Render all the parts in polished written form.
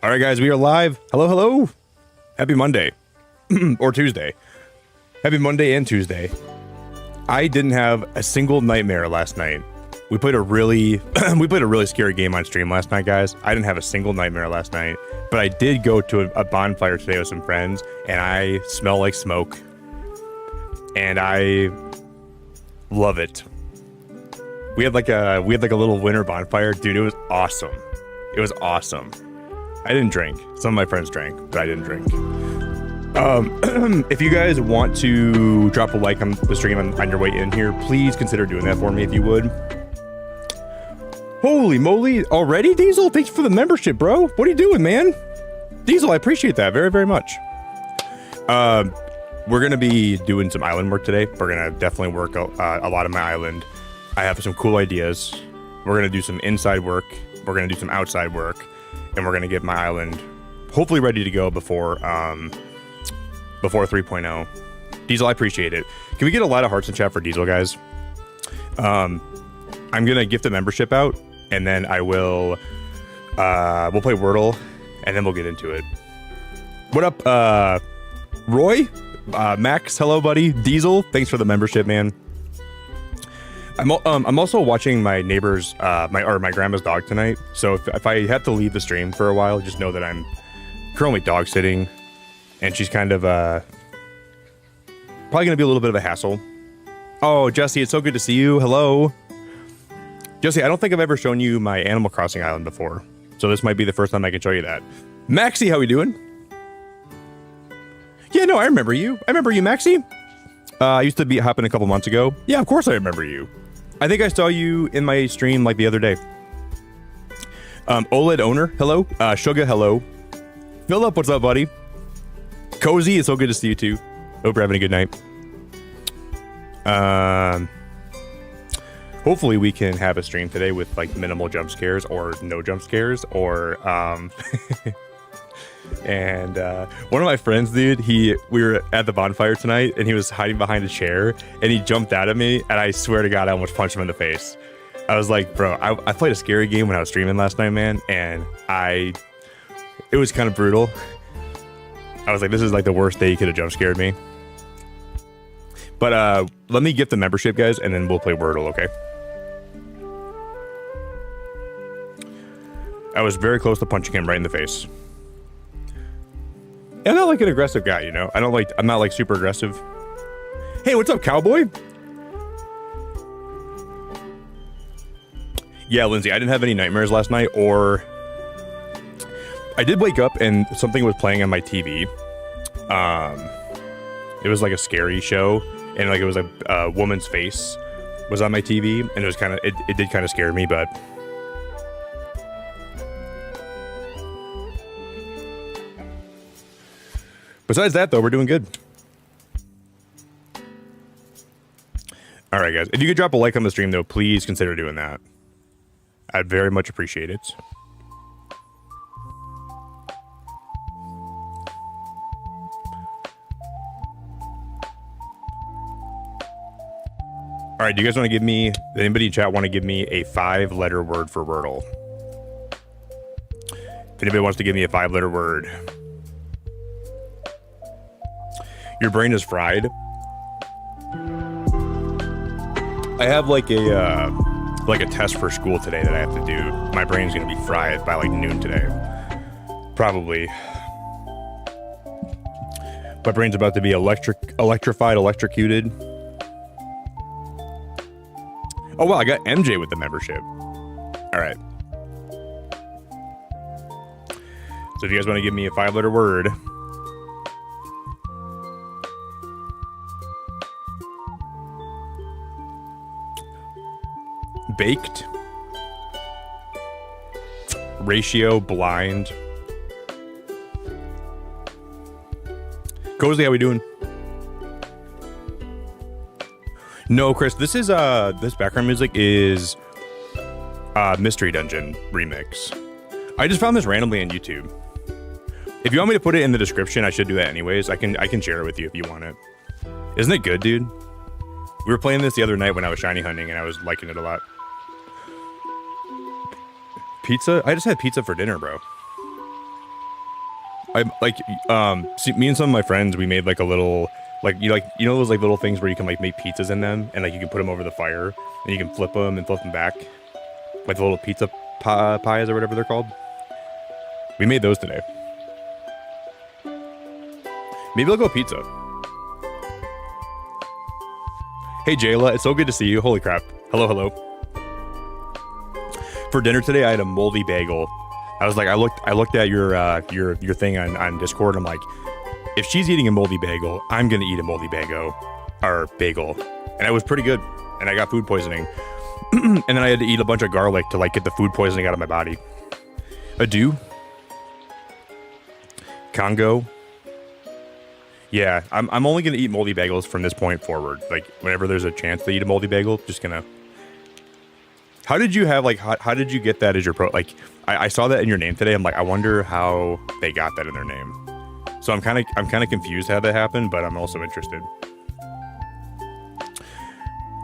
All right, guys, we are live. Hello, hello. Happy Monday. Or Tuesday. Happy Monday and Tuesday. I didn't have a single nightmare last night. We played a really scary game on stream last night, guys. I didn't have a single nightmare last night, but I did go to a bonfire today with some friends, and I smell like smoke. And I love it. We had like a little winter bonfire, dude. It was awesome. It was awesome. I didn't drink. Some of my friends drank, but I didn't drink. If you guys want to drop a like on the stream on your way in here, please consider doing that for me if you would. Holy moly, already, Diesel? Thanks for the membership, bro. What are you doing, man? Diesel, I appreciate that very, very much. We're going to be doing some island work today. We're going to definitely work a lot of my island. I have some cool ideas. We're going to do some inside work. We're going to do some outside work. And we're going to get my island hopefully ready to go before 3.0. Diesel, I appreciate it. Can we get a lot of hearts in chat for Diesel, guys? I'm going to gift the membership out, and then I will we'll play Wordle, and then we'll get into it. What up, Roy? Max, hello, buddy. Diesel, thanks for the membership, man. I'm also watching my neighbor's my grandma's dog tonight. So if I have to leave the stream for a while, just know that I'm currently dog sitting, and she's kind of probably gonna be a little bit of a hassle. Oh, Jesse, it's so good to see you. Hello, Jesse. I don't think I've ever shown you my Animal Crossing island before, so this might be the first time I can show you that. Maxie, how we doing? Yeah, no, I remember you. I remember you, Maxie. I used to be hopping a couple months ago. Yeah, of course I remember you. I think I saw you in my stream like the other day. OLED owner, hello. Sugar, hello. Philip, what's up, buddy? Cozy, it's so good to see you too. Hope you're having a good night. Hopefully we can have a stream today with like minimal jump scares or no jump scares or and one of my friends, dude, we were at the bonfire tonight, and he was hiding behind a chair, and he jumped out at me, and I swear to God, I almost punched him in the face. I was like, bro, I played a scary game when I was streaming last night, man, and it was kind of brutal. I was like, this is like the worst day you could have jump scared me. But let me get the membership, guys, and then we'll play Wordle, okay? I was very close to punching him right in the face. I'm not like an aggressive guy, you know? I'm not like super aggressive. Hey, what's up, cowboy? Yeah, Lindsay, I didn't have any nightmares last night, or I did wake up and something was playing on my TV. It was like a scary show, and like it was like a woman's face was on my TV, and it was kind of, it did kind of scare me, but besides that, though, we're doing good. All right, guys. If you could drop a like on the stream, though, please consider doing that. I'd very much appreciate it. All right, do you guys want to give me, anybody in chat want to give me a 5-letter word for Wordle? If anybody wants to give me a 5-letter word. Your brain is fried. I have like a test for school today that I have to do. My brain's gonna be fried by like noon today. Probably. My brain's about to be electrocuted. Oh wow, I got MJ with the membership. All right. So if you guys want to give me a 5-letter word. Baked, ratio, blind. Cozy, how we doing? No, Chris, this is this background music is Mystery Dungeon remix. I just found this randomly on YouTube. If you want me to put it in the description, I should do that anyways. I can share it with you if you want it. Isn't it good, dude? We were playing this the other night when I was shiny hunting, and I was liking it a lot. Pizza? I just had pizza for dinner, bro. I'm like, see, me and some of my friends, we made like a little, like you know those like little things where you can like make pizzas in them, and like you can put them over the fire, and you can flip them and flip them back, like the little pizza pies or whatever they're called. We made those today. Maybe I'll go pizza. Hey Jayla, it's so good to see you. Holy crap. Hello, hello. For dinner today, I had a moldy bagel. I was like, I looked at your thing on Discord. And I'm like, if she's eating a moldy bagel, I'm gonna eat a moldy bagel, and it was pretty good. And I got food poisoning, and then I had to eat a bunch of garlic to like get the food poisoning out of my body. Adieu. Congo. Yeah, I'm only gonna eat moldy bagels from this point forward. Like whenever there's a chance to eat a moldy bagel, just gonna. How did you have like how did you get that as your pro? Like I saw that in your name today. I'm like, I wonder how they got that in their name. So I'm kind of confused how that happened, but I'm also interested.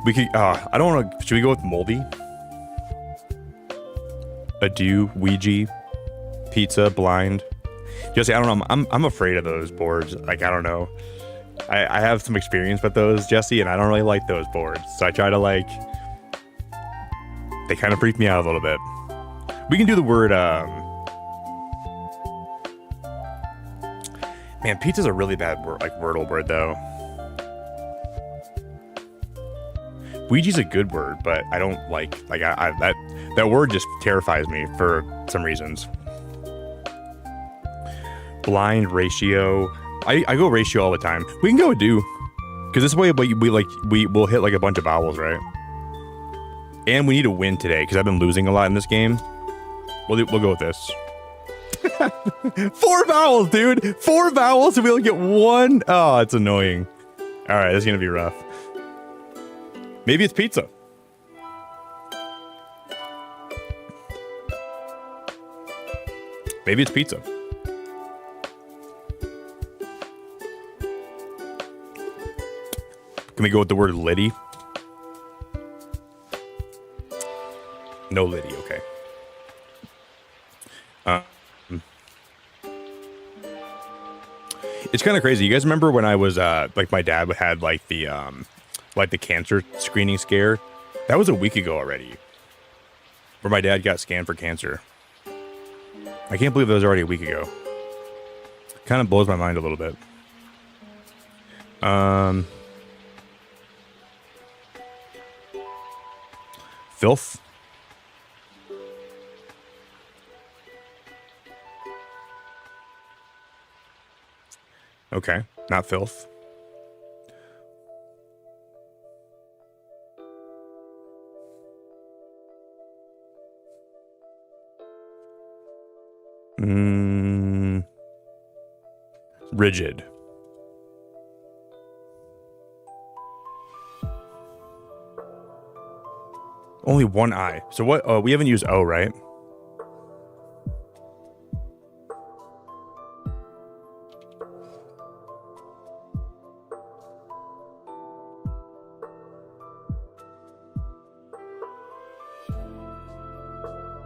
We could I don't want to. Should we go with moldy? Adieu, Ouija, pizza, blind. Jesse, I don't know. I'm afraid of those boards. Like I don't know. I have some experience with those, Jesse, and I don't really like those boards. So I try to like. They kind of freak me out a little bit. We can do the word. Man, pizza's a really bad word, like Wordle word though. Ouija's a good word, but I don't like that word just terrifies me for some reasons. Blind, ratio. I go ratio all the time. We can go with do, because this way we'll hit like a bunch of vowels, right? And we need to win today because I've been losing a lot in this game. We'll go with this. 4 vowels, dude. 4 vowels and we only get 1. Oh, it's annoying. All right, this is gonna be rough. Maybe it's pizza. Maybe it's pizza. Can we go with the word Liddy? No Liddy, okay. It's kind of crazy. You guys remember when I was like my dad had like the cancer screening scare? That was a week ago already. Where my dad got scanned for cancer. I can't believe that was already a week ago. Kind of blows my mind a little bit. Filth. Okay, not filth. Rigid. Only 1 I. So what? We haven't used O, right?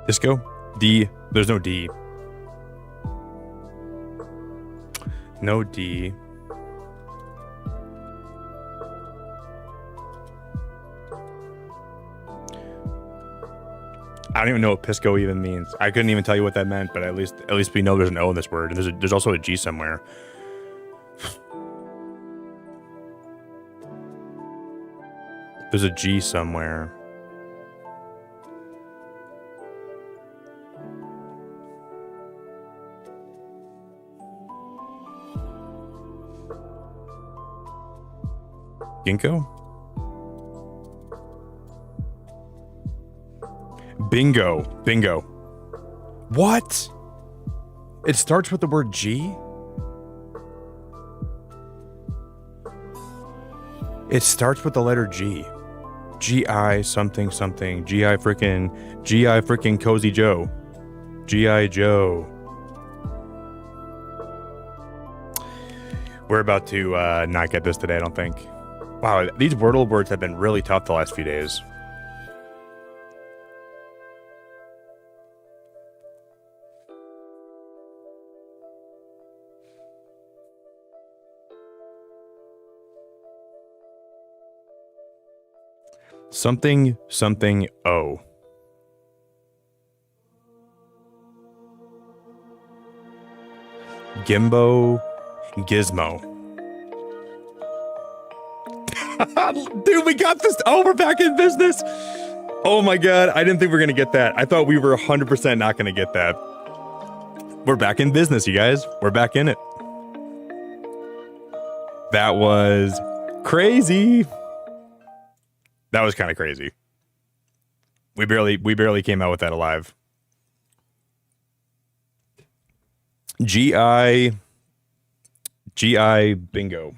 Disco? D. There's no D. No D. I don't even know what pisco even means. I couldn't even tell you what that meant, but at least we know there's an O in this word, and there's also a G somewhere. There's a G somewhere. Ginkgo? Bingo. Bingo. What? It starts with the word G? It starts with the letter G. G-I something something. G-I frickin' Cozy Joe. G.I. Joe. We're about to not get this today, I don't think. Wow, these Wordle words have been really tough the last few days. Something, something, oh. Gimbo, Gizmo. Dude, we got this. Oh, we're back in business. Oh my God. I didn't think we were going to get that. I thought we were 100% not going to get that. We're back in business, you guys. We're back in it. That was crazy. That was kind of crazy. We barely came out with that alive. GI bingo.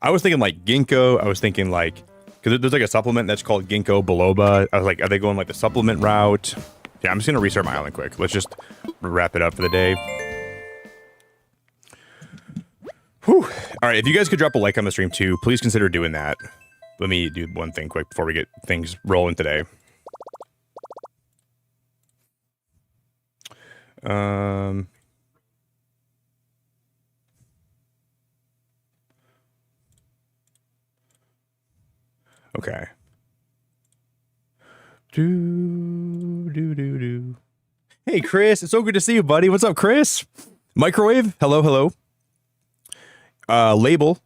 I was thinking like ginkgo. I was thinking like, because there's like a supplement that's called ginkgo biloba. I was like, are they going like the supplement route? Yeah, I'm just gonna restart my island quick. Let's just wrap it up for the day. Whew. All right, if you guys could drop a like on the stream too, please consider doing that. Let me do one thing quick before we get things rolling today. Okay. Hey, Chris, it's so good to see you, buddy. What's up, Chris? Microwave, hello. Label.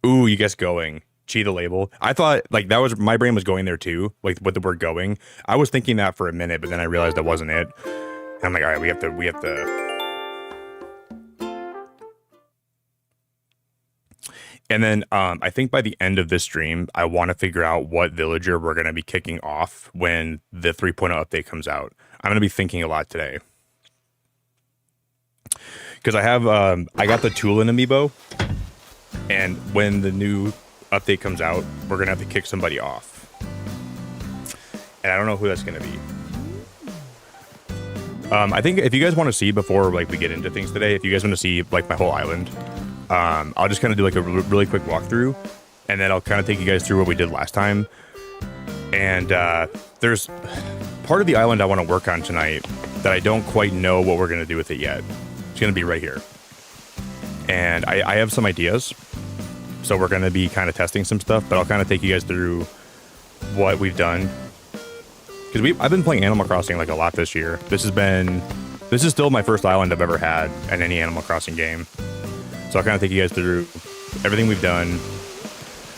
Ooh, you guys going. Cheetah label. I thought like that was my brain was going there too, like with the word going. I was thinking that for a minute, but then I realized that wasn't it. And I'm like, all right, we have to. And then I think by the end of this stream, I want to figure out what villager we're going to be kicking off when the 3.0 update comes out. I'm going to be thinking a lot today. Because I have, I got the Tulin amiibo. And when the new update comes out, we're going to have to kick somebody off. And I don't know who that's going to be. I think if you guys want to see before like we get into things today, if you guys want to see like my whole island, I'll just kind of do like a really quick walkthrough, and then I'll kind of take you guys through what we did last time. And there's part of the island I want to work on tonight that I don't quite know what we're going to do with it yet. It's going to be right here. And I have some ideas. So we're going to be kind of testing some stuff, but I'll kind of take you guys through what we've done. Because I've been playing Animal Crossing like a lot this year. This is still my first island I've ever had in any Animal Crossing game. So I'll kind of take you guys through everything we've done.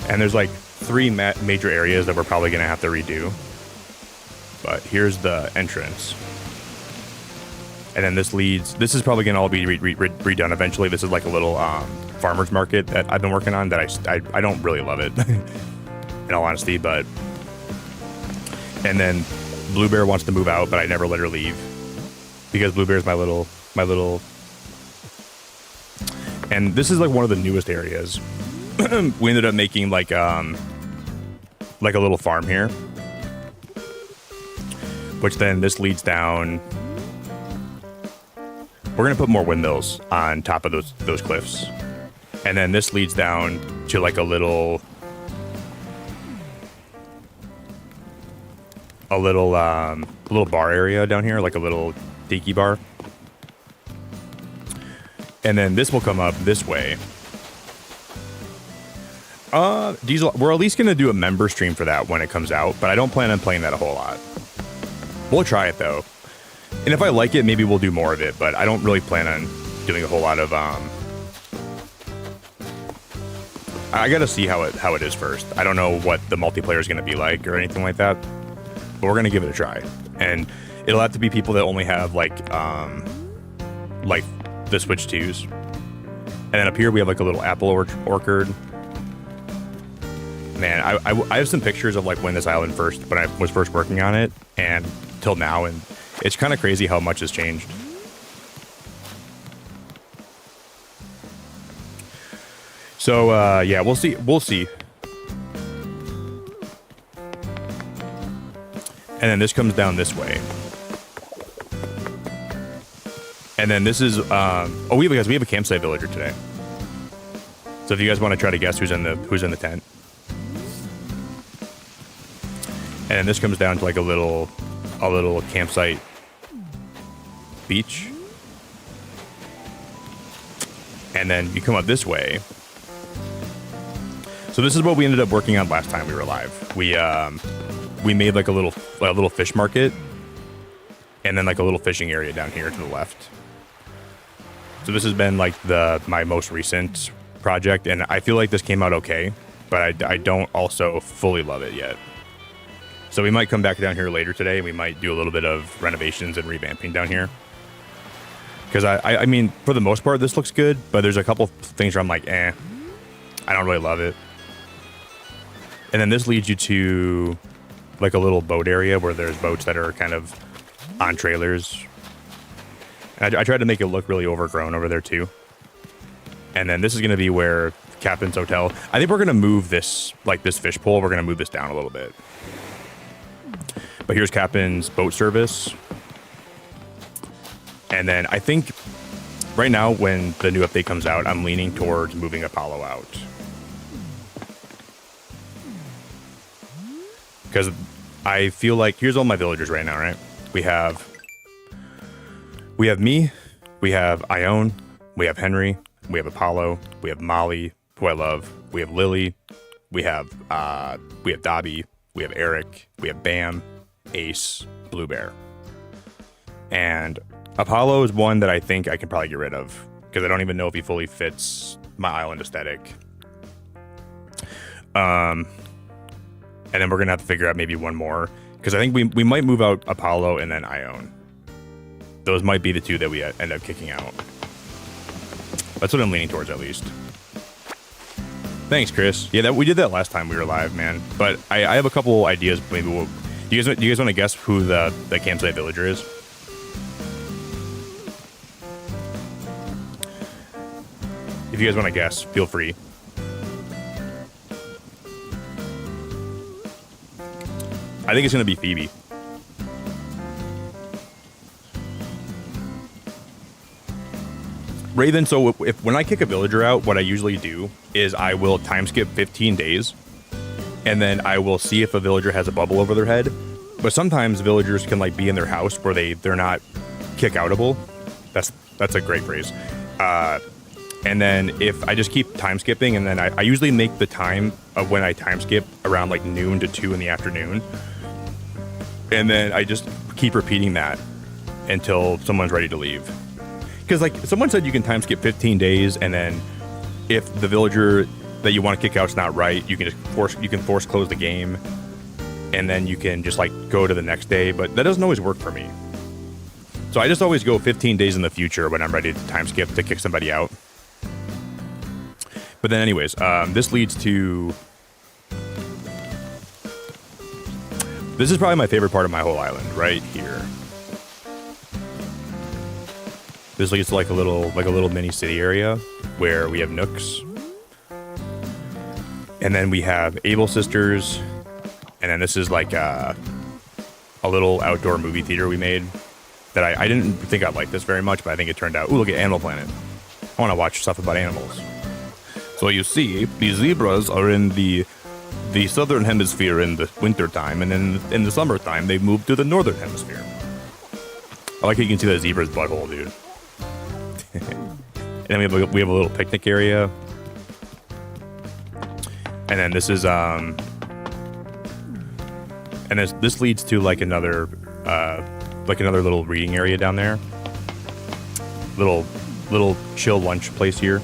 And there's like 3 major areas that we're probably going to have to redo. But here's the entrance. And then this is probably going to all be redone eventually. This is like a little farmer's market that I've been working on that I don't really love it, in all honesty. But and then Blue Bear wants to move out, but I never let her leave because Blue Bear is my little. And this is like one of the newest areas. We ended up making like a little farm here, which then this leads down. We're gonna put more windmills on top of those cliffs, and then this leads down to like a little bar area down here, like a little tiki bar. And then this will come up this way. Diesel, we're at least going to do a member stream for that when it comes out, but I don't plan on playing that a whole lot. We'll try it, though. And if I like it, maybe we'll do more of it, but I don't really plan on doing a whole lot of... I got to see how it is first. I don't know what the multiplayer is going to be like or anything like that, but we're going to give it a try. And it'll have to be people that only have, like the Switch 2s. And then up here we have like a little apple orchard. Man, I have some pictures of like when this island when I was first working on it and till now, and it's kind of crazy how much has changed. So yeah, we'll see. And then this comes down this way. And then this is we have a campsite villager today. So if you guys want to try to guess who's in the tent. And then this comes down to like a little campsite beach. And then you come up this way. So this is what we ended up working on last time we were live. We made like a little fish market, and then like a little fishing area down here to the left. So this has been like my most recent project, and I feel like this came out okay, but I don't also fully love it yet. So we might come back down here later today, and we might do a little bit of renovations and revamping down here. Because I mean, for the most part, this looks good, but there's a couple things where I'm like, I don't really love it. And then this leads you to like a little boat area where there's boats that are kind of on trailers. And I tried to make it look really overgrown over there too. And then this is going to be where Captain's Hotel. I think we're going to move this, like this fish pole, we're going to move this down a little bit. But here's Captain's boat service. And then I think right now when the new update comes out, I'm leaning towards moving Apollo out. Because I feel like, here's all my villagers right now, right? We have me, we have Ione, we have Henry, we have Apollo, we have Molly, who I love, we have Lily, we have Dobby, we have Eric, we have Bam, Ace, Blue Bear. And Apollo is one that I think I can probably get rid of, because I don't even know if he fully fits my island aesthetic. And then we're going to have to figure out maybe one more, because I think we might move out Apollo and then Ione. Those might be the two that we end up kicking out. That's what I'm leaning towards, at least. Thanks, Chris. Yeah, we did that last time we were live, man. But I have a couple ideas. Maybe do you guys want to guess who the campsite villager is? If you guys want to guess, feel free. I think it's going to be Phoebe. Raven, so when I kick a villager out, what I usually do is I will time skip 15 days, and then I will see if a villager has a bubble over their head. But sometimes villagers can like be in their house where they're not kick-outable. That's a great phrase. And then if I just keep time skipping, and then I usually make the time of when I time skip around like noon to 2 in the afternoon. And then I just keep repeating that until someone's ready to leave. Because like someone said you can time skip 15 days, and then if the villager that you want to kick out is not right, you can just force close the game, and then you can just like go to the next day. But that doesn't always work for me. So I just always go 15 days in the future when I'm ready to time skip to kick somebody out. But then anyways, this leads to... This is probably my favorite part of my whole island, right here. This leads to like a little mini city area where we have nooks. And then we have Able Sisters. And then this is like a little outdoor movie theater we made that I didn't think I'd like this very much, but I think it turned out, ooh, look at Animal Planet. I want to watch stuff about animals. So you see, the zebras are in the southern hemisphere in the winter time, and then in the summertime they move to the northern hemisphere. I like how you can see that zebra's butthole, dude. And then we have a little picnic area. And then this is and this leads to like another little reading area down there. Little chill lunch place here.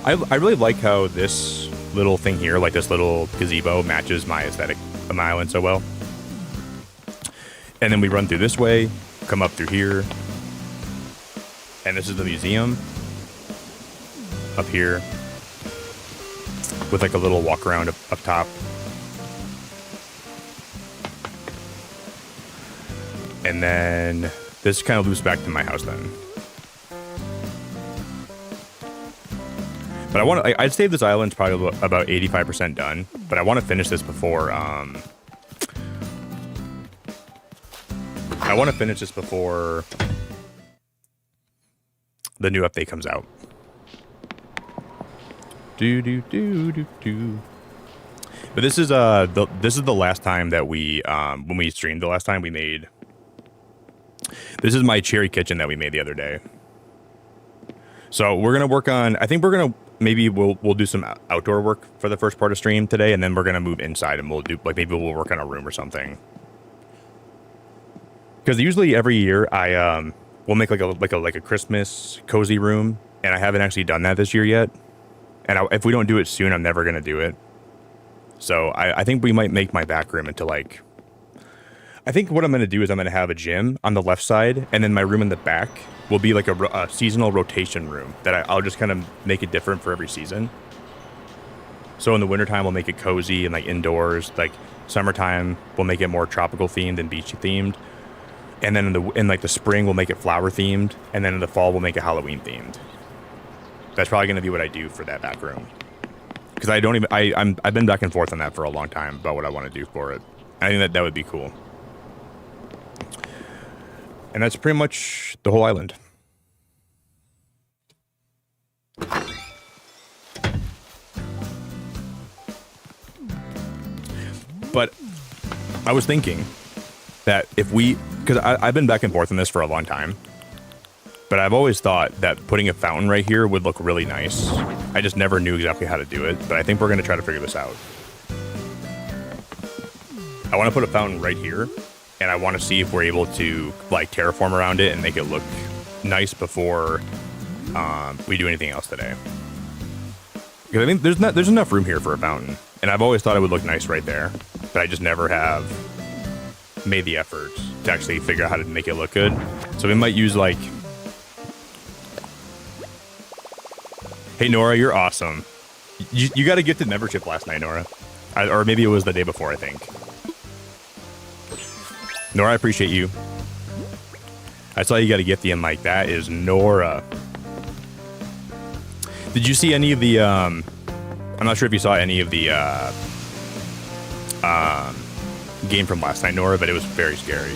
I really like how this little thing here, like this little gazebo, matches my aesthetic of my island so well. And then we run through this way, come up through here, and this is the museum up here with like a little walk around up top. And then this kind of loops back to my house then. But I'd say this island's probably about 85% done, but I want to finish this before, the new update comes out. But this is the last time that we when we streamed the last time we made. This is my cherry kitchen that we made the other day. So we're gonna work on. I think we're gonna maybe we'll do some outdoor work for the first part of stream today, and then we're gonna move inside, and we'll do like maybe we'll work on a room or something. Because usually every year I we'll make like a Christmas cozy room, and I haven't actually done that this year yet. And if we don't do it soon, I'm never gonna do it. So I think we might make my back room into like. I think what I'm gonna do is I'm gonna have a gym on the left side, and then my room in the back will be like a seasonal rotation room that I'll just kind of make it different for every season. So in the wintertime, we'll make it cozy and like indoors. Like summertime, we'll make it more tropical themed and beachy themed. And then in like the spring, we'll make it flower themed. And then in the fall, we'll make it Halloween themed. That's probably going to be what I do for that back room. Because I've been back and forth on that for a long time about what I want to do for it. I think that would be cool. And that's pretty much the whole island. But I was thinking that if we, because I've been back and forth on this for a long time, but I've always thought that putting a fountain right here would look really nice. I just never knew exactly how to do it, but I think we're going to try to figure this out. I want to put a fountain right here, and I want to see if we're able to like terraform around it and make it look nice before we do anything else today. Because I think there's enough room here for a fountain, and I've always thought it would look nice right there, but I just never have made the effort to actually figure out how to make it look good. So we might use like, hey Nora, you're awesome. You got a gifted membership last night, Nora, or maybe it was the day before, I think. Nora, I appreciate you. I saw you got a gifty, and like that is Nora. Did you see any of the? I'm not sure if you saw any of the game from last night, Nora, but it was very scary.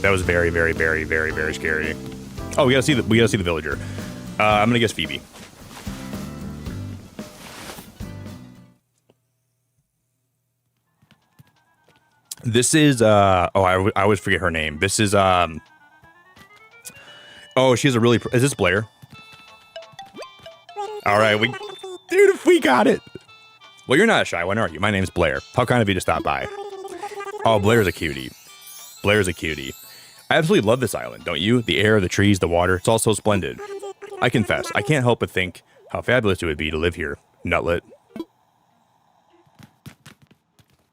That was very, very, very, very, very scary. Oh, we gotta see the villager. I'm gonna guess Phoebe. This is I always forget her name. This is oh, she's a really is this Blair? All right, dude, if we got it. Well, you're not a shy one, are you? My name's Blair. How kind of you to stop by. Oh, Blair's a cutie. Blair's a cutie. I absolutely love this island, don't you? The air, the trees, the water, it's all so splendid. I confess, I can't help but think how fabulous it would be to live here. Nutlet.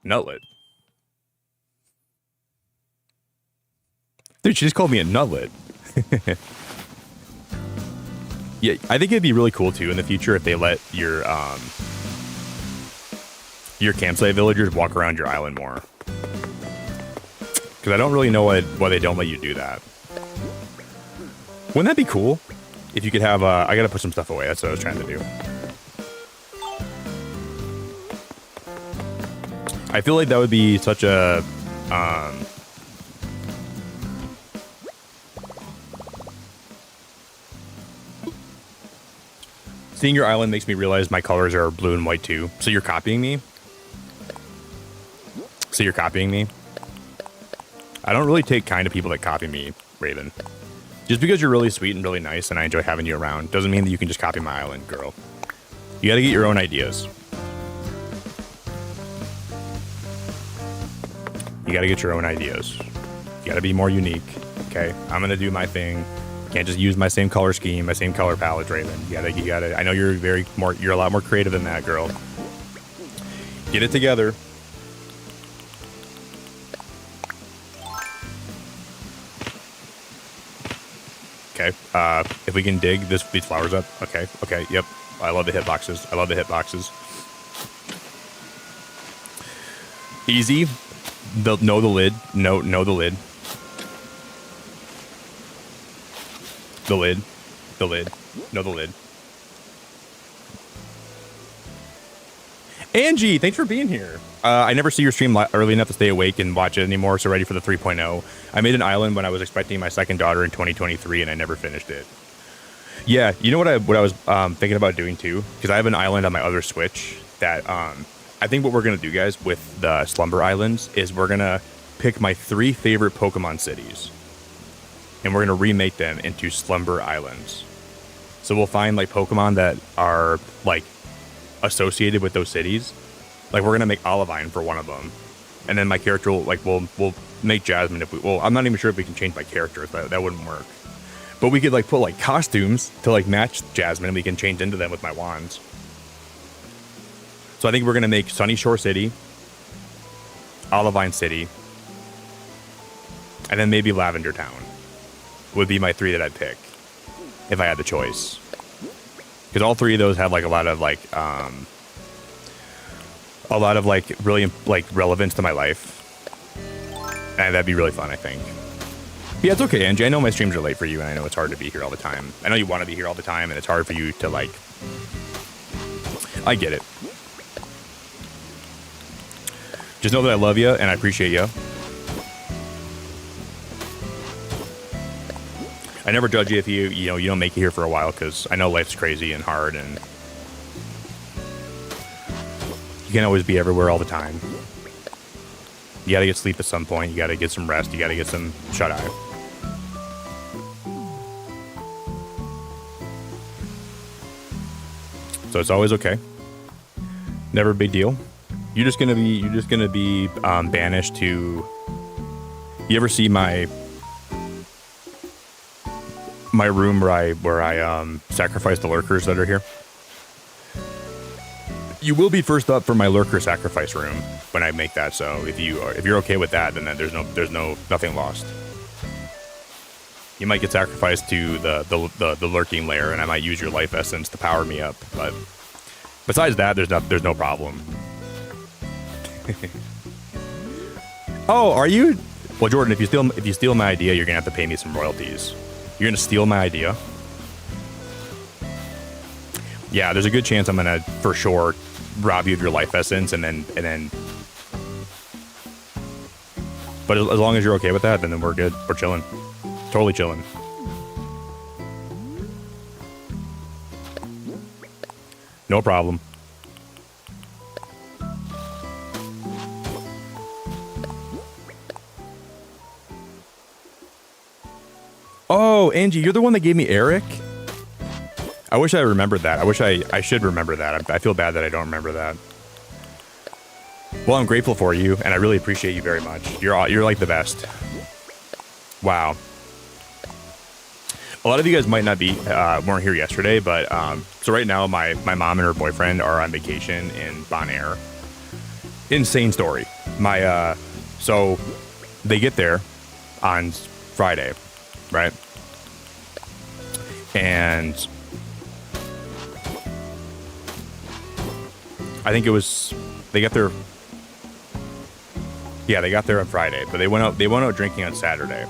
Nutlet. Dude, she just called me a nutlet. Yeah, I think it'd be really cool too in the future if they let your campsite villagers walk around your island more. Because I don't really know why they don't let you do that. Wouldn't that be cool? If you could have, I gotta put some stuff away. That's what I was trying to do. I feel like that would be such a, seeing your island makes me realize my colors are blue and white too. So you're copying me? I don't really take kind of people that copy me, Raven. Just because you're really sweet and really nice and I enjoy having you around doesn't mean that you can just copy my island, girl. You gotta get your own ideas. You gotta get your own ideas. You gotta be more unique, okay? I'm gonna do my thing. Can't just use my same color scheme, my same color palette, Raven. You gotta. I know you're you're a lot more creative than that, girl. Get it together. Okay. If we can dig these flowers up. Okay. Okay. Yep. I love the hitboxes. Easy. Know the lid. Know the lid. The lid. Know the lid. Angie, thanks for being here. I never see your stream early enough to stay awake and watch it anymore, so ready for the 3.0. I made an island when I was expecting my second daughter in 2023, and I never finished it. Yeah, you know what I was thinking about doing too? Because I have an island on my other Switch that I think what we're going to do, guys, with the Slumber Islands is we're going to pick my 3 favorite Pokemon cities, and we're going to remake them into Slumber Islands. So we'll find like Pokemon that are like associated with those cities. Like we're gonna make Olivine for one of them, and then my character will like we'll make Jasmine if we. Well, I'm not even sure if we can change my character. That wouldn't work. But we could like put like costumes to like match Jasmine, and we can change into them with my wands. So I think we're gonna make Sunny Shore City, Olivine City, and then maybe Lavender Town would be my 3 that I'd pick if I had the choice. Because all 3 of those have like a lot of really like relevance to my life, and that'd be really fun, I think. Yeah, it's okay, Angie. I know my streams are late for you, and I know it's hard to be here all the time. I know you want to be here all the time, and it's hard for you to like. I get it. Just know that I love you and I appreciate you. I never judge you if you don't make it here for a while, because I know life's crazy and hard, and you can't always be everywhere all the time. You gotta get sleep at some point. You gotta get some rest. You gotta get some shut-eye. So it's always okay. Never a big deal. You're just gonna be banished to. You ever see my room where I sacrifice the lurkers that are here? You will be first up for my lurker sacrifice room when I make that. So if you're okay with that, then there's nothing lost. You might get sacrificed to the lurking lair, and I might use your life essence to power me up. But besides that, there's no problem. Oh, are you? Well, Jordan, if you steal my idea, you're gonna have to pay me some royalties. You're gonna steal my idea? Yeah, there's a good chance I'm gonna for sure rob you of your life essence, and then. But as long as you're okay with that, then we're good. We're chilling. Totally chilling. No problem. Oh, Angie, you're the one that gave me Eric? I wish I remembered that. I should remember that. I feel bad that I don't remember that. Well, I'm grateful for you, and I really appreciate you very much. You're like the best. Wow. A lot of you guys might not be weren't here yesterday, but so right now my mom and her boyfriend are on vacation in Bonaire. Insane story. So they get there on Friday, right? And I think it was they got there. Yeah, they got there on Friday, but they went out drinking on Saturday.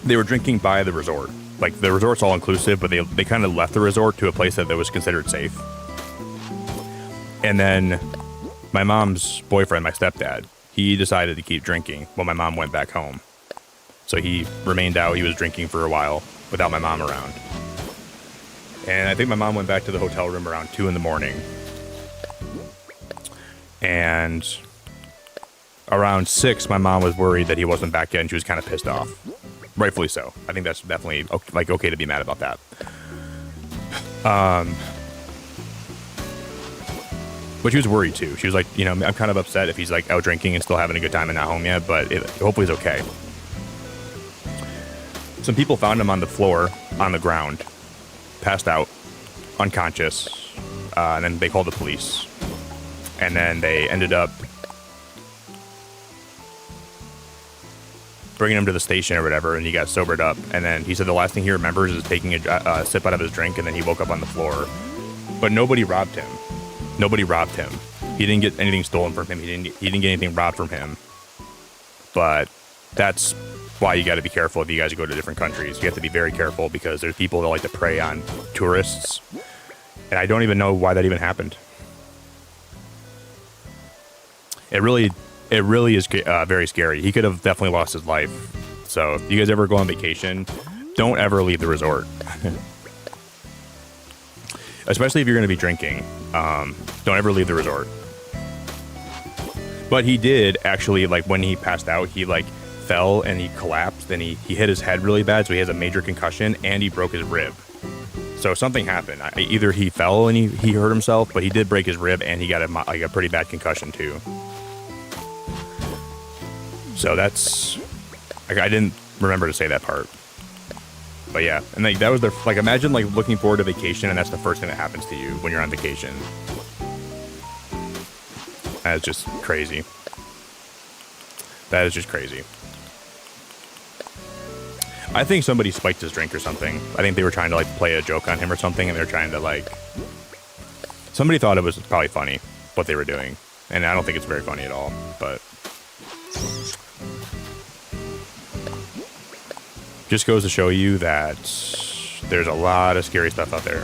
They were drinking by the resort. Like, the resort's all inclusive, but they kind of left the resort to a place that was considered safe. And then my mom's boyfriend, my stepdad, he decided to keep drinking while my mom went back home. So he remained out. He was drinking for a while without my mom around. And I think my mom went back to the hotel room around 2 a.m. And around 6, my mom was worried that he wasn't back yet, and she was kind of pissed off. Rightfully so. I think that's definitely okay to be mad about that. But she was worried too. She was like, I'm kind of upset if he's like out drinking and still having a good time and not home yet, but hopefully he's okay. Some people found him on the floor, on the ground, passed out, unconscious, and then they called the police. And then they ended up bringing him to the station or whatever, and he got sobered up. And then he said the last thing he remembers is taking a sip out of his drink, and then he woke up on the floor. But nobody robbed him. Nobody robbed him. He didn't get anything stolen from him. He didn't get anything robbed from him. But that's why you got to be careful if you guys go to different countries. You have to be very careful, because there's people that like to prey on tourists. And I don't even know why that even happened. It really is very scary. He could have definitely lost his life. So if you guys ever go on vacation, don't ever leave the resort. Especially if you're going to be drinking. Don't ever leave the resort. But he did actually, like, when he passed out, he like fell and he collapsed and he hit his head really bad, so he has a major concussion and he broke his rib. So something happened. Either he fell and he hurt himself, but he did break his rib and he got a pretty bad concussion too. So that's, like, I didn't remember to say that part. But yeah, and like that was their, like, imagine like looking forward to vacation and that's the first thing that happens to you when you're on vacation. That's just crazy. That is just crazy. I think somebody spiked his drink or something. I think they were trying to like play a joke on him or something, and they're trying to like, somebody thought it was probably funny what they were doing, and I don't think it's very funny at all, but just goes to show you that there's a lot of scary stuff out there.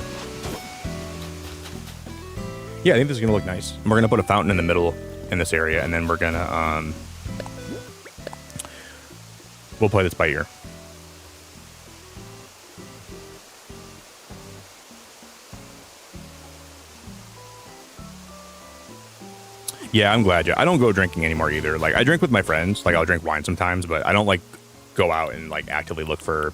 Yeah, I think this is gonna look nice. We're gonna put a fountain in the middle in this area, and then we're gonna we'll play this by ear. Yeah, I'm glad. I don't go drinking anymore either. Like, I drink with my friends. Like, I'll drink wine sometimes, but I don't like go out and like actively look for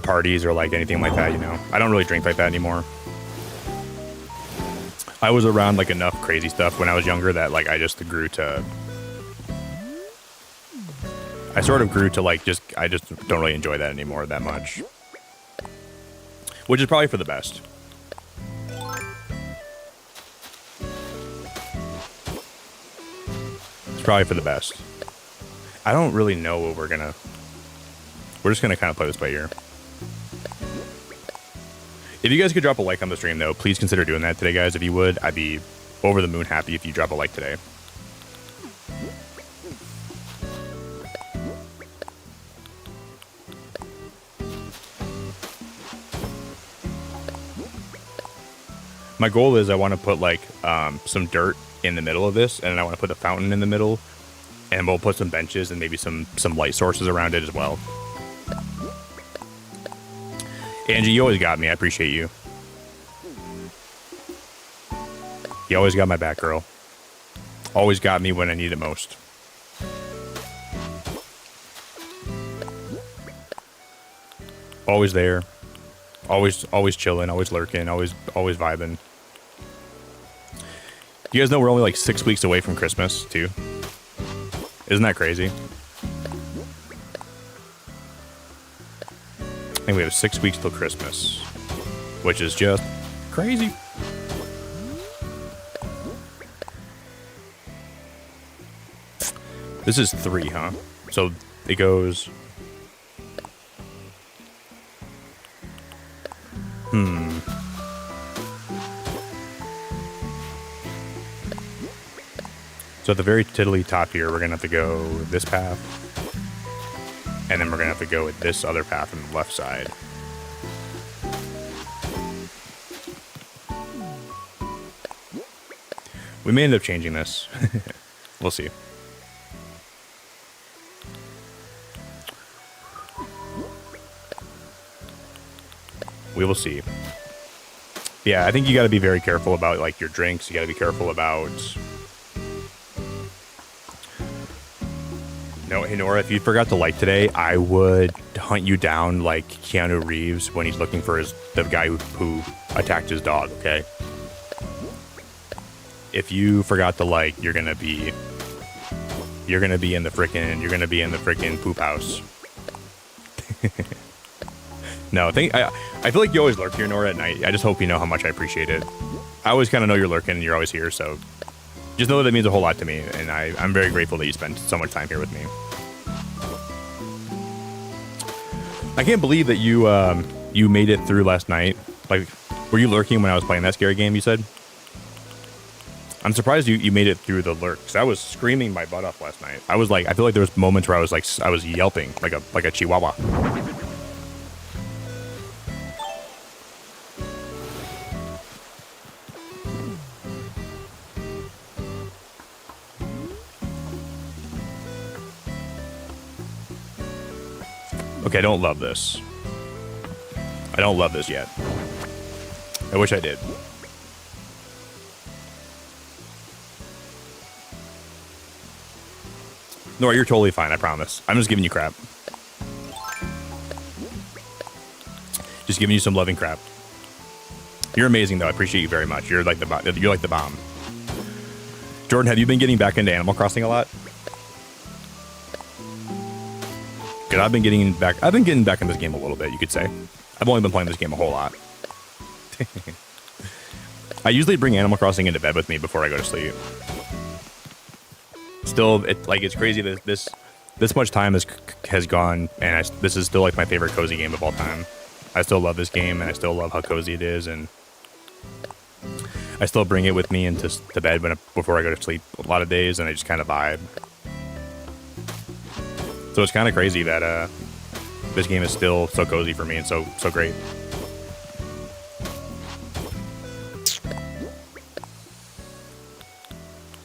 parties or like anything like that. You know, I don't really drink like that anymore. I was around like enough crazy stuff when I was younger that like I just grew to. I sort of grew to like I just don't really enjoy that anymore that much, which is probably for the best. Probably for the best. I don't really know what we're just gonna kind of play this by ear. If you guys could drop a like on the stream though, please consider doing that today, guys. If you would, I'd be over the moon happy if you drop a like today. My goal is I want to put like some dirt in the middle of this, and then I want to put a fountain in the middle, and we'll put some benches and maybe some light sources around it as well. Angie, you always got me. I appreciate you. You always got my back, girl. Always got me when I need it most. Always there. Always chilling, always lurking, always vibing. You guys know we're only like 6 weeks away from Christmas, too. Isn't that crazy? I think we have 6 weeks till Christmas, which is just crazy. This is 3, huh? So it goes... So at the very tiddly top here, we're going to have to go this path. And then we're going to have to go with this other path on the left side. We may end up changing this. We'll see. We will see. Yeah, I think you got to be very careful about like your drinks. You got to be careful about... No, hey Nora, if you forgot to like today, I would hunt you down like Keanu Reeves when he's looking for the guy who attacked his dog, okay? If you forgot to like, you're gonna be in the frickin' poop house. No, I feel like you always lurk here, Nora, at night. I just hope you know how much I appreciate it. I always kind of know you're lurking and you're always here, so just know that means a whole lot to me, and I'm very grateful that you spend so much time here with me. I can't believe that you made it through last night. Like, were you lurking when I was playing that scary game, you said? I'm surprised you made it through the lurk, because I was screaming my butt off last night. I was like, I feel like there was moments where I was yelping like a chihuahua. Okay, I don't love this. I don't love this yet. I wish I did. No, you're totally fine, I promise. I'm just giving you crap. Just giving you some loving crap. You're amazing, though. I appreciate you very much. You're like the bomb. Jordan, have you been getting back into Animal Crossing a lot? Good. I've been getting back in this game a little bit, you could say. I've only been playing this game a whole lot. I usually bring Animal Crossing into bed with me before I go to sleep. Still, it's crazy that this much time has gone, and this is still like my favorite cozy game of all time. I still love this game, and I still love how cozy it is, and I still bring it with me into to bed before I go to sleep a lot of days, and I just kind of vibe. So it's kind of crazy that this game is still so cozy for me and so great.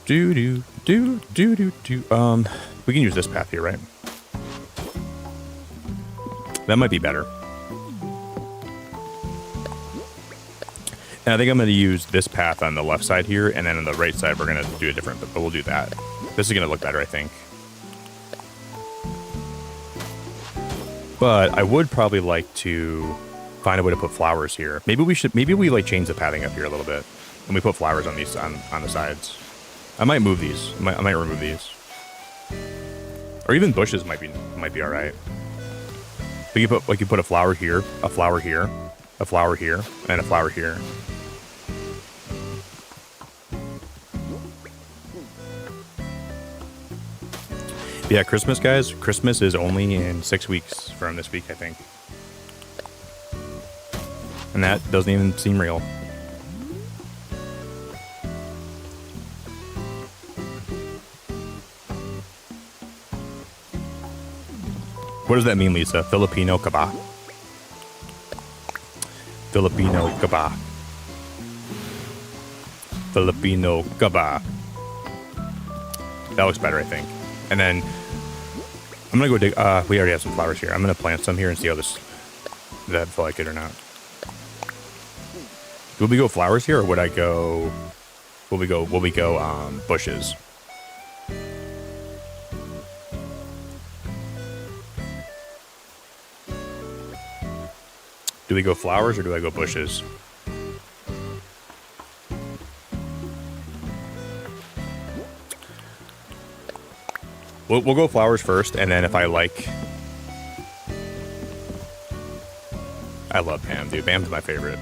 We can use this path here, right? That might be better. And I think I'm going to use this path on the left side here, and then on the right side we're going to do a different, but we'll do that. This is going to look better, I think. But I would probably like to find a way to put flowers here. Maybe we like change the pathing up here a little bit, and we put flowers on these on the sides. I might move these. I might remove these, or even bushes might be all right. We could put a flower here, a flower here, a flower here, and a flower here. Yeah, Christmas, guys. Christmas is only in 6 weeks from this week, I think. And that doesn't even seem real. What does that mean, Lisa? Filipino kaba. Filipino kaba. Filipino kaba. That looks better, I think. And then I'm gonna go dig. We already have some flowers here. I'm gonna plant some here and see how this. Does that feel like it or not? Will we go flowers here, or would I go? Will we go bushes? Do we go flowers or do I go bushes? We'll go flowers first, and then if I like... I love Pam, dude. Pam's my favorite.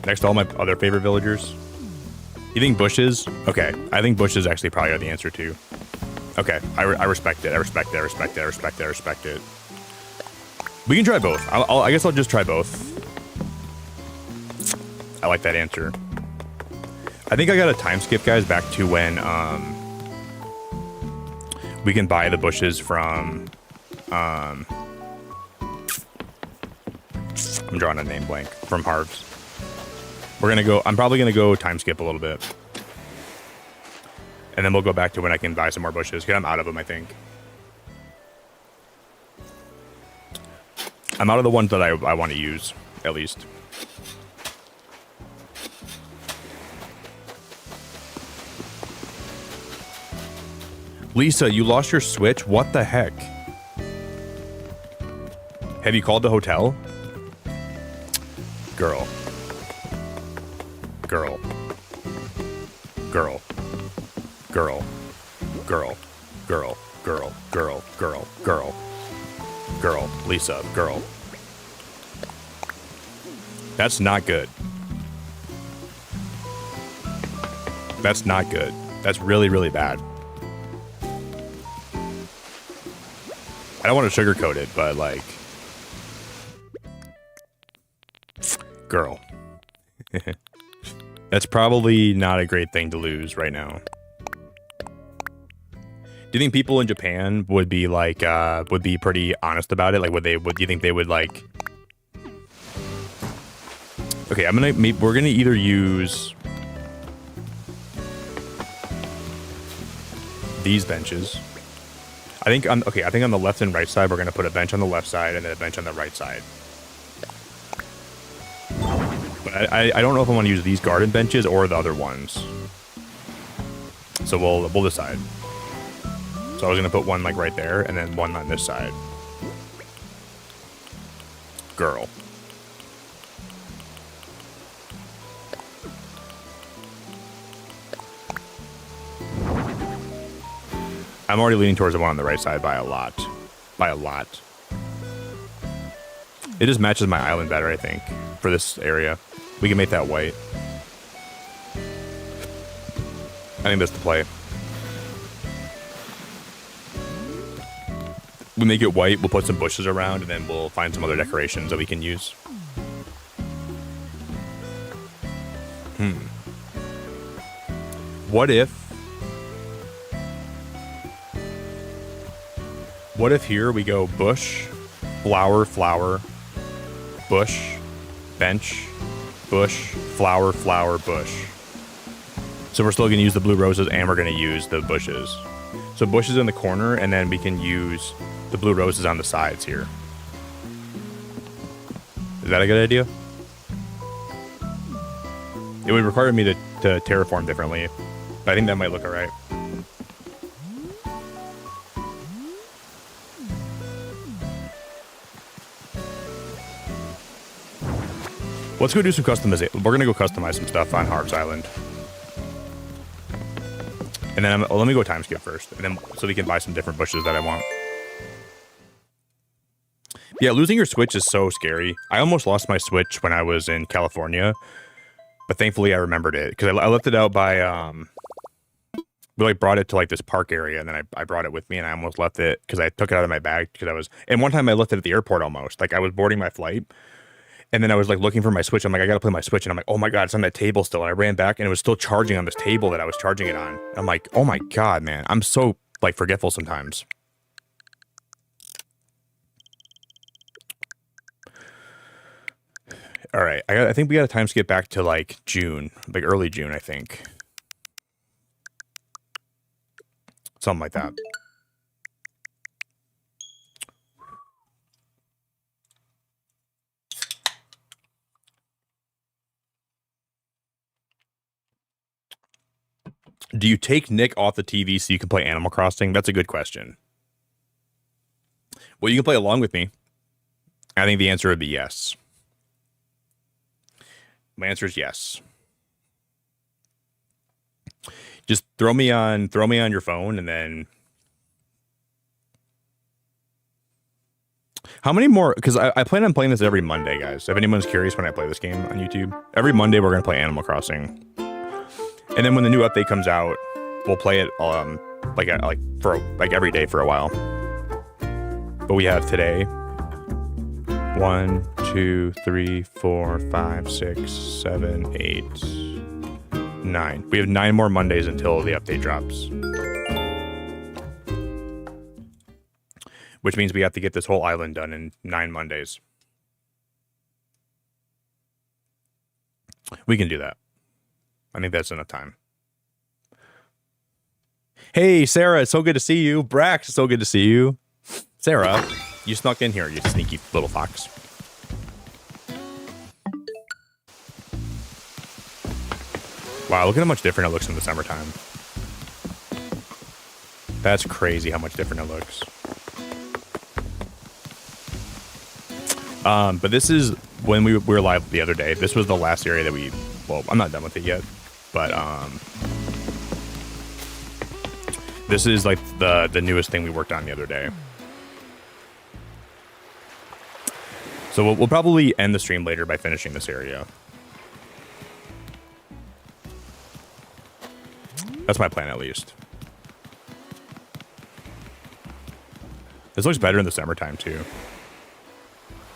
Next to all my other favorite villagers. You think bushes? Okay, I think bushes actually probably are the answer too. Okay, I respect it. I respect it. I respect it. I respect it. I respect it. We can try both. I guess I'll just try both. I like that answer. I think I got a time skip, guys, back to when we can buy the bushes from I'm drawing a name blank, from Harv's. I'm probably gonna go time skip a little bit. And then we'll go back to when I can buy some more bushes, because I'm out of them, I think. I'm out of the ones that I want to use, at least. Lisa, you lost your Switch? What the heck? Have you called the hotel? Girl. Girl. Girl. Girl. Girl. Girl. Girl. Girl. Girl. Girl. Girl. Lisa. Girl. That's not good. That's not good. That's really, really bad. I don't want to sugarcoat it, but like... Girl. That's probably not a great thing to lose right now. Do you think people in Japan would be like, would be pretty honest about it? Like, do you think they would like... Okay, we're gonna either use these benches. I think on the left and right side, we're gonna put a bench on the left side and then a bench on the right side. But I don't know if I want to use these garden benches or the other ones. So we'll decide. So So I was going to put one like right there and then one on this side. Girl. I'm already leaning towards the one on the right side by a lot. By a lot. It just matches my island better, I think, for this area. We can make that white. I think that's the play. We make it white, we'll put some bushes around, and then we'll find some other decorations that we can use. What if here we go bush, flower, flower, bush, bench, bush, flower, flower, bush. So we're still going to use the blue roses and we're going to use the bushes. So bushes in the corner, and then we can use the blue roses on the sides here. Is that a good idea? It would require me to terraform differently, but I think that might look alright. Let's go do some customization. We're going to go customize some stuff on Harv's Island. And then let me go time skip first, and then so we can buy some different bushes that I want. Yeah, losing your Switch is so scary. I almost lost my Switch when I was in California, but thankfully I remembered it because I left it out by we like brought it to like this park area, and then I brought it with me, and I almost left it because I took it out of my bag because I was. And one time I left it at the airport almost. Like I was boarding my flight. And then I was like looking for my Switch. I'm like, I gotta play my Switch. And I'm like, oh my God, it's on that table still. And I ran back and it was still charging on this table that I was charging it on. I'm like, oh my God, man. I'm so like forgetful sometimes. All right. I think we got to time skip back to like June, like early June, I think. Something like that. Do you take Nick off the TV so you can play Animal Crossing? That's a good question. Well, you can play along with me. I think the answer would be yes. My answer is yes. Just throw me on your phone, and then how many more? Because I plan on playing this every Monday, guys. If anyone's curious when I play this game on YouTube, every Monday we're gonna play Animal Crossing. And then when the new update comes out, we'll play it like every day for a while. But we have today 1, 2, 3, 4, 5, 6, 7, 8, 9. We have 9 more Mondays until the update drops. Which means we have to get this whole island done in 9 Mondays. We can do that. I think that's enough time. Hey, Sarah, it's so good to see you. Brax, it's so good to see you. Sarah, you snuck in here, you sneaky little fox. Wow, look at how much different it looks in the summertime. That's crazy how much different it looks. But this is when we were live the other day. This was the last area that well, I'm not done with it yet. But this is like the newest thing we worked on the other day. So we'll probably end the stream later by finishing this area. That's my plan, at least. This looks better in the summertime too.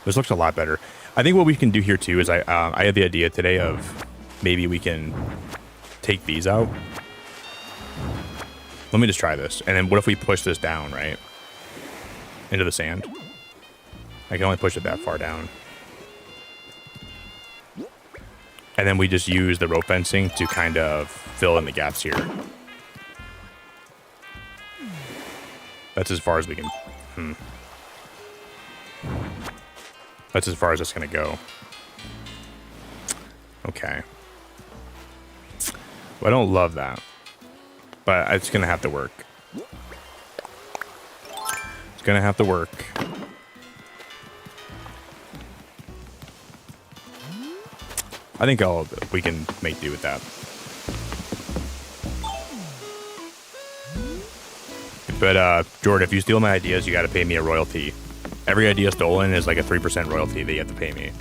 This looks a lot better. I think what we can do here too is I had the idea today of maybe we can take these out. Let me just try this. And then what if we push this down, right? Into the sand. I can only push it that far down. And then we just use the rope fencing to kind of fill in the gaps here. That's as far as we can... That's as far as it's going to go. Okay. Well, I don't love that. But it's going to have to work. gonna have to work. I think we can make do with that. But Jordan, if you steal my ideas, you got to pay me a royalty. Every idea stolen is like a 3% royalty that you have to pay me.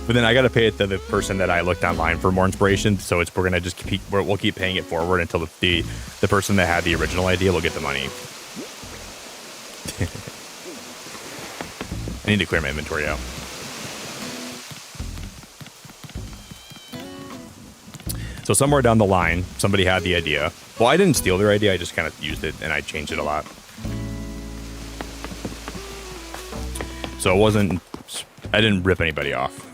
But then I got to pay it to the person that I looked online for more inspiration. So we're gonna just we'll keep paying it forward until the person that had the original idea will get the money. I need to clear my inventory out. So somewhere down the line, somebody had the idea. Well, I didn't steal their idea. I just kind of used it and I changed it a lot. So I didn't rip anybody off.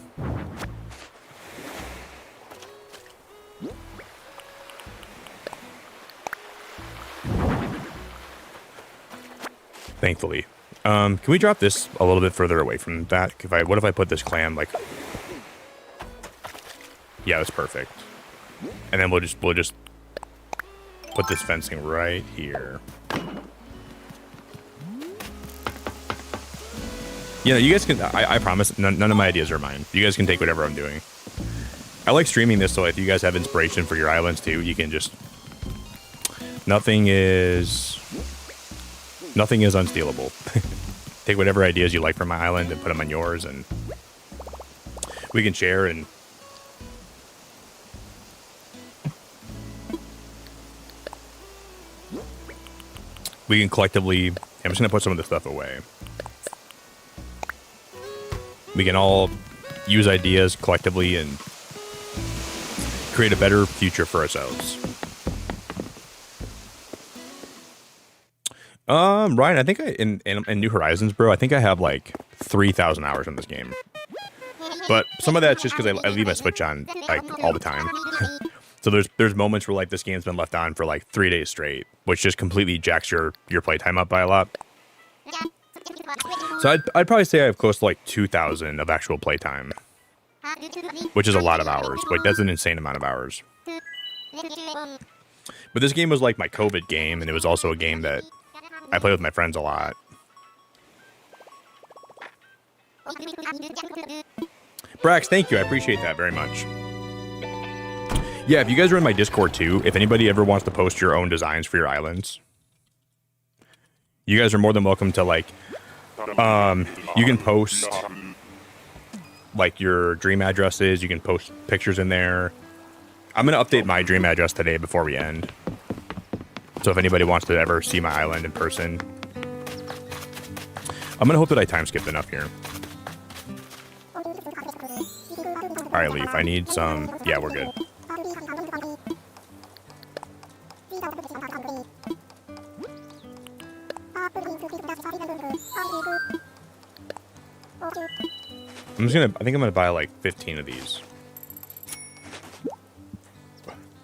Thankfully. Can we drop this a little bit further away from that? What if I put this clam like... Yeah, that's perfect. And then we'll just put this fencing right here. Yeah, you guys can... I promise, none of my ideas are mine. You guys can take whatever I'm doing. I like streaming this, so if you guys have inspiration for your islands too, you can just... Nothing is unstealable. Take whatever ideas you like from my island and put them on yours, and we can share and... We can collectively... I'm just going to put some of this stuff away. We can all use ideas collectively and create a better future for ourselves. Ryan, I think in New Horizons, bro, I think I have like 3,000 hours in this game. But some of that's just because I leave my Switch on like all the time. So there's moments where like this game's been left on for like 3 days straight, which just completely jacks your playtime up by a lot. So I'd probably say I have close to like 2,000 of actual playtime, which is a lot of hours. Like that's an insane amount of hours. But this game was like my COVID game, and it was also a game that I play with my friends a lot. Brax, thank you. I appreciate that very much. Yeah, if you guys are in my Discord too, if anybody ever wants to post your own designs for your islands, you guys are more than welcome to like, you can post like your dream addresses. You can post pictures in there. I'm going to update my dream address today before we end. So if anybody wants to ever see my island in person, I'm going to hope that I time skipped enough here. All right, Leaf, I need some... Yeah, we're good. I think I'm gonna buy like 15 of these.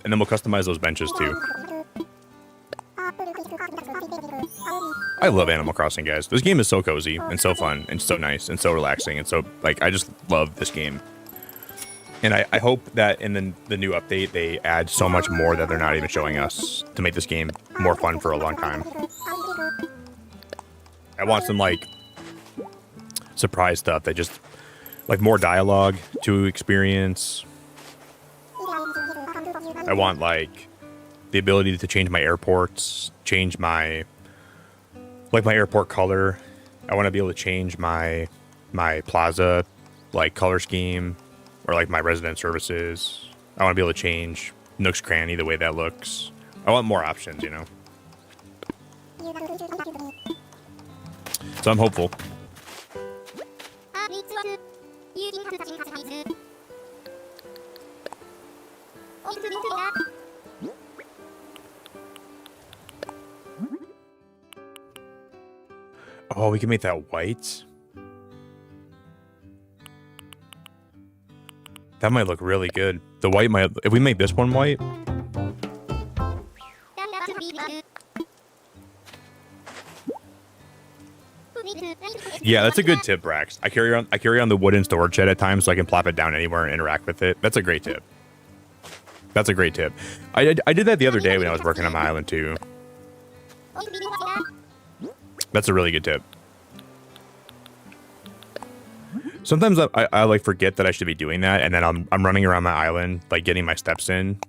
And then we'll customize those benches too. I love Animal Crossing, guys. This game is so cozy and so fun and so nice and so relaxing and so, like, I just love this game. And I hope that in the new update, they add so much more that they're not even showing us to make this game more fun for a long time. I want some, like, surprise stuff that just, like, more dialogue to experience. I want, like, the ability to change my airports, change my, like, my airport color. I want to be able to change my plaza, like, color scheme, or, like, my resident services. I want to be able to change Nook's Cranny, the way that looks. I want more options, you know? So I'm hopeful. Oh, we can make that white. That might look really good. The white might... If we make this one white... Yeah, that's a good tip, Brax. I carry on the wooden storage shed at times so I can plop it down anywhere and interact with it. That's a great tip. That's a great tip. I did that the other day when I was working on my island too. That's a really good tip. Sometimes I like forget that I should be doing that, and then I'm running around my island, like getting my steps in.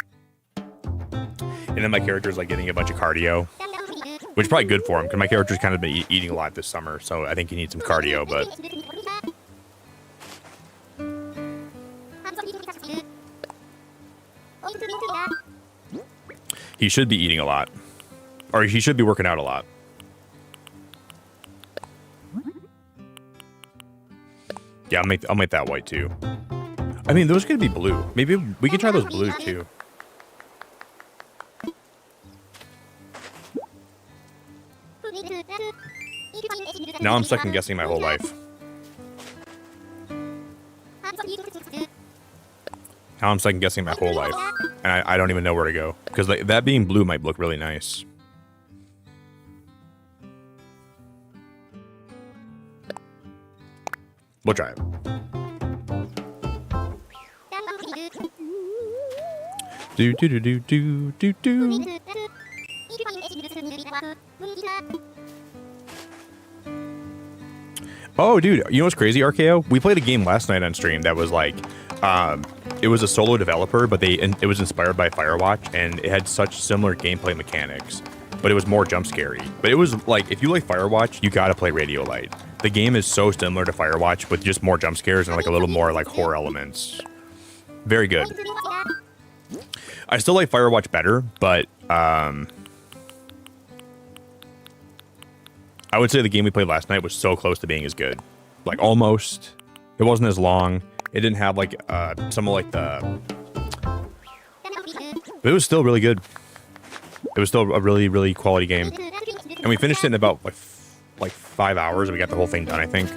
And then my character's like getting a bunch of cardio, which is probably good for him, because my character's kind of been eating a lot this summer, so I think he needs some cardio, but... He should be eating a lot. Or he should be working out a lot. Yeah, I'll make that white too. I mean, those could be blue. Maybe we can try those blues too. Now I'm second guessing my whole life. Now I'm second guessing my whole life. And I don't even know where to go. Because like, that being blue might look really nice. We'll try it. Do do do do do do do. Oh, dude, you know what's crazy, RKO? We played a game last night on stream that was like, it was a solo developer, but it was inspired by Firewatch, and it had such similar gameplay mechanics, but it was more jump scary. But it was like, if you like Firewatch, you gotta play Radiolite. The game is so similar to Firewatch, with just more jump scares and like a little more like horror elements. Very good. I still like Firewatch better, but I would say the game we played last night was so close to being as good. Like, almost. It wasn't as long. It didn't have, like, some of, like, the... But it was still really good. It was still a really, really quality game. And we finished it in about, like 5 hours, and we got the whole thing done, I think.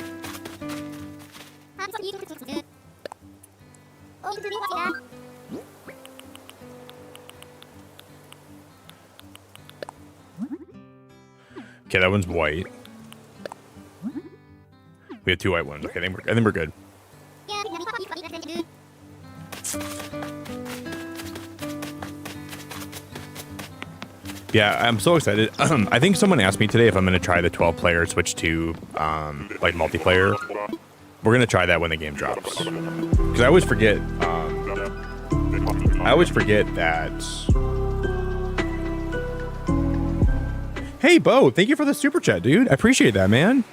Okay, that one's white. We have 2 white ones. Okay, I think we're good. Yeah, I'm so excited. I think someone asked me today if I'm going to try the 12-player switch to like multiplayer. We're going to try that when the game drops. Because I always forget. That. Hey, Bo, thank you for the super chat, dude. I appreciate that, man.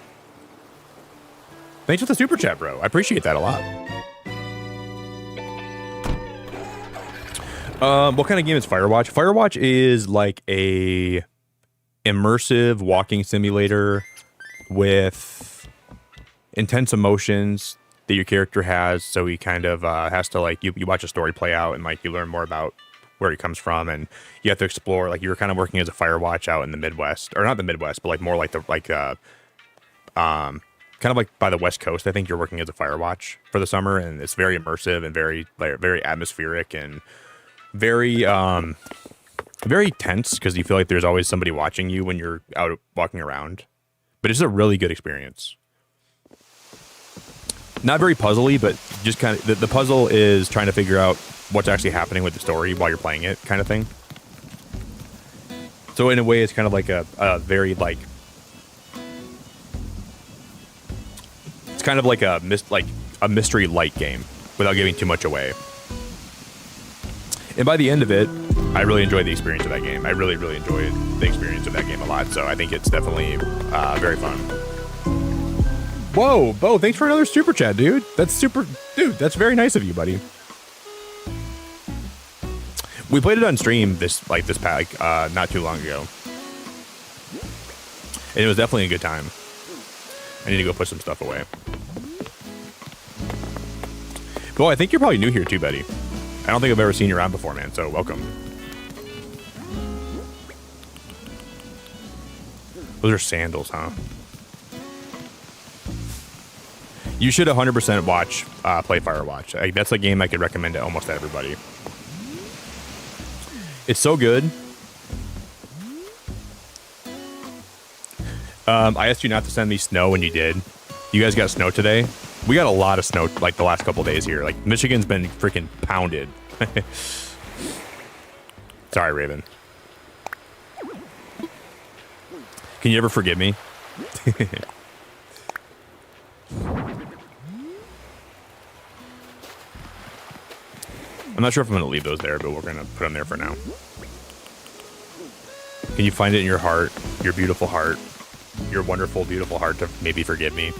Thanks for the super chat, bro. I appreciate that a lot. What kind of game is Firewatch? Firewatch is like a immersive walking simulator with intense emotions that your character has. So he kind of has to like, you watch a story play out and like you learn more about where he comes from, and you have to explore. Like, you're kind of working as a Firewatch out in the Midwest, or not the Midwest, but like more like the kind of like by the West Coast. I think you're working as a Firewatch for the summer, and it's very immersive and very atmospheric and very tense, because you feel like there's always somebody watching you when you're out walking around. But it's a really good experience. Not very puzzly, but just kind of the puzzle is trying to figure out what's actually happening with the story while you're playing it, kind of thing. So in a way, it's kind of like a very like, it's kind of like a mystery light game without giving too much away. And by the end of it, I really enjoyed the experience of that game. I really, really enjoyed the experience of that game a lot. So I think it's definitely very fun. Whoa, Bo, thanks for another super chat, dude. Dude, that's very nice of you, buddy. We played it on stream this pack not too long ago. And it was definitely a good time. I need to go put some stuff away. Bo, I think you're probably new here too, buddy. I don't think I've ever seen you around before, man, so welcome. Those are sandals, huh? You should 100% watch play Firewatch. Like, that's a game I could recommend to almost everybody. It's so good. I asked you not to send me snow when you did. You guys got snow today? We got a lot of snow like the last couple days here. Like, Michigan's been freaking pounded. Sorry, Raven. Can you ever forgive me? I'm not sure if I'm going to leave those there, but we're going to put them there for now. Can you find it in your heart, your beautiful heart, your wonderful, beautiful heart to maybe forgive me?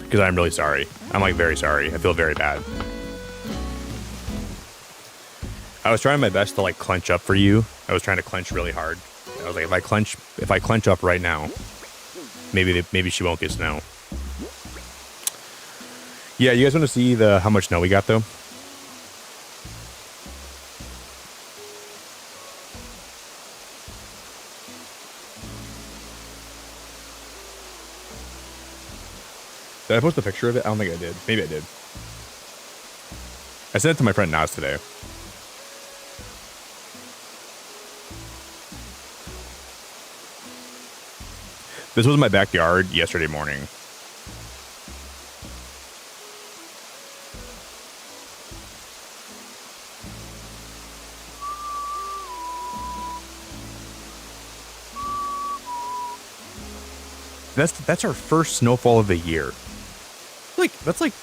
Because I'm really sorry. I'm like very sorry. I feel very bad. I was trying my best to like clench up for you. I was trying to clench really hard. I was like, if I clench up right now, maybe she won't get snow. Yeah, you guys want to see how much snow we got though? Did I post a picture of it? I don't think I did. Maybe I did. I sent it to my friend Naz today. This was my backyard yesterday morning. That's our first snowfall of the year. That's like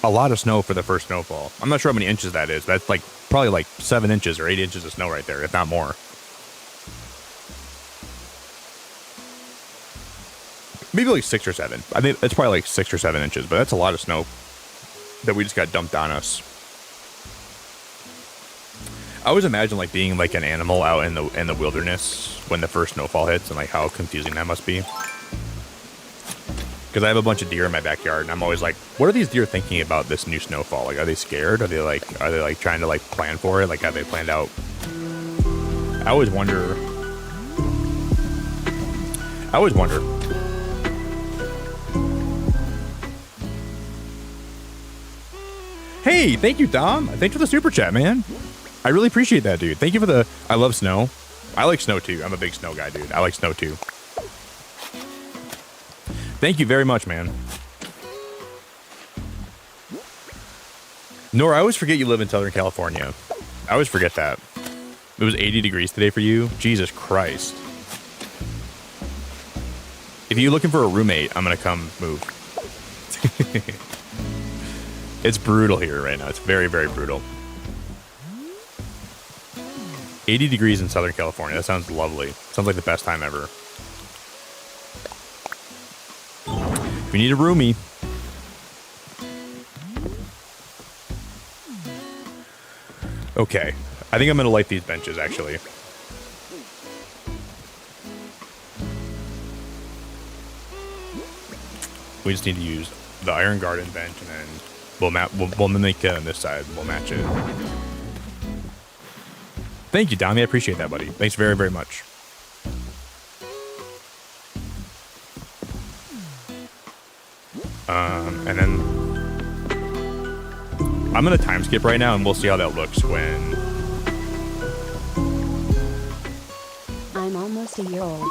a lot of snow for the first snowfall. I'm not sure how many inches that is. That's like probably like 7 inches or 8 inches of snow right there, if not more. Maybe like 6 or 7. I think it's probably like 6 or 7 inches, but that's a lot of snow that we just got dumped on us. I always imagine like being like an animal out in the wilderness when the first snowfall hits, and like how confusing that must be. Because I have a bunch of deer in my backyard, and I'm always like, what are these deer thinking about this new snowfall? Like, are they scared? Are they like trying to like plan for it? Like, have they planned out? I always wonder. Hey, thank you, Dom. Thanks for the super chat, man. I really appreciate that, dude. Thank you for the. I love snow. I like snow too. I'm a big snow guy, dude. I like snow too. Thank you very much, man. Nora, I always forget you live in Southern California. I always forget that. It was 80 degrees today for you? Jesus Christ. If you're looking for a roommate, I'm going to come move. It's brutal here right now. It's very, very brutal. 80 degrees in Southern California. That sounds lovely. Sounds like the best time ever. If you need a roomie. Okay. I think I'm going to light these benches, actually. We just need to use the Iron Garden bench, and then we'll mimic it on this side. We'll match it. Thank you, Dami. I appreciate that, buddy. Thanks very, very much. And then I'm going to time skip right now, and we'll see how that looks when... I'm almost a year old.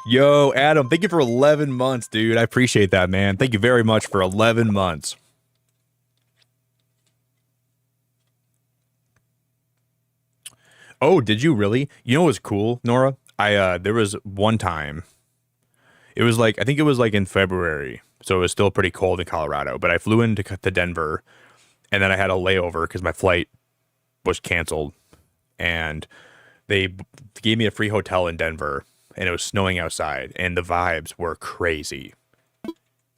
Yo, Adam, thank you for 11 months, dude. I appreciate that, man. Thank you very much for 11 months. Oh, did you really? You know what was cool, Nora? There was one time. It was like, I think it was like in February. So it was still pretty cold in Colorado. But I flew into Denver, and then I had a layover because my flight was canceled. And they gave me a free hotel in Denver, and it was snowing outside, and the vibes were crazy.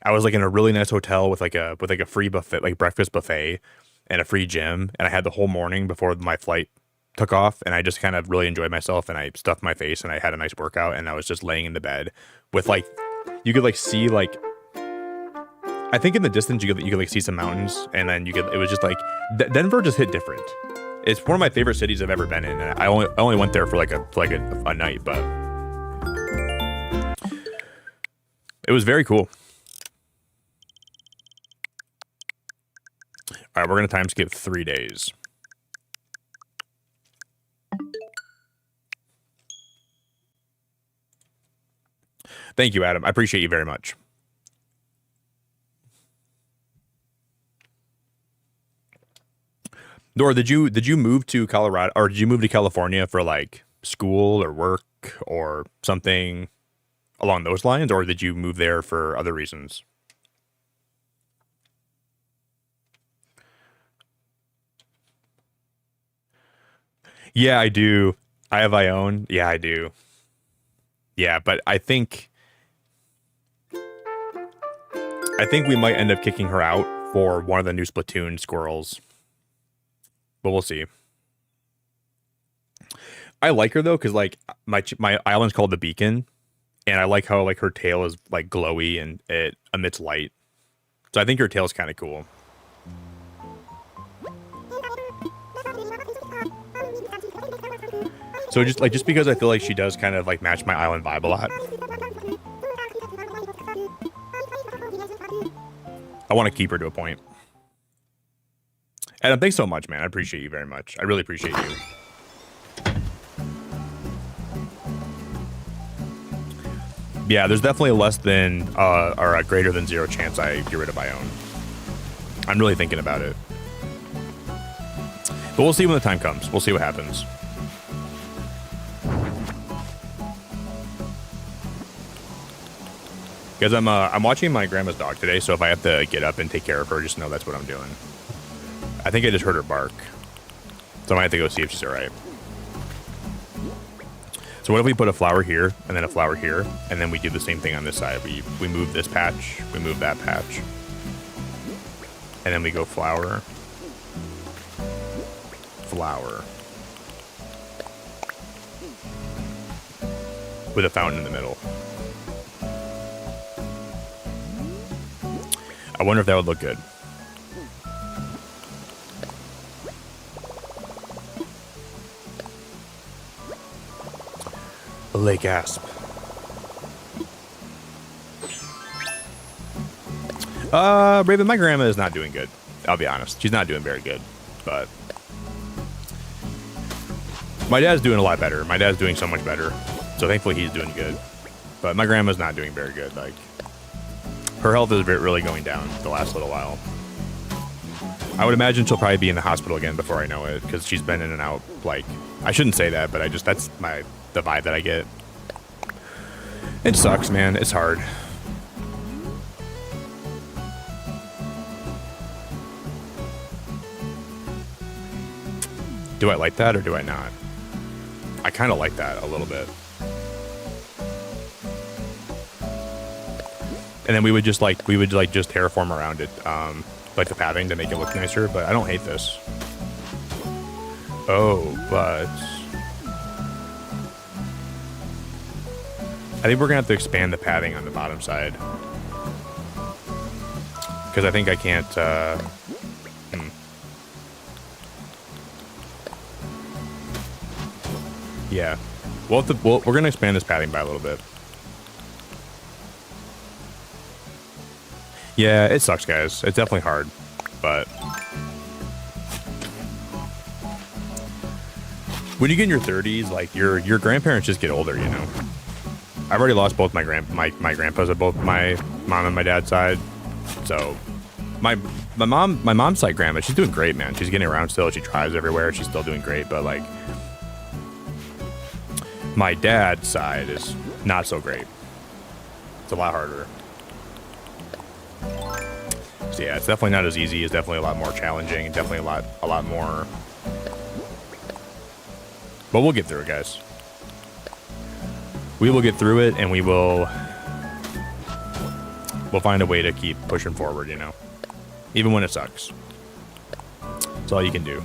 I was like in a really nice hotel with like a free buffet, like breakfast buffet, and a free gym, and I had the whole morning before my flight took off, and I just kind of really enjoyed myself, and I stuffed my face, and I had a nice workout, and I was just laying in the bed with like, you could like see like, I think in the distance you could like see some mountains, and then it was just like, Denver just hit different. It's one of my favorite cities I've ever been in, and I only went there for a night, but it was very cool. All right, we're gonna time skip 3 days. Thank you, Adam. I appreciate you very much. Nora, did you move to Colorado or did you move to California for like school or work or something along those lines, or did you move there for other reasons? Yeah, I do. I have Ione. Yeah, I do. Yeah, but I think we might end up kicking her out for one of the new Splatoon squirrels. But we'll see. I like her though, because like my island's called the Beacon, and I like how like her tail is like glowy and it emits light. So I think her tail's kind of cool. So just because I feel like she does kind of like match my island vibe a lot, I want to keep her to a point. Adam, thanks so much, man. I appreciate you very much. I really appreciate you. Yeah, there's definitely a less than or a greater than 0 chance I get rid of Ione. I'm really thinking about it. But we'll see when the time comes. We'll see what happens. Because I'm watching my grandma's dog today, so if I have to get up and take care of her, just know that's what I'm doing. I think I just heard her bark. So I might have to go see if she's alright. So what if we put a flower here, and then a flower here, and then we do the same thing on this side? We move this patch, we move that patch. And then we go flower. Flower. With a fountain in the middle. I wonder if that would look good. Lake Asp. Raven, my grandma is not doing good. I'll be honest. She's not doing very good. But my dad's doing a lot better. My dad's doing so much better. So thankfully he's doing good. But my grandma's not doing very good. Like, her health is really going down the last little while. I would imagine she'll probably be in the hospital again before I know it, because she's been in and out. Like, I shouldn't say that, but that's the vibe that I get. It sucks, man. It's hard. Do I like that or do I not? I kind of like that a little bit. And then we would just just terraform around it, like the padding to make it look nicer, but I don't hate this. Oh, but I think we're gonna have to expand the padding on the bottom side. Because I think I can't, Yeah. We're gonna expand this padding by a little bit. Yeah, it sucks, guys. It's definitely hard, but when you get in your 30s, like your grandparents just get older, you know. I've already lost both my grandpas at both my mom and my dad's side. So my mom's side grandma, she's doing great, man. She's getting around still. She drives everywhere. She's still doing great, but like my dad's side is not so great. It's a lot harder. So yeah, it's definitely not as easy. It's definitely a lot more challenging. Definitely a lot more. But we'll get through it, guys. We will get through it, and we'll find a way to keep pushing forward, you know, even when it sucks. That's all you can do.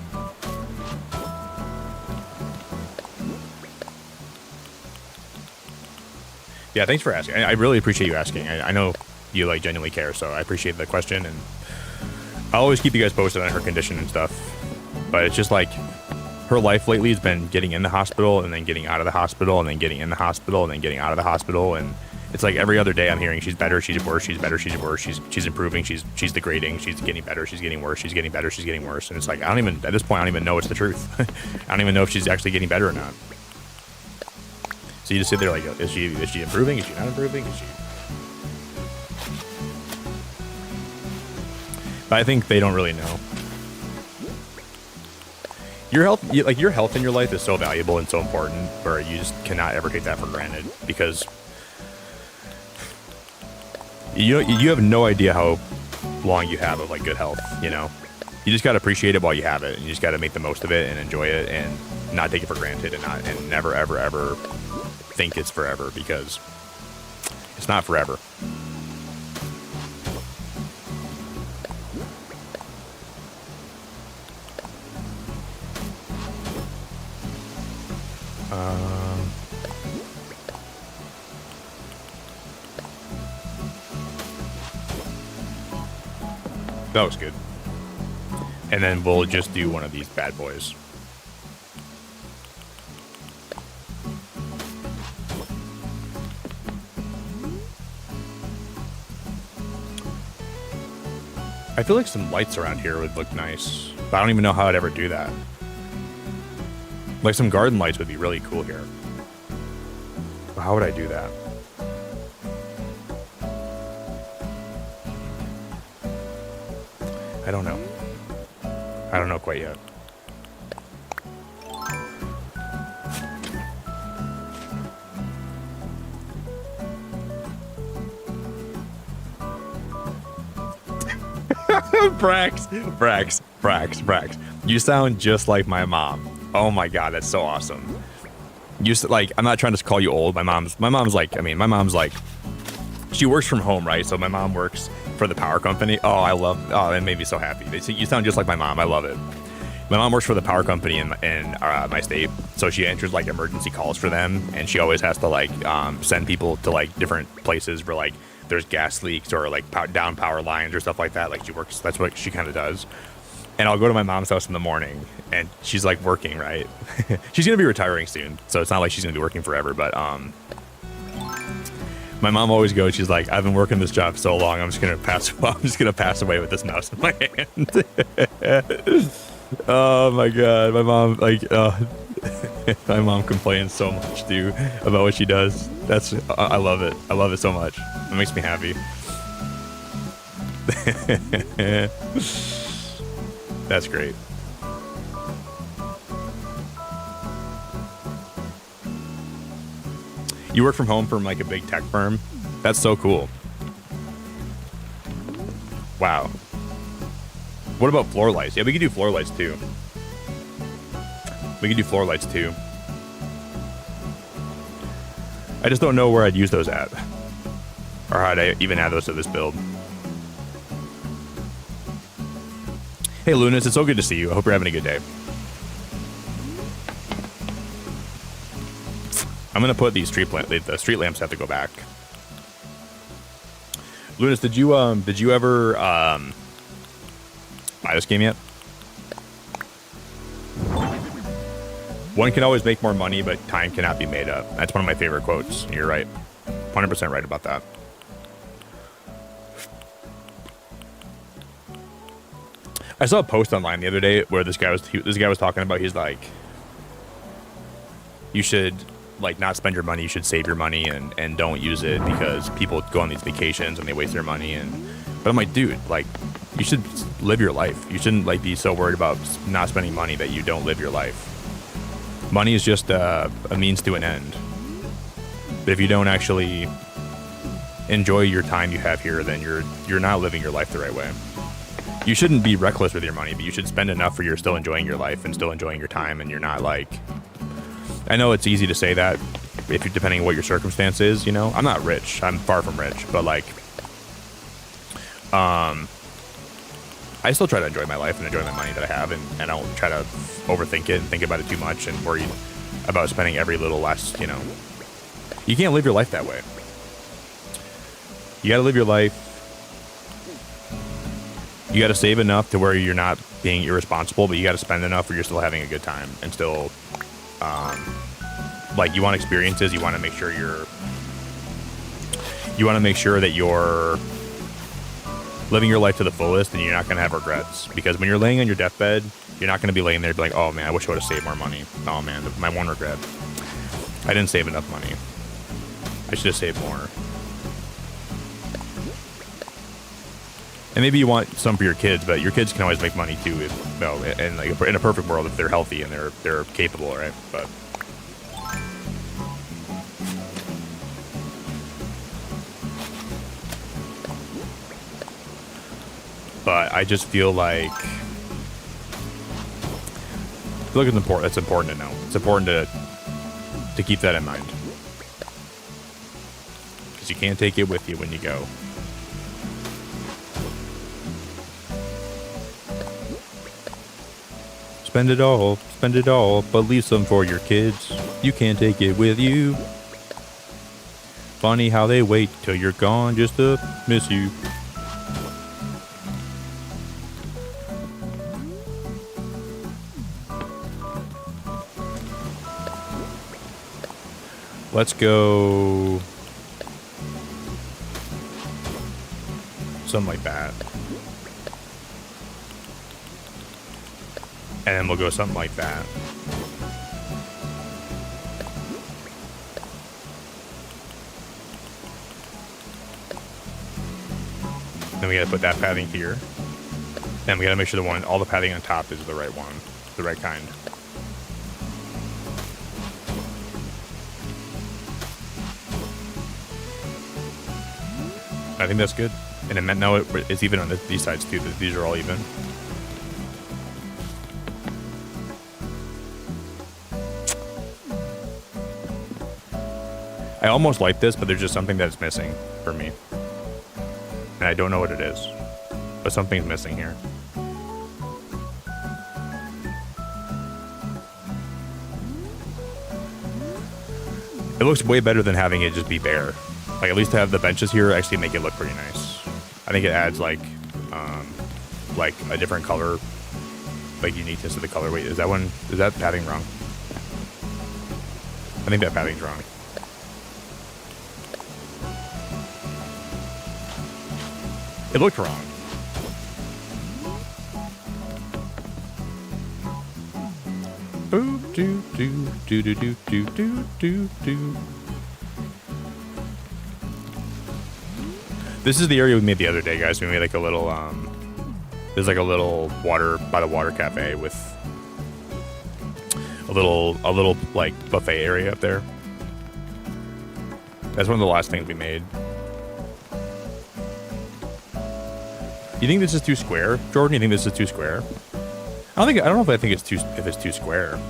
Yeah, thanks for asking. I really appreciate you asking. I know you like genuinely care, so I appreciate the question, and I'll always keep you guys posted on her condition and stuff. But it's just like her life lately has been getting in the hospital and then getting out of the hospital and then getting in the hospital and then getting out of the hospital, and it's like every other day I'm hearing she's better, she's worse, she's better, she's worse, she's improving, she's degrading, she's getting better, she's getting worse, she's getting better, she's getting worse, and it's like at this point I don't even know it's the truth. I don't even know if she's actually getting better or not. So you just sit there like, is she improving? Is she not improving? Is she? But I think they don't really know. your health in your life is so valuable and so important, where you just cannot ever take that for granted, because you have no idea how long you have of like good health. You know, you just gotta appreciate it while you have it, and you just gotta make the most of it and enjoy it, and not take it for granted, and never ever ever think it's forever, because it's not forever. That was good. And then we'll just do one of these bad boys. I feel like some lights around here would look nice, but I don't even know how I'd ever do that. Like some garden lights would be really cool here. But how would I do that? I don't know. I don't know quite yet. Brax. You sound just like my mom. Oh my god, that's so awesome. I'm not trying to call you old. My mom's like, she works from home, right? So my mom works for the power company. That made me so happy. You sound just like my mom. I love it. My mom works for the power company in my state, so she answers like emergency calls for them, and she always has to send people to like different places where like there's gas leaks or like down power lines or stuff like that. Like that's what she kind of does. And I'll go to my mom's house in the morning, and she's like working, right? She's gonna be retiring soon, so it's not like she's gonna be working forever. But my mom always goes, she's like, I've been working this job so long, I'm just gonna pass away with this mouse in my hand. Oh my god, my mom my mom complains so much too about what she does. I love it. I love it so much. It makes me happy. That's great. You work from home from like a big tech firm? That's so cool. Wow. What about floor lights? Yeah, we could do floor lights too. I just don't know where I'd use those at, or how'd I even add those to this build. Hey Lunas, it's so good to see you. I hope you're having a good day. I'm gonna put these the street lamps have to go back. Lunas, did you ever buy this game yet? One can always make more money, but time cannot be made up. That's one of my favorite quotes. You're right. 100% right about that. I saw a post online the other day where this guy was talking about, he's like, you should like not spend your money, you should save your money and don't use it because people go on these vacations and they waste their money. But I'm like, dude, like you should live your life. You shouldn't like be so worried about not spending money that you don't live your life. Money is just a means to an end. But if you don't actually enjoy your time you have here, then you're not living your life the right way. You shouldn't be reckless with your money, but you should spend enough where you're still enjoying your life and still enjoying your time, and you're not like, I know it's easy to say that if you're depending on what your circumstance is, you know. I'm not rich. I'm far from rich, but like I still try to enjoy my life and enjoy my money that I have, and I don't try to overthink it and think about it too much and worry about spending every little less, you know. You can't live your life that way. You got to live your life. You got to save enough to where you're not being irresponsible, but you got to spend enough where you're still having a good time and still, like, you want experiences. You want to make sure that you're living your life to the fullest, and you're not going to have regrets. Because when you're laying on your deathbed, you're not going to be laying there be like, oh man, I wish I would have saved more money. Oh man, my one regret, I didn't save enough money. I should have saved more. And maybe you want some for your kids, but your kids can always make money too, if, no, and like in a perfect world, if they're healthy and they're capable, right? But I just feel like it's important. It's important to know. It's important to keep that in mind, because you can't take it with you when you go. Spend it all, but leave some for your kids. You can't take it with you. Funny how they wait till you're gone just to miss you. Let's go something like that. And then we'll go something like that. Then we gotta put that padding here. And we gotta make sure all the padding on top is the right one, the right kind. I think that's good. And then now it's even on these sides too. These are all even. I almost like this, but there's just something that's missing for me. And I don't know what it is. But something's missing here. It looks way better than having it just be bare. Like, at least to have the benches here actually make it look pretty nice. I think it adds like a different color, like uniqueness to the colorway. Is that padding wrong? I think that padding's wrong. It looked wrong. Ooh, do do do do do do do do do. This is the area we made the other day, guys. We made like a little, there's like a little water by the water cafe with a little like buffet area up there. That's one of the last things we made. You think this is too square, Jordan? You think this is too square? I don't know if it's too square.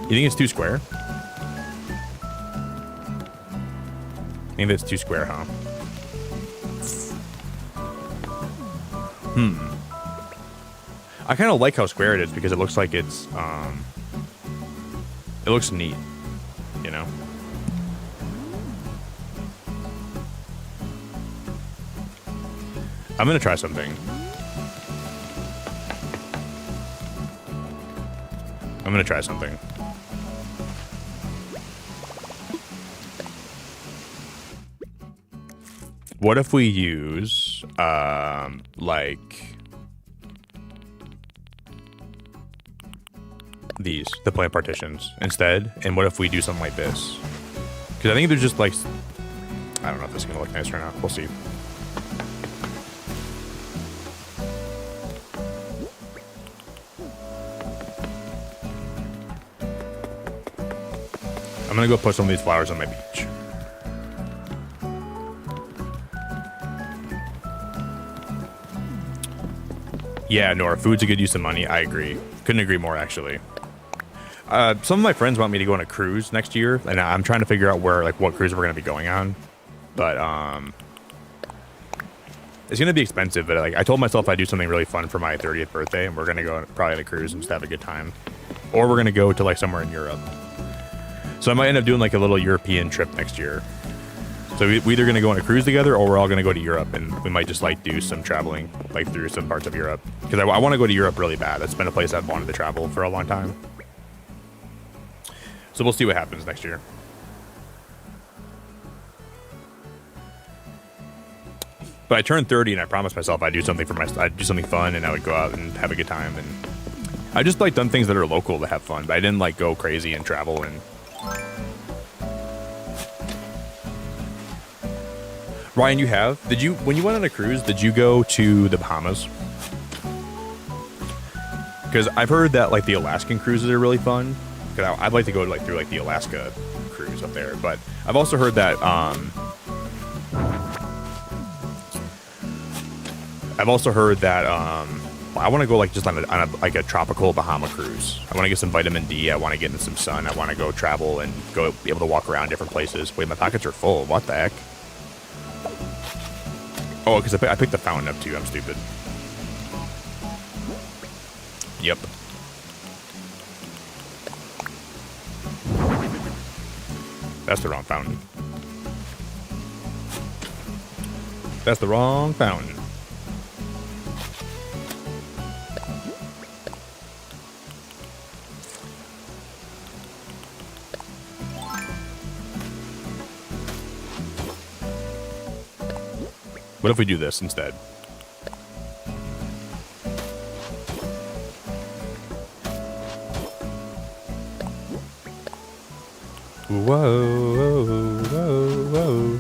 You think it's too square? I think that's too square, huh? I kind of like how square it is because it looks like it looks neat, you know? I'm gonna try something. What if we use, like these, the plant partitions instead? And what if we do something like this? Because I think they're just like, I don't know if this is gonna look nice or not. We'll see. I'm gonna go put some of these flowers on my beach. Yeah, Nora, food's a good use of money. I agree. Couldn't agree more, actually. Some of my friends want me to go on a cruise next year, and I'm trying to figure out what cruise we're gonna be going on. But it's gonna be expensive. But like, I told myself I'd do something really fun for my 30th birthday, and we're gonna go probably on a cruise and just have a good time, or we're gonna go to like somewhere in Europe. So I might end up doing like a little European trip next year. So we're either going to go on a cruise together, or we're all going to go to Europe, and we might just like do some traveling like through some parts of Europe, because I want to go to Europe really bad. That's been a place I've wanted to travel for a long time. So we'll see what happens next year. But I turned 30 and I promised myself I'd do something fun, and I would go out and have a good time. And I just like done things that are local to have fun, but I didn't like go crazy and travel. And Ryan, you have? Did you, when you went on a cruise, did you go to the Bahamas? Because I've heard that like the Alaskan cruises are really fun. Because I'd like to go like through like the Alaska cruise up there, but I've also heard that I want to go like just on a like a tropical Bahama cruise. I want to get some vitamin D. I want to get in some sun. I want to go travel and go be able to walk around different places. Wait, my pockets are full. What the heck? Oh, because I picked the fountain up too. I'm stupid. Yep. That's the wrong fountain. That's the wrong fountain. What if we do this instead? Whoa, whoa, whoa.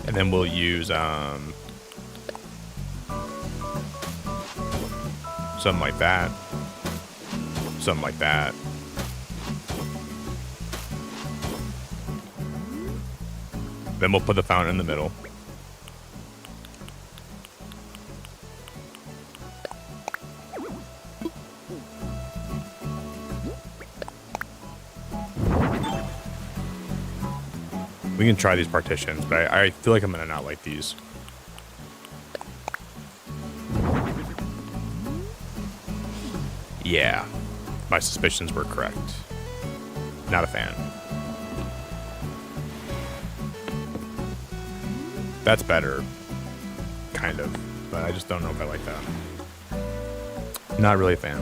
And then we'll use something like that. Something like that. Then we'll put the fountain in the middle. We can try these partitions, but I feel like I'm gonna not like these. Yeah, my suspicions were correct. Not a fan. That's better, kind of, but I just don't know if I like that. Not really a fan.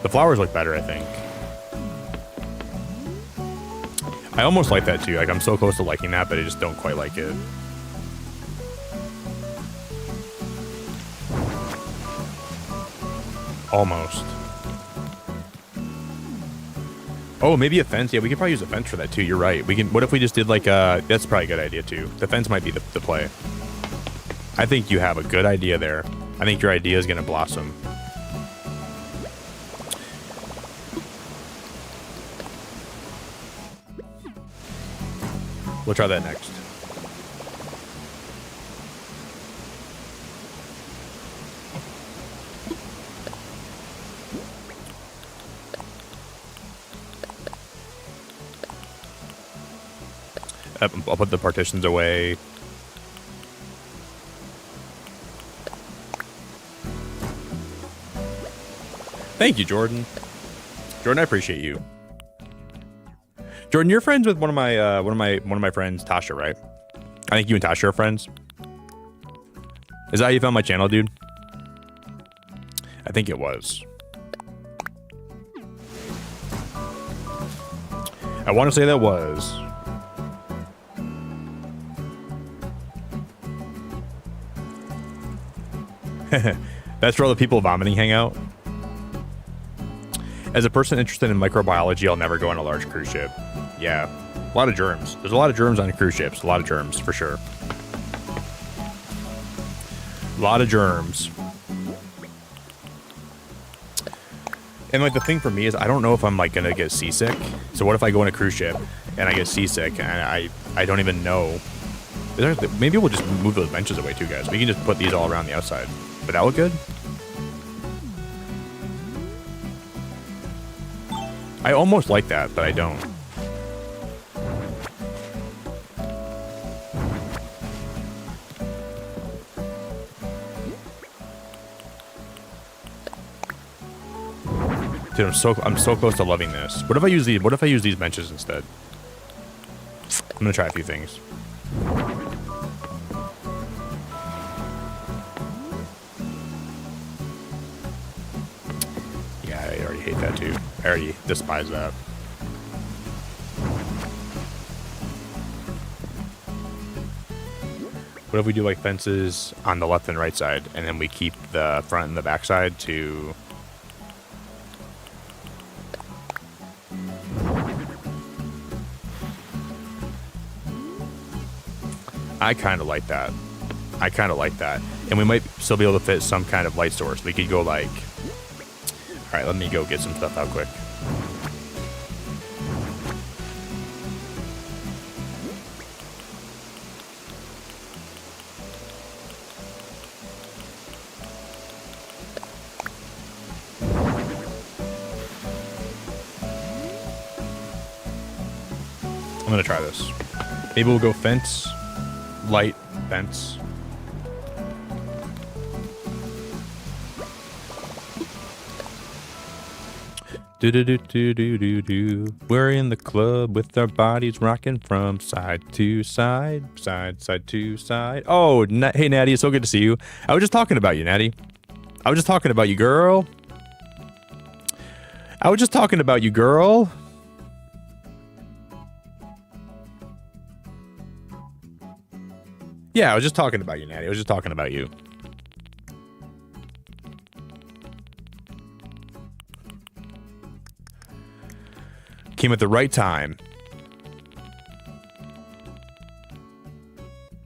The flowers look better, I think. I almost like that too. Like, I'm so close to liking that, but I just don't quite like it. Almost. Oh, maybe a fence. Yeah, we could probably use a fence for that too. You're right. We can. What if we just did like a? That's probably a good idea too. The fence might be the play. I think you have a good idea there. I think your idea is gonna blossom. We'll try that next. I'll put the partitions away. Thank you, Jordan. Jordan, I appreciate you. Jordan, you're friends with one of my friends, Tasha, right? I think you and Tasha are friends. Is that how you found my channel, dude? I think it was. I want to say that was. That's where all the people vomiting hang out. As a person interested in microbiology, I'll never go on a large cruise ship. Yeah, a lot of germs. There's a lot of germs on cruise ships. A lot of germs, for sure. A lot of germs. And like the thing for me is I don't know if I'm like gonna get seasick. So what if I go on a cruise ship and I get seasick and I don't even know. Maybe we'll just move those benches away too, guys. We can just put these all around the outside. Would that look good? I almost like that, but I don't. Dude, I'm so close to loving this. What if I use these benches instead? I'm gonna try a few things. Yeah, I already hate that too. I already despise that. What if we do like fences on the left and right side, and then we keep the front and the back side to... I kind of like that. I kind of like that. And we might still be able to fit some kind of light source. We could go like... All right, let me go get some stuff out quick. I'm gonna try this. Maybe we'll go fence, light, fence. Do do do do do do do. We're in the club with our bodies rocking from side to side, side to side. Oh, hey Natty, it's so good to see you. I was just talking about you, Natty. I was just talking about you, girl. I was just talking about you, girl. Yeah, I was just talking about you, Natty. I was just talking about you. Came at the right time.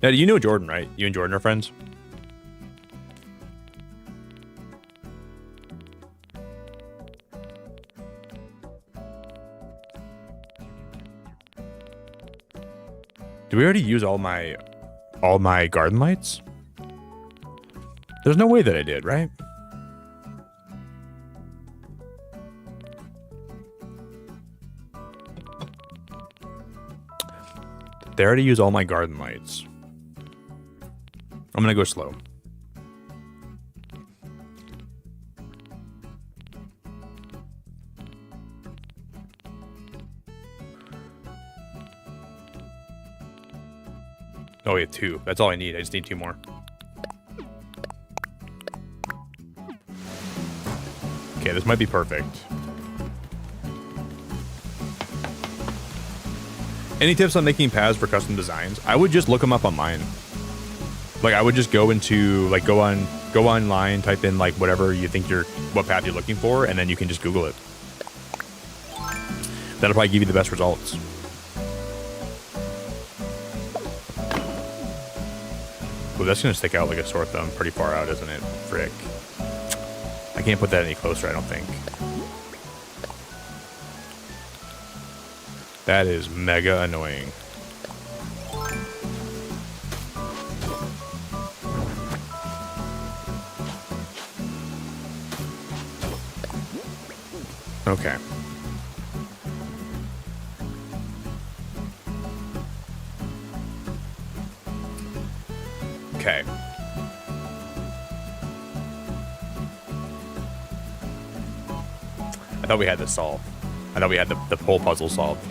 Natty, you know Jordan, right? You and Jordan are friends? Do we already use all my garden lights? There's no way that I did, right? They already use all my garden lights. I'm gonna go slow. Oh, we have 2. That's all I need. I just need 2 more. Okay, this might be perfect. Any tips on making paths for custom designs? I would just look them up online. Like, I would just go into, like, go online, type in, like, whatever you think what path you're looking for, and then you can just Google it. That'll probably give you the best results. Ooh, that's gonna stick out like a sore thumb pretty far out, isn't it? Frick. I can't put that any closer, I don't think. That is mega annoying. Okay. Okay. I thought we had this solved. I thought we had the whole puzzle solved.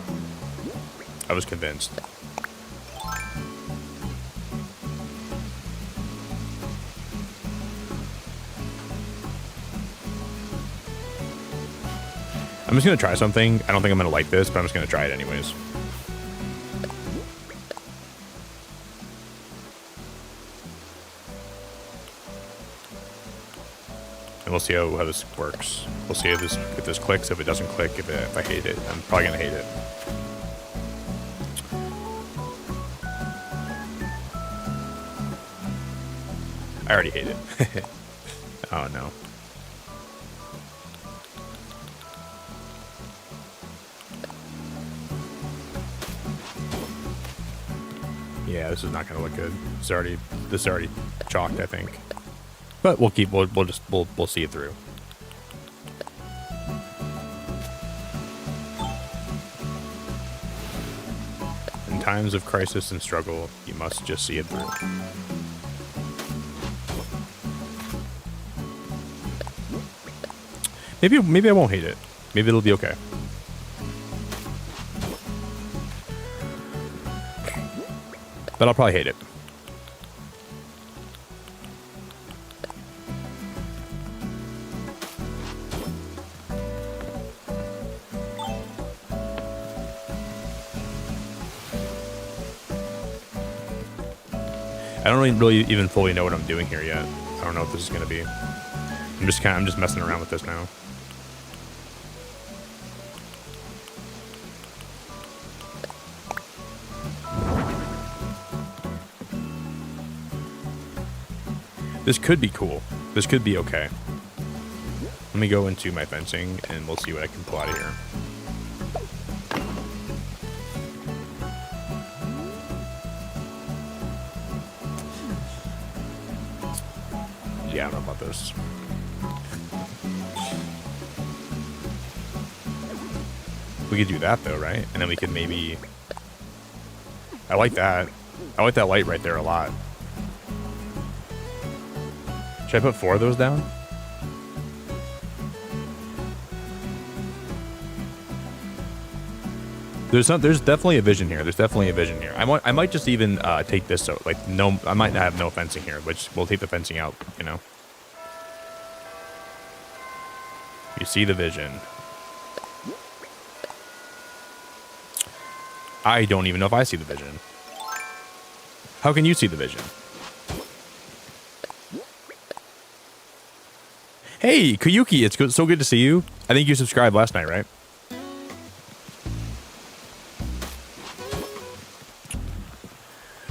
I was convinced. I'm just gonna try something. I don't think I'm gonna like this, but I'm just gonna try it anyways. And we'll see how this works. We'll see if this clicks. If it doesn't click, if I hate it, I'm probably gonna hate it. I already hate it. Oh no. Yeah, this is not gonna look good. This is already chalked, I think. But we'll see it through. In times of crisis and struggle, you must just see it through. Maybe I won't hate it. Maybe it'll be okay. But I'll probably hate it. I don't really even fully know what I'm doing here yet. I don't know what this is going to be. I'm just messing around with this now. This could be cool. This could be okay. Let me go into my fencing and we'll see what I can pull out of here. Yeah, I don't know about this. We could do that though, right? And then we could maybe... I like that. I like that light right there a lot. Should I put 4 of those down? There's definitely a vision here. There's definitely a vision here. I might just even take this out. Like no, I might not have no fencing here, which we'll take the fencing out. You know. You see the vision. I don't even know if I see the vision. How can you see the vision? Hey, Kuyuki, it's good, so good to see you. I think you subscribed last night, right?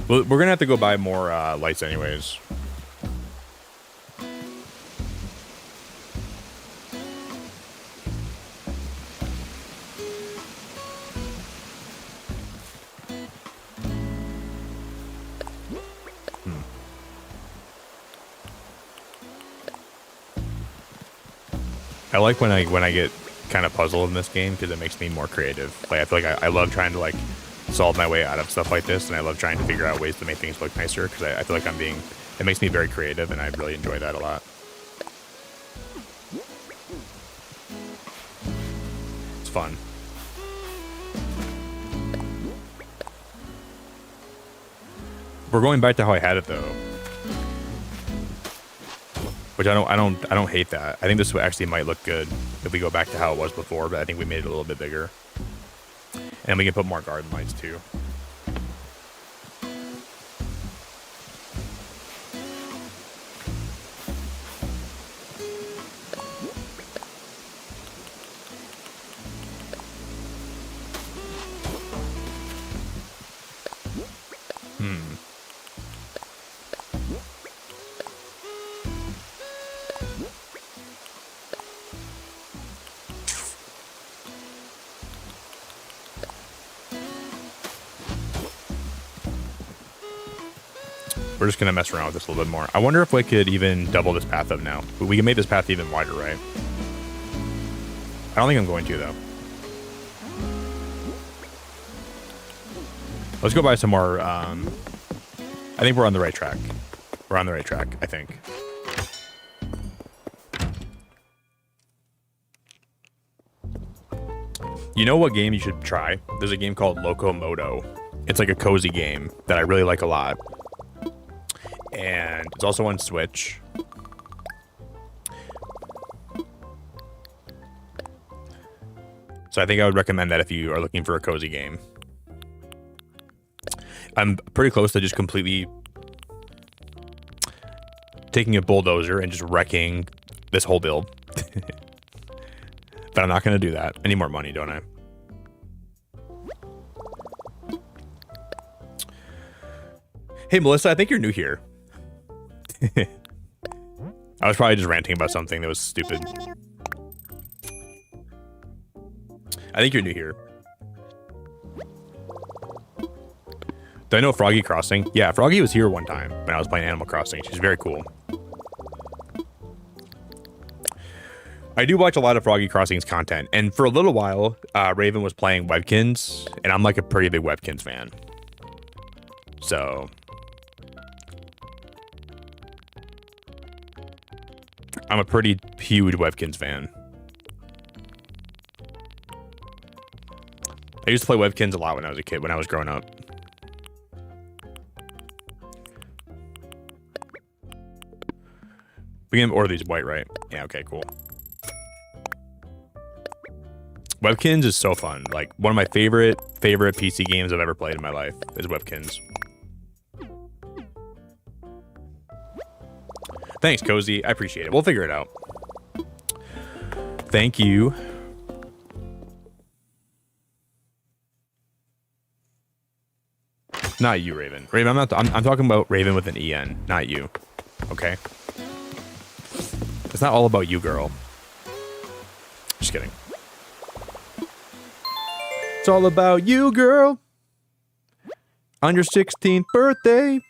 Well, we're gonna have to go buy more lights anyways. I like when I get kind of puzzled in this game because it makes me more creative. Like I feel like I love trying to like solve my way out of stuff like this, and I love trying to figure out ways to make things look nicer because I feel like it makes me very creative, and I really enjoy that a lot. It's fun. We're going back to how I had it though. Which I don't hate that. I think this actually might look good if we go back to how it was before, but I think we made it a little bit bigger. And we can put more garden lights too. We're just going to mess around with this a little bit more. I wonder if we could even double this path up now. We can make this path even wider, right? I don't think I'm going to, though. Let's go buy some more. I think we're on the right track. We're on the right track, I think. You know what game you should try? There's a game called Locomoto. It's like a cozy game that I really like a lot. And it's also on Switch. So I think I would recommend that if you are looking for a cozy game. I'm pretty close to just completely taking a bulldozer and just wrecking this whole build. But I'm not going to do that. I need more money, don't I? Hey, Melissa, I think you're new here. I was probably just ranting about something that was stupid. I think you're new here. Do I know Froggy Crossing? Yeah, Froggy was here one time when I was playing Animal Crossing. She's very cool. I do watch a lot of Froggy Crossing's content, and for a little while, Raven was playing Webkins, and I'm like a pretty big Webkins fan. So I'm a pretty huge Webkins fan. I used to play Webkins a lot when I was a kid, when I was growing up. We can order these white, right? Yeah, okay, cool. Webkins is so fun. Like, one of my favorite PC games I've ever played in my life is Webkins. Thanks, Cozy. I appreciate it. We'll figure it out. Thank you. Not you, Raven. Raven, I'm talking about Raven with an EN, not you. Okay? It's not all about you, girl. Just kidding. It's all about you, girl. On your 16th birthday.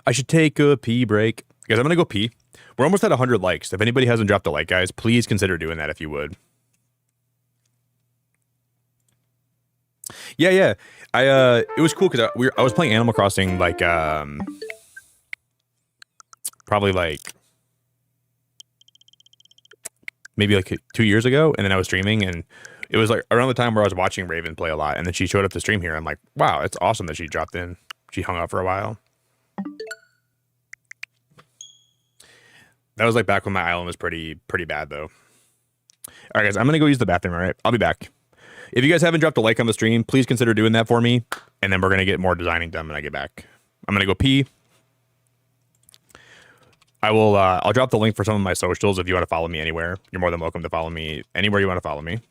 I should take a pee break. Guys, I'm going to go pee. We're almost at 100 likes. If anybody hasn't dropped a like, guys, please consider doing that if you would. Yeah. It was cool because I was playing Animal Crossing like probably like maybe like 2 years ago, and then I was streaming, and it was like around the time where I was watching Raven play a lot, and then she showed up to stream here. I'm like, wow, it's awesome that she dropped in. She hung out for a while. That was like back when my island was pretty bad though. All right, guys, I'm gonna go use the bathroom. All right, I'll be back. If you guys haven't dropped a like on the stream, please consider doing that for me, and then we're gonna get more designing done when I get back. I'm gonna go pee. I'll drop the link for some of my socials if you want to follow me anywhere. You're more than welcome to follow me anywhere you want to follow me.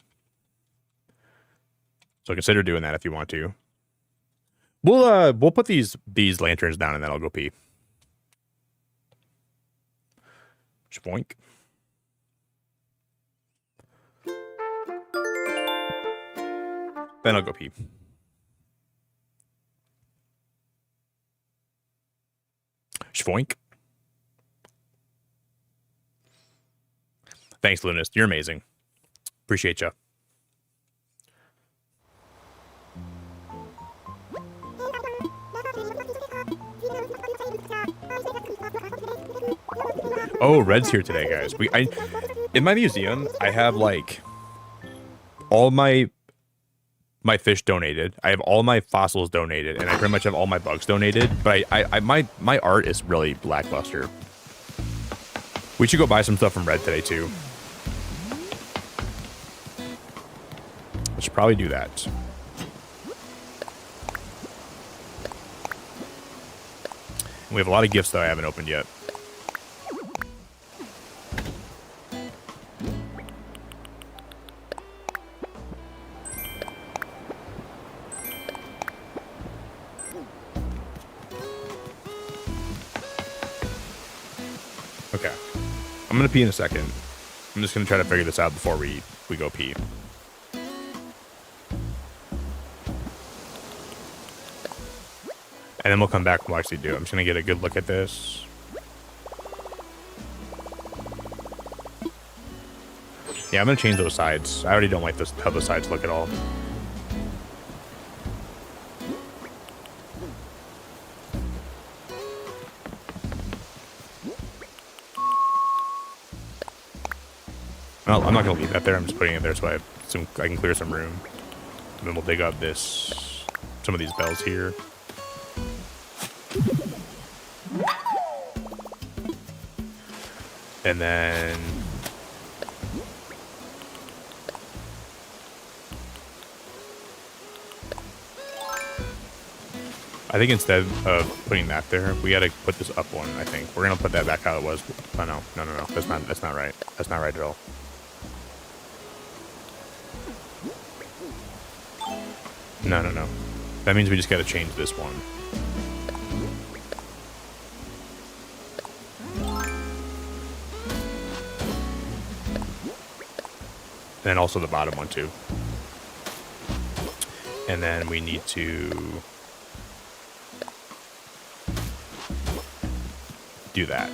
So consider doing that if you want to. We'll put these lanterns down and then I'll go pee. Shboink. Then I'll go pee. Shboink. Thanks, Lunist. You're amazing. Appreciate you. Oh, Red's here today, guys. In my museum, I have like all my fish donated. I have all my fossils donated, and I pretty much have all my bugs donated. But my art is really lackluster. We should go buy some stuff from Red today too. I should probably do that. We have a lot of gifts that I haven't opened yet. Okay. I'm gonna pee in a second. I'm just gonna try to figure this out before we go pee. And then we'll come back and we'll actually do it. I'm just gonna get a good look at this. Yeah, I'm gonna change those sides. I already don't like this, how the sides look at all. Well, I'm not gonna leave that there. I'm just putting it there so I can clear some room. And then we'll dig up some of these bells here. And then I think instead of putting that there, we gotta put this up one, I think. We're gonna put that back how it was. Oh no. That's not right. That's not right at all. No. That means we just gotta change this one. And also the bottom one too. And then we need to do that.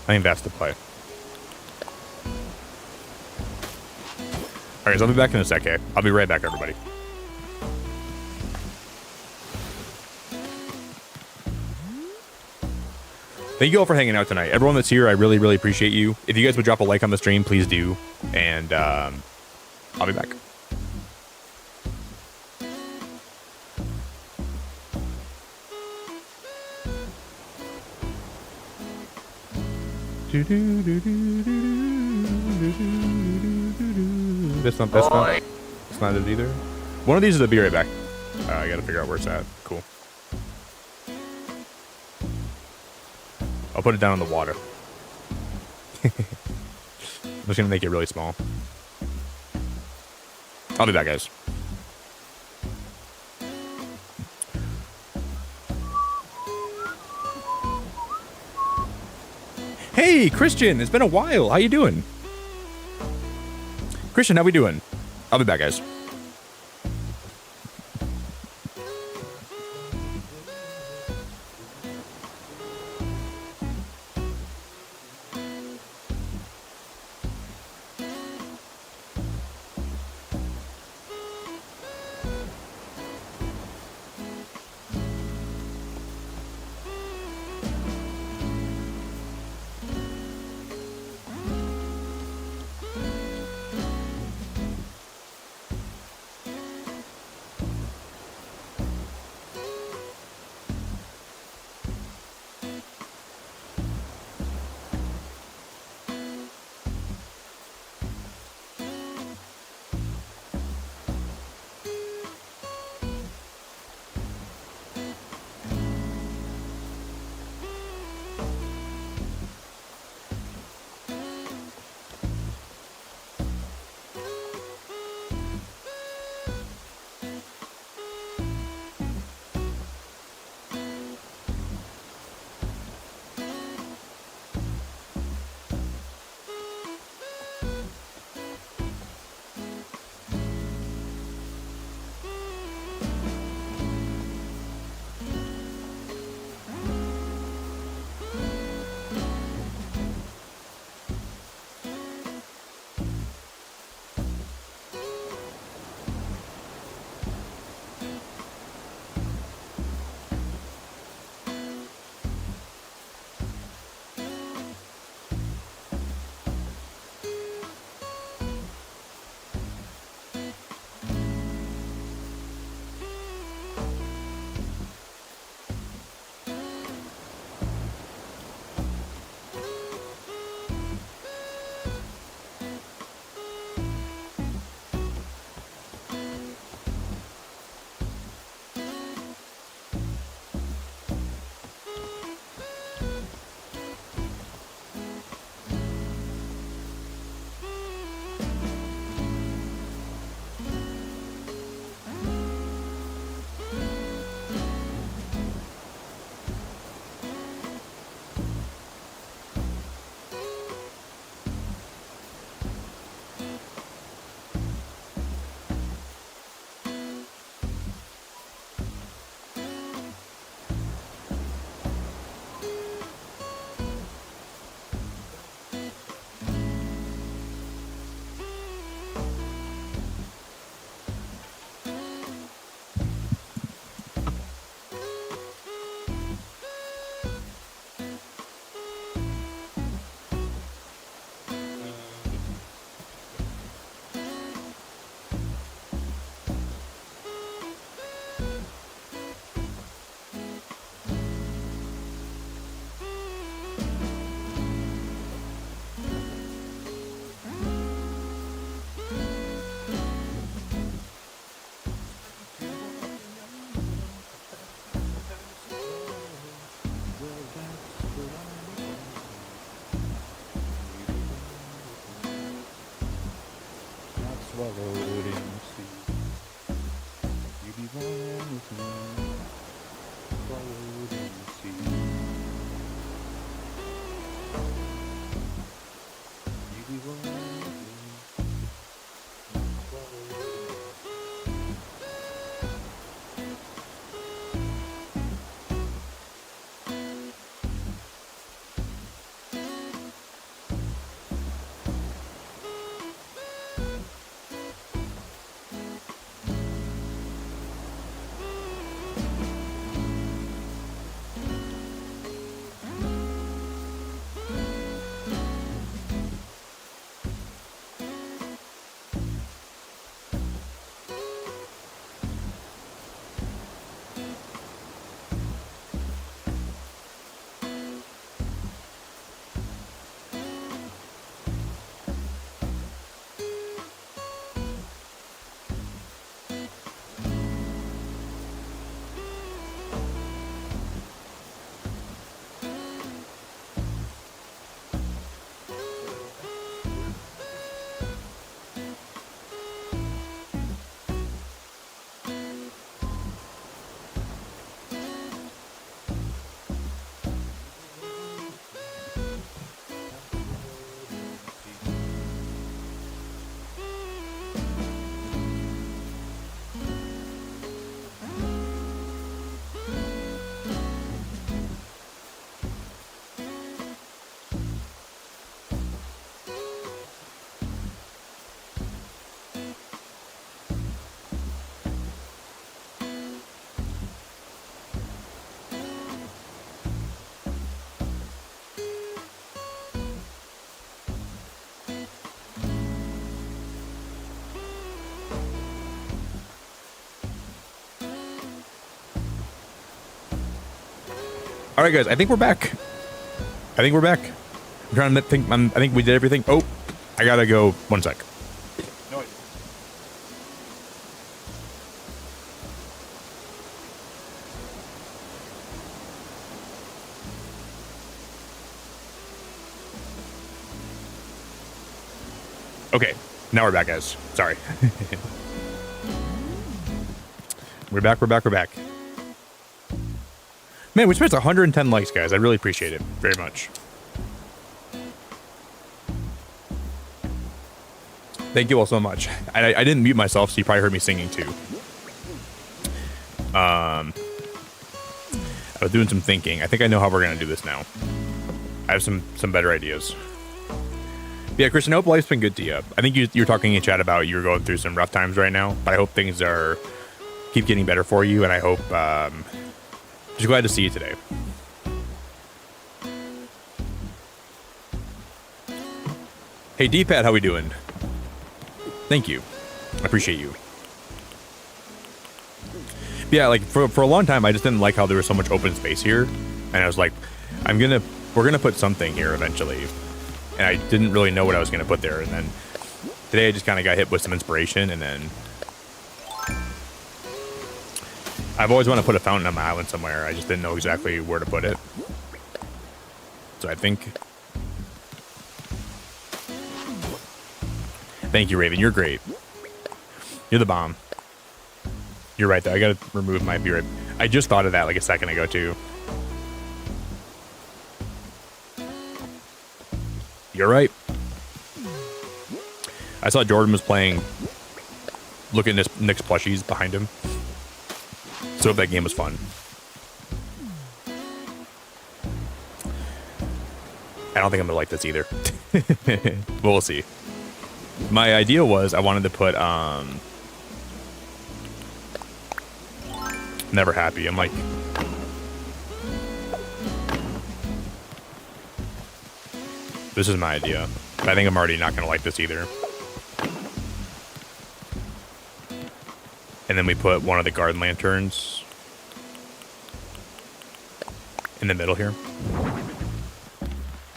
I think that's the play. Alright, so I'll be back in a sec, okay? I'll be right back, everybody. Thank you all for hanging out tonight. Everyone that's here, I really, really appreciate you. If you guys would drop a like on the stream, please do. And I'll be back. That's not it either. One of these is a be right back. I gotta figure out where it's at. Cool. I'll put it down in the water. I'm just gonna make it really small. I'll be back, guys. Hey, Christian, it's been a while. How you doing? Christian, how we doing? I'll be back, guys. All right, guys. I think we're back. I'm trying to think. I think we did everything. Oh, I gotta go. 1 sec. No. Okay, now we're back, guys. Sorry. We're back. Man, we spent 110 likes, guys. I really appreciate it very much. Thank you all so much. I didn't mute myself, so you probably heard me singing too. I was doing some thinking. I think I know how we're gonna do this now. I have some better ideas. But yeah, Christian, I hope life's been good to you. I think you're talking in chat about you're going through some rough times right now, but I hope things keep getting better for you, and I hope just glad to see you today. Hey D-Pad, how we doing? Thank you. I appreciate you. But yeah, like for a long time I just didn't like how there was so much open space here. And I was like, we're gonna put something here eventually. And I didn't really know what I was gonna put there, and then today I just kinda got hit with some inspiration, and then I've always wanted to put a fountain on my island somewhere. I just didn't know exactly where to put it. So I think... Thank you, Raven. You're great. You're the bomb. You're right, though. I gotta remove my beard. I just thought of that like a second ago, too. You're right. I saw Jordan was playing... Look at Nick's plushies behind him. So that game was fun. I don't think I'm gonna like this either. But we'll see. My idea was I wanted to put never happy. I'm like, this is my idea. But I think I'm already not gonna like this either. And then we put one of the garden lanterns in the middle here.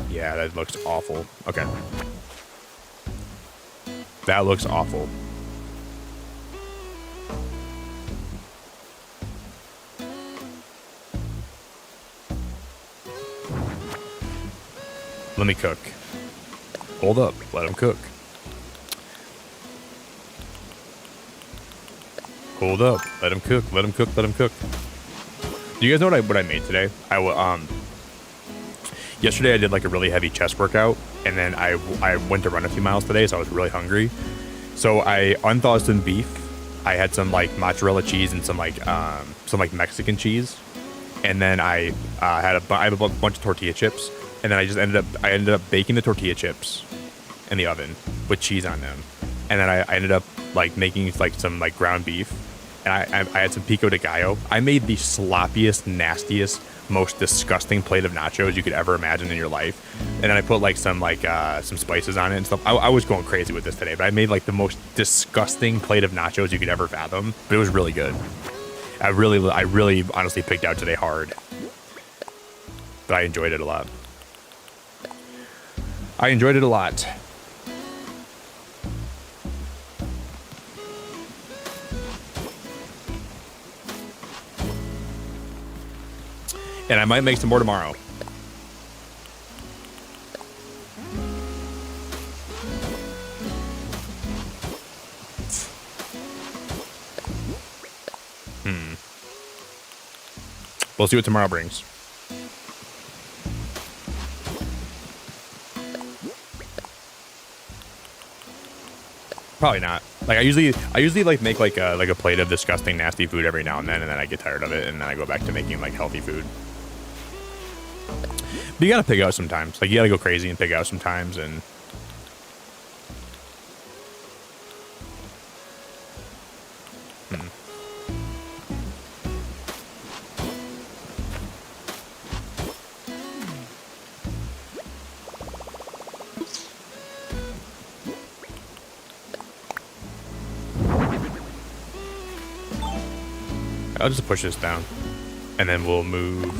Yeah, that looks awful. Okay. That looks awful. Let me cook. Hold up. Let him cook. Hold up. Let him cook. Let him cook. Let him cook. Do you guys know what I made today? Yesterday I did like a really heavy chest workout, and then I went to run a few miles today, so I was really hungry. So I unthawed some beef. I had some like mozzarella cheese and some like Mexican cheese, and then I have a bunch of tortilla chips, and then I ended up baking the tortilla chips in the oven with cheese on them, and then I ended up like making like some like ground beef, and I had some pico de gallo. I made the sloppiest, nastiest, most disgusting plate of nachos you could ever imagine in your life, and then I put like some spices on it and stuff. I was going crazy with this today, but I made like the most disgusting plate of nachos you could ever fathom, but it was really good. I really honestly picked out today hard, but I enjoyed it a lot. And I might make some more tomorrow. We'll see what tomorrow brings. Probably not. Like I usually like make like a plate of disgusting, nasty food every now and then I get tired of it, and then I go back to making like healthy food. But you gotta pig out sometimes. Like you gotta go crazy and pig out sometimes, and I'll just push this down, and then we'll move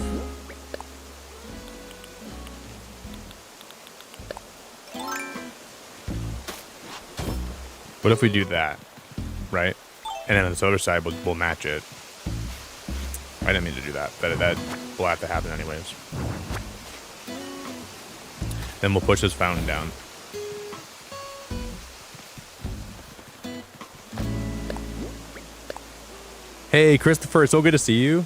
What if we do that, right? And then on this other side, we'll match it. I didn't mean to do that, but that will have to happen anyways. Then we'll push this fountain down. Hey, Christopher, it's so good to see you.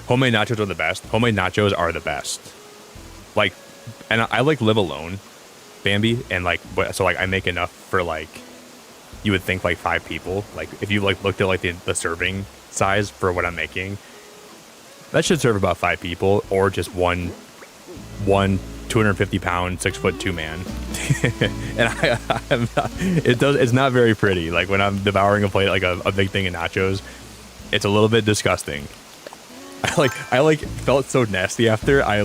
Homemade nachos are the best. Homemade nachos are the best. Like, and I like live alone, Bambi, and like, so like I make enough for like, you would think like 5 people. Like if you like looked at like the serving size for what I'm making, that should serve about 5 people, or just one 250-pound 6'2" man. And it's not very pretty. Like when I'm devouring a plate, like a big thing of nachos, it's a little bit disgusting. I felt so nasty after I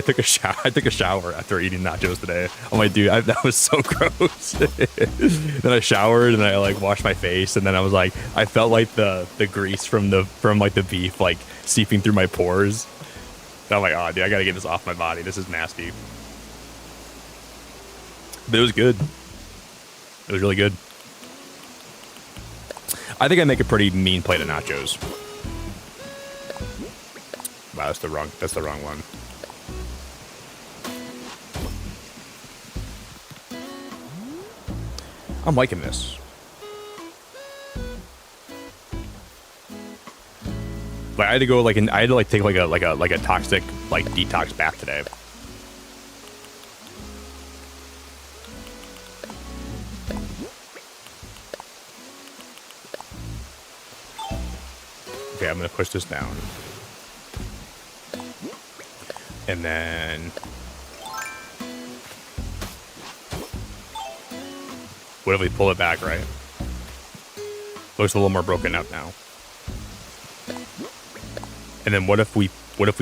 took a shower after eating nachos today. I'm like, dude, that was so gross. Then I showered and I like washed my face, and then I was like, I felt like the grease from like the beef like seeping through my pores. And I'm like, oh, dude, I gotta get this off my body. This is nasty. But it was good. It was really good. I think I make a pretty mean plate of nachos. Wow, that's the wrong one. I'm liking this. Like I had to take like a toxic like detox bath today. Okay, I'm gonna push this down. And then what if we pull it back, right? Looks a little more broken up now. And then what if we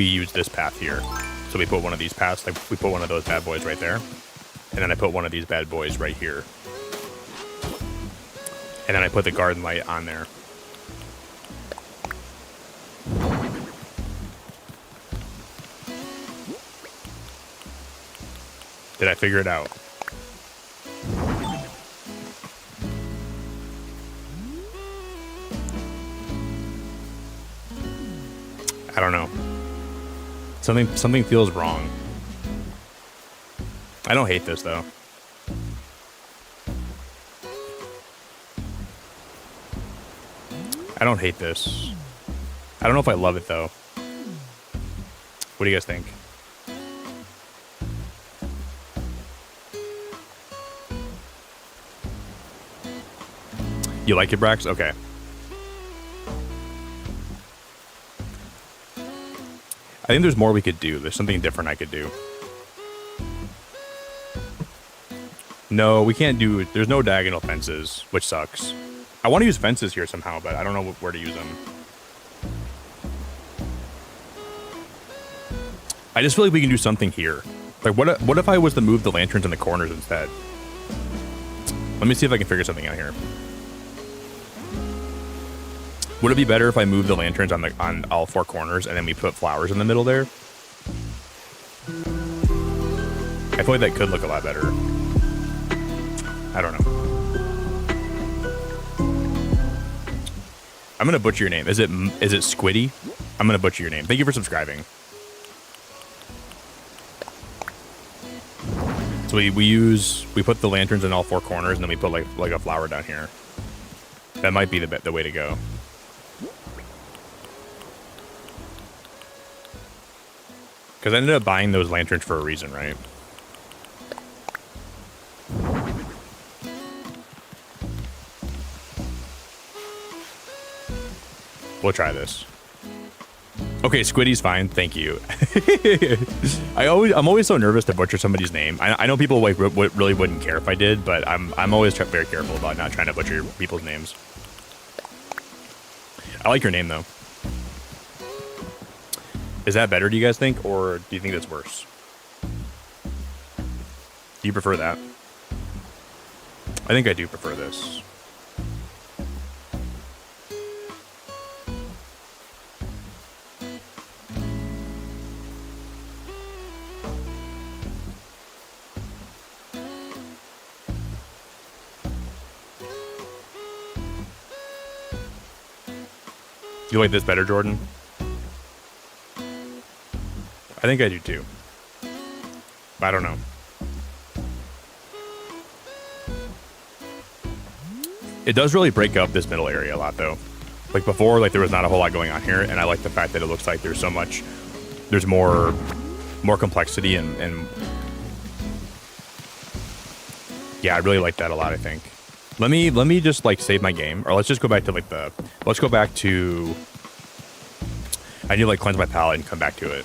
use this path here? So we put one of these paths, like we put one of those bad boys right there. And then I put one of these bad boys right here. And then I put the garden light on there. Did I figure it out? I don't know. Something feels wrong. I don't hate this though. I don't hate this. I don't know if I love it though. What do you guys think? You like it, Brax? Okay. I think there's more we could do. There's something different I could do. No, we can't do... There's no diagonal fences, which sucks. I want to use fences here somehow, but I don't know where to use them. I just feel like we can do something here. Like, what if I was to move the lanterns in the corners instead? Let me see if I can figure something out here. Would it be better if I moved the lanterns on all 4 corners and then we put flowers in the middle there? I feel like that could look a lot better. I don't know. I'm gonna butcher your name. Is it Squiddy? I'm gonna butcher your name. Thank you for subscribing. So we put the lanterns in all 4 corners and then we put like a flower down here. That might be the way to go. Because I ended up buying those lanterns for a reason, right? We'll try this. Okay, Squiddy's fine. Thank you. I'm always so nervous to butcher somebody's name. I know people like really wouldn't care if I did, but I'm always very careful about not trying to butcher people's names. I like your name though. Is that better, do you guys think, or do you think that's worse? Do you prefer that? I think I do prefer this. You like this better, Jordan? I think I do too. I don't know. It does really break up this middle area a lot, though. Like before, like there was not a whole lot going on here, and I like the fact that it looks like there's so much, there's more complexity, and yeah, I really like that a lot. I think. Let me just like save my game, or let's just go back to like let's go back to. I need to like cleanse my palette and come back to it.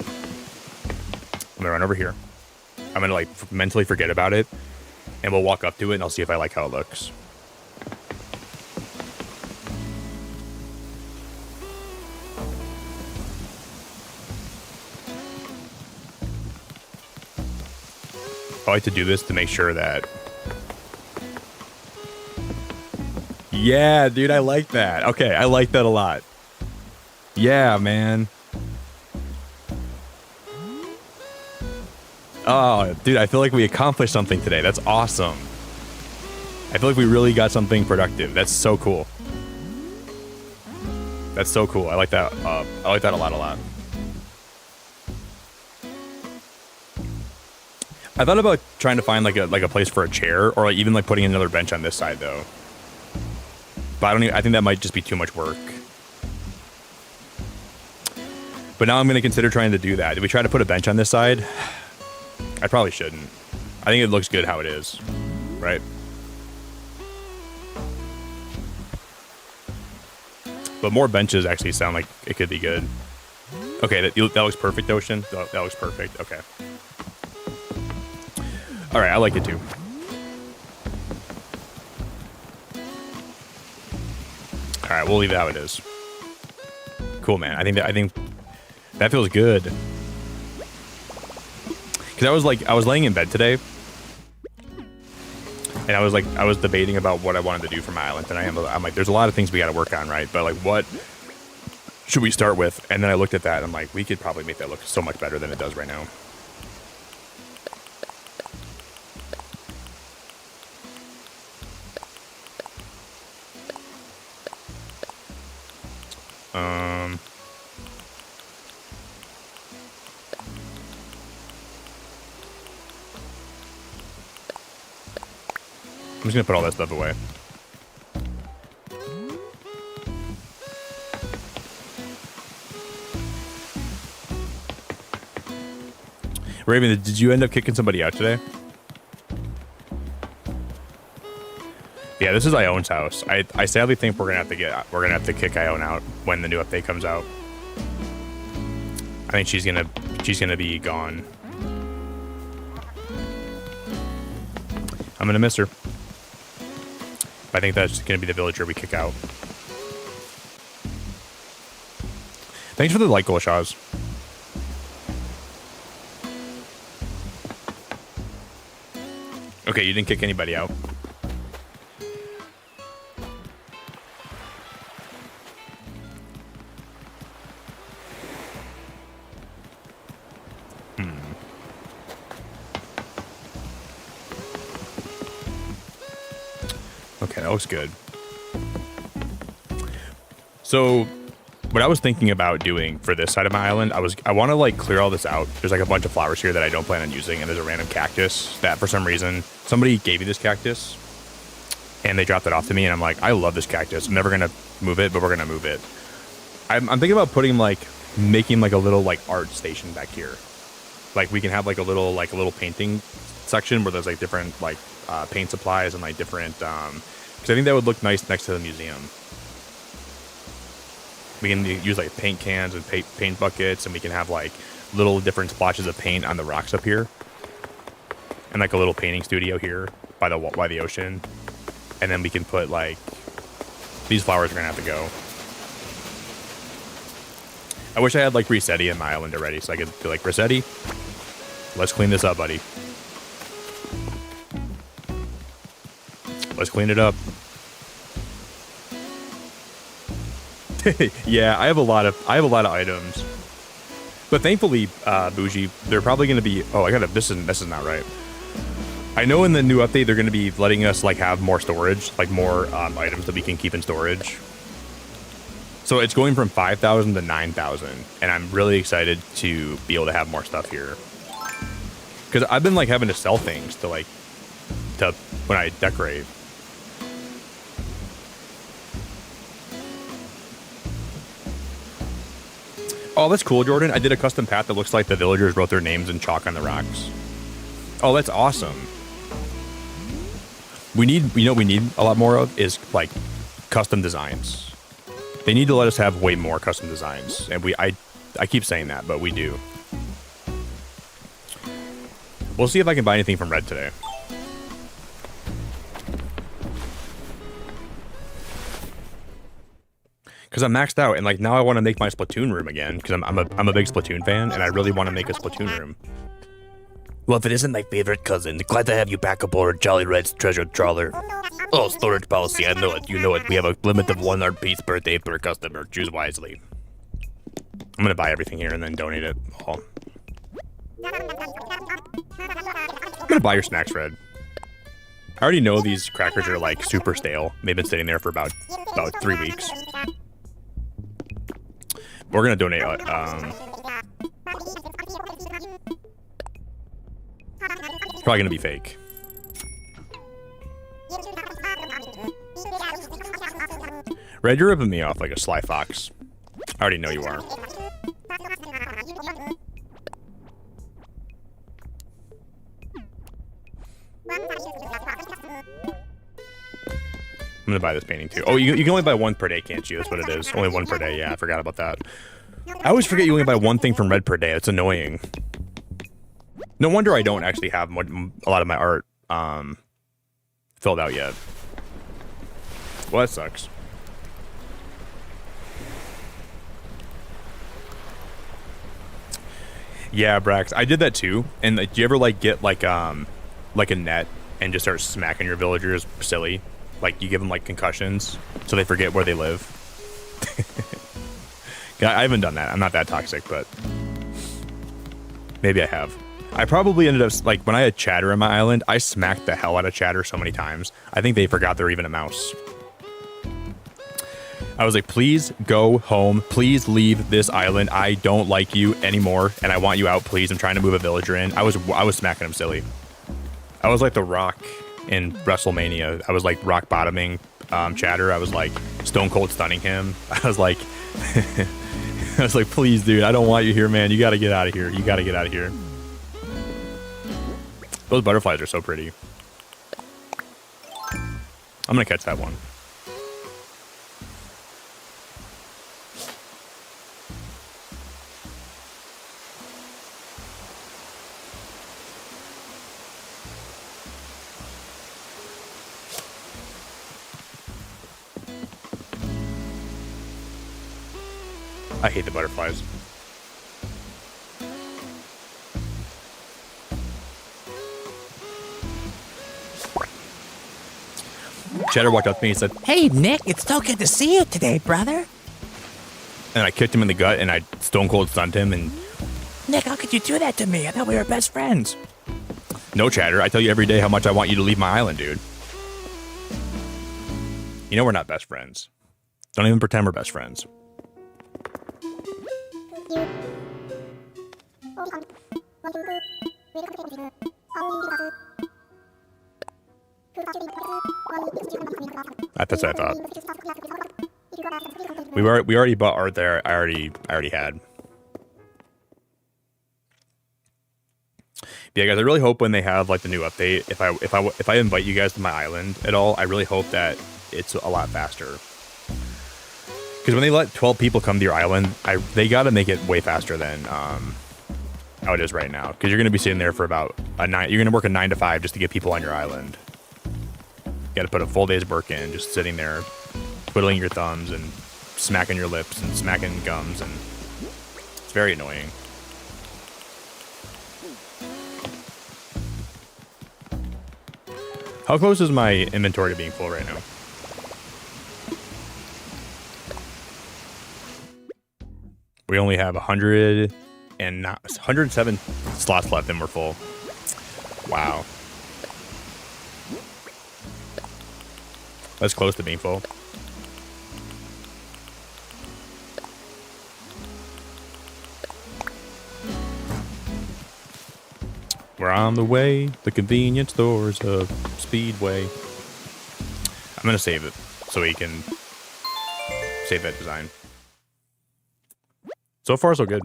I'm gonna run over here. I'm gonna like mentally forget about it, and we'll walk up to it, and I'll see if I like how it looks. I like to do this to make sure that. Yeah, dude, I like that. Okay, I like that a lot. Yeah, man. Oh, dude, I feel like we accomplished something today. That's awesome. I feel like we really got something productive. That's so cool. That's so cool. I like that. I like that a lot. I thought about trying to find like a place for a chair, or like even like putting another bench on this side though. But I think that might just be too much work. But now I'm going to consider trying to do that. Did we try to put a bench on this side? I probably shouldn't. I think it looks good how it is, right? But more benches actually sound like it could be good. Okay, that looks perfect, Ocean. That looks perfect. Okay. All right, I like it too. All right, we'll leave it how it is. Cool, man. I think that feels good. Because I was laying in bed today, and I was debating about what I wanted to do for my island, and I'm like, there's a lot of things we got to work on, right? But like, what should we start with? And then I looked at that, and I'm like, we could probably make that look so much better than it does right now. I'm just gonna put all that stuff away. Raven, did you end up kicking somebody out today? Yeah, this is Ion's house. I sadly think we're gonna have to kick Ion out when the new update comes out. I think she's gonna be gone. I'm gonna miss her. I think that's gonna be the villager we kick out. Thanks for the light goal, Shaz. Okay, you didn't kick anybody out. Okay, that looks good. So, what I was thinking about doing for this side of my island, I want to like clear all this out. There's like a bunch of flowers here that I don't plan on using, and there's a random cactus that for some reason somebody gave me this cactus, and they dropped it off to me, and I'm like, I love this cactus. I'm never gonna move it, but we're gonna move it. I'm thinking about making like a little like art station back here. Like we can have like a little painting section where there's like different like paint supplies and like different because I think that would look nice next to the museum. We can use like paint cans and paint buckets, and we can have like little different splotches of paint on the rocks up here, and like a little painting studio here by the ocean. And then we can put like these flowers are gonna have to go. I wish I had like Resetti in my island already, so I could be like, Resetti, let's clean this up, buddy. Let's clean it up. Yeah, I have a lot of items, but thankfully, Bougie, they're probably going to be. Oh, this is not right. I know in the new update they're going to be letting us like have more storage, like more items that we can keep in storage. So it's going from 5,000 to 9,000, and I'm really excited to be able to have more stuff here. Because I've been like having to sell things to when I decorate. Oh, that's cool, Jordan. I did a custom path that looks like the villagers wrote their names in chalk on the rocks. Oh, that's awesome. We need, you know what we need a lot more of is like custom designs. They need to let us have way more custom designs. And I keep saying that, but we do. We'll see if I can buy anything from Red today. Because I'm maxed out, and like now I want to make my Splatoon room again. Because I'm a big Splatoon fan, and I really want to make a Splatoon room. Well, if it isn't my favorite cousin, glad to have you back aboard Jolly Red's treasure trawler. Oh, storage policy, I know it, you know it. We have a limit of 1 art piece per day per customer. Choose wisely. I'm gonna buy everything here and then donate it all. I'm gonna buy your snacks, Red. I already know these crackers are like super stale. They've been sitting there for about 3 weeks. We're gonna donate. It's probably gonna be fake. Red, you're ripping me off like a sly fox. I already know you are. I'm gonna buy this painting too. Oh, you can only buy 1 per day, can't you? That's what it is. Only 1 per day. Yeah, I forgot about that. I always forget you only buy 1 thing from Red per day. It's annoying. No wonder I don't actually have a lot of my art filled out yet. Well, that sucks. Yeah, Brax, I did that too. And like, do you ever like get like a net and just start smacking your villagers silly? Like you give them like concussions so they forget where they live. I haven't done that. I'm not that toxic, but maybe I have. I probably ended up like when I had Chatter on my island, I smacked the hell out of Chatter so many times. I think they forgot they're even a mouse. I was like, please go home. Please leave this island. I don't like you anymore, and I want you out, please. I'm trying to move a villager in. I was smacking him silly. I was like the Rock in WrestleMania. I was like rock bottoming Chatter. I was like stone cold stunning him. I was like, I was like, please, dude, I don't want you here, man. You got to get out of here. You got to get out of here. Those butterflies are so pretty. I'm gonna catch that one. I hate the butterflies. Cheddar walked up to me and said, Hey, Nick, it's so good to see you today, brother. and I kicked him in the gut and I stone cold stunned him. And Nick, how could you do that to me? I thought we were best friends. no, Chatter, I tell you every day how much I want you to leave my island, dude. You know we're not best friends. Don't even pretend we're best friends. That's what I thought. We already bought art there. I already had. But yeah, guys, I really hope when they have like the new update, if I invite you guys to my island at all, I really hope that it's a lot faster. Because when they let 12 people come to your island, they got to make it way faster than how it is right now. Because you're going to be sitting there for about you're going to work a 9 to 5 just to get people on your island. You got to put a full day's work in, just sitting there, twiddling your thumbs and smacking your lips and smacking gums, and it's very annoying. How close is my inventory to being full right now? We only have 107 slots left and we're full. Wow. That's close to being full. We're on the way. The convenience stores of Speedway. I'm gonna save it so we can save that design. So far, so good.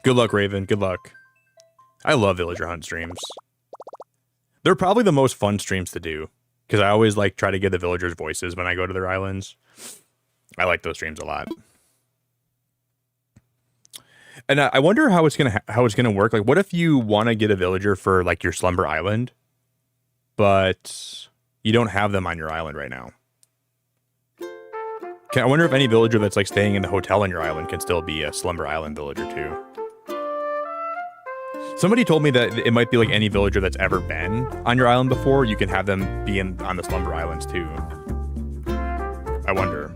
Good luck, Raven. Good luck. I love villager hunt streams. They're probably the most fun streams to do because I always like try to get the villagers' voices when I go to their islands. I like those streams a lot. And I wonder how it's gonna work. Like, what if you want to get a villager for like your slumber island, but you don't have them on your island right now? I wonder if any villager that's like staying in the hotel on your island can still be a slumber island villager too. Somebody told me that it might be like any villager that's ever been on your island before. You can have them be on the slumber islands too. I wonder.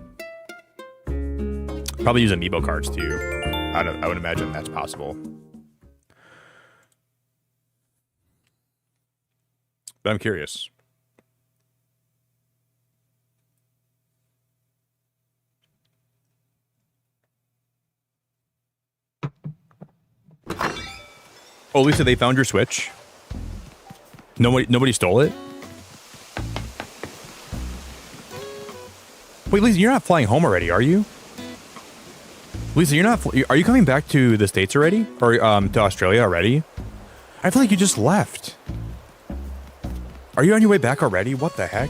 Probably use amiibo cards too. I would imagine that's possible. But I'm curious. Oh, Lisa, they found your Switch. Nobody stole it? Wait, Lisa, you're not flying home already, are you? Lisa, you're not. Are you coming back to the States already, or to Australia already? I feel like you just left. Are you on your way back already? What the heck,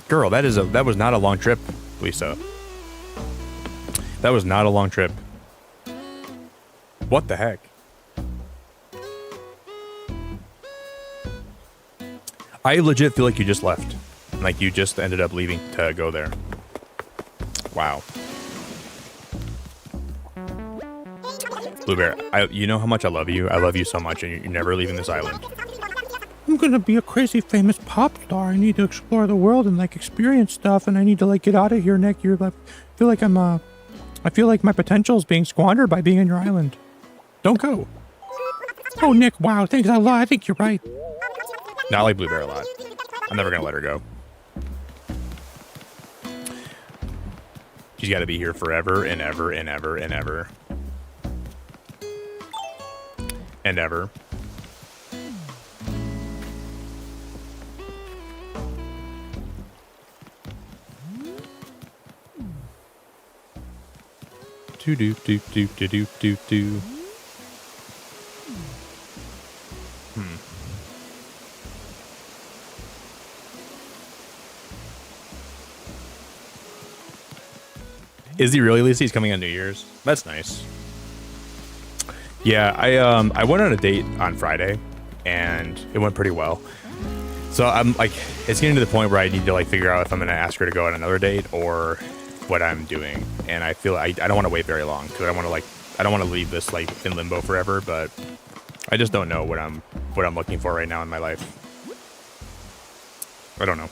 girl? That was not a long trip, Lisa. That was not a long trip. What the heck? I legit feel like you just left. Like you just ended up leaving to go there. Wow. Blue Bear, you know how much I love you. I love you so much, and you're never leaving this island. I'm gonna be a crazy famous pop star. I need to explore the world and like experience stuff, and I need to like get out of here next year. I feel like my potential is being squandered by being on your island. Don't go. Oh, Nick, wow, thanks a lot. I think you're right. No, I like Blue Bear a lot. I'm never gonna let her go. She's got to be here forever and ever and ever and ever. And ever. Do do do do do do do do. Is he really, Lisa? He's coming on New Year's. That's nice. Yeah, I went on a date on Friday, and it went pretty well. So I'm like, it's getting to the point where I need to like figure out if I'm gonna ask her to go on another date or what I'm doing. And I feel I don't want to wait very long because I don't want to leave this like in limbo forever. But I just don't know what I'm looking for right now in my life. I don't know.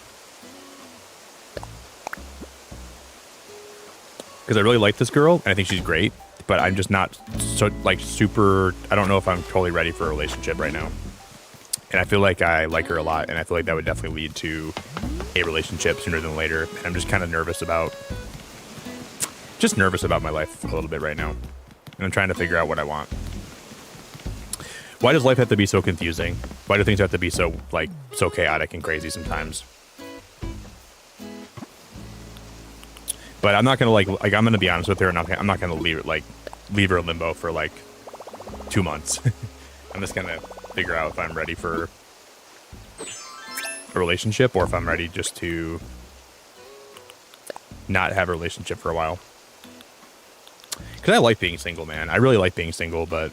Because I really like this girl, and I think she's great, but I'm just not so like super. I don't know if I'm totally ready for a relationship right now. And I feel like I like her a lot, and I feel like that would definitely lead to a relationship sooner than later. And I'm just kind of nervous about my life a little bit right now, and I'm trying to figure out what I want. Why does life have to be so confusing? Why do things have to be so chaotic and crazy sometimes? But I'm not gonna like I'm gonna be honest with her, and I'm not gonna leave her in limbo for like 2 months. I'm just gonna figure out if I'm ready for a relationship or if I'm ready just to not have a relationship for a while. Because I like being single, man. I really like being single, but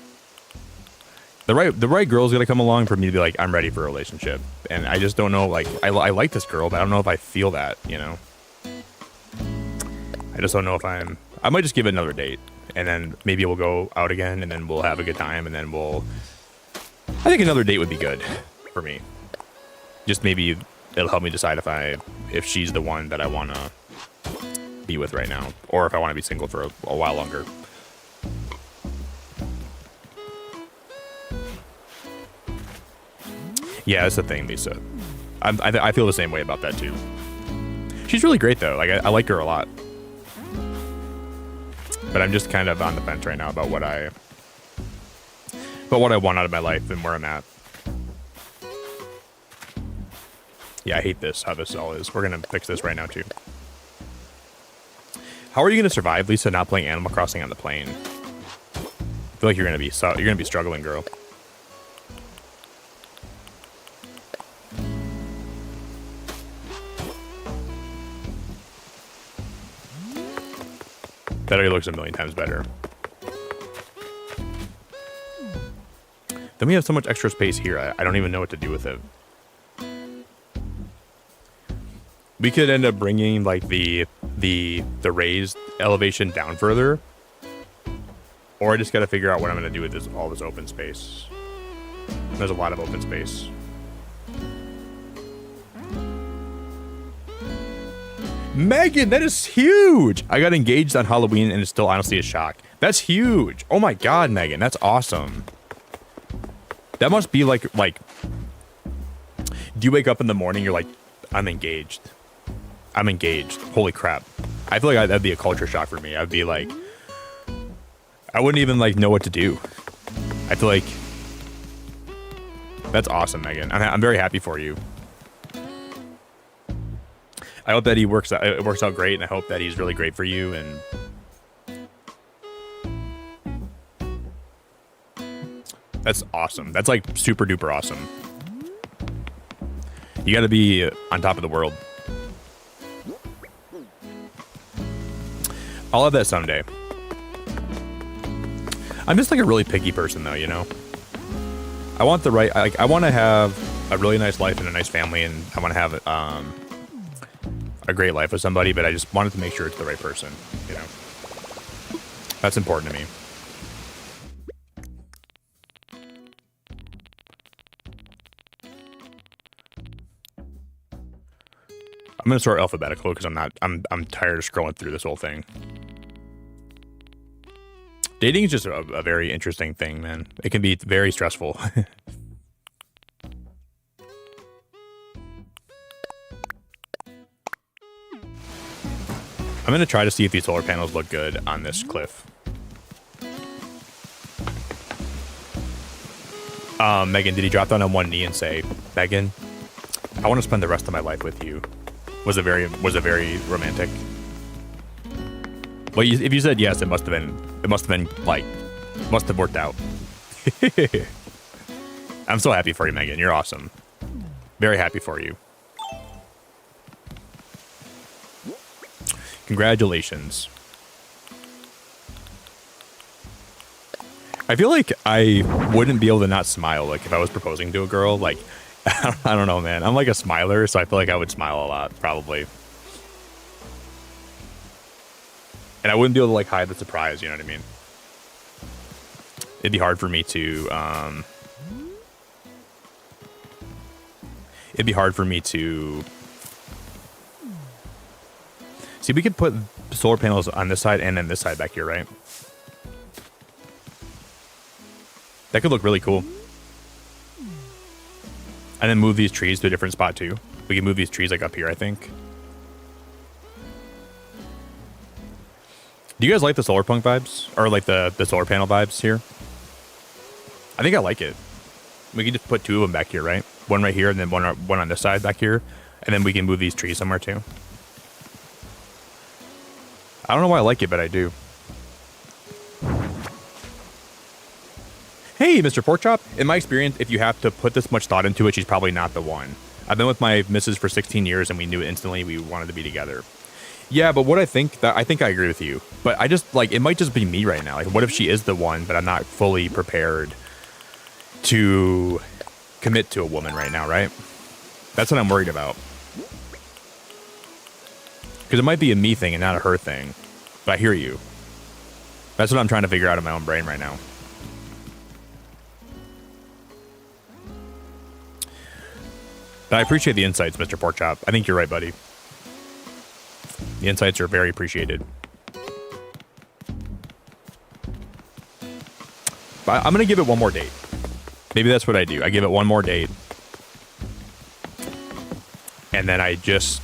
the right girl's gonna come along for me to be like, I'm ready for a relationship. And I just don't know. Like I like this girl, but I don't know if I feel that. You know. I just don't know if I might just give it another date, and then maybe we'll go out again, and then we'll have a good time, and then I think another date would be good for me. Just maybe it'll help me decide if she's the one that I want to be with right now, or if I want to be single for a while longer. Yeah, that's the thing, Lisa. I feel the same way about that too. She's really great though. Like I like her a lot. But I'm just kind of on the fence right now about what I but what I want out of my life and where I'm at. Yeah, I hate this, how this all is. We're going to fix this right now, too. How are you going to survive, Lisa, not playing Animal Crossing on the plane? I feel like you're going to be struggling, girl. That already looks a million times better. Then we have so much extra space here. I don't even know what to do with it. We could end up bringing like the raised elevation down further, or I just got to figure out what I'm going to do with all this open space. There's a lot of open space. Megan, that is huge. I got engaged on Halloween and it's still honestly a shock. That's huge. Oh my God, Megan, that's awesome. That must be like, do you wake up in the morning, you're like, I'm engaged. I'm engaged. Holy crap. I feel like that'd be a culture shock for me. I'd be like, I wouldn't even like know what to do. I feel like that's awesome, Megan. I'm very happy for you. I hope that it works out great, and I hope that he's really great for you. And that's awesome. That's like super duper awesome. You got to be on top of the world. I'll have that someday. I'm just like a really picky person, though. You know, I want the right. I want to have a really nice life and a nice family, and I want to have a great life with somebody, but I just wanted to make sure it's the right person, you know. That's important to me. I'm gonna sort alphabetical because I'm tired of scrolling through this whole thing. Dating is just a very interesting thing, man. It can be very stressful. I'm going to try to see if these solar panels look good on this cliff. Megan, did he drop down on one knee and say, Megan, I want to spend the rest of my life with you? Was it very romantic? Well, if you said yes, it must have worked out. I'm so happy for you, Megan. You're awesome. Very happy for you. Congratulations. I feel like I wouldn't be able to not smile, like if I was proposing to a girl. Like, I don't know, man. I'm like a smiler, so I feel like I would smile a lot, probably. And I wouldn't be able to like hide the surprise, you know what I mean? It'd be hard for me to, see, we could put solar panels on this side and then this side back here, right? That could look really cool. And then move these trees to a different spot too. We can move these trees like up here, I think. Do you guys like the solar punk vibes? Or like the solar panel vibes here? I think I like it. We can just put two of them back here, right? One right here and then one on this side back here. And then we can move these trees somewhere too. I don't know why I like it, but I do. Hey, Mr. Porkchop. In my experience, if you have to put this much thought into it, she's probably not the one. I've been with my missus for 16 years, and we knew instantly we wanted to be together. Yeah, but what I think I agree with you. But I just, like, it might just be me right now. Like, what if she is the one, but I'm not fully prepared to commit to a woman right now, right? That's what I'm worried about. Because it might be a me thing and not a her thing. But I hear you. That's what I'm trying to figure out in my own brain right now. But I appreciate the insights, Mr. Porkchop. I think you're right, buddy. The insights are very appreciated. But I'm going to give it one more date. Maybe that's what I do. I give it one more date. And then I just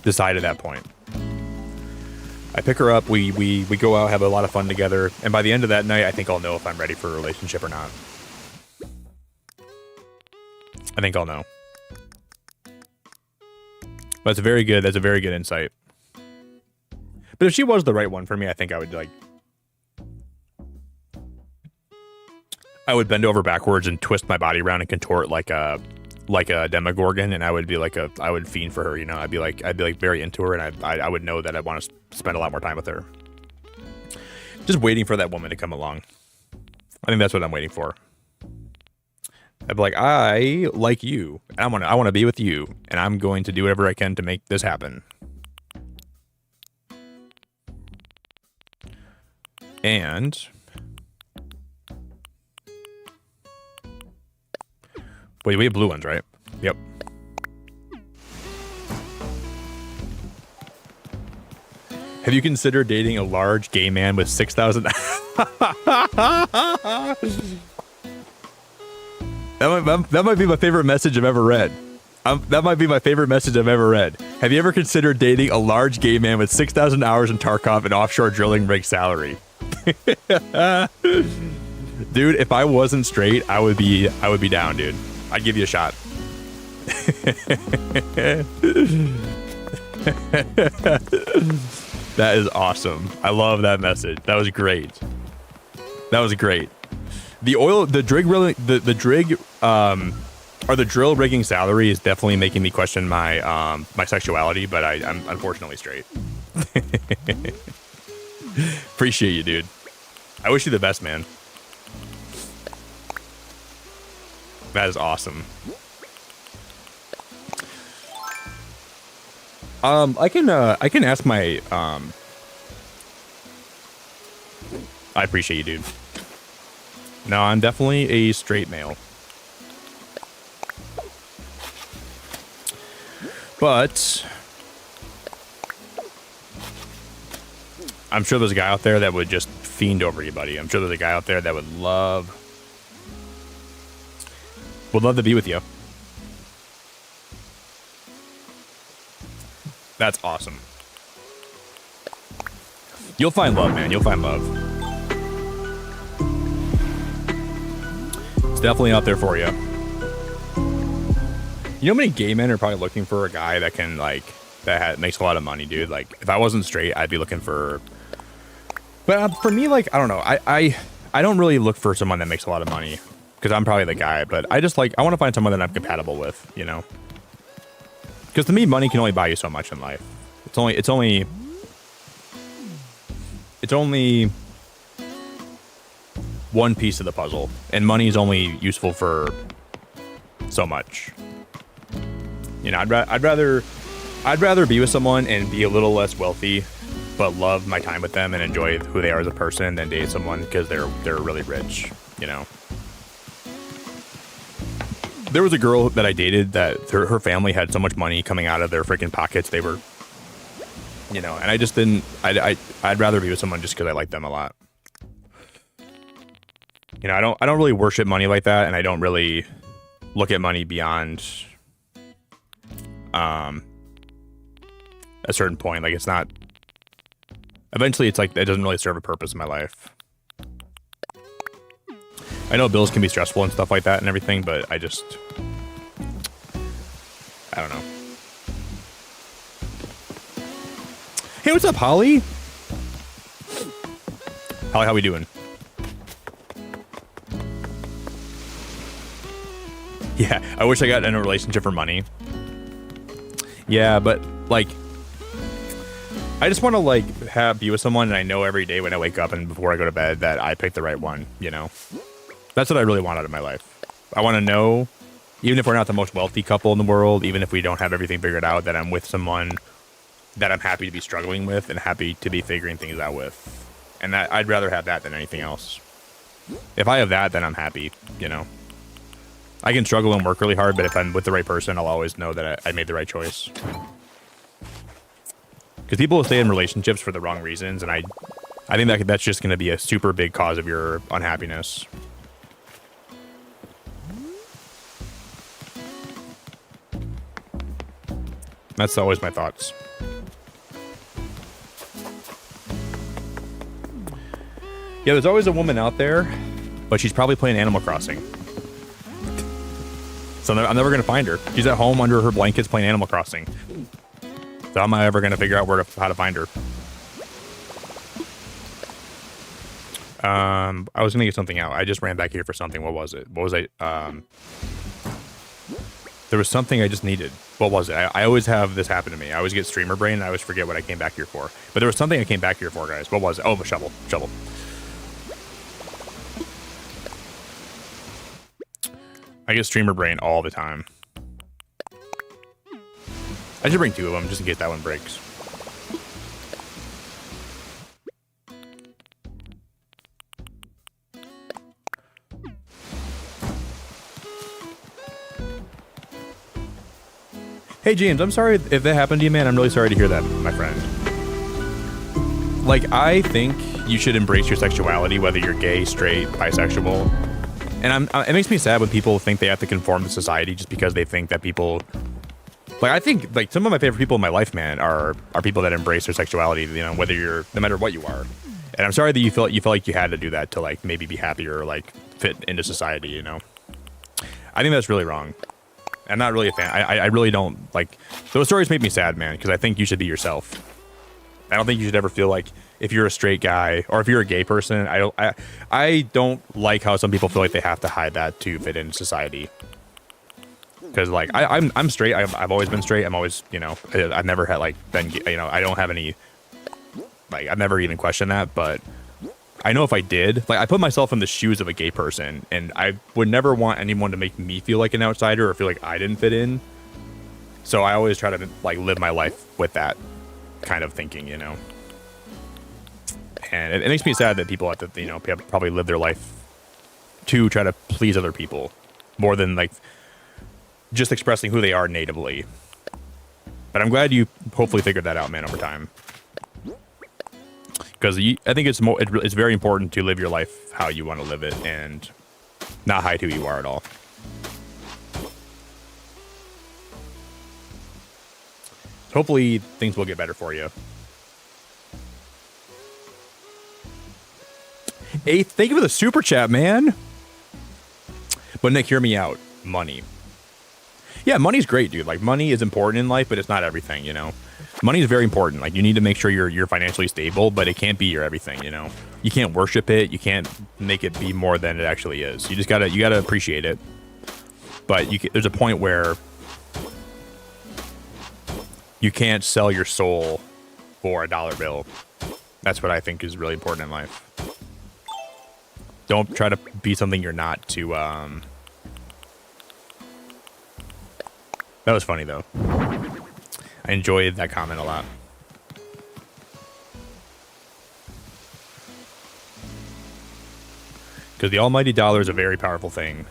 decide at that point. I pick her up. We go out, have a lot of fun together, and by the end of that night, I think I'll know if I'm ready for a relationship or not. I think I'll know. But it's a very good. That's a very good insight. But if she was the right one for me, I think I would like. I would bend over backwards and twist my body around and contort like a Demogorgon, and I would be like I would fiend for her, you know. I'd be like very into her, and I would know that I want to spend a lot more time with her. Just waiting for that woman to come along. I think that's what I'm waiting for. I'd be like, I like you, and I want to be with you, and I'm going to do whatever I can to make this happen. And wait, we have blue ones, right? Yep. Have you considered dating a large gay man with 6,000? That might be my favorite message I've ever read. That might be my favorite message I've ever read. Have you ever considered dating a large gay man with 6,000 hours in Tarkov and offshore drilling rig salary? Dude, if I wasn't straight, I would be down, dude. I'd give you a shot. That is awesome. I love that message. That was great. That was great. The drill rigging salary is definitely making me question my my sexuality, but I'm unfortunately straight. Appreciate you, dude. I wish you the best, man. That is awesome. I can ask my I appreciate you, dude. No, I'm definitely a straight male. But I'm sure there's a guy out there that would just fiend over you, buddy. I'm sure there's a guy out there that would love to be with you. That's awesome. You'll find love, man. You'll find love. It's definitely out there for you. You know how many gay men are probably looking for a guy that can, like, makes a lot of money, dude? Like, if I wasn't straight, I'd be looking for... But for me, like, I don't know. I don't really look for someone that makes a lot of money, because I'm probably the guy. But I just, like, I want to find someone that I'm compatible with, you know? Because to me, money can only buy you so much in life. It's only one piece of the puzzle, and money is only useful for so much. You know, I'd rather be with someone and be a little less wealthy, but love my time with them and enjoy who they are as a person than date someone because they're really rich. You know. There was a girl that I dated that her family had so much money coming out of their freaking pockets. They were, you know, and I just didn't. I'd rather be with someone just because I like them a lot. You know, I don't really worship money like that, and I don't really look at money beyond a certain point. Like, it's not. Eventually, it's like it doesn't really serve a purpose in my life. I know bills can be stressful and stuff like that and everything, but I don't know. Hey, what's up, Holly? Holly, how we doing? Yeah, I wish I got in a relationship for money. Yeah, but, like, I just want to, like, be with someone and I know every day when I wake up and before I go to bed that I picked the right one, you know? That's what I really want out of my life. I want to know, even if we're not the most wealthy couple in the world, even if we don't have everything figured out, that I'm with someone that I'm happy to be struggling with and happy to be figuring things out with. And that I'd rather have that than anything else. If I have that, then I'm happy, you know? I can struggle and work really hard, but if I'm with the right person, I'll always know that I made the right choice. Because people will stay in relationships for the wrong reasons, and I think that's just going to be a super big cause of your unhappiness. That's always my thoughts. Yeah, there's always a woman out there, but she's probably playing Animal Crossing. So I'm never going to find her. She's at home under her blankets playing Animal Crossing. So how am I ever going to figure out how to find her? I was going to get something out. I just ran back here for something. What was it? What was I? There was something I just needed. What was it? I always have this happen to me. I always get streamer brain and I always forget what I came back here for. But there was something I came back here for, guys. What was it? Oh, a shovel. Shovel. I get streamer brain all the time. I should bring 2 of them just in case that one breaks. Hey James, I'm sorry if that happened to you, man. I'm really sorry to hear that, my friend. Like, I think you should embrace your sexuality, whether you're gay, straight, bisexual. And it makes me sad when people think they have to conform to society just because they think that people... Like, I think, like, some of my favorite people in my life, man, are people that embrace their sexuality, you know, whether you're... No matter what you are. And I'm sorry that you felt like you had to do that to, like, maybe be happier or, like, fit into society, you know? I think that's really wrong. I'm not really a fan. I really don't, like... Those stories make me sad, man, because I think you should be yourself. I don't think you should ever feel like if you're a straight guy or if you're a gay person, I don't like how some people feel like they have to hide that to fit in society. Because like I'm straight. I've always been straight. I'm always, you know, I've never had like been, you know, I don't have any, like, I've never even questioned that. But I know if I did, like, I put myself in the shoes of a gay person, and I would never want anyone to make me feel like an outsider or feel like I didn't fit in. So I always try to like live my life with that kind of thinking, you know. And it makes me sad that people have to, you know, probably live their life to try to please other people more than like just expressing who they are natively. But I'm glad you hopefully figured that out, man, over time. Because I think it's very important to live your life how you want to live it and not hide who you are at all. So hopefully things will get better for you. Hey, thank you for the super chat, man. But Nick, hear me out. Money. Yeah, money's great, dude. Like, money is important in life, but it's not everything, you know? Money is very important. Like, you need to make sure you're financially stable, but it can't be your everything, you know? You can't worship it. You can't make it be more than it actually is. You gotta appreciate it. But there's a point where you can't sell your soul for a dollar bill. That's what I think is really important in life. Don't try to be something you're not to, That was funny, though. I enjoyed that comment a lot. Because the almighty dollar is a very powerful thing.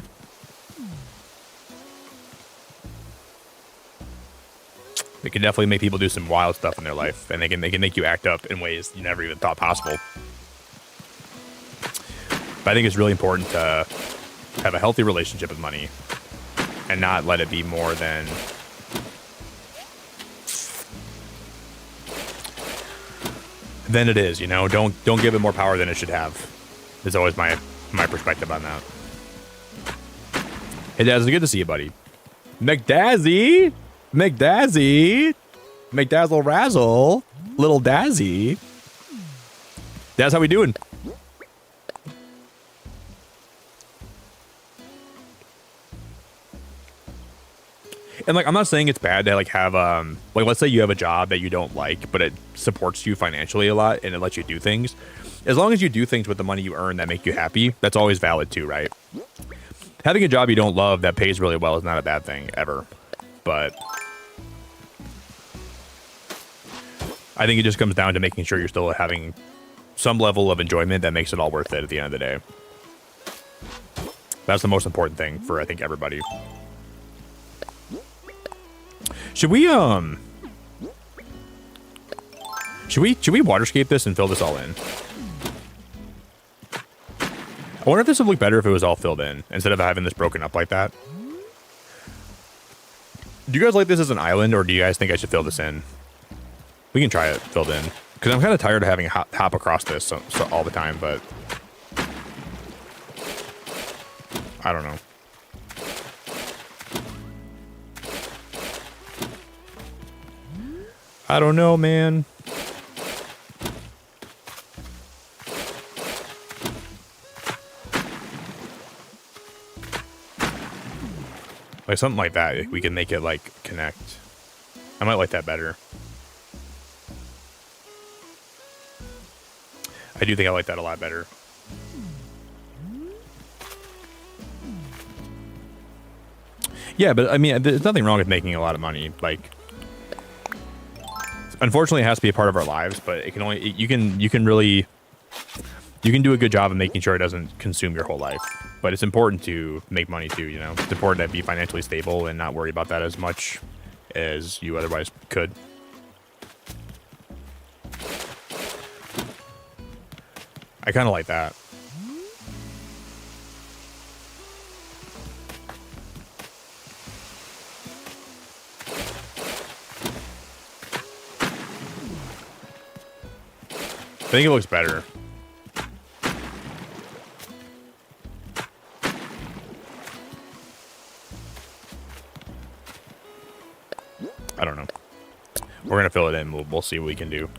It can definitely make people do some wild stuff in their life, and they can make you act up in ways you never even thought possible. But I think it's really important to have a healthy relationship with money and not let it be more than it is, you know? Don't give it more power than it should have. Is always my perspective on that. Hey, Daz, it's good to see you, buddy. McDazzy! McDazzle Razzle! Little Dazzy! That's how we doing? And like, I'm not saying it's bad to like have like, let's say you have a job that you don't like, but it supports you financially a lot and it lets you do things. As long as you do things with the money you earn that make you happy, that's always valid too, right? Having a job you don't love that pays really well is not a bad thing ever, but I think it just comes down to making sure you're still having some level of enjoyment that makes it all worth it at the end of the day. That's the most important thing for, I think, everybody. Should we waterscape this and fill this all in? I wonder if this would look better if it was all filled in instead of having this broken up like that. Do you guys like this as an island, or do you guys think I should fill this in? We can try it filled in, because I'm kind of tired of having hop across this so all the time, but I don't know. I don't know, man. Like something like that. Like, we can make it like connect. I might like that better. I do think I like that a lot better. Yeah, but I mean, there's nothing wrong with making a lot of money. Like, unfortunately, it has to be a part of our lives. But it can only you can really do a good job of making sure it doesn't consume your whole life. But it's important to make money too. You know, it's important to be financially stable and not worry about that as much as you otherwise could. I kind of like that. I think it looks better. I don't know. We're gonna fill it in. We'll see what we can do.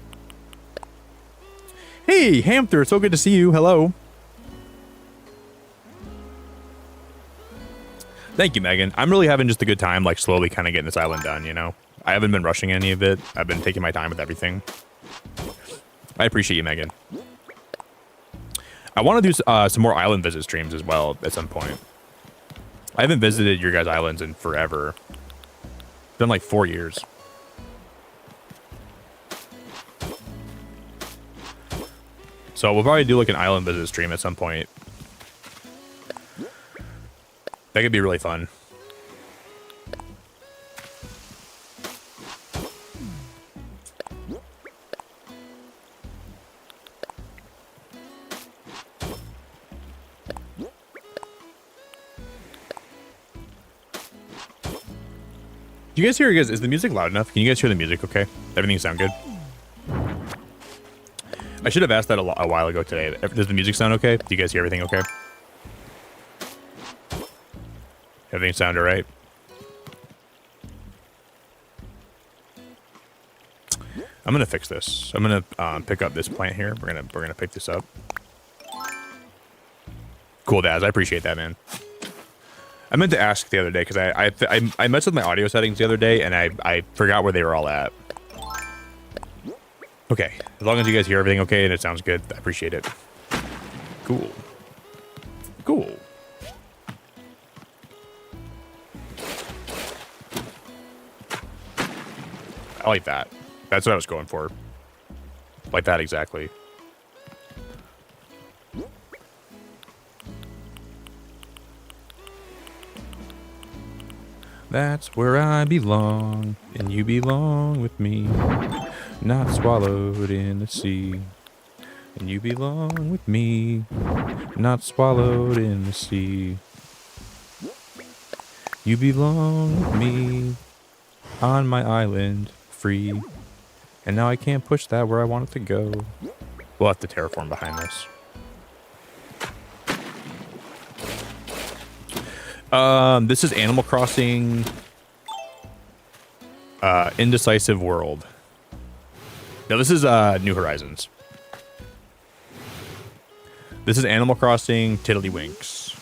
Hey, Hamster, so good to see you. Hello. Thank you, Megan. I'm really having just a good time, like slowly kind of getting this island done, you know? I haven't been rushing any of it. I've been taking my time with everything. I appreciate you, Megan. I want to do some more island visit streams as well at some point. I haven't visited your guys' islands in forever. It's been like 4 years. So we'll probably do like an island visit stream at some point. That could be really fun. Do you guys hear? Is the music loud enough? Can you guys hear the music okay? Everything sound good? I should have asked that a while ago today. Does the music sound okay? Do you guys hear everything okay? Everything sound all right? I'm gonna fix this. I'm gonna pick up this plant here. We're gonna pick this up. Cool, Daz. I appreciate that, man. I meant to ask the other day because I messed with my audio settings the other day and I forgot where they were all at. Okay, as long as you guys hear everything okay and it sounds good, I appreciate it. Cool. Cool. I like that. That's what I was going for. Like that exactly. That's where I belong, and you belong with me. Not swallowed in the sea. And you belong with me. Not swallowed in the sea. You belong with me. On my island, free. And now I can't push that where I want it to go. We'll have to terraform behind this. This is Animal Crossing Indecisive World. No, this is New Horizons. This is Animal Crossing Tiddlywinks.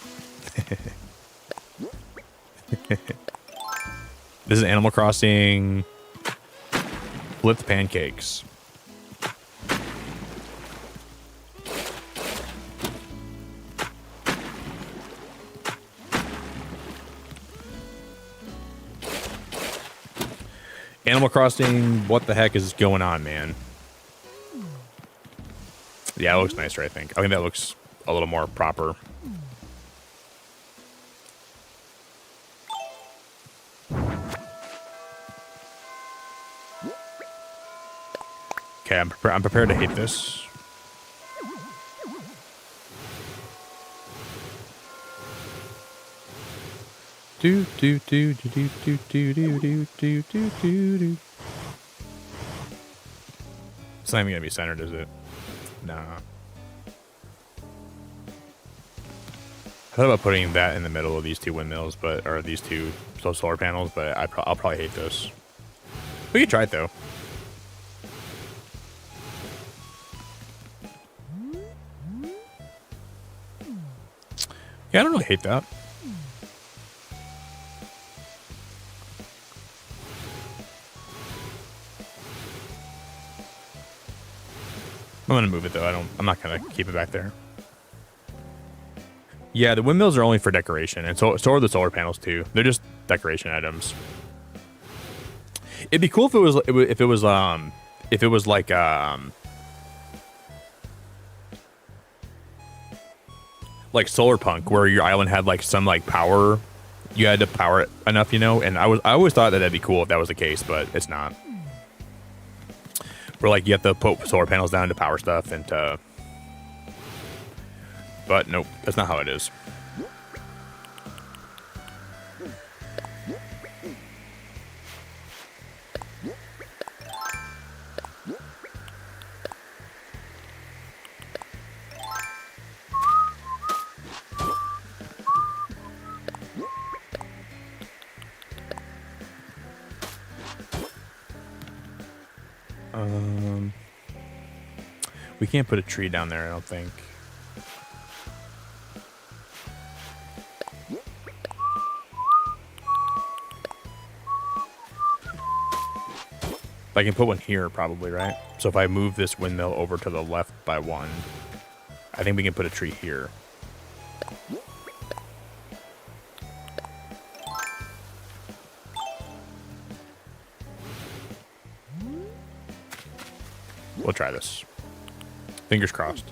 This is Animal Crossing Flipped Pancakes. Animal Crossing, what the heck is going on, man? Yeah, it looks nicer, I think. I think that looks a little more proper. Okay, I'm prepared to hate this. Do do do do do do do do do do do do do. It's not even gonna be centered, is it? Nah. thought about putting that in the middle of these two windmills, or these two solar panels, but I'll probably hate this. We could try it though. Yeah, I don't really hate that. I'm gonna move it though. I'm not gonna keep it back there. Yeah, the windmills are only for decoration, and so are the solar panels too. They're just decoration items. It'd be cool if it was like solar punk, where your island had like some like power. You had to power it enough, you know. And I always thought that'd be cool if that was the case, but it's not. Where like you have to put solar panels down to power stuff and to. But nope, that's not how it is. We can't put a tree down there, I don't think. I can put one here probably, right? So if I move this windmill over to the left by one, I think we can put a tree here. We'll try this. Fingers crossed.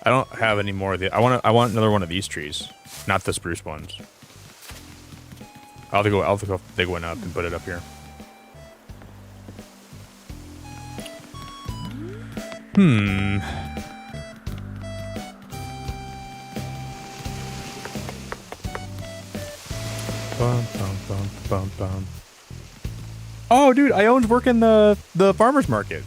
I don't have any more of the. I want another one of these trees, not the spruce ones. I'll have to go dig one up and put it up here. Bum, bum, bum, bum, bum. Oh, dude, I owned working the farmer's market.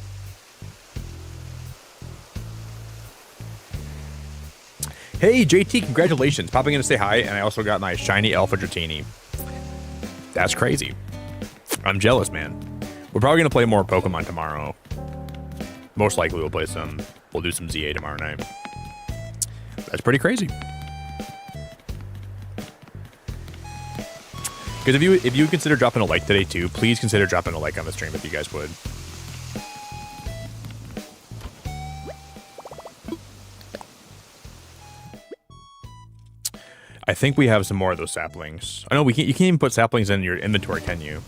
Hey, JT, congratulations. Popping in to say hi, and I also got my shiny Alpha Dratini. That's crazy. I'm jealous, man. We're probably going to play more Pokemon tomorrow. Most likely we'll do some ZA tomorrow night. That's pretty crazy. Because if you consider dropping a like today too, please consider dropping a like on the stream if you guys would. I think we have some more of those saplings. I know you can't even put saplings in your inventory, can you?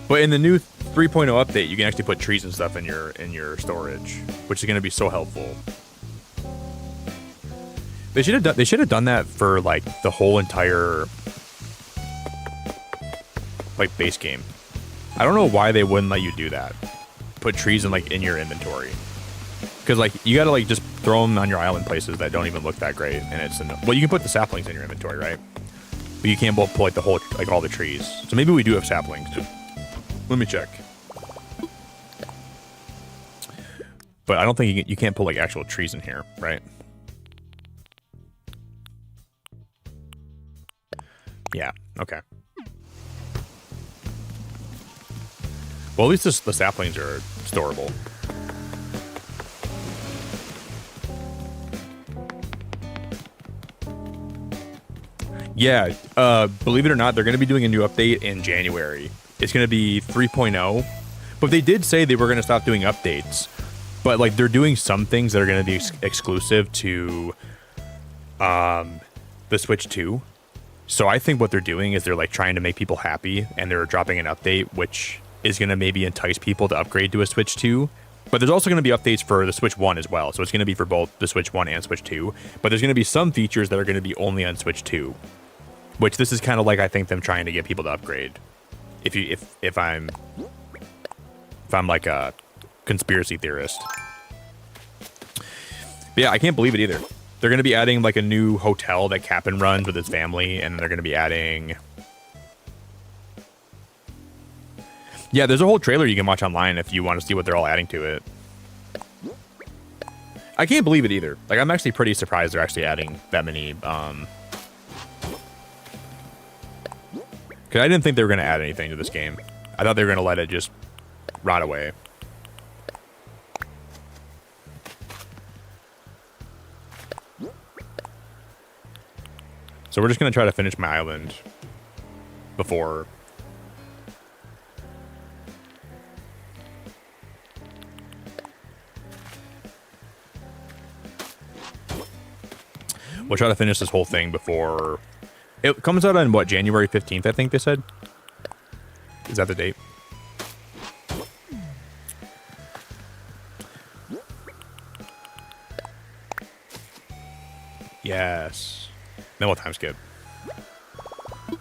But in the new 3.0 update, you can actually put trees and stuff in your storage, which is going to be so helpful. They should have done that for like the whole entire like base game. I don't know why they wouldn't let you do that. Put trees in your inventory. Because like you gotta like just throw them on your island places that don't even look that great, and it's well, you can put the saplings in your inventory, right? But you can't pull like the whole all the trees. So maybe we do have saplings. Let me check. But I don't think you can't pull like actual trees in here, right? Yeah. Okay. Well, at least the saplings are storable. Yeah, believe it or not, they're going to be doing a new update in January. It's going to be 3.0, but they did say they were going to stop doing updates. But like they're doing some things that are going to be exclusive to the Switch 2. So I think what they're doing is they're like trying to make people happy, and they're dropping an update which is going to maybe entice people to upgrade to a Switch 2. But there's also going to be updates for the Switch 1 as well. So it's going to be for both the Switch 1 and Switch 2. But there's going to be some features that are going to be only on Switch 2. Which this is kind of like, I think, them trying to get people to upgrade. If I'm like a conspiracy theorist. But yeah, I can't believe it either. They're going to be adding like a new hotel that Cap'n runs with his family, and they're going to be adding Yeah, there's a whole trailer you can watch online if you want to see what they're all adding to it. I can't believe it either. Like, I'm actually pretty surprised they're actually adding that many. Because I didn't think they were going to add anything to this game. I thought they were going to let it just rot away. So we're just going to try to finish my island before... We'll try to finish this whole thing before... It comes out on, what, January 15th, I think they said? Is that the date? Yes. Then we'll time skip. Guys,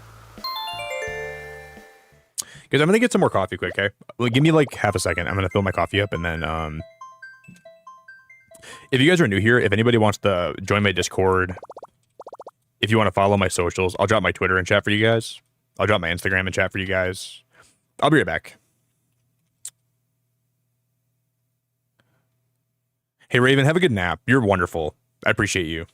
I'm going to get some more coffee quick, okay? Well, give me like half a second. I'm going to fill my coffee up and then... If you guys are new here, if anybody wants to join my Discord, if you want to follow my socials, I'll drop my Twitter in chat for you guys. I'll drop my Instagram in chat for you guys. I'll be right back. Hey, Raven, have a good nap. You're wonderful. I appreciate you.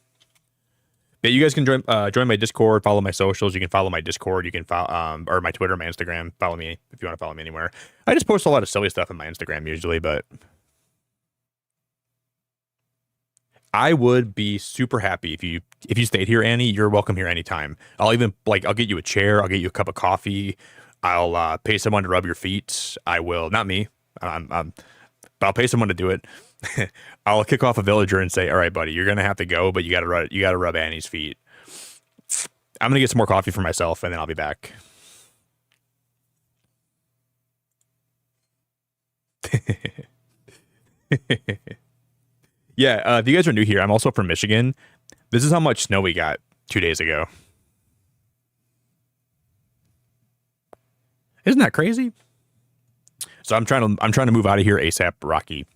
Yeah, you guys can join my Discord, follow my socials. You can follow my Discord. You can follow or my Twitter, my Instagram. Follow me if you want to follow me anywhere. I just post a lot of silly stuff on my Instagram usually, but I would be super happy if you stayed here, Annie. You're welcome here anytime. I'll even I'll get you a chair. I'll get you a cup of coffee. I'll pay someone to rub your feet. I will, not me. But I'll pay someone to do it. I'll kick off a villager and say, "All right, buddy, you're gonna have to go, but you gotta rub Annie's feet." I'm gonna get some more coffee for myself, and then I'll be back. Yeah, if you guys are new here, I'm also from Michigan. This is how much snow we got 2 days ago. Isn't that crazy? So I'm trying to move out of here ASAP, Rocky.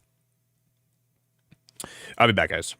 I'll be back, guys.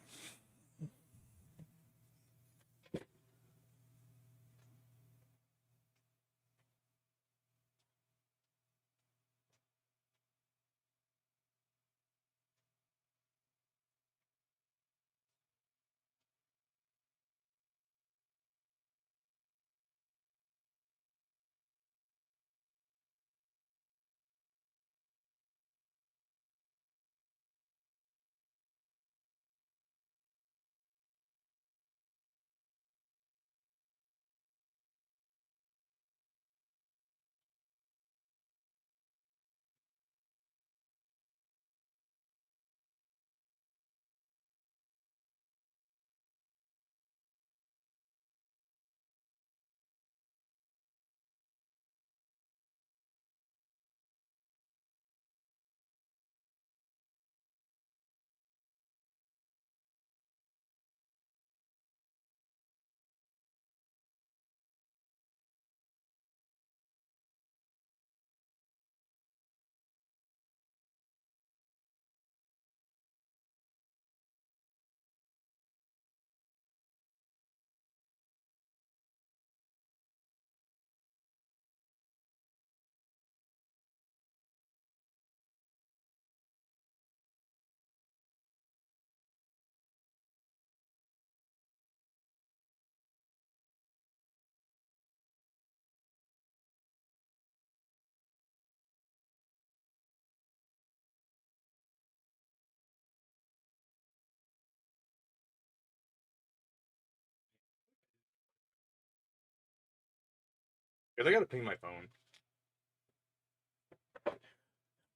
Because I gotta ping my phone.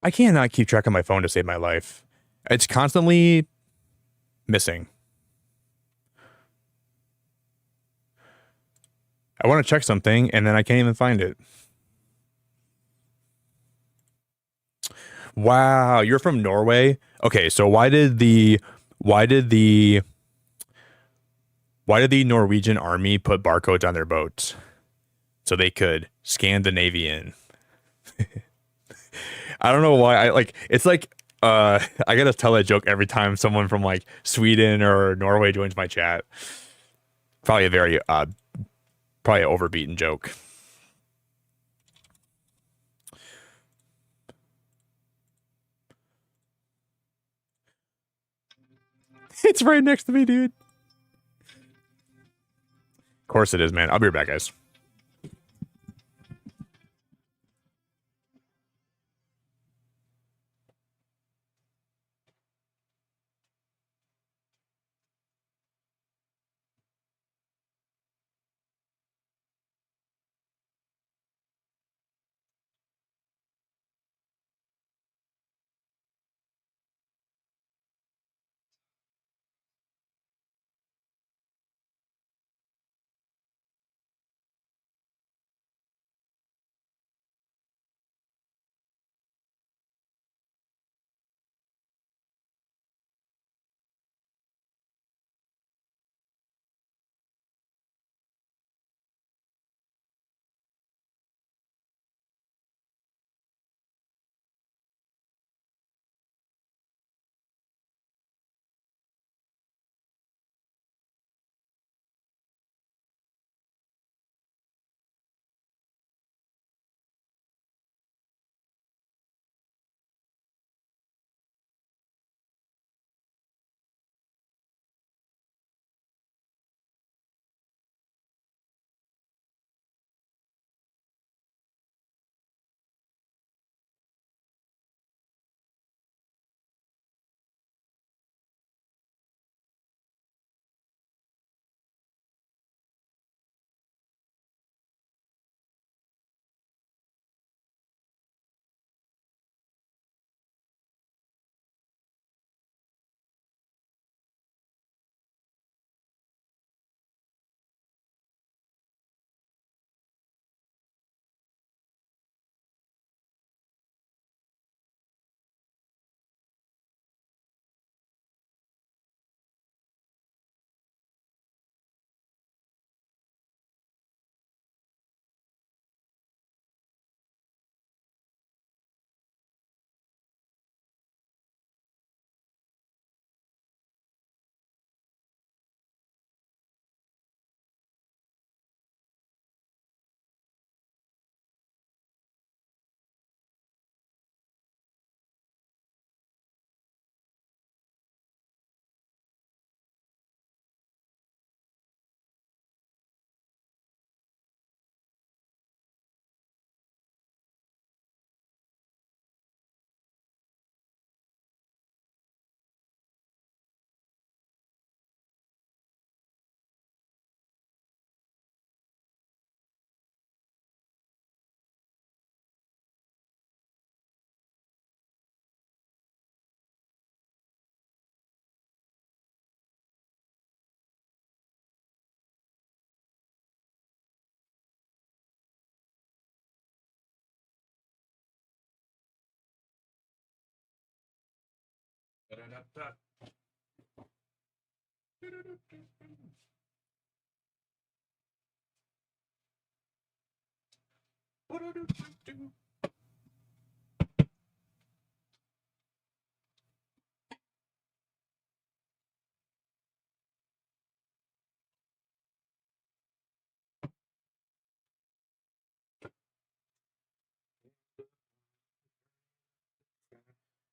I cannot keep track of my phone to save my life. It's constantly missing. I want to check something and then I can't even find it. Wow, you're from Norway? Okay, so why did the Norwegian army put barcodes on their boats? So they could Scandinavian. I don't know why. It's like I gotta tell that joke every time someone from like Sweden or Norway joins my chat. Probably a very probably an overbeaten joke. It's right next to me, dude. Of course it is, man. I'll be right back, guys.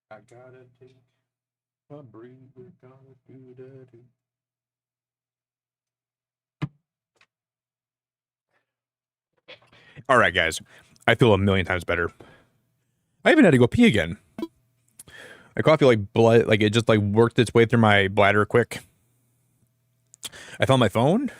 I gotta take a breather, gotta do that. All right, guys. I feel a million times better. I even had to go pee again. My coffee like blood, like it just like worked its way through my bladder quick. I found my phone.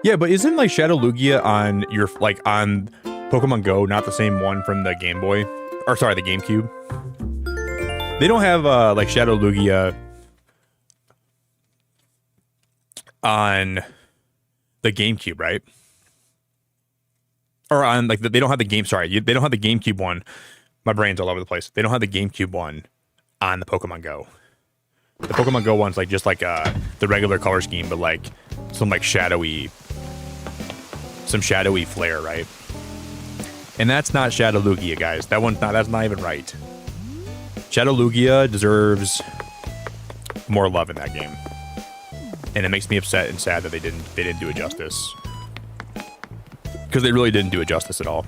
Yeah, but isn't like Shadow Lugia on your like on Pokemon Go not the same one from the Game Boy? Or sorry, the GameCube. They don't have like Shadow Lugia on the GameCube, right? Or on like they don't have the game. Sorry, they don't have the GameCube one. My brain's all over the place. They don't have the GameCube one on the Pokemon Go. The Pokemon Go one's like just like the regular color scheme, but like some like shadowy flair, right? And that's not Shadow Lugia, guys. That's not even right. Shadow Lugia deserves more love in that game. And it makes me upset and sad that they didn't do it justice. Because they really didn't do it justice at all.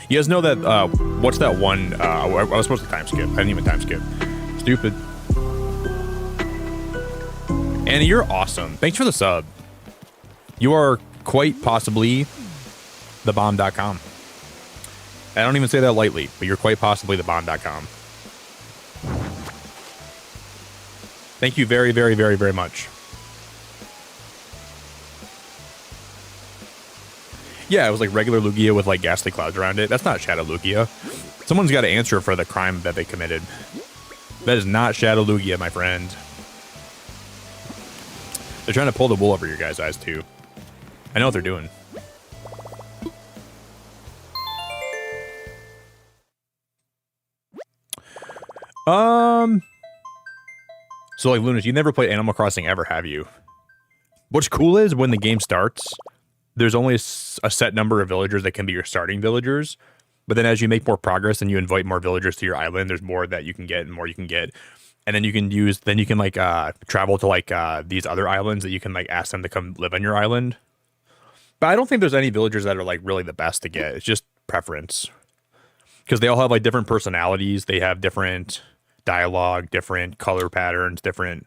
You guys know that, what's that one, I was supposed to time skip. I didn't even time skip. Stupid. Annie, you're awesome. Thanks for the sub. You are quite possibly the bomb.com. I don't even say that lightly, but you're quite possibly the bomb.com. Thank you very, very, very, very much. Yeah, it was like regular Lugia with like ghastly clouds around it. That's not Shadow Lugia. Someone's got to answer for the crime that they committed. That is not Shadow Lugia, my friend. They're trying to pull the wool over your guys' eyes too. I know what they're doing. So like Lunas, you never played Animal Crossing ever, have you? What's cool is when the game starts, there's only a set number of villagers that can be your starting villagers. But then as you make more progress and you invite more villagers to your island, there's more that you can get and more you can get. And then you can like travel to like these other islands that you can like ask them to come live on your island. But I don't think there's any villagers that are like really the best to get. It's just preference. Because they all have like different personalities. They have different dialogue, different color patterns, different.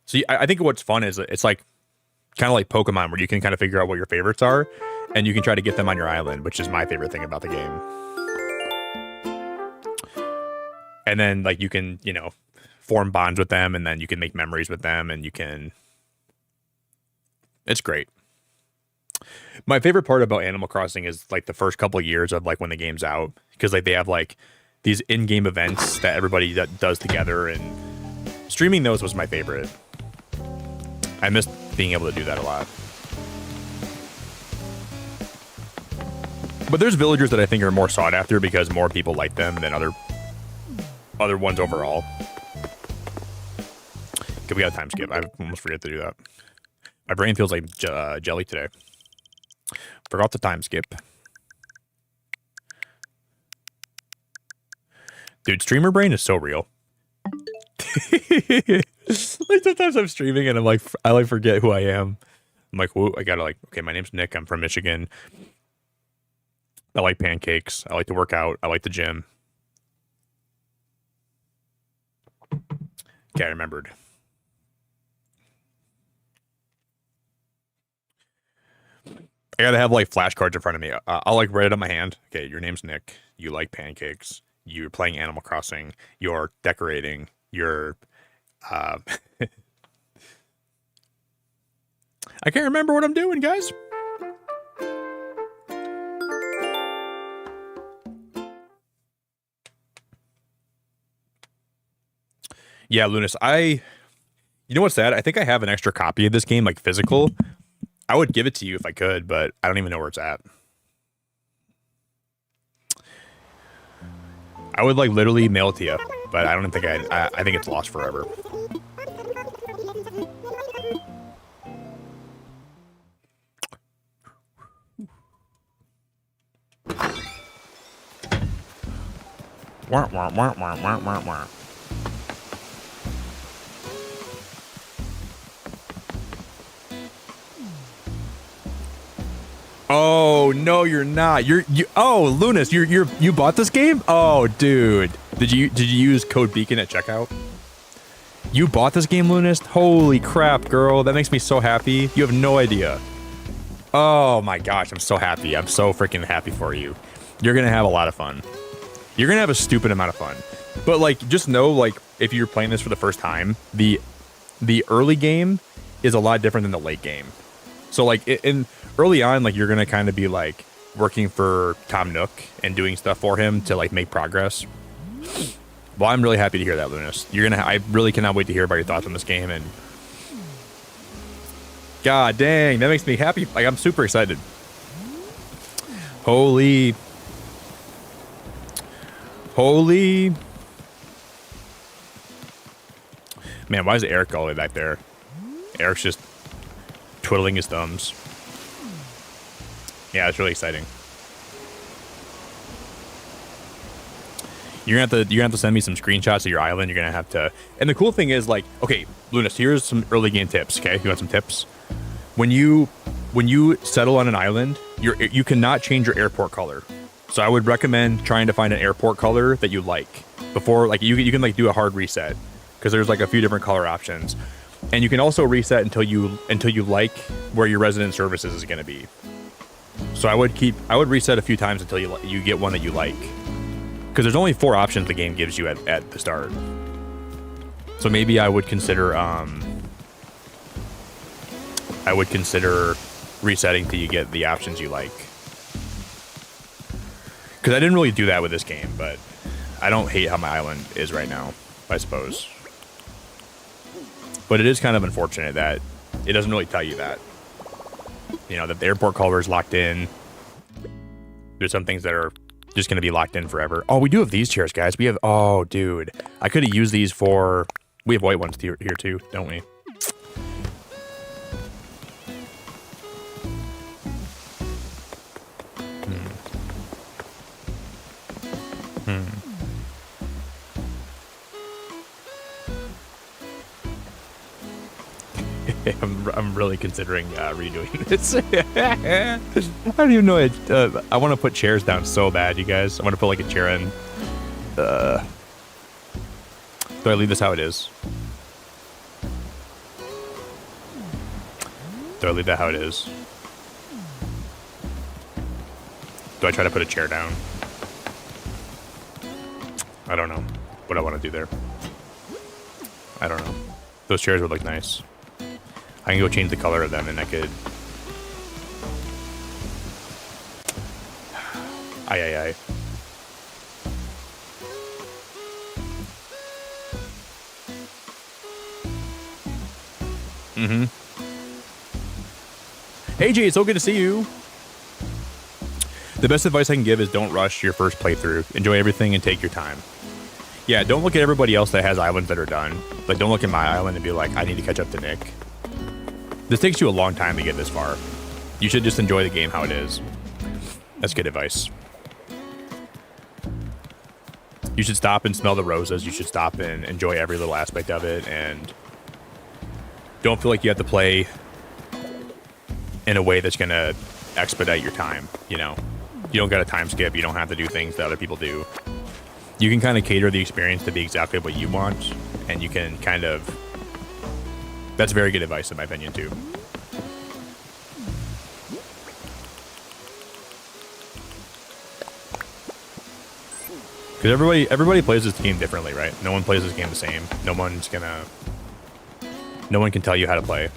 So I think what's fun is it's like kind of like Pokemon where you can kind of figure out what your favorites are and you can try to get them on your island, which is my favorite thing about the game. And then like you can, you know, form bonds with them and then you can make memories with them and you can. It's great. My favorite part about Animal Crossing is like the first couple of years of like when the game's out because like they have like these in-game events that everybody does together and streaming those was my favorite. I missed being able to do that a lot. But there's villagers that I think are more sought after because more people like them than other ones overall. Okay, we got a time skip. I almost forget to do that. My brain feels like jelly today. Forgot the time skip. Dude, streamer brain is so real. Like sometimes I'm streaming and I'm like, I like forget who I am. I'm like, whoa, I gotta like, okay, my name's Nick. I'm from Michigan. I like pancakes. I like to work out. I like the gym. Okay, I remembered. I gotta have like flashcards in front of me. I'll like write it on my hand. Okay, your name's Nick. You like pancakes. You're playing Animal Crossing. You're decorating. You're I can't remember what I'm doing, guys. Yeah, Lunas, you know what's sad? I think I have an extra copy of this game, like physical. I would give it to you if I could, but I don't even know where it's at. I would like literally mail it to you, but I don't think I think it's lost forever. Wah, wah, wah, wah, wah, wah, wah. Oh no, you're not. Oh, Lunas, you bought this game? Oh, dude. Did you use code Beacon at checkout? You bought this game, Lunas? Holy crap, girl. That makes me so happy. You have no idea. Oh my gosh, I'm so happy. I'm so freaking happy for you. You're gonna have a lot of fun. You're gonna have a stupid amount of fun. But like, just know, like, if you're playing this for the first time, the early game is a lot different than the late game. So like in early on, like you're gonna kind of be like working for Tom Nook and doing stuff for him to like make progress. Well, I'm really happy to hear that, Lunas. I really cannot wait to hear about your thoughts on this game. And god dang, that makes me happy. Like I'm super excited. Holy. Man, why is Eric all the way back there? Eric's just twiddling his thumbs. Yeah, it's really exciting. You're gonna have to send me some screenshots of your island. You're gonna have to. And the cool thing is, like, okay, Lunas, here's some early game tips. Okay, you want some tips? When you when you settle on an island, you cannot change your airport color. So I would recommend trying to find an airport color that you like before, like you can like do a hard reset because there's like a few different color options, and you can also reset until you like where your resident services is going to be. So I would reset a few times until you get one that you like, because there's only 4 options the game gives you at the start. So maybe I would consider resetting till you get the options you like. Because I didn't really do that with this game, but I don't hate how my island is right now, I suppose. But it is kind of unfortunate that it doesn't really tell you that. You know, that the airport color is locked in. There's some things that are just going to be locked in forever. Oh, we do have these chairs, guys. We have... Oh, dude. I could have used these for... We have white ones here too, don't we? I'm really considering redoing this. I don't even know it. I want to put chairs down so bad, you guys. I want to put like a chair in. Do I leave this how it is? Do I leave that how it is? Do I try to put a chair down? I don't know what I want to do there. I don't know. Those chairs would look nice. I can go change the color of them, and I could... Aye. Mm-hmm. Hey, Jay, it's so good to see you. The best advice I can give is don't rush your first playthrough. Enjoy everything and take your time. Yeah, don't look at everybody else that has islands that are done. Like, don't look at my island and be like, I need to catch up to Nick. This takes you a long time to get this far. You should just enjoy the game how it is. That's good advice. You should stop and smell the roses. You should stop and enjoy every little aspect of it, and don't feel like you have to play in a way that's going to expedite your time, you know? You don't got a time skip. You don't have to do things that other people do. You can kind of cater the experience to be exactly what you want, and you can kind of... That's very good advice in my opinion, too. Because everybody plays this game differently, right? No one plays this game the same. No one can tell you how to play.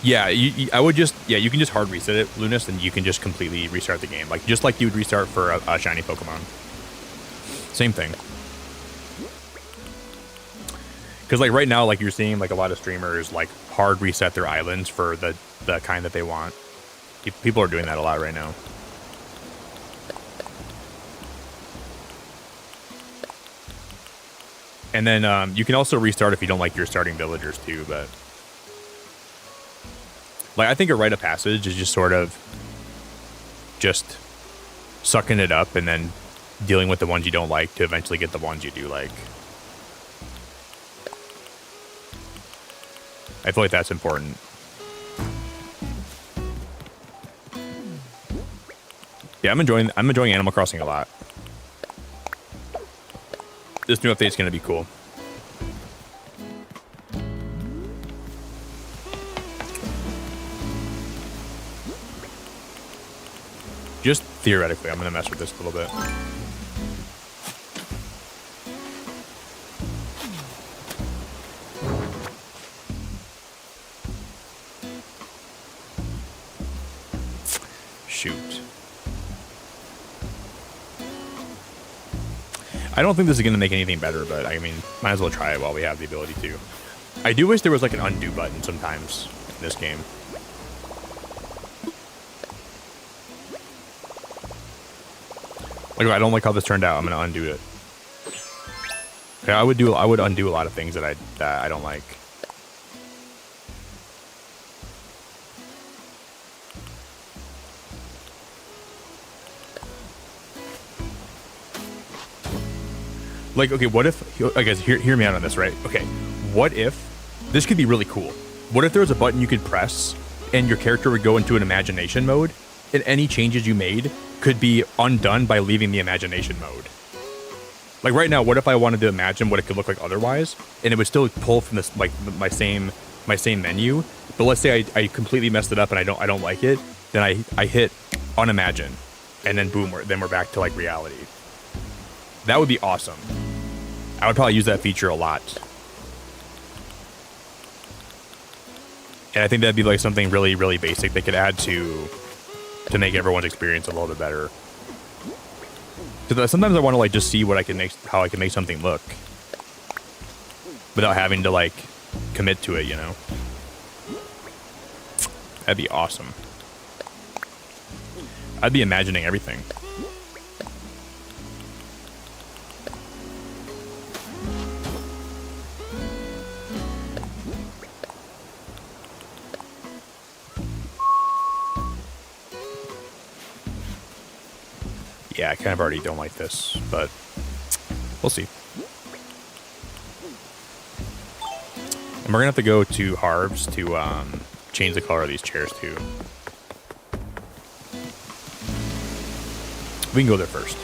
Yeah, I would just... Yeah, you can just hard reset it, Lunas, and you can just completely restart the game. Like, just like you would restart for a shiny Pokemon. Same thing. Because, like, right now, like, you're seeing, like, a lot of streamers, like, hard reset their islands for the kind that they want. People are doing that a lot right now. And then you can also restart if you don't like your starting villagers, too, but... Like, I think a rite of passage is just sort of just sucking it up and then dealing with the ones you don't like to eventually get the ones you do like. I feel like that's important. Yeah, I'm enjoying Animal Crossing a lot. This new update's gonna be cool. Just theoretically, I'm gonna mess with this a little bit. Shoot. I don't think this is going to make anything better, but I mean, might as well try it while we have the ability to. I do wish there was like an undo button sometimes in this game. Like, if I don't like how this turned out, I'm going to undo it. Okay, I would undo a lot of things that I don't like. Like, okay, what if... I guess, hear me out on this, right? Okay, what if... This could be really cool. what if there was a button you could press and your character would go into an imagination mode, and any changes you made could be undone by leaving the imagination mode? Like right now, what if I wanted to imagine what it could look like otherwise, and it would still pull from this like my same menu, but let's say I completely messed it up and I don't like it, then I hit unimagine, and then boom, we're back to like reality. That would be awesome. I would probably use that feature a lot. And I think that'd be like something really, really basic they could add to make everyone's experience a little bit better. Because sometimes I want to like just see what I can make, how I can make something look, without having to like commit to it, you know? That'd be awesome. I'd be imagining everything. Yeah, I kind of already don't like this, but we'll see. And we're gonna have to go to Harv's to change the color of these chairs too. We can go there first.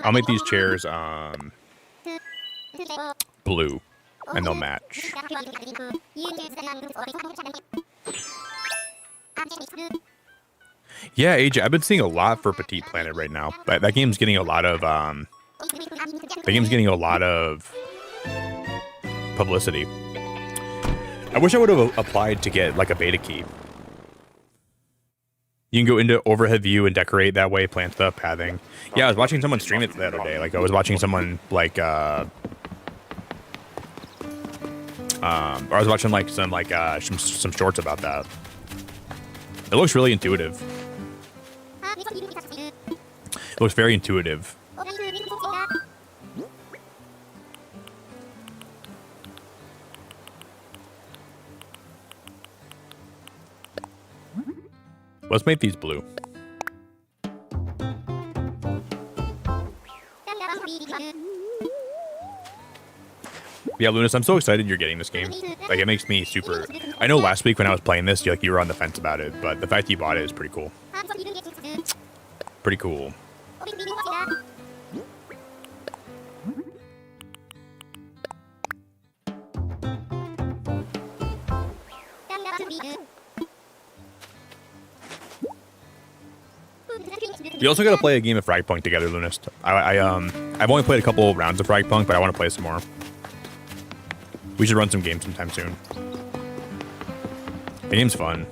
I'll make these chairs blue, and they'll match. Yeah, AJ, I've been seeing a lot for Petite Planet right now. But that game's getting a lot of publicity. I wish I would have applied to get like a beta key. You can go into overhead view and decorate that way, plant stuff, pathing. Yeah, I was watching someone stream it the other day. Like I was watching someone like or I was watching like some shorts about that. It looks really intuitive. It looks very intuitive. Let's make these blue. Yeah, Lunas, I'm so excited you're getting this game. Like, it makes me super... I know last week when I was playing this, you were on the fence about it, but the fact you bought it is pretty cool. Pretty cool. We also got to play a game of Fragpunk together, Lunas. I've only played a couple rounds of Fragpunk, but I want to play some more. We should run some games sometime soon. The game's fun.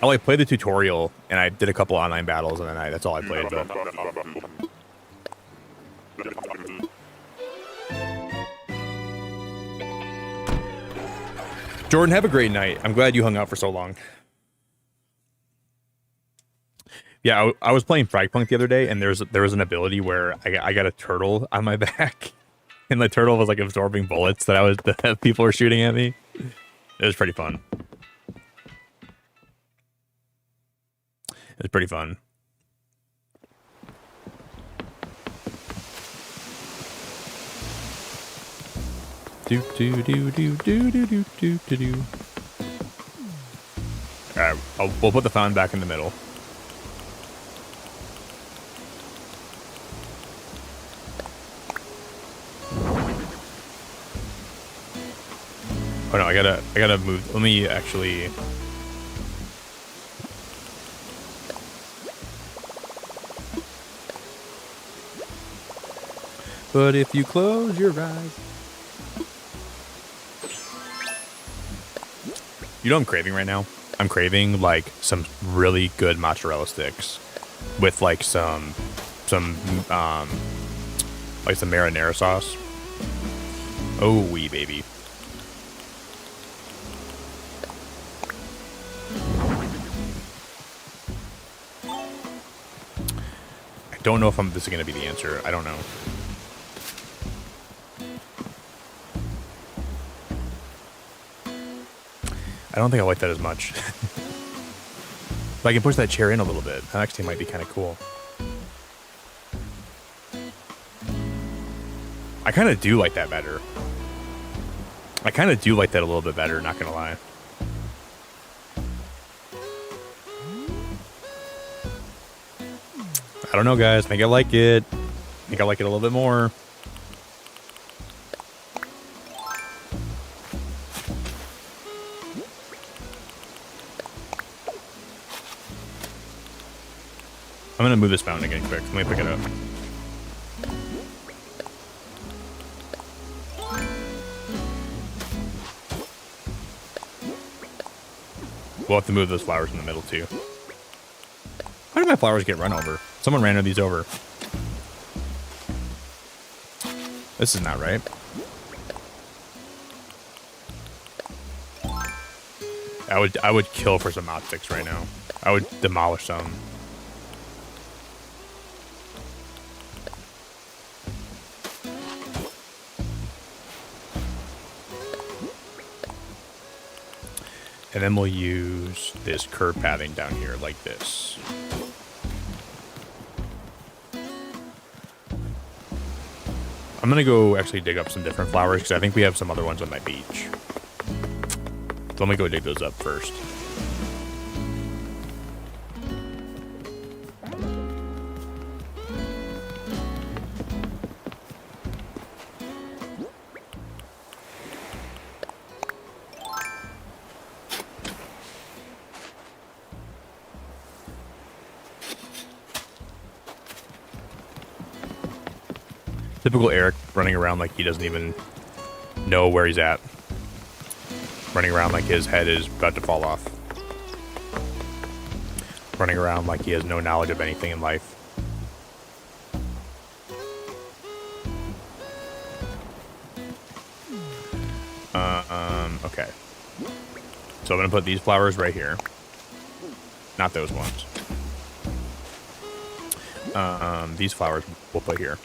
I like played the tutorial, and I did a couple online battles, and then that's all I played. But Jordan, have a great night. I'm glad you hung out for so long. Yeah, I was playing Fragpunk the other day, and there was an ability where I got a turtle on my back, and the turtle was like absorbing bullets that people were shooting at me. It was pretty fun. It was pretty fun. Do do do do do do do do do do. All right, we'll put the fountain back in the middle. Oh no, I gotta move. Let me actually. But if you close your eyes. You know what I'm craving right now? I'm craving like some really good mozzarella sticks with like some marinara sauce. Oh wee baby. Don't know if this is going to be the answer. I don't know. I don't think I like that as much. If I can push that chair in a little bit, that actually might be kind of cool. I kind of do like that better. I kind of do like that a little bit better, not gonna lie. I don't know, guys. I think I like it. I think I like it a little bit more. I'm gonna move this fountain again quick. Let me pick it up. We'll have to move those flowers in the middle too. How did my flowers get run over? Someone ran these over. This is not right. I would kill for some optics right now. I would demolish some. And then we'll use this curb pathing down here like this. I'm gonna go actually dig up some different flowers because I think we have some other ones on my beach. Let me go dig those up first. Typical Eric running around like he doesn't even know where he's at. Running around like his head is about to fall off. Running around like he has no knowledge of anything in life. Okay. So I'm gonna put these flowers right here. Not those ones. These flowers we'll put here.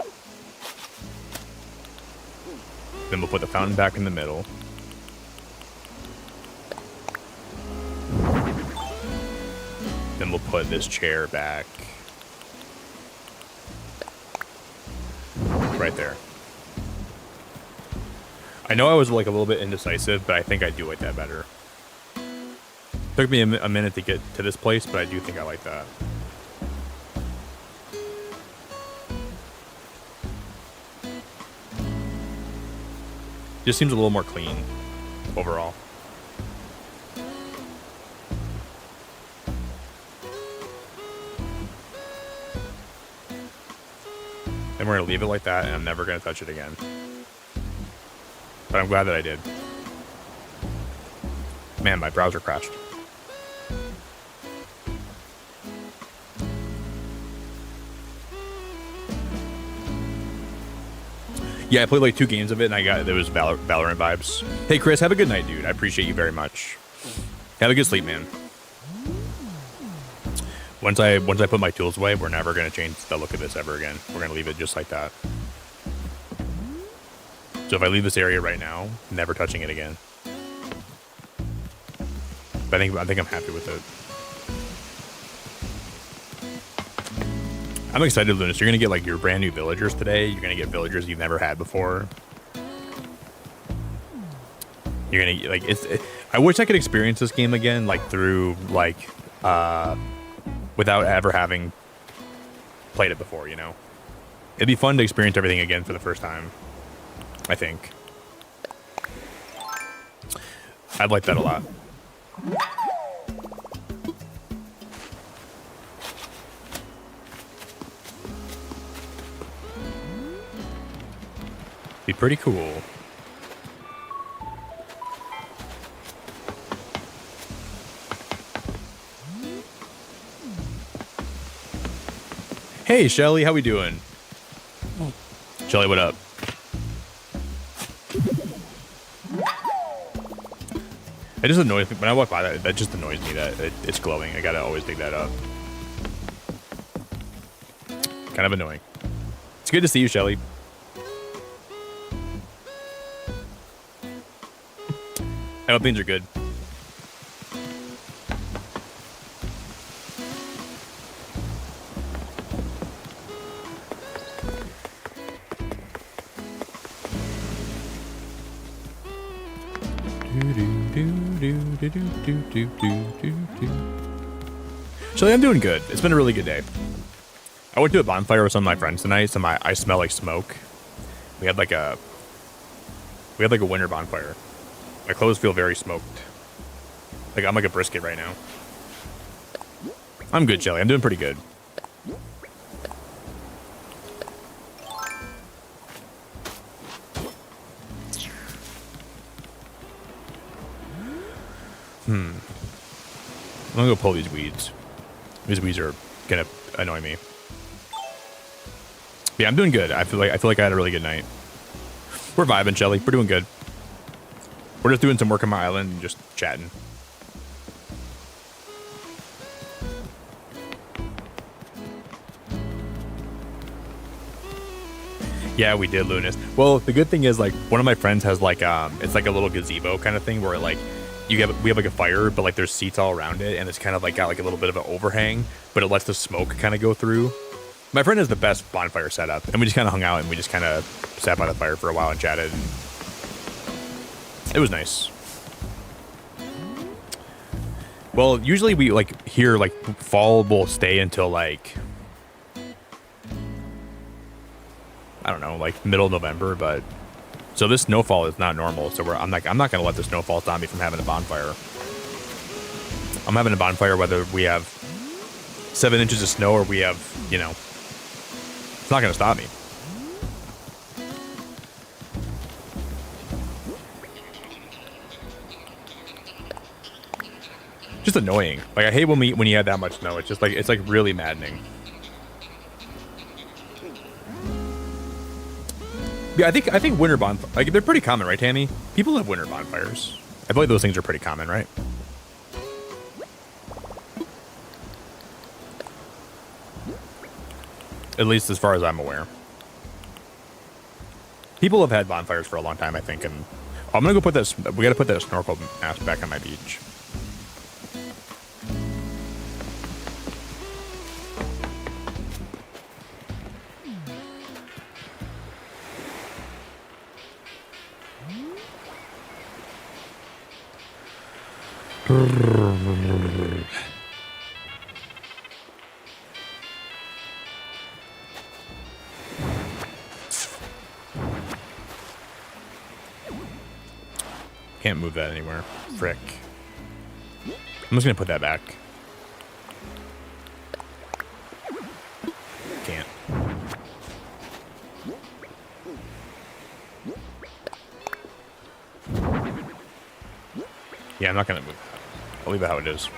Then we'll put the fountain back in the middle. Then we'll put this chair back right there. I know I was like a little bit indecisive, but I think I do like that better. Took me a minute to get to this place, but I do think I like that. Just seems a little more clean overall. And we're gonna leave it like that, and I'm never gonna touch it again. But I'm glad that I did. Man, my browser crashed. Yeah, I played like 2 games of it, and there was Valorant vibes. Hey, Chris, have a good night, dude. I appreciate you very much. Have a good sleep, man. Once I put my tools away, we're never gonna change the look of this ever again. We're gonna leave it just like that. So if I leave this area right now, never touching it again. But I think I'm happy with it. I'm excited, Lunas. You're gonna get like your brand new villagers today. You're gonna get villagers you've never had before. You're gonna like I wish I could experience this game again, like through like without ever having played it before. You know, it'd be fun to experience everything again for the first time. I think I'd like that a lot. Be pretty cool. Hey, Shelly, how we doing? Shelly, what up? It just annoys me when I walk by that. That just annoys me that it's glowing. I gotta always dig that up. kind of annoying. It's good to see you, Shelly. I hope things are good. Shelly, I'm doing good. It's been a really good day. I went to a bonfire with some of my friends tonight, so I smell like smoke. We had like a winter bonfire. My clothes feel very smoked. Like I'm like a brisket right now. I'm good, Shelly. I'm doing pretty good. I'm gonna go pull these weeds. These weeds are gonna annoy me. Yeah, I'm doing good. I feel like I had a really good night. We're vibing, Shelly. We're doing good. We're just doing some work on my island and just chatting. Yeah, we did, Lunas. Well, the good thing is, like, one of my friends has like it's like a little gazebo kind of thing where like we have like a fire, but like there's seats all around it, and it's kind of like got like a little bit of an overhang, but it lets the smoke kind of go through. My friend has the best bonfire setup, and we just kind of hung out and we just kind of sat by the fire for a while and chatted. And it was nice. Well, usually we like here like fall will stay until like I don't know, like middle of November, but so this snowfall is not normal. So I'm not gonna let the snowfall stop me from having a bonfire. I'm having a bonfire whether we have 7 inches of snow or we have, you know, it's not gonna stop me. Just annoying. Like I hate when you have that much snow. It's just like it's like really maddening. Yeah, I think winter bonfires, like they're pretty common, right, Tammy? People have winter bonfires. I feel like those things are pretty common, right? At least as far as I'm aware. People have had bonfires for a long time, I think, and I'm gonna go put this. We gotta put that snorkel mask back on my beach. Can't move that anywhere. Frick. I'm just gonna put that back. Can't. Yeah, I'm not gonna move that. I'll leave it how it is.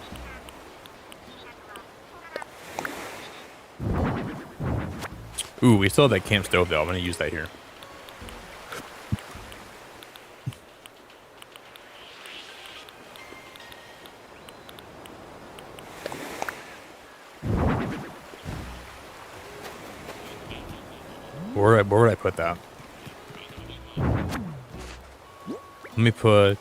Ooh, we still have that camp stove though. I'm gonna use that here. Where would I put that? Let me put...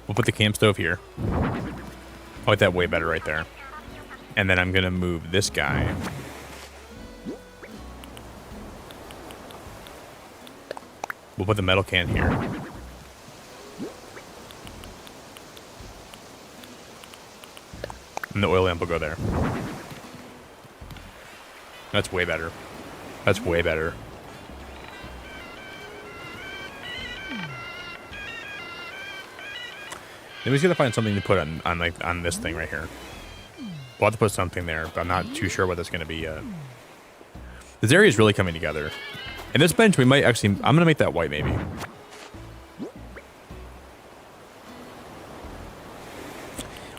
We'll put the camp stove here. I like that way better right there. And then I'm gonna move this guy. We'll put the metal can here. And the oil lamp will go there. That's way better. That's way better. Then we just gotta find something to put on this thing right here. We'll have to put something there, but I'm not too sure what that's gonna be yet. This area is really coming together. And this bench, we might actually... I'm gonna make that white, maybe.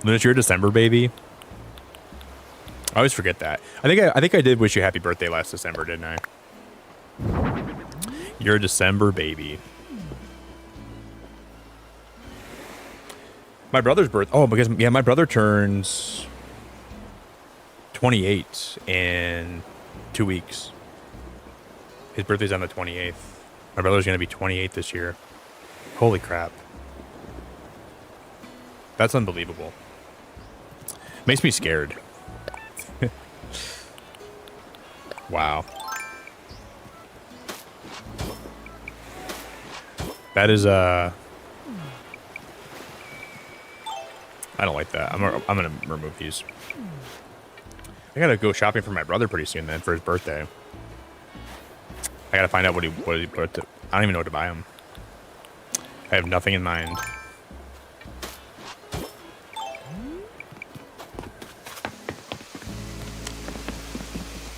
Lunas, you're a December baby. I always forget that. I think I did wish you happy birthday last December, didn't I? You're a December baby. My brother's birth. Oh, because yeah, my brother turns 28 in 2 weeks. His birthday's on the 28th. My brother's gonna be 28 this year. Holy crap. That's unbelievable. Makes me scared. Wow. That is I don't like that. I'm gonna remove these. I gotta go shopping for my brother pretty soon then for his birthday. I gotta find out what he put. I don't even know what to buy him. I have nothing in mind.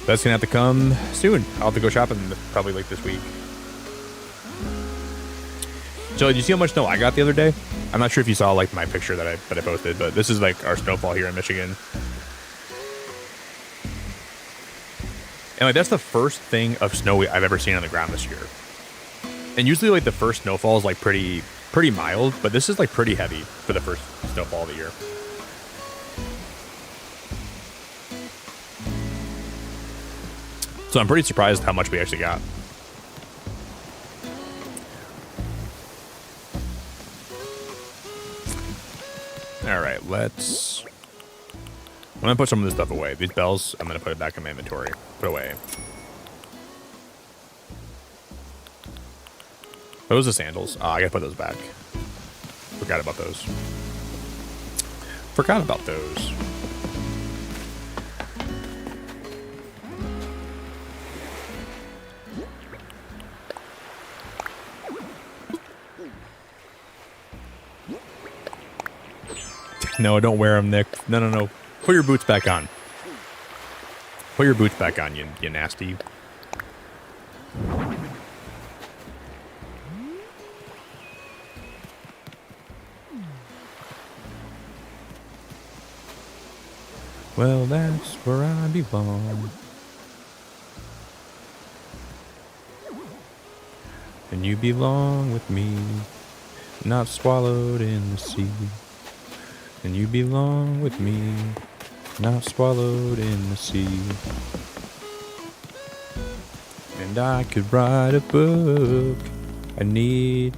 That's gonna have to come soon. I'll have to go shopping probably like this week. Joe, did you see how much snow I got the other day? I'm not sure if you saw like my picture that I posted, but this is like our snowfall here in Michigan. And like that's the first thing of snow I've ever seen on the ground this year. And usually like the first snowfall is like pretty mild, but this is like pretty heavy for the first snowfall of the year. So I'm pretty surprised how much we actually got. All right, let's... I'm going to put some of this stuff away. These bells, I'm going to put it back in my inventory. Put away. Those are sandals. I got to put those back. Forgot about those. Forgot about those. No, don't wear them, Nick. No. Put your boots back on. Put your boots back on, you nasty. Well, that's where I belong. And you belong with me, not swallowed in the sea. And you belong with me, not swallowed in the sea. And I could write a book. I need...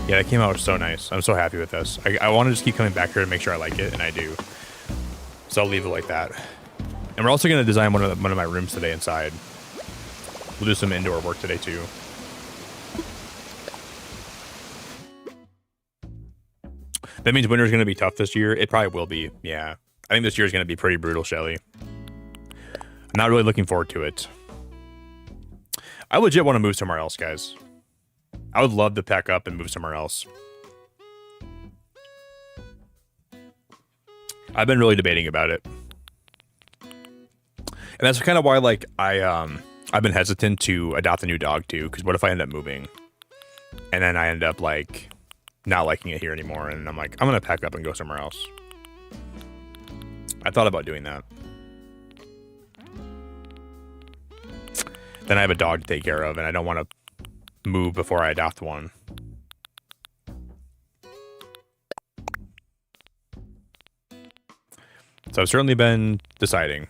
Yeah, that came out so nice. I'm so happy with this. I want to just keep coming back here to make sure I like it, and I do. So I'll leave it like that. And we're also going to design one of my rooms today inside. We'll do some indoor work today, too. That means winter's going to be tough this year. It probably will be, yeah. I think this year is going to be pretty brutal, Shelly. I'm not really looking forward to it. I legit want to move somewhere else, guys. I would love to pack up and move somewhere else. I've been really debating about it. And that's kind of why, like, I've been hesitant to adopt a new dog too, because what if I end up moving and then I end up like not liking it here anymore, and I'm like, I'm gonna pack up and go somewhere else. I thought about doing that. Then I have a dog to take care of, and I don't want to move before I adopt one. So I've certainly been deciding.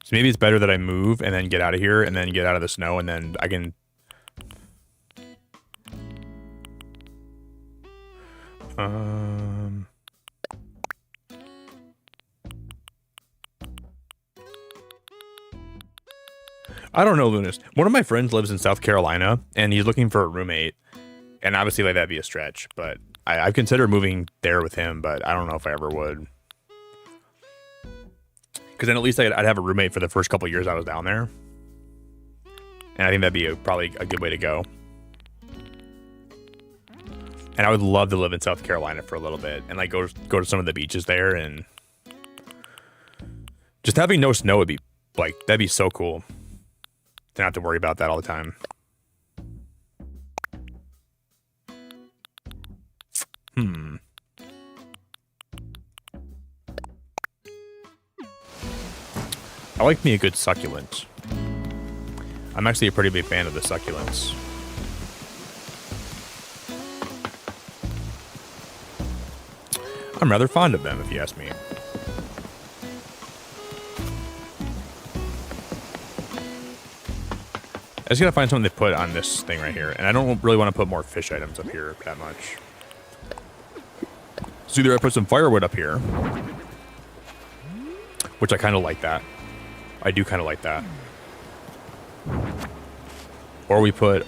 So maybe it's better that I move and then get out of here and then get out of the snow, and then I can... I don't know, Lunas. One of my friends lives in South Carolina, and he's looking for a roommate. And obviously, like, that'd be a stretch, but I've considered moving there with him, but I don't know if I ever would. Because then at least I'd have a roommate for the first couple years I was down there. And I think that'd be probably a good way to go. And I would love to live in South Carolina for a little bit and like go to some of the beaches there, and just having no snow would be like, that'd be so cool to not have to worry about that all the time. I like me a good succulent. I'm actually a pretty big fan of the succulents. I'm rather fond of them, if you ask me. I just gotta find something to put on this thing right here. And I don't really want to put more fish items up here that much. So either I put some firewood up here, which I kind of like that. I do kind of like that. Or we put,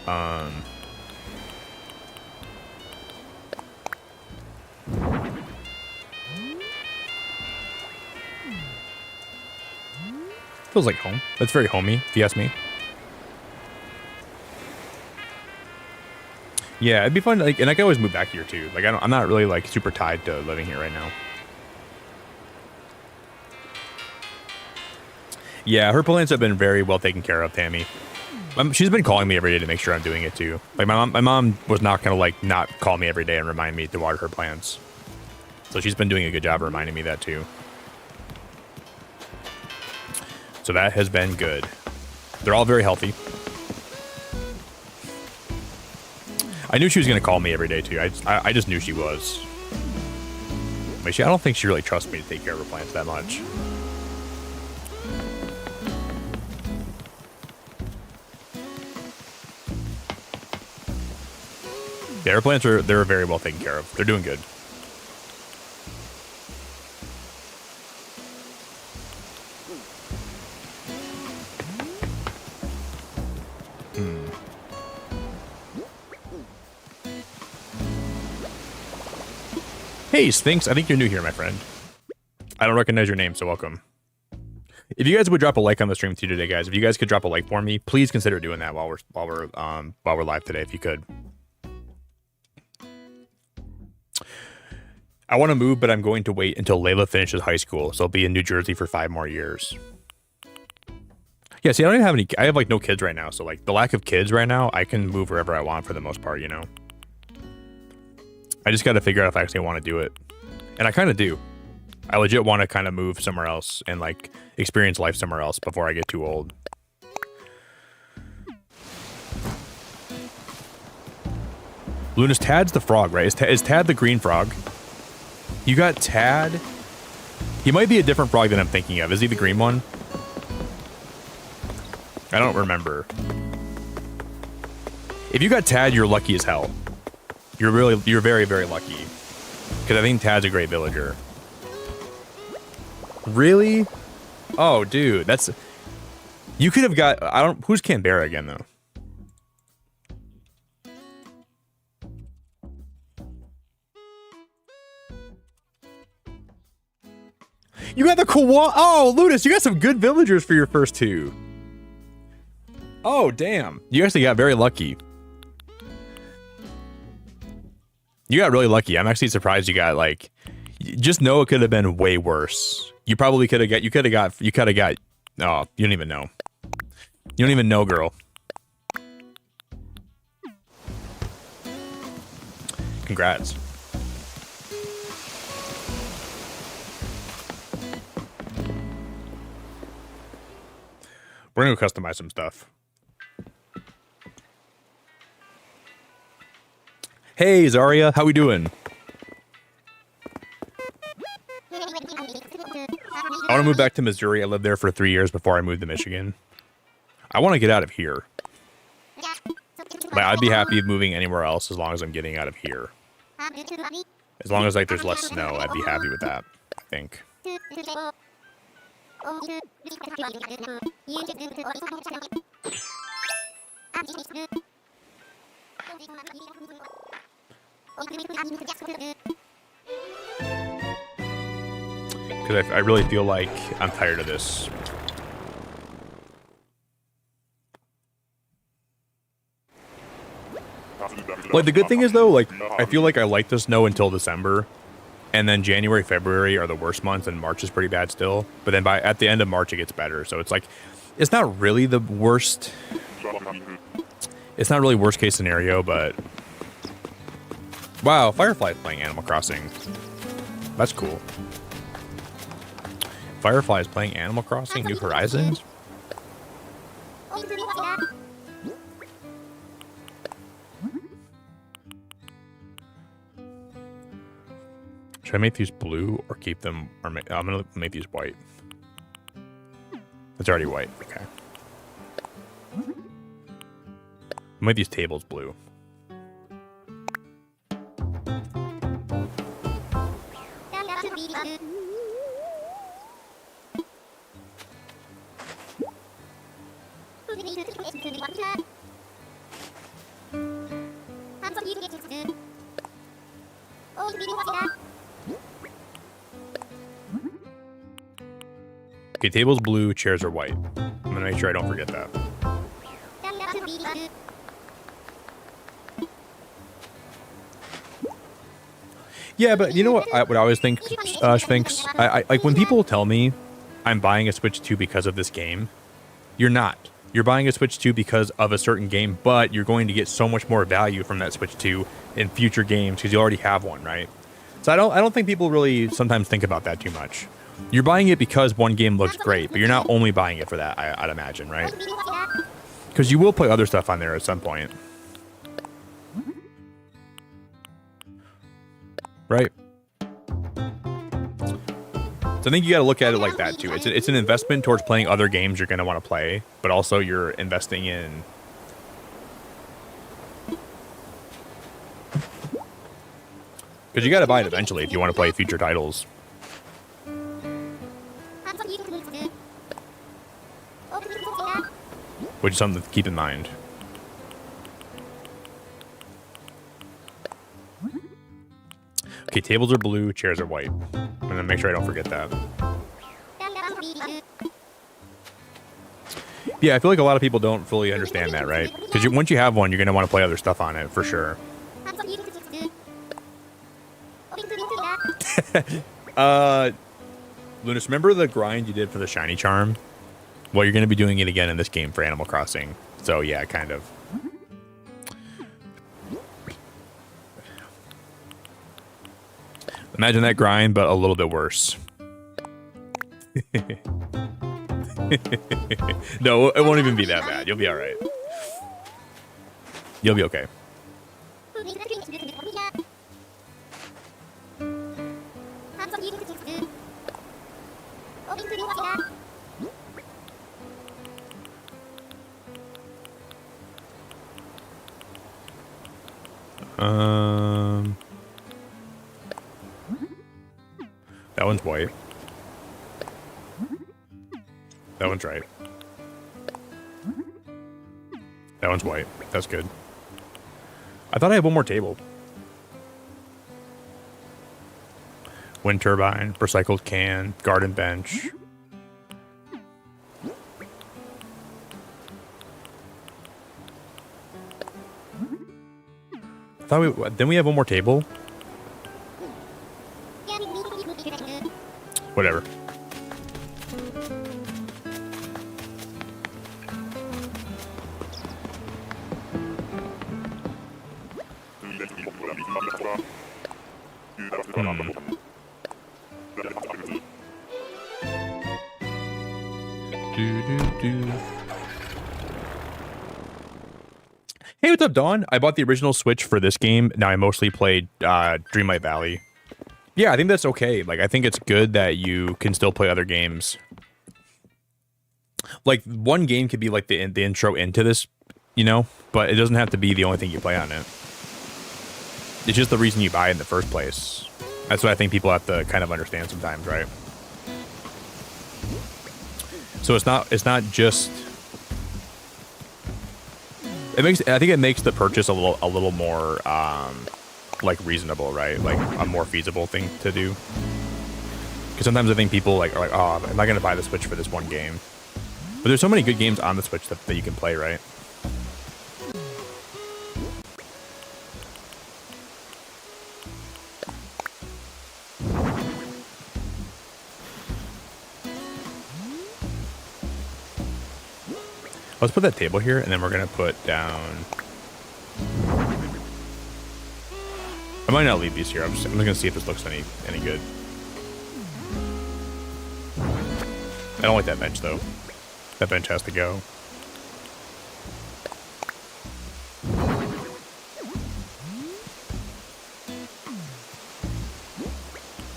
feels like home. That's very homey, if you ask me. Yeah, it'd be fun. Like, and I can always move back here too. Like, I'm not really like super tied to living here right now. Yeah, her plants have been very well taken care of, Tammy. She's been calling me every day to make sure I'm doing it too. Like my mom was not gonna like not call me every day and remind me to water her plants. So she's been doing a good job of reminding me that too. So that has been good. They're all very healthy. I knew she was gonna call me every day too. I just knew she was. But I don't think she really trusts me to take care of her plants that much. Yeah, her plants they're very well taken care of. They're doing good. Hey, Sphinx, I think you're new here, my friend. I don't recognize your name, so welcome. If you guys would drop a like on the stream too today, guys, if you guys could drop a like for me, please consider doing that while we're live today, if you could. I want to move, but I'm going to wait until Layla finishes high school, so I'll be in New Jersey for 5 more years. Yeah, see, I don't even have any. I have like no kids right now, so like the lack of kids right now, I can move wherever I want for the most part, you know. I just got to figure out if I actually want to do it. And I kind of do. I legit want to kind of move somewhere else and like experience life somewhere else before I get too old. Lunas, Tad's the frog, right? Is Tad the green frog? You got Tad? He might be a different frog than I'm thinking of. Is he the green one? I don't remember. If you got Tad, you're lucky as hell. You're very, very lucky. Because I think Tad's a great villager. Really? Oh, dude, that's... You could have got... Who's Canberra again, though? You got the koala... Oh, Ludus, you got some good villagers for your first 2. Oh, damn. You actually got very lucky. You got really lucky. I'm actually surprised you got like, just know it could have been way worse. You probably could have got, you could have got, oh, you don't even know. You don't even know, girl. Congrats. We're gonna go customize some stuff. Hey, Zaria, how we doing? I want to move back to Missouri. I lived there for 3 years before I moved to Michigan. I want to get out of here. But I'd be happy moving anywhere else as long as I'm getting out of here. As long as like there's less snow, I'd be happy with that, I think. Because I really feel like I'm tired of this. Like, the good thing is, though, like, I feel like I like the snow until December. And then January, February are the worst months, and March is pretty bad still. But then at the end of March, it gets better. So it's like, it's not really the worst. It's not really worst case scenario, but... Wow, Firefly's playing Animal Crossing. That's cool. Fireflies playing Animal Crossing New Horizons? Should I make these blue or keep them? Or I'm gonna make these white. It's already white. Okay. I'll make these tables blue. Okay, tables blue, chairs are white. I'm gonna make sure I don't forget that. Yeah, but you know what I always think, Sphinx? I like when people tell me I'm buying a Switch 2 because of this game, you're not. You're buying a Switch 2 because of a certain game, but you're going to get so much more value from that Switch 2 in future games because you already have one, right? So I don't think people really sometimes think about that too much. You're buying it because one game looks great, but you're not only buying it for that, I'd imagine, right? Because you will play other stuff on there at some point. Right? So I think you got to look at it like that, too. It's an investment towards playing other games you're going to want to play, but also you're investing in... Because you got to buy it eventually if you want to play future titles. Which is something to keep in mind. Okay, tables are blue, chairs are white. I'm going to make sure I don't forget that. Yeah, I feel like a lot of people don't fully understand that, right? Because once you have one, you're going to want to play other stuff on it, for sure. Lunas, remember the grind you did for the shiny charm? Well, you're going to be doing it again in this game for Animal Crossing. So, yeah, kind of. Imagine that grind, but a little bit worse. No, it won't even be that bad. You'll be all right. You'll be okay. That one's white. That one's right. That one's white. That's good. I thought I had one more table. Wind turbine, recycled can, garden bench. I thought didn't we have one more table? Whatever. Hey, what's up, Dawn? I bought the original Switch for this game. Now I mostly played Dreamlight Valley. Yeah, I think that's okay. Like, I think it's good that you can still play other games. Like, one game could be like the intro into this, you know? But it doesn't have to be the only thing you play on it. It's just the reason you buy it in the first place. That's what I think people have to kind of understand sometimes, right? So it's not just... I think it makes the purchase a little more like reasonable, right? Like a more feasible thing to do. Because sometimes I think people are like, oh, am I going to buy the Switch for this one game? But there's so many good games on the Switch that you can play, right? Let's put that table here, and then we're going to put down... I might not leave these here. I'm just going to see if this looks any good. don't like that bench though. That bench has to go.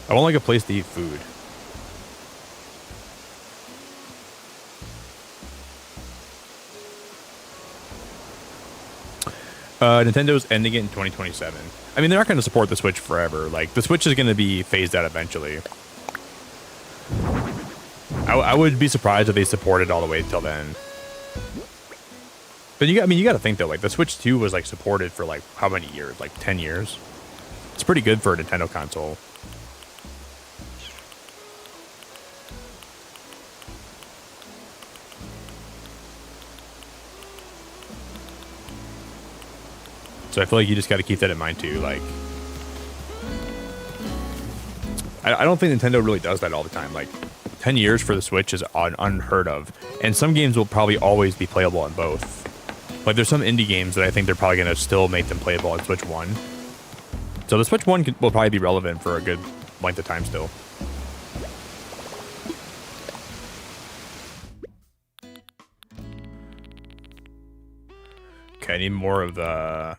I want like a place to eat food. Nintendo's ending it in 2027. I mean, they're not going to support the Switch forever. Like, the Switch is going to be phased out eventually. I would be surprised if they supported all the way till then. But I mean, you got to think though, like the Switch 2 was like supported for like how many years? Like 10 years. It's pretty good for a Nintendo console. So I feel like you just got to keep that in mind too. Like, I don't think Nintendo really does that all the time. Like, 10 years for the Switch is unheard of. And some games will probably always be playable on both. Like, there's some indie games that I think they're probably going to still make them playable on Switch 1. So the Switch 1 will probably be relevant for a good length of time still. Okay, I need more of the...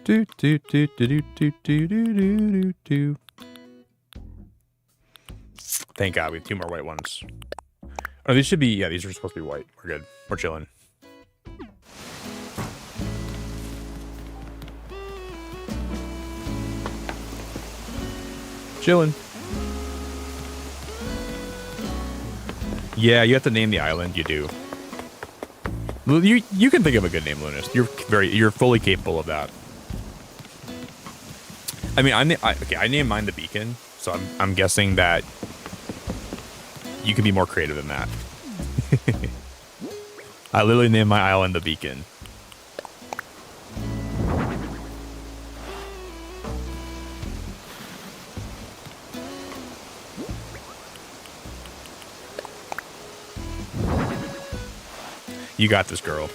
Do do do do do do do do do. Thank God we have 2 more white ones. Oh, these should be, yeah, these are supposed to be white. We're good. We're chilling. Chilling. Yeah, you have to name the island. You do. You can think of a good name, Lunas. You're fully capable of that. I mean, I named mine the Beacon, so I'm guessing that you can be more creative than that. I literally named my island the Beacon. You got this, girl.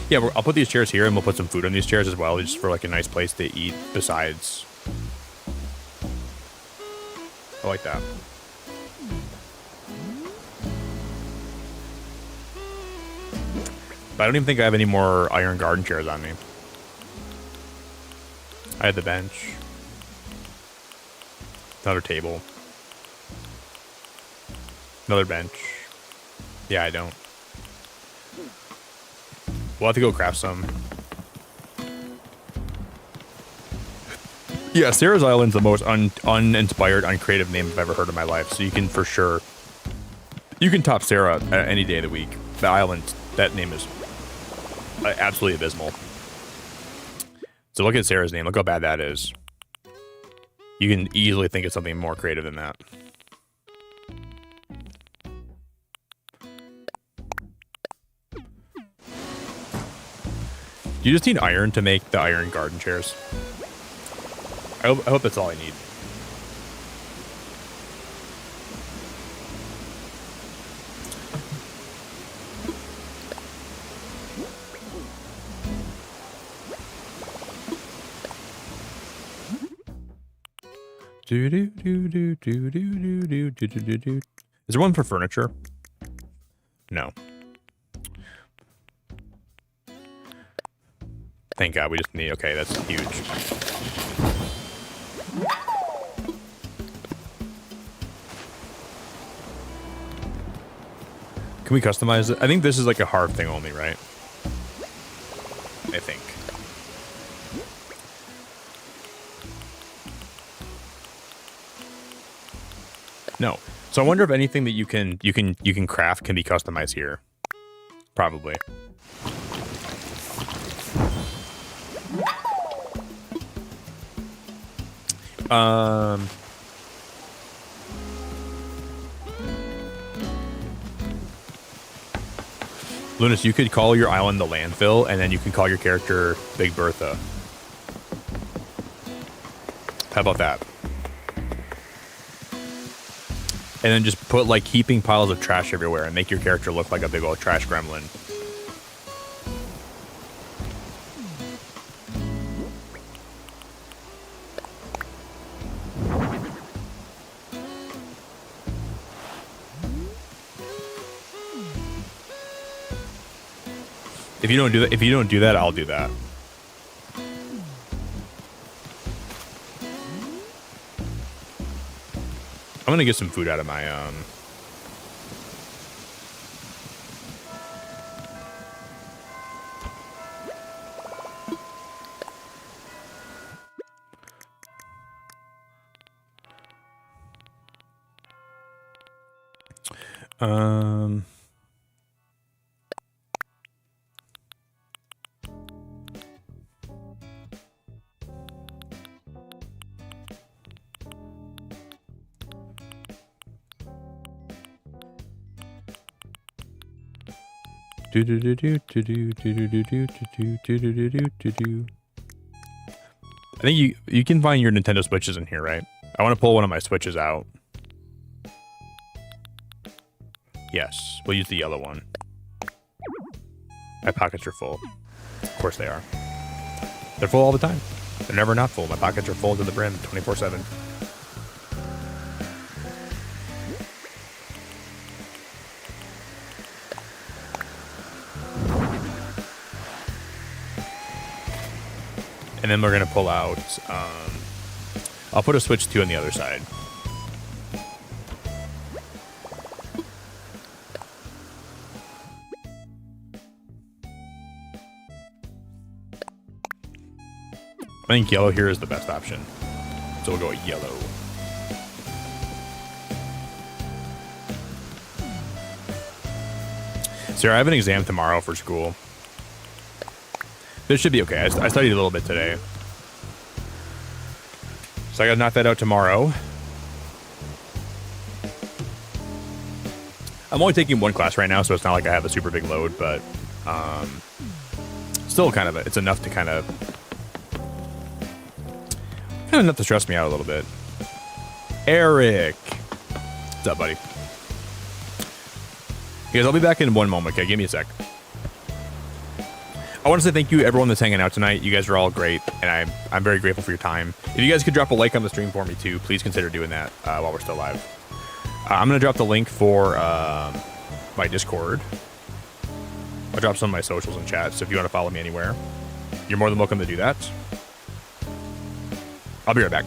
Yeah, I'll put these chairs here, and we'll put some food on these chairs as well, just for like a nice place to eat besides. I like that. But I don't even think I have any more iron garden chairs on me. I had the bench. Another table. Another bench. Yeah, I don't. We'll have to go craft some. Yeah, Sarah's Island's the most uninspired, uncreative name I've ever heard in my life. So you can for sure, you can top Sarah any day of the week. The island, that name is absolutely abysmal. So look at Sarah's name. Look how bad that is. You can easily think of something more creative than that. You just need iron to make the iron garden chairs. I hope that's all I need. Do do do do do do do do do do do. Is there one for furniture? No. Thank God we just need, okay, that's huge. Can we customize it? I think this is like a Harv thing only, right? I think. No. So I wonder if anything that you can craft can be customized here. Probably. Lunas, you could call your island the landfill, and then you can call your character Big Bertha. How about that? And then just put like heaping piles of trash everywhere and make your character look like a big old trash gremlin. If you don't do that, I'll do that. I'm gonna get some food out of my um do do do do do do do do do do do do do do do. I think you can find your Nintendo Switches in here, right? I want to pull one of my Switches out. Yes, we'll use the yellow one. My pockets are full. Of course they are. They're full all the time. They're never not full. My pockets are full to the brim, 24/7. And then we're gonna pull out. I'll put a Switch 2 on the other side. I think yellow here is the best option. So we'll go with yellow. Sarah, I have an exam tomorrow for school. This should be okay. I studied a little bit today. So I gotta knock that out tomorrow. I'm only taking one class right now, so it's not like I have a super big load, but still kind of, it's enough to kind of enough to stress me out a little bit. Eric. What's up, buddy? You guys, I'll be back in one moment, okay? Give me a sec. I want to say thank you to everyone that's hanging out tonight. You guys are all great, and I'm very grateful for your time. If you guys could drop a like on the stream for me, too, please consider doing that while we're still live. I'm going to drop the link for my Discord. I'll drop some of my socials in chat, so if you want to follow me anywhere, you're more than welcome to do that. I'll be right back.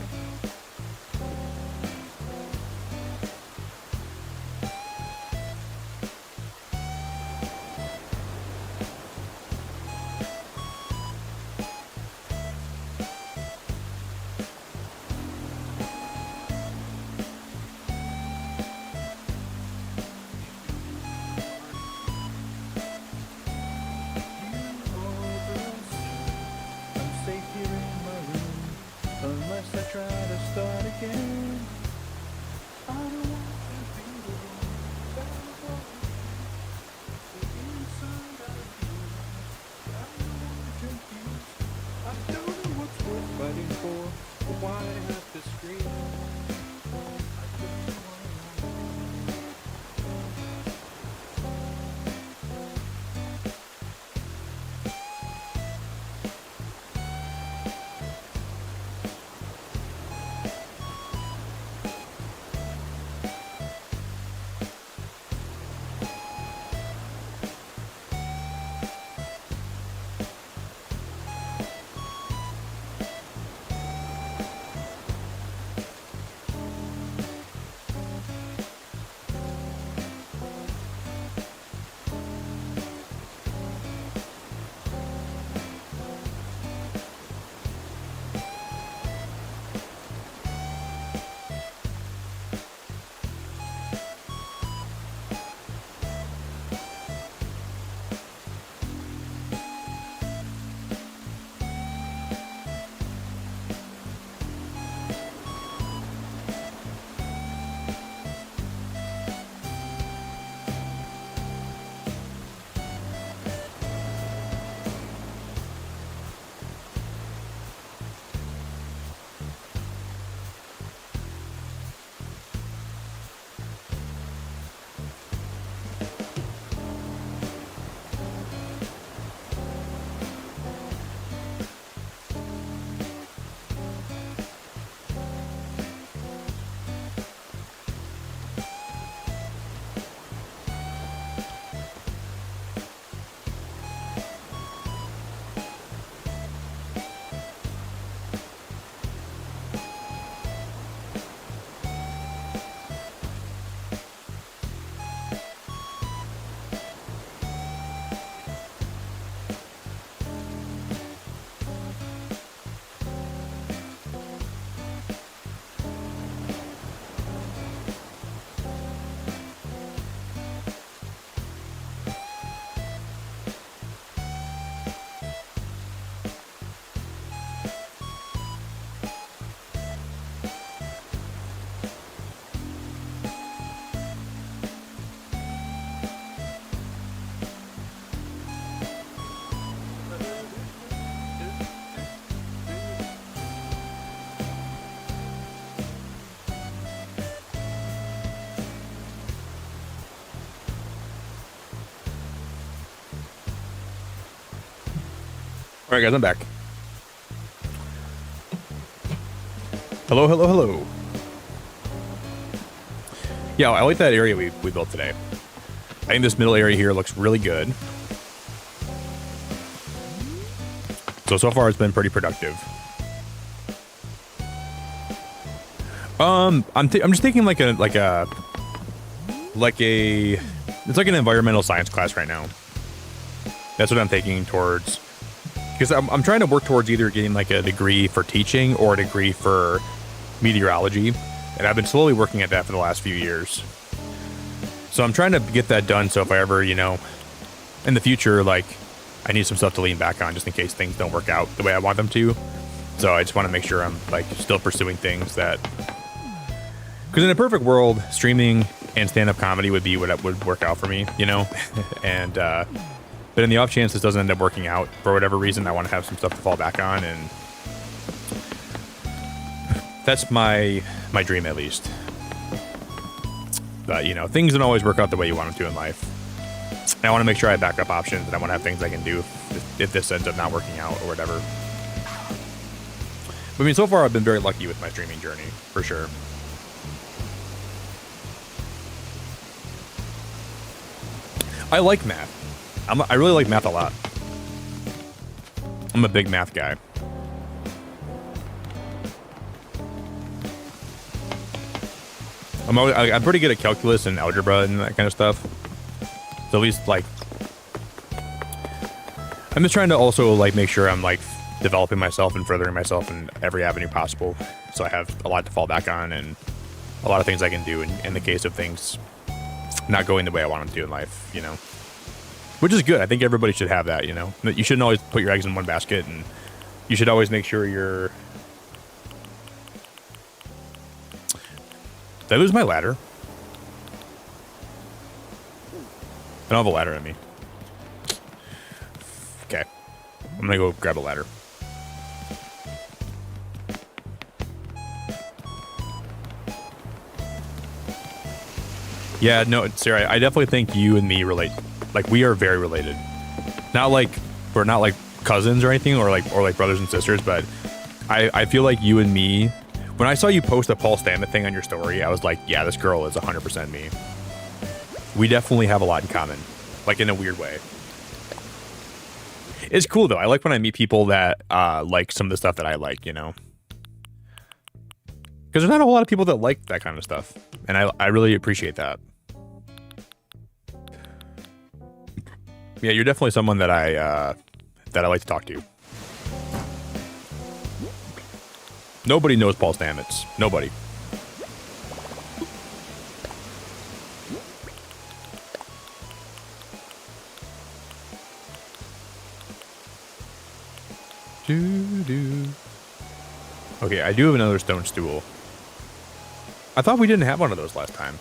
right, guys, I'm back. Hello, hello, hello. Yeah, I like that area we built today. I think this middle area here looks really good. So far it's been pretty productive. I'm just taking like a it's like an environmental science class right now. That's what I'm taking towards, because I'm trying to work towards either getting like a degree for teaching or a degree for meteorology, and I've been slowly working at that for the last few years. So I'm trying to get that done, so if I ever, you know, in the future, like, I need some stuff to lean back on just in case things don't work out the way I want them to. So I just want to make sure I'm like still pursuing things that, because in a perfect world, streaming and stand-up comedy would be what would work out for me, you know. And but in the off chance this doesn't end up working out for whatever reason, I want to have some stuff to fall back on, and that's my dream at least. But you know, things don't always work out the way you want them to in life. And I want to make sure I have backup options, and I want to have things I can do if this ends up not working out or whatever. But, I mean, so far I've been very lucky with my streaming journey, for sure. I like math. I really like math a lot. I'm a big math guy. I'm pretty good at calculus and algebra and that kind of stuff. So at least, like, I'm just trying to also, like, make sure I'm, like, developing myself and furthering myself in every avenue possible. So I have a lot to fall back on and a lot of things I can do in the case of things not going the way I want them to in life, you know. Which is good. I think everybody should have that, you know. You shouldn't always put your eggs in one basket, and you should always make sure you're... Did I lose my ladder? I don't have a ladder in me. Okay. I'm gonna go grab a ladder. Yeah, no, Sarah, I definitely think you and me relate. Like, we are very related. Not like, we're not like cousins or anything, or like brothers and sisters, but I feel like you and me, when I saw you post a Paul Stamets thing on your story, I was like, yeah, this girl is 100% me. We definitely have a lot in common, like in a weird way. It's cool though. I like when I meet people that like some of the stuff that I like, you know, because there's not a whole lot of people that like that kind of stuff, and I really appreciate that. Yeah, you're definitely someone that I like to talk to. Nobody knows Paul Stamets. Nobody. Okay, I do have another stone stool. I thought we didn't have one of those last time.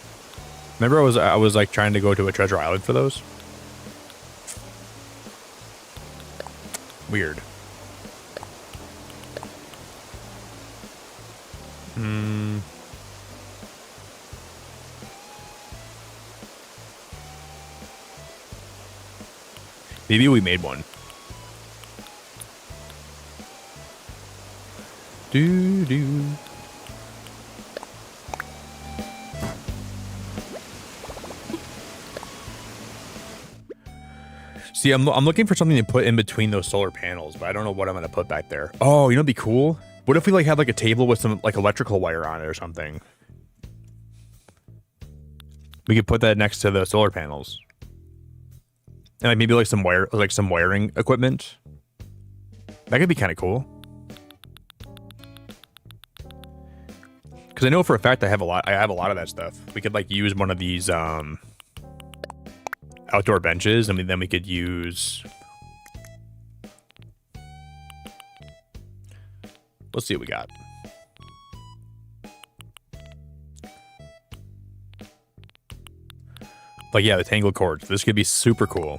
Remember I was like trying to go to a treasure island for those? Weird. Maybe we made one. Do. See, I'm looking for something to put in between those solar panels, but I don't know what I'm gonna put back there. Oh, you know, it'd be cool. What if we like had like a table with some like electrical wire on it or something? We could put that next to the solar panels, and like maybe like some wiring equipment. That could be kind of cool. Because I know for a fact I have a lot of that stuff. We could like use one of these outdoor benches, and then we could use. Let's see what we got. Like, yeah, the tangled cords. This could be super cool.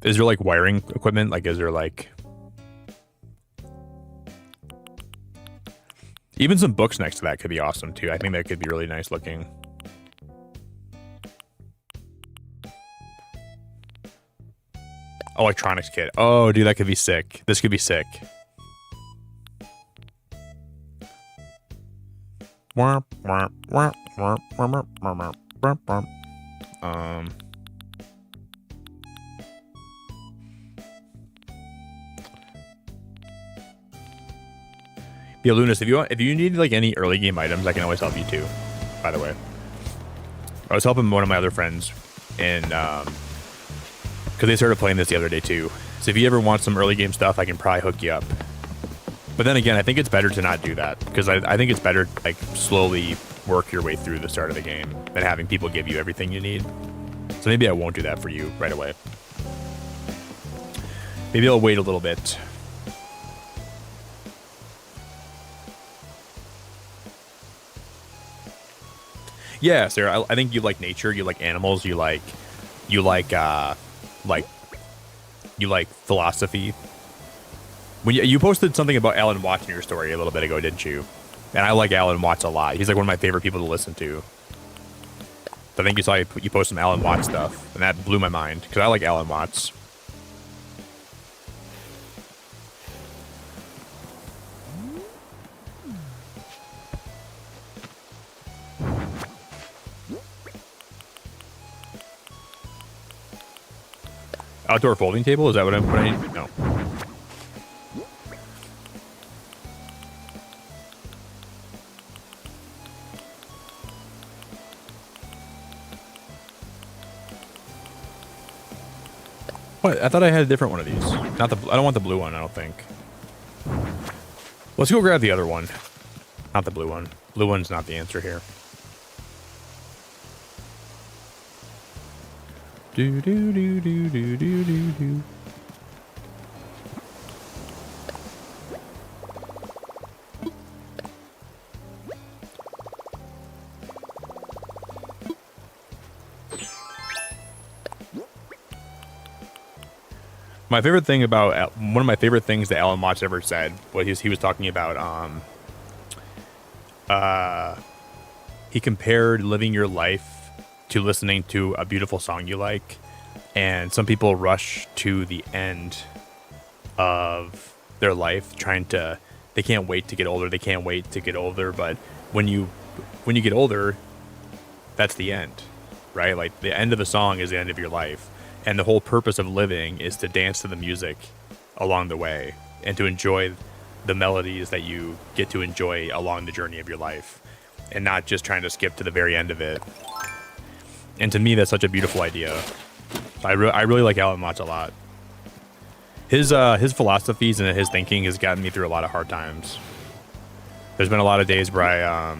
Is there like wiring equipment? Like, is there like even some books next to that could be awesome too. I think that could be really nice looking. Electronics kit. Oh, dude, that could be sick. This could be sick. Yeah, Lunas, if you need like any early game items, I can always help you too. By the way, I was helping one of my other friends, and because they started playing this the other day too. So if you ever want some early game stuff, I can probably hook you up. But then again, I think it's better to not do that, because I think it's better like slowly work your way through the start of the game than having people give you everything you need. So maybe I won't do that for you right away. Maybe I'll wait a little bit. Yeah, Sarah, I think you like nature, you like animals, you like philosophy. When you posted something about Alan Watts in your story a little bit ago, didn't you? And I like Alan Watts a lot. He's like one of my favorite people to listen to. I think you saw you post some Alan Watts stuff, and that blew my mind because I like Alan Watts. Outdoor folding table? Is that what I need? No. What? I thought I had a different one of these. Not the. I don't want the blue one. I don't think. Let's go grab the other one. Not the blue one. Blue one's not the answer here. Do do do do do do do do. My favorite thing about one of my favorite things that Alan Watts ever said was he was talking about he compared living your life to listening to a beautiful song you like, and some people rush to the end of their life they can't wait to get older, but when you get older, that's the end, right? Like the end of the song is the end of your life. And the whole purpose of living is to dance to the music along the way and to enjoy the melodies that you get to enjoy along the journey of your life, and not just trying to skip to the very end of it. And to me, that's such a beautiful idea. I really like Alan Watts a lot. His philosophies and his thinking has gotten me through a lot of hard times. There's been a lot of days where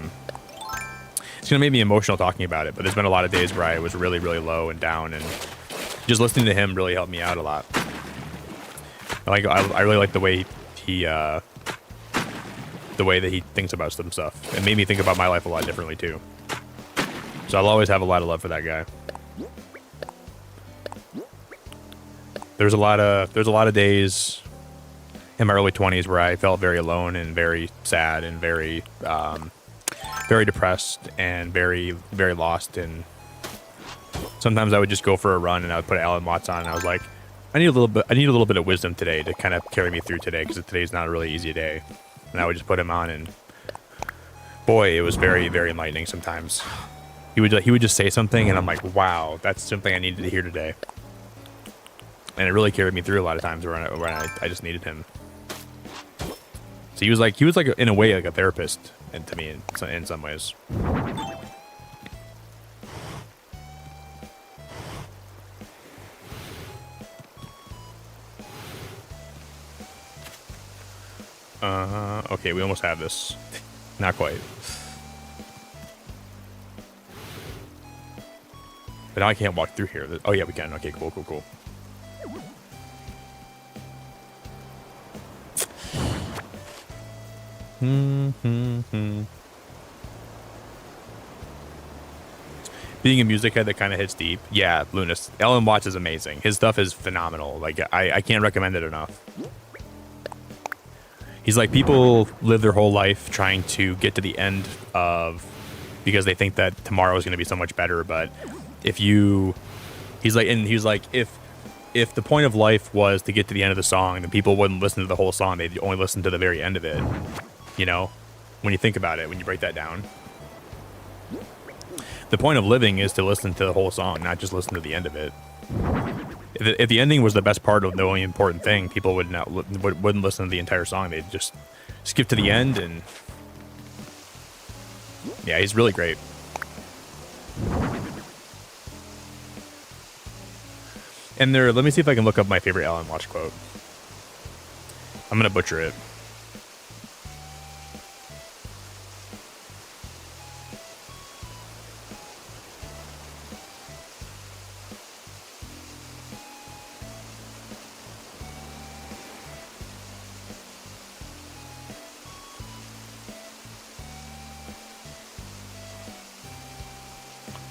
it's going to make me emotional talking about it, but there's been a lot of days where I was really, really low and down, and just listening to him really helped me out a lot. I really like the way that he thinks about some stuff. It made me think about my life a lot differently too. So I'll always have a lot of love for that guy. There's a lot of days in my early 20s where I felt very alone and very sad and very depressed and very, very lost, and sometimes I would just go for a run and I would put Alan Watts on, and I was like, I need a little bit of wisdom today to kind of carry me through today, because today's not a really easy day. And I would just put him on, and boy, it was very, very enlightening sometimes. He would just say something, and I'm like, wow, that's something I needed to hear today. And it really carried me through a lot of times where I just needed him. So he was like in a way like a therapist, and to me in some ways. Okay, we almost have this. Not quite. But now I can't walk through here. Oh yeah, we can. Okay, cool. Being a music head, that kind of hits deep. Yeah, Lunas. Alan Watts is amazing. His stuff is phenomenal. Like, I can't recommend it enough. He's like, people live their whole life trying to get to the end of, because they think that tomorrow is going to be so much better. But if if the point of life was to get to the end of the song, then people wouldn't listen to the whole song. They'd only listen to the very end of it. You know, when you think about it, when you break that down. The point of living is to listen to the whole song, not just listen to the end of it. If the ending was the best part of the only important thing, people wouldn't listen to the entire song. They'd just skip to the end. And yeah, he's really great. And there, let me see if I can look up my favorite Alan Watch quote. I'm gonna butcher it.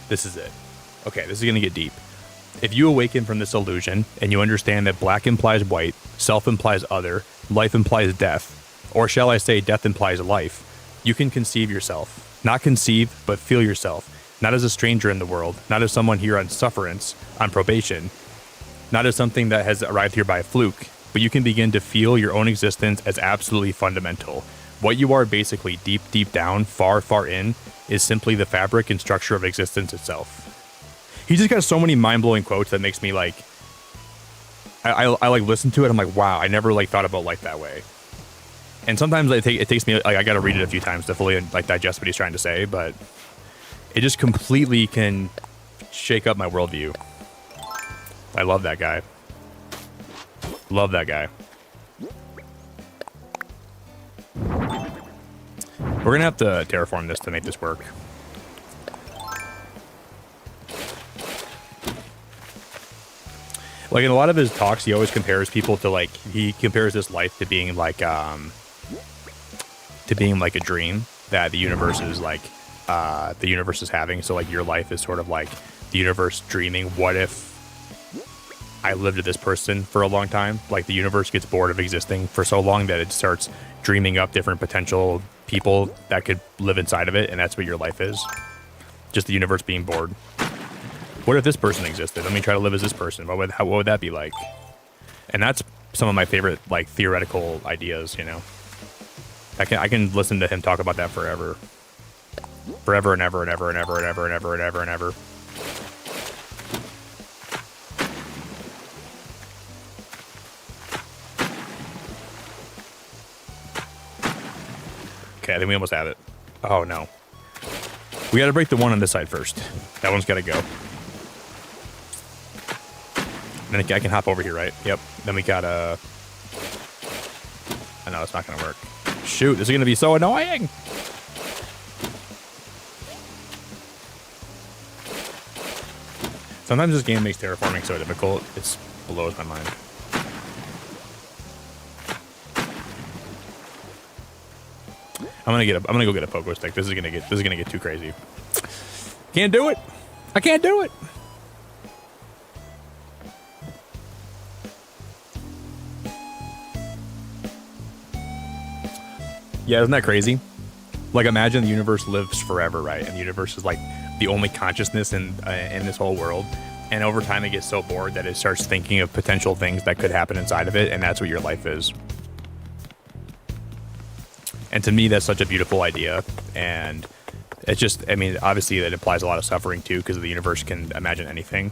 This is it. Okay, this is going to get deep. If you awaken from this illusion and you understand that black implies white, self implies other, life implies death, or shall I say death implies life, you can conceive yourself. Not conceive, but feel yourself. Not as a stranger in the world, not as someone here on sufferance, on probation, not as something that has arrived here by a fluke, but you can begin to feel your own existence as absolutely fundamental. What you are basically deep, deep down, far, far in, is simply the fabric and structure of existence itself. He just got so many mind-blowing quotes that makes me like, I like listen to it. I'm like, wow, I never like thought about life that way. And sometimes it takes me, like, I got to read it a few times to fully like digest what he's trying to say, but it just completely can shake up my worldview. I love that guy. Love that guy. We're going to have to terraform this to make this work. Like in a lot of his talks, he always compares people to like, he compares this life to being like a dream that the universe is like, the universe is having. So like your life is sort of like the universe dreaming, what if I lived with this person for a long time? Like the universe gets bored of existing for so long that it starts dreaming up different potential people that could live inside of it, and that's what your life is. Just the universe being bored. What if this person existed? Let me try to live as this person. What would that be like? And that's some of my favorite like theoretical ideas, you know. I can listen to him talk about that forever. Forever and ever and ever and ever and ever and ever and ever and ever. Okay, I think we almost have it. Oh, no. We got to break the one on this side first. That one's got to go. Then I can hop over here, right? Yep. Then we got to... I know, it's not going to work. Shoot, this is going to be so annoying! Sometimes this game makes terraforming so difficult, it blows my mind. I'm gonna go get a pogo stick. This is gonna get too crazy. Can't do it. I can't do it. Yeah, isn't that crazy? Like, imagine the universe lives forever, right? And the universe is like the only consciousness in this whole world. And over time, it gets so bored that it starts thinking of potential things that could happen inside of it, and that's what your life is. And to me, that's such a beautiful idea. And it's just, I mean, obviously that implies a lot of suffering too, because the universe can imagine anything.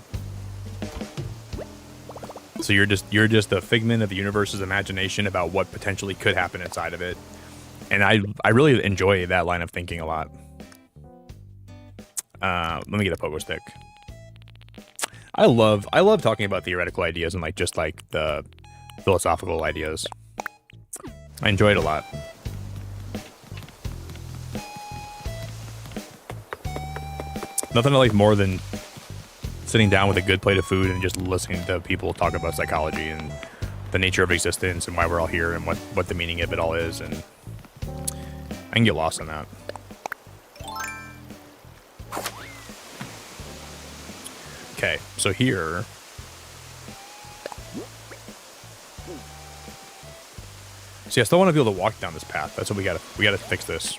So you're just a figment of the universe's imagination about what potentially could happen inside of it. And I really enjoy that line of thinking a lot. Let me get a pogo stick. I love talking about theoretical ideas and like just like the philosophical ideas. I enjoy it a lot. Nothing I like more than sitting down with a good plate of food and just listening to people talk about psychology and the nature of existence and why we're all here and what the meaning of it all is. And I can get lost in that. Okay, so here... See, I still want to be able to walk down this path. That's what we gotta fix this.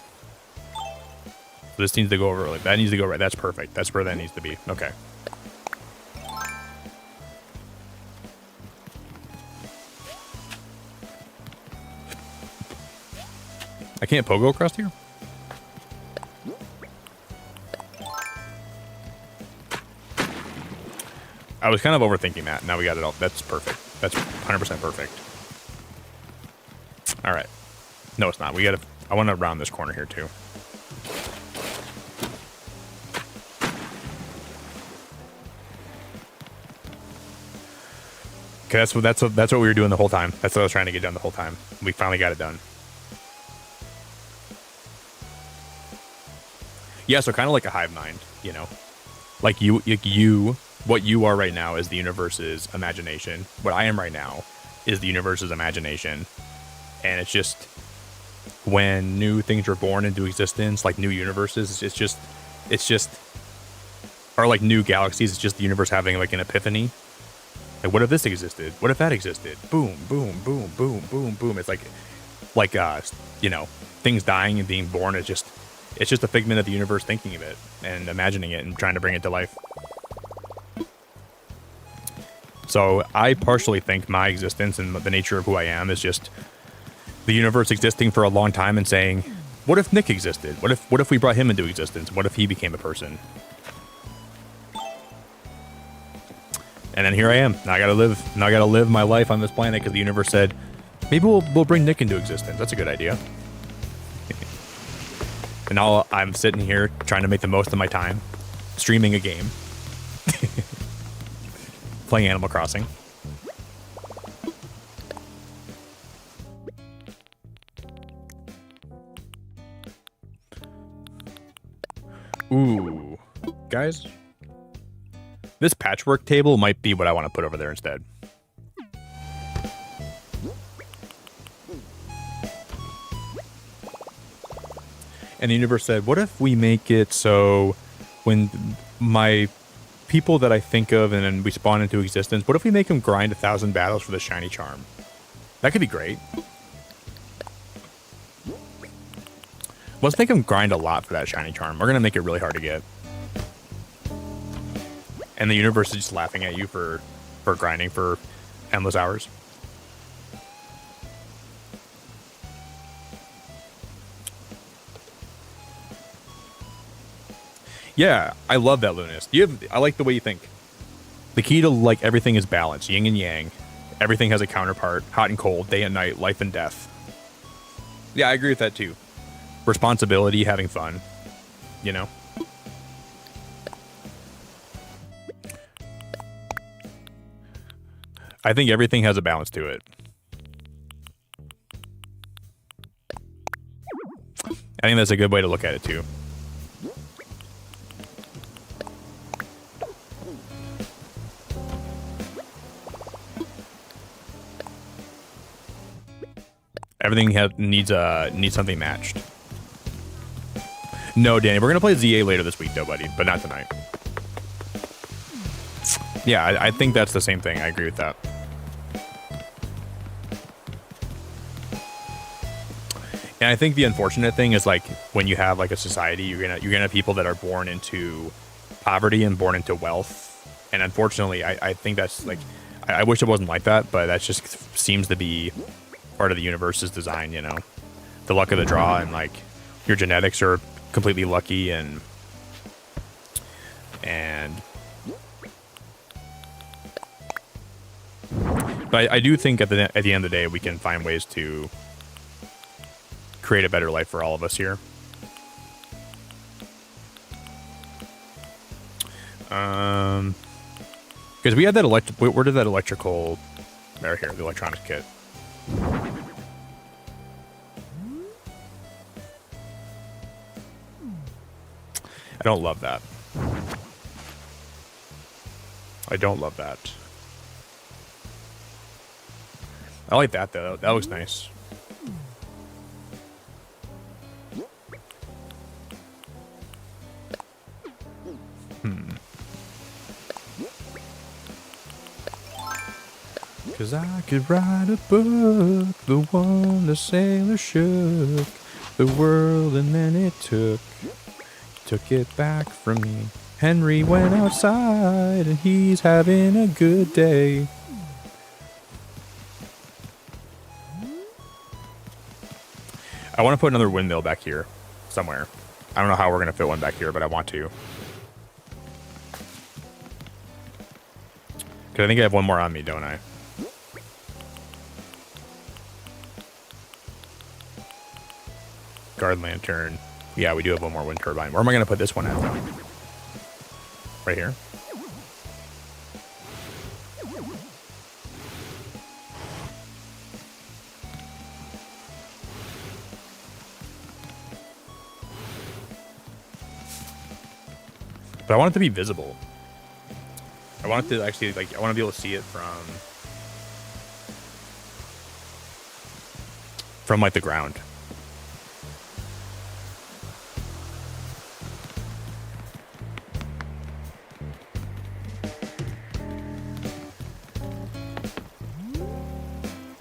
This needs to go over, like, that needs to go right. That's perfect. That's where that needs to be. Okay. I can't pogo across here? I was kind of overthinking that. Now we got it all. That's perfect. That's 100% perfect. All right. No, it's not. We got to... I want to round this corner here, too. Okay, that's what we were doing the whole time. That's what I was trying to get done the whole time. We finally got it done. Yeah, so kind of like a hive mind, you know, like what you are right now is the universe's imagination. What I am right now is the universe's imagination, and it's just when new things are born into existence, like new universes. It's just, or like new galaxies. It's just the universe having like an epiphany. Like, what if this existed? What if that existed? Boom, boom, boom, boom, boom, boom. It's like you know, things dying and being born. It's just a figment of the universe thinking of it and imagining it and trying to bring it to life. So I partially think my existence and the nature of who I am is just the universe existing for a long time and saying, what if Nick existed? What if we brought him into existence? What if he became a person? And then here I am. Now I gotta live my life on this planet because the universe said, maybe we'll bring Nick into existence. That's a good idea. And now I'm sitting here trying to make the most of my time, streaming a game, playing Animal Crossing. Ooh, guys. This patchwork table might be what I want to put over there instead. And the universe said, what if we make it so when my people that I think of and then we spawn into existence, what if we make them grind 1,000 battles for the shiny charm? That could be great. Let's make them grind a lot for that shiny charm. We're going to make it really hard to get. And the universe is just laughing at you for grinding for endless hours. Yeah, I love that, Lunas. I like the way you think. The key to like everything is balance, yin and yang. Everything has a counterpart, hot and cold, day and night, life and death. Yeah, I agree with that too. Responsibility, having fun, you know? I think everything has a balance to it. I think that's a good way to look at it too. Everything needs something matched. No, Danny, we're gonna play ZA later this week, though, buddy, but not tonight. Yeah, I think that's the same thing. I agree with that. And I think the unfortunate thing is like when you have like a society, you're gonna have people that are born into poverty and born into wealth. And unfortunately, I think that's like I wish it wasn't like that, but that just seems to be part of the universe's design, you know. The luck of the draw and like your genetics are completely lucky and but I do think at the end of the day we can find ways to create a better life for all of us here. Because we had that where did that electrical right here, the electronics kit. I don't love that. I don't love that. I like that though. That looks nice. Cause I could write a book, the one the sailor shook the world and then it took it back from me. Henry went outside and he's having a good day. I want to put another windmill back here somewhere. I don't know how we're going to fit one back here, but I want to. Because I think I have one more on me, don't I? Guard lantern. Yeah, we do have one more wind turbine. Where am I going to put this one at? Right here. But I want it to be visible. I want it to actually, like, I want to be able to see it from like the ground.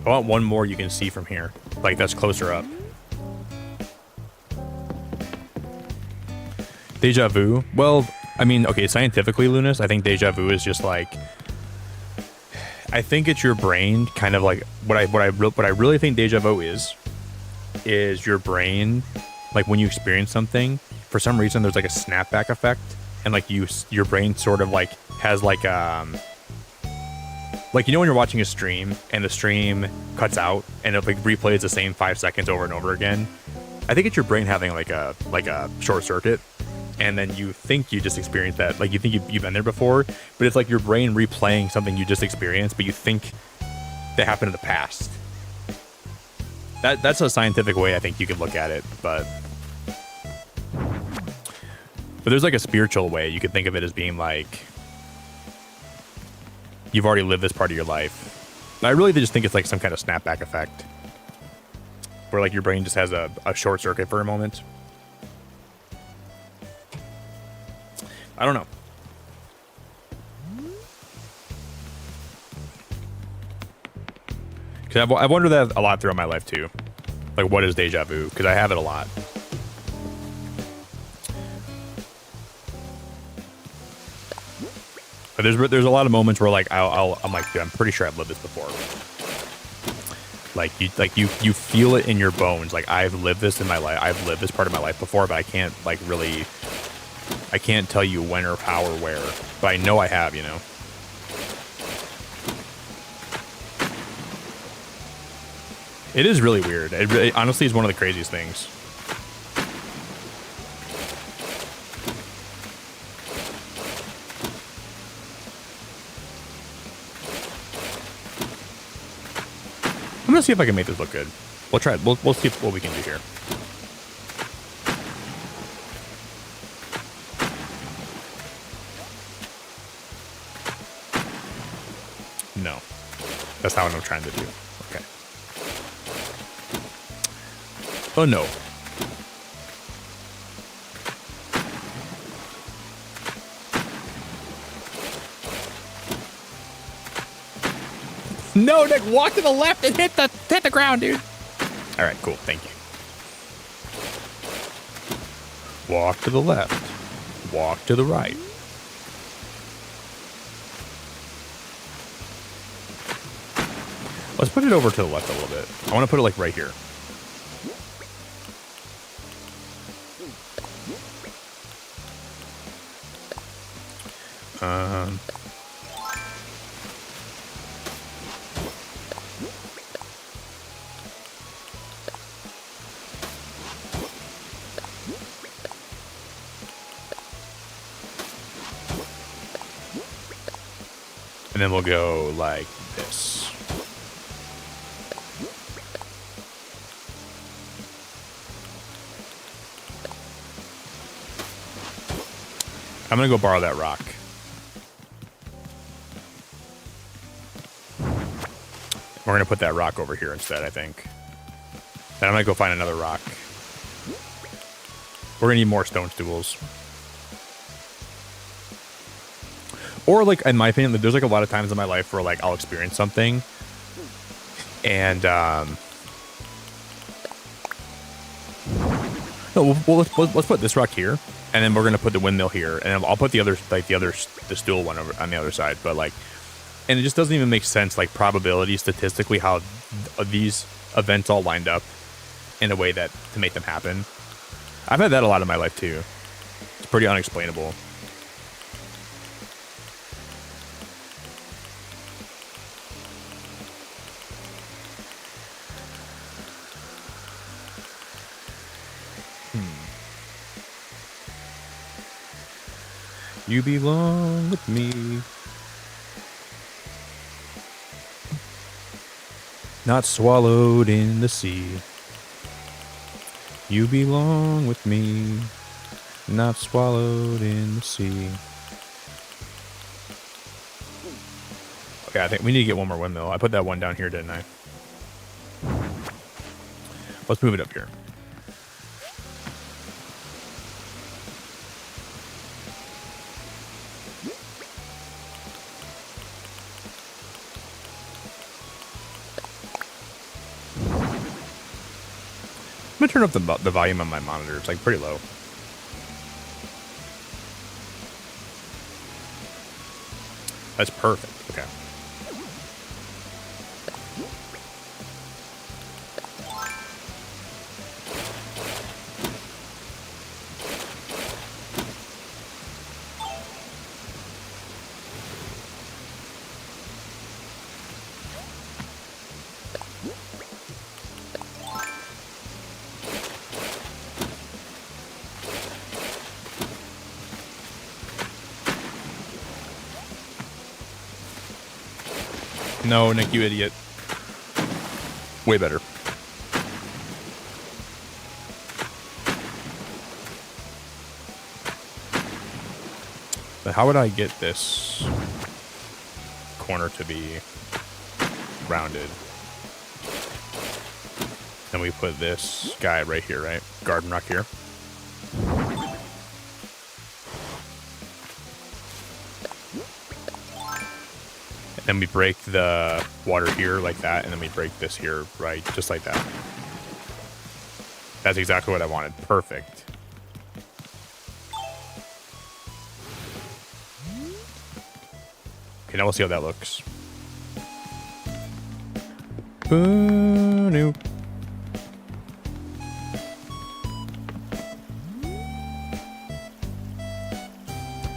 I want one more you can see from here, like that's closer up. Deja vu. Well, I mean, okay, scientifically, Lunas, I think deja vu is just like, I think it's your brain kind of like what I really think deja vu is your brain, like when you experience something, for some reason there's like a snapback effect, and like your brain sort of like has like you know when you're watching a stream and the stream cuts out and it like replays the same 5 seconds over and over again. I think it's your brain having like a short circuit. And then you think you just experienced that, like you think you've been there before, but it's like your brain replaying something you just experienced, but you think that happened in the past. That's a scientific way I think you could look at it, but there's like a spiritual way you could think of it as being like you've already lived this part of your life. And I really just think it's like some kind of snapback effect, where like your brain just has a short circuit for a moment. I don't know. Because I've wondered that a lot throughout my life too. Like, what is deja vu? Because I have it a lot. But there's a lot of moments where like I'm like, dude, I'm pretty sure I've lived this before. Like you feel it in your bones. Like I've lived this in my life. I've lived this part of my life before, but I can't like really. I can't tell you when or how or where, but I know I have, you know. It is really weird. It really, honestly is one of the craziest things. I'm gonna see if I can make this look good. We'll try it. We'll see what we can do here. No, that's not what I'm trying to do. Okay. Oh no. No, Nick, walk to the left and hit the ground, dude. All right, cool. Thank you. Walk to the left. Walk to the right. Let's put it over to the left a little bit. I want to put it like right here. And then we'll go like this. I'm gonna go borrow that rock. We're gonna put that rock over here instead, I think. Then I'm gonna go find another rock. We're gonna need more stone stools. Or like, in my opinion, there's like a lot of times in my life where like I'll experience something and no, let's put this rock here, and then we're gonna put the windmill here, and I'll put the stool one over on the other side. But like, and it just doesn't even make sense, like probability statistically how these events all lined up. in a way that to make them happen. I've had that a lot in my life too. It's pretty unexplainable. You belong with me. Not swallowed in the sea. You belong with me. Not swallowed in the sea. Okay, I think we need to get one more windmill. I put that one down here, didn't I? Let's move it up here. I'm gonna turn up the volume on my monitor. It's like pretty low. That's perfect. Okay. No, Nick, you idiot. Way better. But how would I get this corner to be rounded? And we put this guy right here, right? Garden rock here. And we break the water here like that, and then we break this here, right? Just like that. That's exactly what I wanted. Perfect. Okay, now we'll see how that looks. Boo-noo.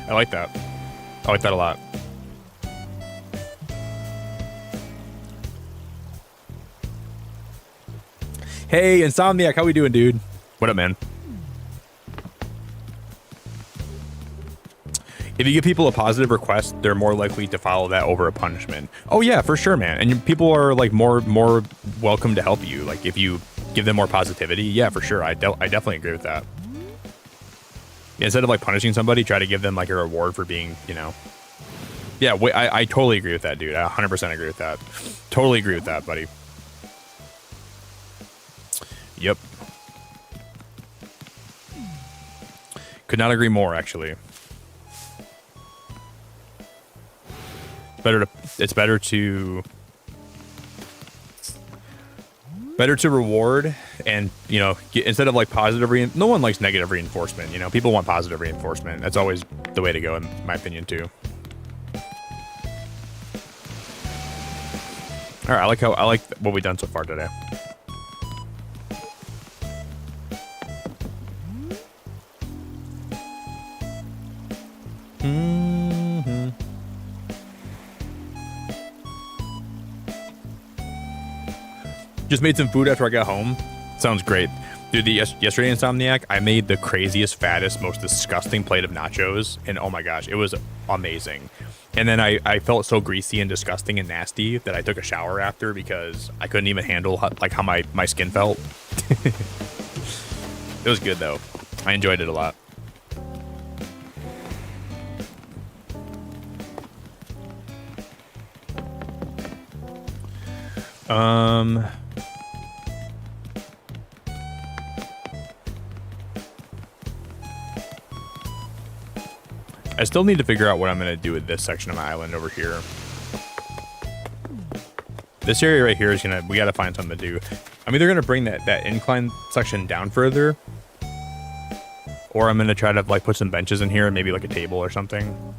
I like that. I like that a lot. Hey, Insomniac, how we doing, dude? What up, man? If you give people a positive request, they're more likely to follow that over a punishment. Oh yeah, for sure, man. And people are like more welcome to help you. Like if you give them more positivity, yeah, for sure. I definitely agree with that. Yeah, instead of like punishing somebody, try to give them like a reward for being, you know. Yeah, I totally agree with that, dude. I 100% agree with that. Totally agree with that, buddy. Yep. Could not agree more, actually. It's better to reward and, you know, instead of like positive no one likes negative reinforcement, you know. People want positive reinforcement. That's always the way to go, in my opinion, too. All right, I like what we've done so far today. Just made some food after I got home. Sounds great. Dude, yesterday, Insomniac, I made the craziest, fattest, most disgusting plate of nachos. And oh my gosh, it was amazing. And then I felt so greasy and disgusting and nasty that I took a shower after because I couldn't even handle how my skin felt. It was good, though. I enjoyed it a lot. I still need to figure out what I'm going to do with this section of my island over here. This area right here is we got to find something to do. I'm either going to bring that incline section down further, or I'm going to try to like put some benches in here and maybe like a table or something.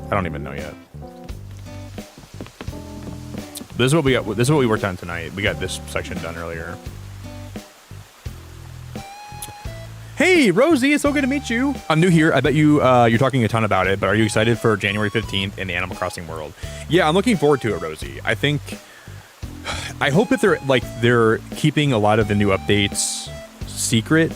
I don't even know yet. This is what we got. This is what we worked on tonight. We got this section done earlier. Hey, Rosie, it's so good to meet you. I'm new here. I bet you you're talking a ton about it, but are you excited for January 15th in the Animal Crossing world? Yeah, I'm looking forward to it, Rosie. I hope that they're keeping a lot of the new updates secret.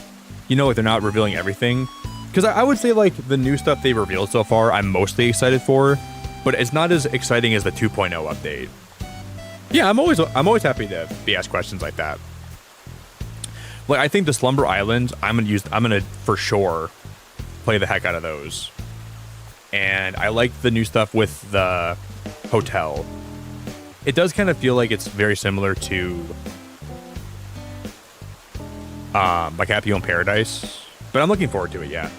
You know, like they're not revealing everything. Because I would say like the new stuff they've revealed so far, I'm mostly excited for, but it's not as exciting as the 2.0 update. Yeah, I'm always happy to be asked questions like that. Like I think the Slumber Islands, I'm gonna for sure play the heck out of those. And I like the new stuff with the hotel. It does kind of feel like it's very similar to like Happy Home Paradise. But I'm looking forward to it, yeah.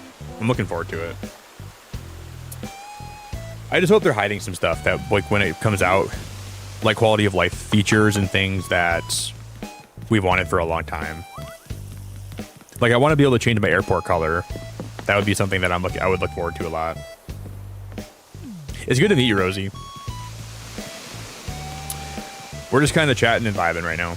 I'm looking forward to it. I just hope they're hiding some stuff that like when it comes out, like quality of life features and things that we've wanted for a long time. Like I want to be able to change my airport color. That would be something that I would look forward to a lot. It's good to meet you, Rosie. We're just kind of chatting and vibing right now.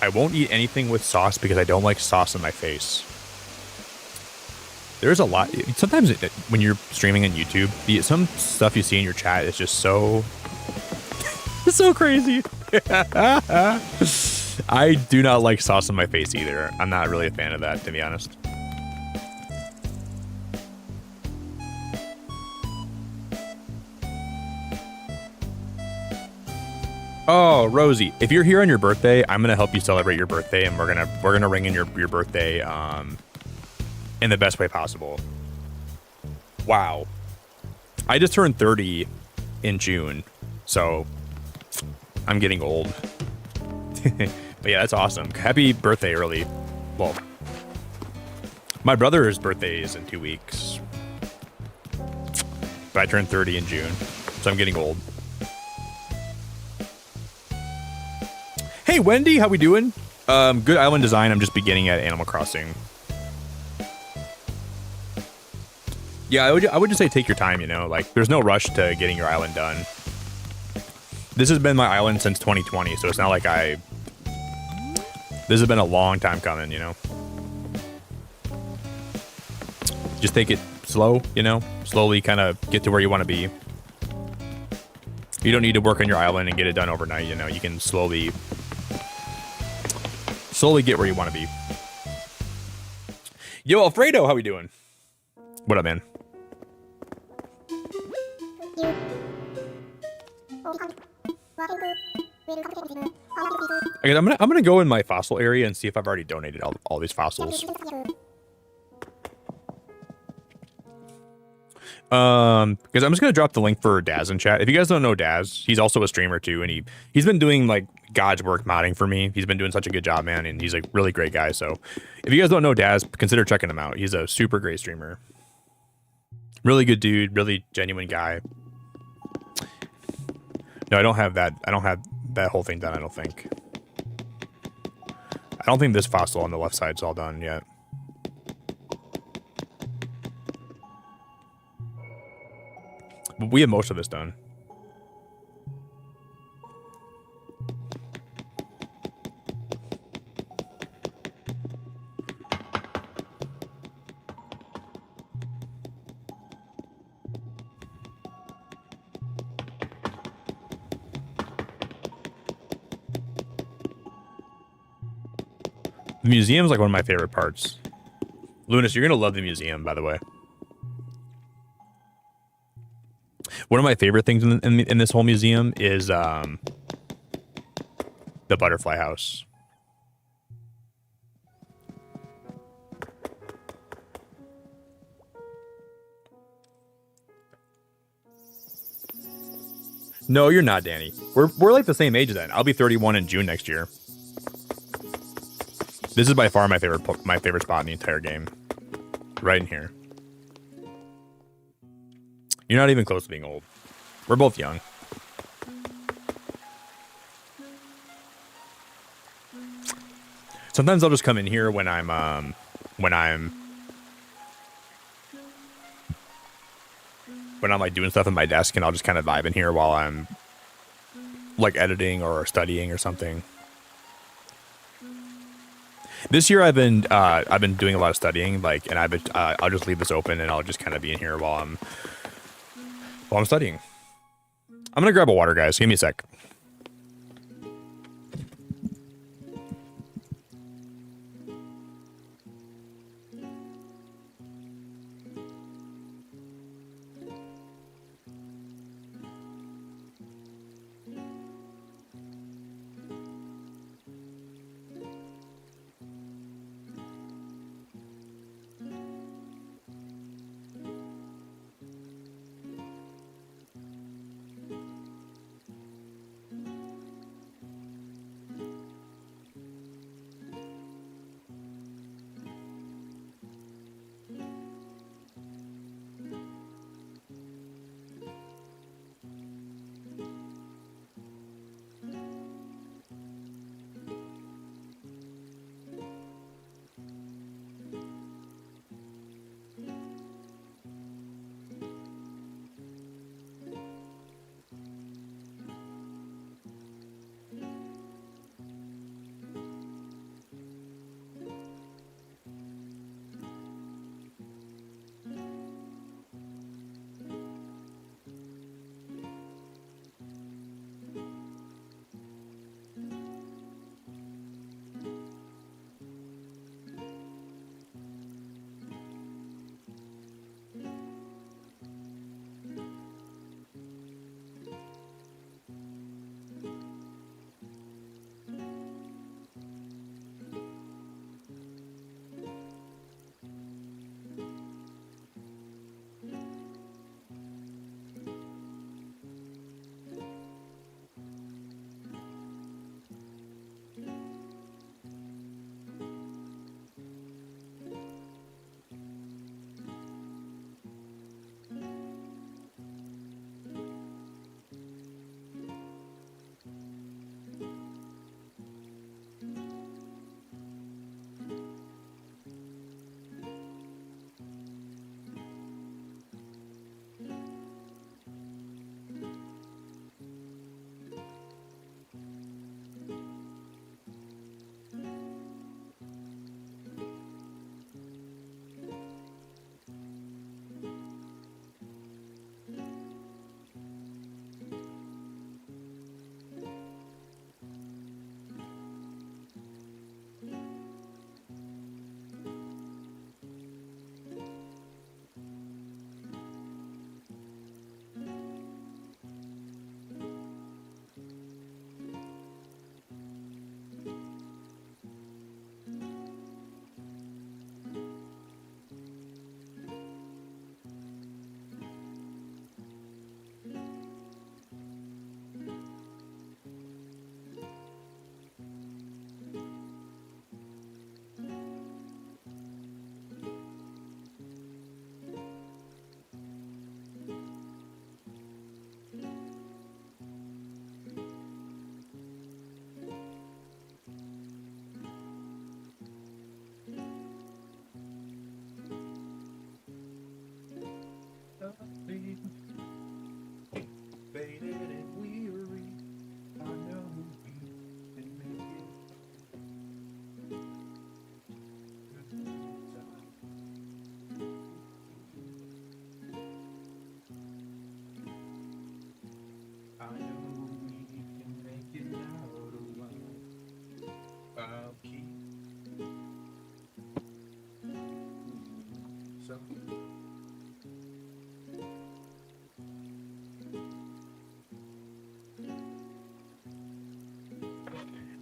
I won't eat anything with sauce because I don't like sauce in my face. There's a lot. Sometimes when you're streaming on YouTube, some stuff you see in your chat is just so... It's so crazy. I do not like sauce in my face either. I'm not really a fan of that, to be honest. Oh, Rosie, if you're here on your birthday, I'm gonna help you celebrate your birthday, and we're gonna ring in your birthday in the best way possible. Wow, I just turned 30 in June, so I'm getting old. But yeah, that's awesome. Happy birthday early. Well, my brother's birthday is in 2 weeks, but I turned 30 in June, so I'm getting old. Hey Wendy, how we doing? Good island design. I'm just beginning at Animal Crossing. Yeah, I would just say take your time, you know, like there's no rush to getting your island done. This has been my island since 2020, so it's not like this has been a long time coming, you know. Just take it slow, you know, slowly kind of get to where you want to be. You don't need to work on your island and get it done overnight, you know, you can slowly get where you want to be. Yo, Alfredo, how we doing? What up, man? Okay, I'm gonna go in my fossil area and see if I've already donated all these fossils. Because I'm just gonna drop the link for Daz in chat. If you guys don't know Daz, he's also a streamer too, and he's been doing like God's work modding for me. He's been doing such a good job, man, and he's a really great guy. So if you guys don't know Daz, consider checking him out. He's a super great streamer. Really good dude, really genuine guy. No, I don't have that whole thing done, I don't think. I don't think this fossil on the left side's all done yet. But we have most of this done. The museum's like one of my favorite parts. Lunas, you're gonna love the museum, by the way. One of my favorite things in this whole museum is the butterfly house. No, you're not, Danny. We're like the same age then. I'll be 31 in June next year. This is by far my favorite spot in the entire game. Right in here. You're not even close to being old. We're both young. Sometimes I'll just come in here when I'm like doing stuff at my desk, and I'll just kind of vibe in here while I'm like editing or studying or something. This year I've been doing a lot of studying, like, and I'll just leave this open and I'll just kind of be in here while I'm studying. I'm gonna grab a water, guys. Give me a sec.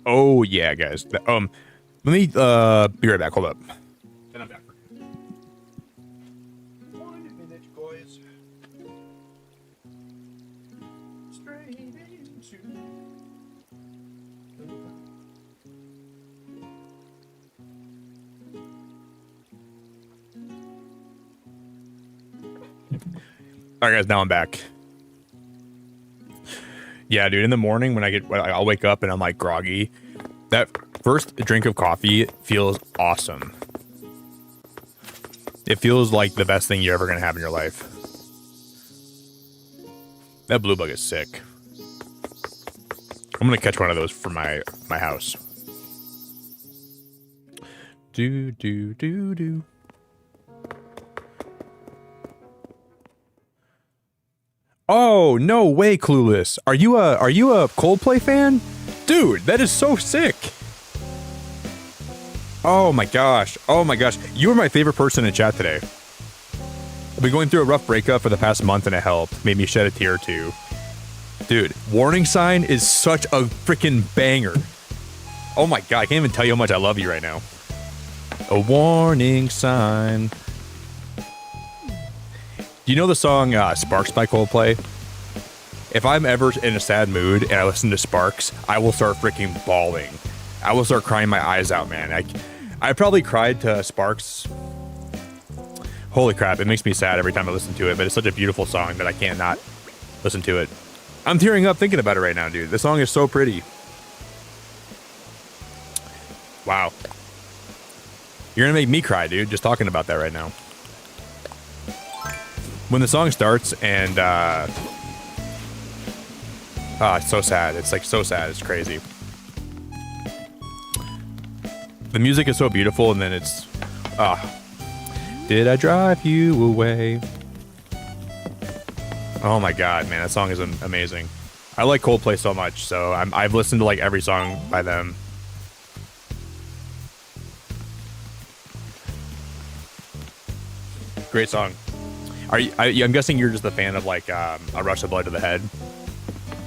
Oh yeah, guys. Let me be right back. Hold up. And I'm back. 1 minute, guys. Straight into. All right, guys. Now I'm back. Yeah, dude, in the morning when I'll wake up and I'm like groggy, that first drink of coffee feels awesome. It feels like the best thing you're ever going to have in your life. That blue bug is sick. I'm gonna catch one of those for my house. Do do do do. Oh no way, Clueless! Are you a Coldplay fan, dude? That is so sick. Oh my gosh! Oh my gosh! You were my favorite person in chat today. I've been going through a rough breakup for the past month, and it helped. Made me shed a tear or two. Dude, Warning Sign is such a freaking banger. Oh my god! I can't even tell you how much I love you right now. A warning sign. Do you know the song Sparks by Coldplay? If I'm ever in a sad mood and I listen to Sparks, I will start freaking bawling. I will start crying my eyes out, man. I probably cried to Sparks. Holy crap, it makes me sad every time I listen to it, but it's such a beautiful song that I can't not listen to it. I'm tearing up thinking about it right now, dude. The song is so pretty. Wow. You're gonna make me cry, dude, just talking about that right now. When the song starts and it's so sad. It's like so sad. It's crazy. The music is so beautiful, and then it's did I drive you away? Oh my god, man, that song is amazing. I like Coldplay so much, so I've listened to like every song by them. Great song. I'm guessing you're just a fan of like a Rush of Blood to the Head.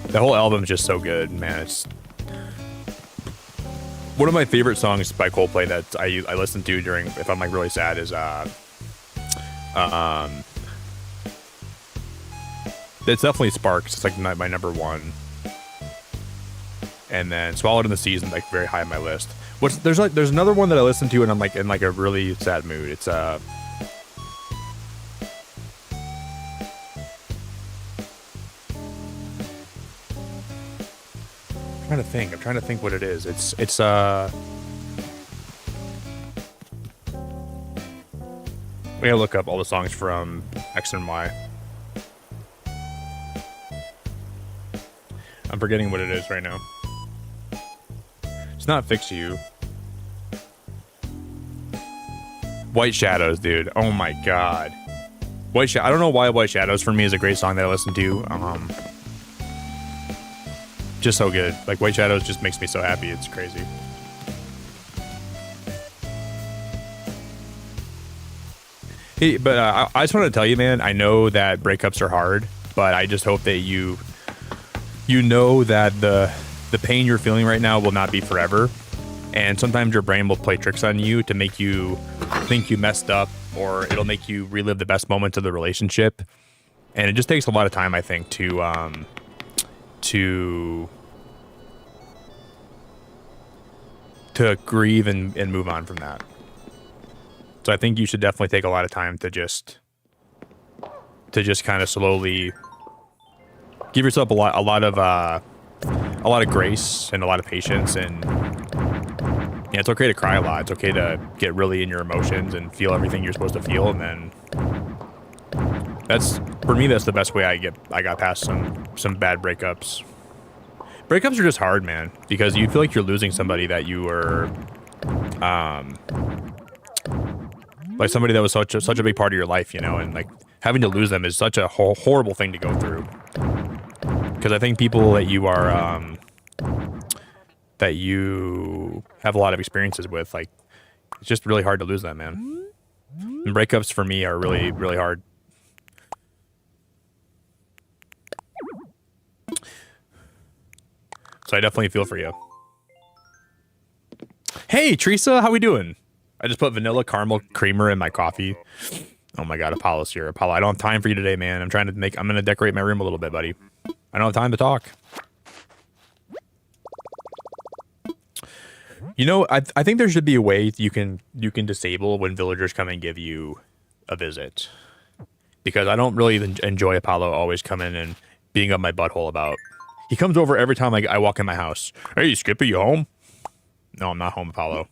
The whole album is just so good, man. It's one of my favorite songs by Coldplay that I listen to during if I'm like really sad is it's definitely Sparks. It's like my number one, and then Swallowed in the Season like very high on my list. There's another one that I listen to and I'm like in like a really sad mood. It's I'm trying to think what it is. It's we gotta look up all the songs from X and Y. I'm forgetting what it is right now. It's not Fix You. White Shadows, dude. Oh my god. I don't know why White Shadows for me is a great song that I listen to. Just so good. Like White Shadows just makes me so happy. It's crazy. Hey, but I just want to tell you, man, I know that breakups are hard, but I just hope that you know that the pain you're feeling right now will not be forever. And sometimes your brain will play tricks on you to make you think you messed up, or it'll make you relive the best moments of the relationship. And it just takes a lot of time, I think, to grieve and move on from that. So I think you should definitely take a lot of time to just kind of slowly give yourself a lot of grace and a lot of patience. And yeah, it's okay to cry a lot. It's okay to get really in your emotions and feel everything you're supposed to feel. And then that's the best way I got past some bad breakups. Breakups are just hard, man, because you feel like you're losing somebody that you were, like somebody that was such a big part of your life, you know, and like having to lose them is such a horrible thing to go through. Because I think people that you are, that you have a lot of experiences with, like, it's just really hard to lose them, man. And breakups for me are really, really hard. So I definitely feel for you. Hey, Teresa, how we doing? I just put vanilla caramel creamer in my coffee. Oh my god, Apollo's here. Apollo, I don't have time for you today, man. I'm gonna decorate my room a little bit, buddy. I don't have time to talk. You know, I think there should be a way you can disable when villagers come and give you a visit. Because I don't really enjoy Apollo always coming and being up my butthole about. He comes over every time I walk in my house. Hey, Skippy, you home? No, I'm not home, Apollo.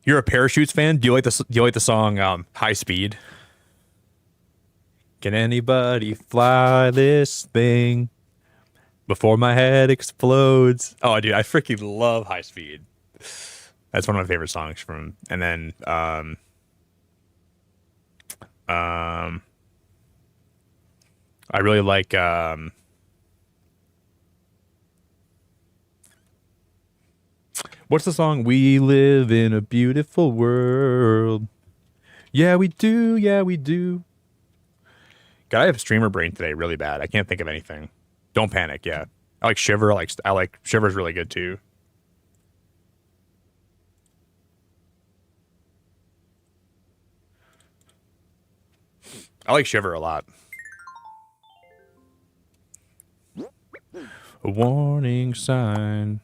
You're a Parachutes fan? Do you like the song High Speed? Can anybody fly this thing before my head explodes? Oh, dude, I freaking love High Speed. That's one of my favorite songs from. And then, I really like, what's the song? We live in a beautiful world. Yeah, we do. Yeah, we do. God, I have streamer brain today really bad. I can't think of anything. Don't panic. Yeah. I like Shiver. I like Shiver's really good too. I like Shiver a lot. A warning sign.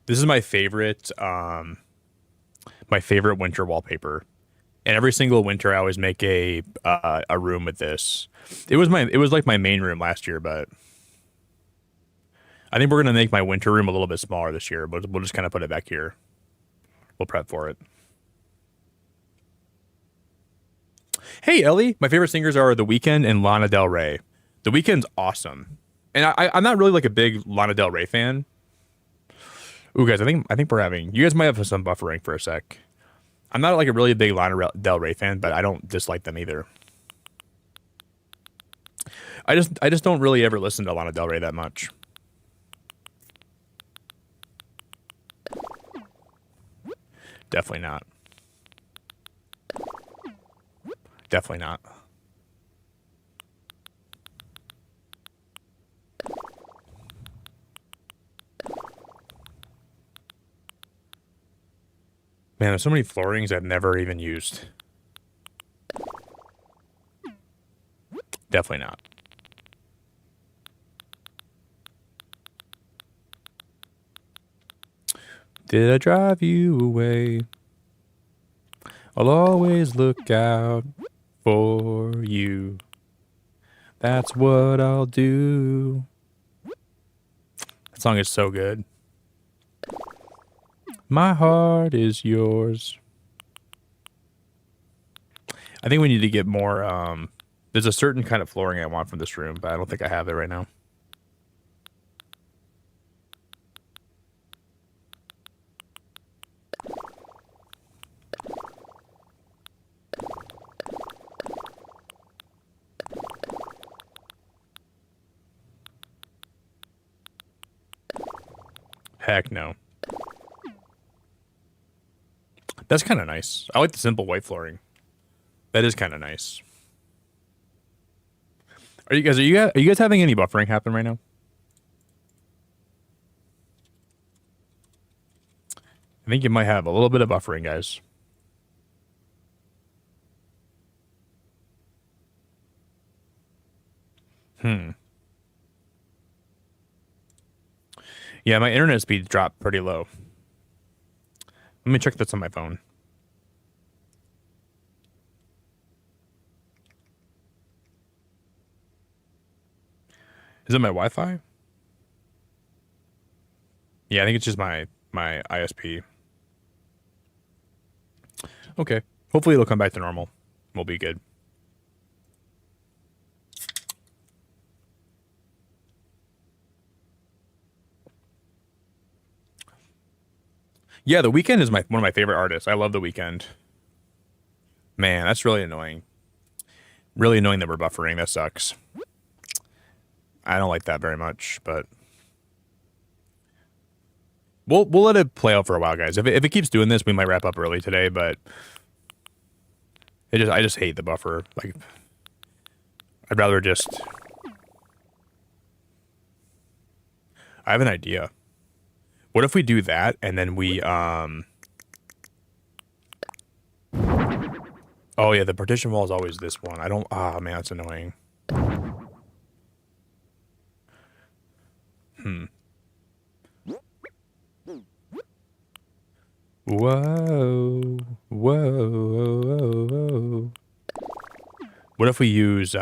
This is my favorite winter wallpaper. And every single winter I always make a room with this. It was like my main room last year, but I think we're gonna make my winter room a little bit smaller this year, but we'll just kind of put it back here. We'll prep for it. Hey Ellie, my favorite singers are The Weeknd and Lana Del Rey. The Weeknd's awesome. And I'm not really like a big Lana Del Rey fan. Ooh, guys, I think we're having. You guys might have some buffering for a sec. I'm not like a really big Lana Del Rey fan, but I don't dislike them either. I just don't really ever listen to Lana Del Rey that much. Definitely not. Definitely not. Man, there's so many floorings I've never even used. Definitely not. Did I drive you away? I'll always look out for you. That's what I'll do. That song is so good. My heart is yours. I think we need to get more, there's a certain kind of flooring I want from this room, but I don't think I have it right now. Heck no. That's kind of nice. I like the simple white flooring. That is kind of nice. Are you guys having any buffering happen right now? I think you might have a little bit of buffering, guys. Yeah, my internet speed dropped pretty low. Let me check this on my phone. Is it my Wi-Fi? Yeah, I think it's just my ISP. Okay. Hopefully it'll come back to normal. We'll be good. Yeah, The Weeknd is one of my favorite artists. I love The Weeknd. Man, that's really annoying. Really annoying that we're buffering. That sucks. I don't like that very much, but we'll let it play out for a while, guys. If it keeps doing this, we might wrap up early today, but I just hate the buffer. Like, I'd rather just. I have an idea. What if we do that and then we oh yeah, the partition wall is always this one. I don't. Oh man, that's annoying. Whoa, whoa. What if we use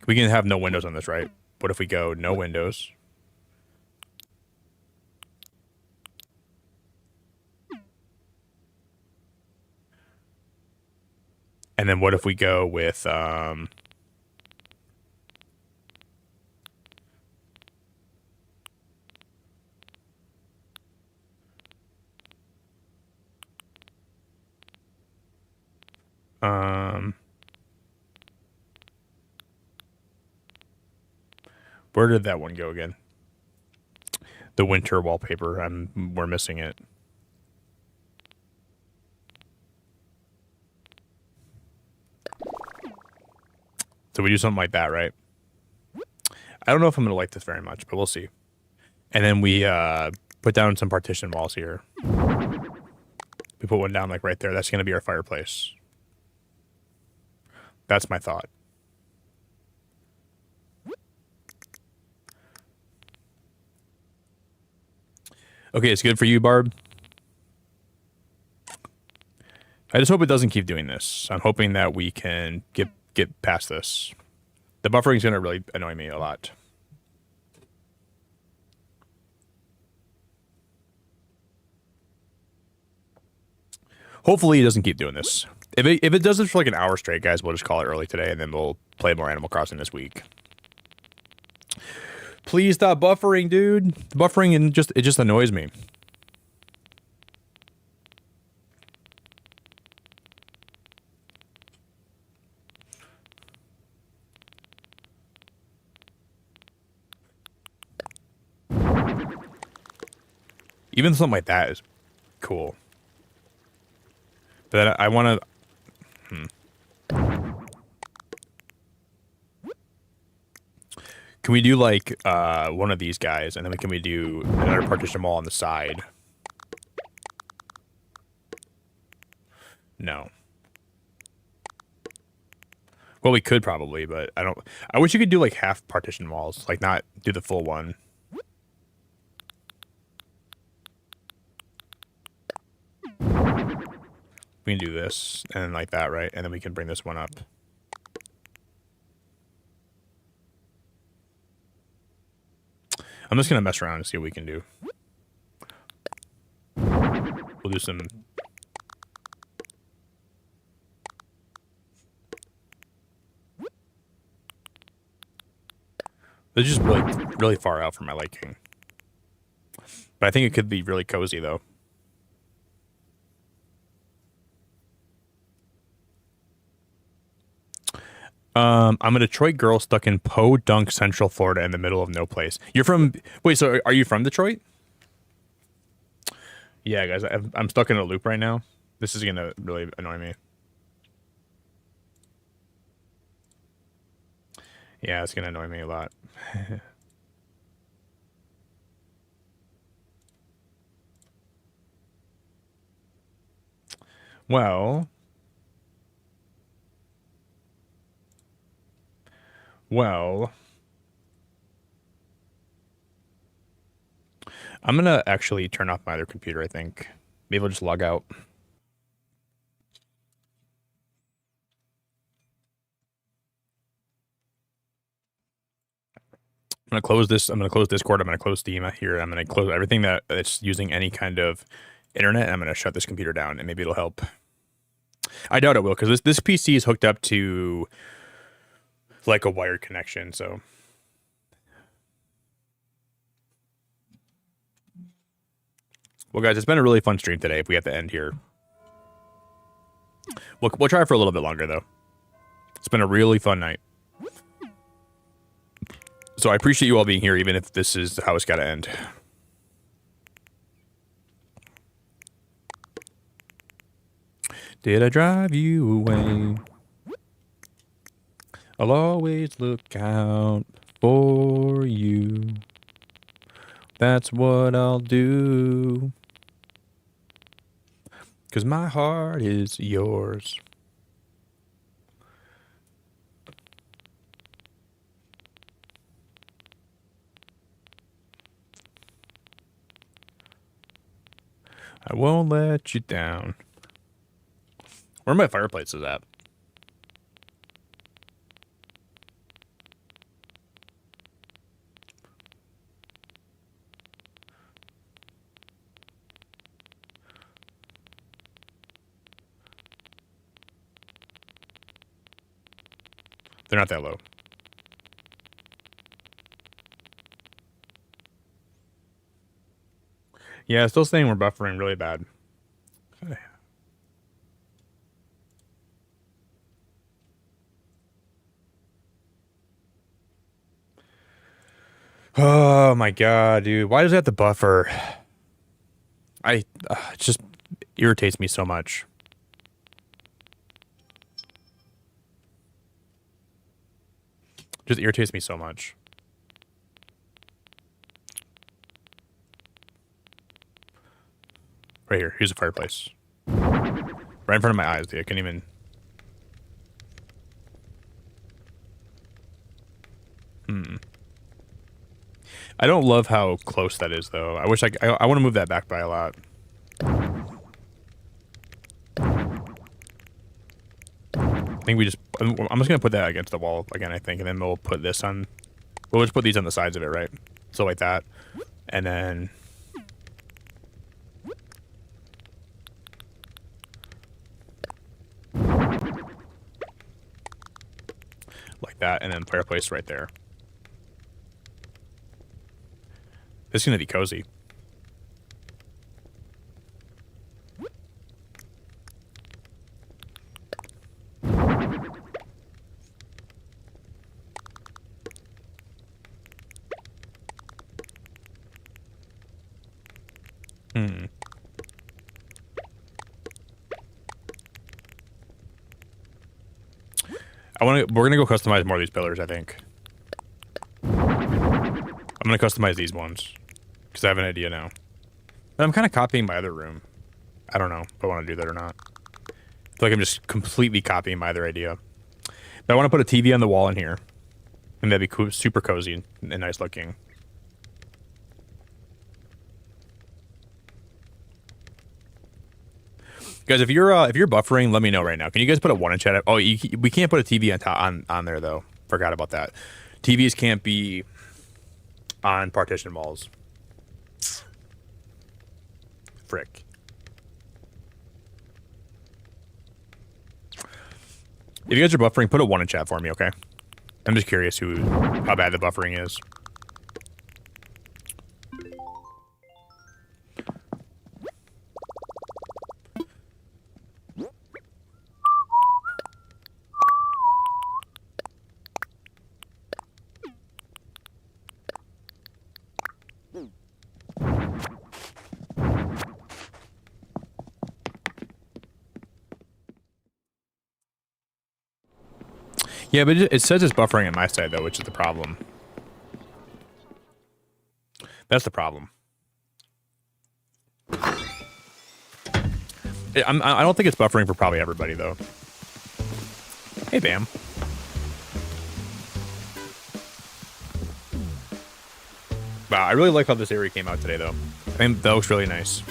we can have no windows on this, right? what if we go no windows? And then what if we go with where did that one go again? The winter wallpaper. We're missing it. So we do something like that, right? I don't know if I'm gonna like this very much, but we'll see. And then we put down some partition walls here. We put one down like right there. That's gonna be our fireplace. That's my thought. Okay, it's good for you, Barb. I just hope it doesn't keep doing this. I'm hoping that we can get past this. The buffering is going to really annoy me a lot. Hopefully it doesn't keep doing this. If it does this for like an hour straight, guys, we'll just call it early today, and then we'll play more Animal Crossing this week. Please stop buffering, dude. The buffering and it just annoys me. Even something like that is cool. But I want to... Can we do like one of these guys, and then can we do another partition wall on the side? No. Well, we could probably, but I don't... I wish you could do like half partition walls, like not do the full one. We can do this, and then like that, right? And then we can bring this one up. I'm just going to mess around and see what we can do. We'll do some... They're just really far out for my liking. But I think it could be really cozy, though. I'm a Detroit girl stuck in Podunk, Central Florida in the middle of no place. You're from... Wait, so are you from Detroit? Yeah, guys, I'm stuck in a loop right now. This is going to really annoy me. Yeah, it's going to annoy me a lot. Well... I'm going to actually turn off my other computer, I think. Maybe I'll just log out. I'm going to close this. I'm going to close Discord. I'm going to close Steam here. I'm going to close everything that's using any kind of internet. And I'm going to shut this computer down, and maybe it'll help. I doubt it will, because this PC is hooked up to like a wired connection, so... Well, guys, it's been a really fun stream today. If we have to end here, we'll try for a little bit longer, though. It's been a really fun night. So I appreciate you all being here, even if this is how it's got to end. Did I drive you away? I'll always look out for you. That's what I'll do. 'Cause my heart is yours. I won't let you down. Where my fireplace is at? They're not that low. Yeah, still saying we're buffering really bad. Oh my god, dude. Why does it have to buffer? It just irritates me so much. Just irritates me so much. Right here. Here's a fireplace. Right in front of my eyes, dude. I couldn't even... I don't love how close that is, though. I wish I want to move that back by a lot. I think we just... I'm just going to put that against the wall again, I think. And then we'll put this on... We'll just put these on the sides of it, right? So like that. And then... like that. And then fireplace right there. This is going to be cozy. We're gonna go customize more of these pillars, I think. I'm gonna customize these ones because I have an idea now. But I'm kind of copying my other room. I don't know if I want to do that or not. I feel like I'm just completely copying my other idea. But I want to put a TV on the wall in here, and that'd be cool, super cozy and nice looking. Guys, if you're buffering, let me know right now. Can you guys put a 1 in chat? Oh, we can't put a TV on there though. Forgot about that. TVs can't be on partition walls. Frick. If you guys are buffering, put a 1 in chat for me, okay? I'm just curious how bad the buffering is. Yeah, but it says it's buffering on my side, though, which is the problem. That's the problem. I don't think it's buffering for probably everybody, though. Hey, Bam. Wow, I really like how this area came out today, though. I think that looks really nice.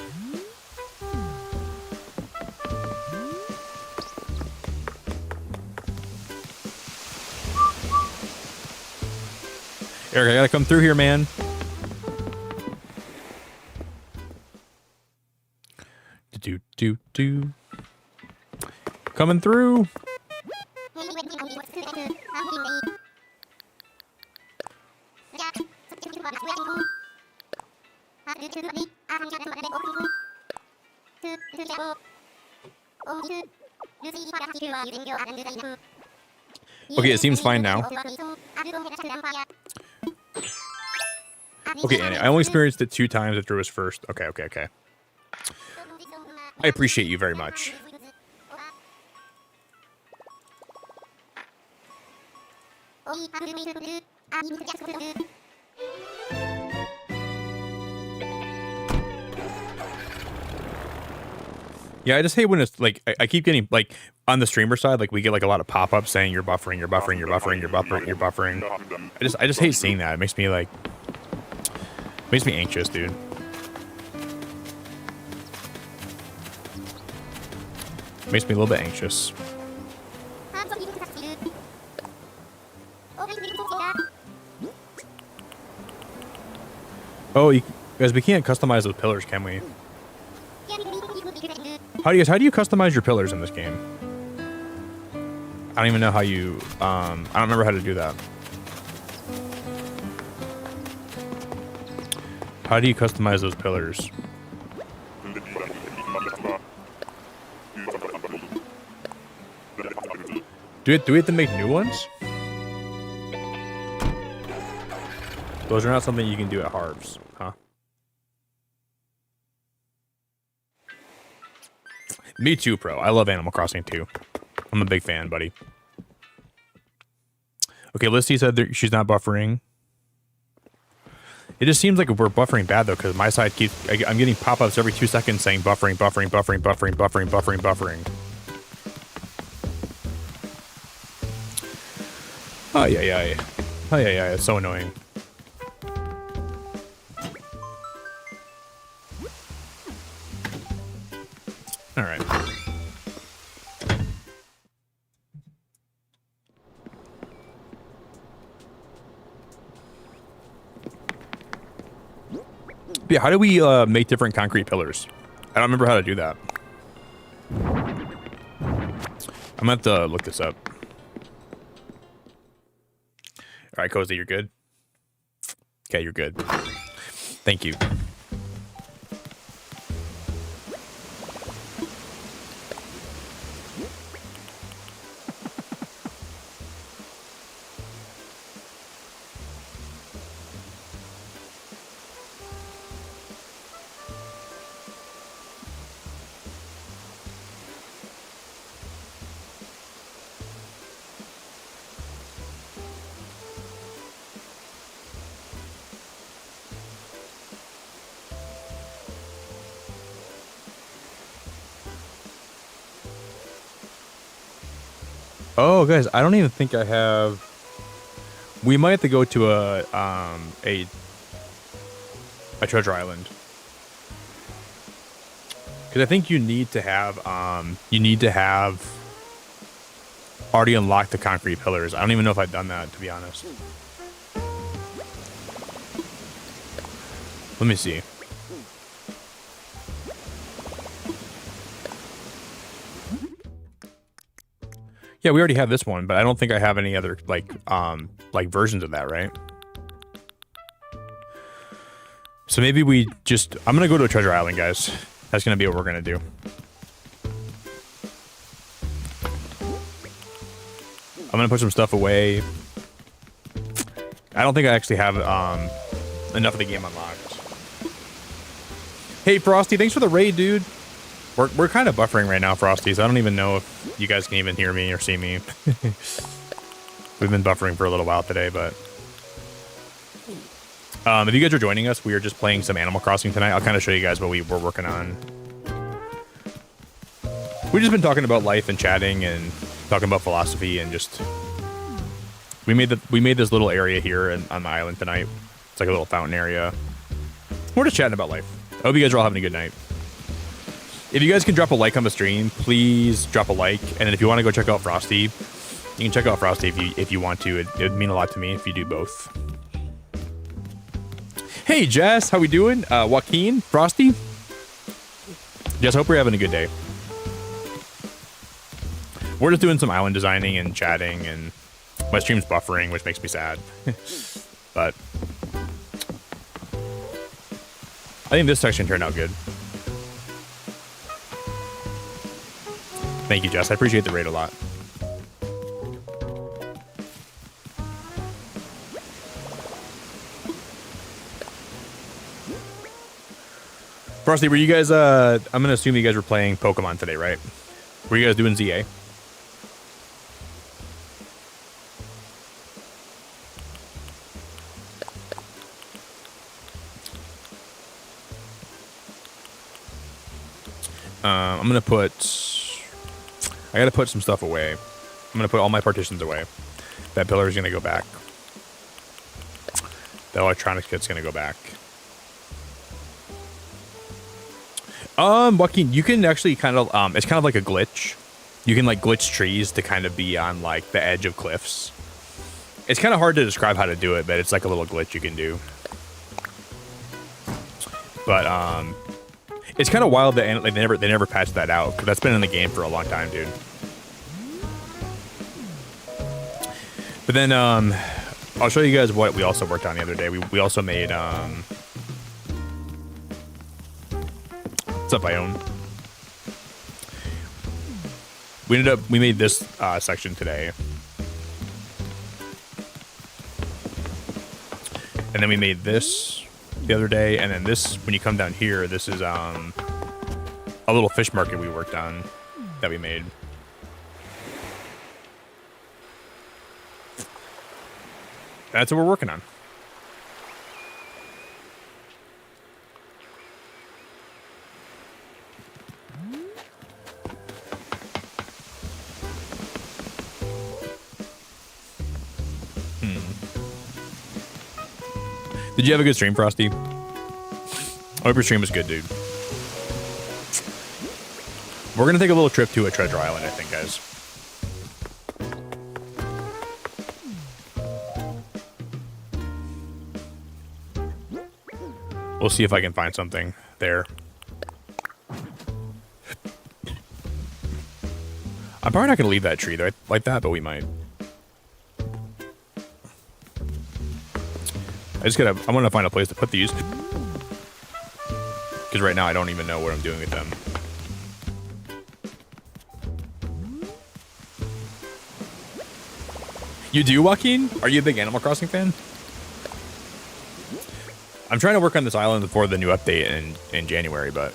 Eric, I gotta come through here, man. Do. Coming through. Okay, it seems fine now. Okay, Annie, I only experienced it 2 times after it was first. Okay. I appreciate you very much. Yeah, I just hate when it's like I keep getting like on the streamer side, like we get like a lot of pop-ups saying you're buffering. I just hate seeing that. It makes me like anxious, dude. Makes me a little bit anxious. Oh, guys, we can't customize those pillars, can we? How do you customize your pillars in this game? I don't even know how you, I don't remember how to do that. How do you customize those pillars? Do we have to make new ones? Those are not something you can do at Harv's, huh? Me too, bro. I love Animal Crossing too. I'm a big fan, buddy. Okay, Listy said she's not buffering. It just seems like we're buffering bad though, because my side keeps. I'm getting pop-ups every 2 seconds saying buffering, buffering, buffering, buffering, buffering, buffering, buffering. Oh yeah, yeah, yeah. Oh yeah, yeah. It's so annoying. All right. Yeah, how do we make different concrete pillars? I don't remember how to do that. I'm gonna have to look this up. All right, Cozy, you're good? Okay, you're good. Thank you. Oh, guys, I don't even think I have. We might have to go to a treasure island, because I think you need to have already unlocked the concrete pillars. I don't even know if I've done that, to be honest. Let me see. Yeah, we already have this one, but I don't think I have any other like versions of that, right? So maybe we just I'm gonna go to a treasure island, guys. That's gonna be what we're gonna do. I'm gonna put some stuff away. I don't think I actually have enough of the game unlocked. Hey Frosty, thanks for the raid, dude. We're kind of buffering right now, Frosty, so I don't even know if you guys can even hear me or see me. We've been buffering for a little while today, but if you guys are joining us, we are just playing some Animal Crossing tonight. I'll kind of show you guys what we're working on. We've just been talking about life and chatting and talking about philosophy and just we made this little area here on the island tonight. It's like a little fountain area. We're just chatting about life. I hope you guys are all having a good night. If you guys can drop a like on the stream, please drop a like. And then if you want to go check out Frosty, you can check out Frosty if you want to. It would mean a lot to me if you do both. Hey Jess, how we doing? Joaquin, Frosty. Jess, hope you're having a good day. We're just doing some island designing and chatting, and my stream's buffering, which makes me sad. But I think this section turned out good. Thank you, Jess. I appreciate the raid a lot. Frosty, were you guys, I'm going to assume you guys were playing Pokemon today, right? Were you guys doing ZA? I'm going to put... I gotta put some stuff away. I'm gonna put all my partitions away. That pillar is gonna go back. The electronics kit's gonna go back. Joaquin, you can actually kind of, it's kind of like a glitch. You can like glitch trees to kind of be on like the edge of cliffs. It's kind of hard to describe how to do it, but it's like a little glitch you can do. But, it's kind of wild that they never patched that out, because that's been in the game for a long time, dude. But then I'll show you guys what we also worked on the other day. We also made stuff I own. We made this section today. And then we made this the other day, and then this, when you come down here, this is a little fish market we worked on that we made. That's what we're working on. Did you have a good stream, Frosty? I hope your stream was good, dude. We're gonna take a little trip to a treasure island, I think, guys. We'll see if I can find something there. I'm probably not gonna leave that tree though, like that, but we might. I want to find a place to put these. Because right now I don't even know what I'm doing with them. You do, Joaquin? Are you a big Animal Crossing fan? I'm trying to work on this island before the new update in January, but...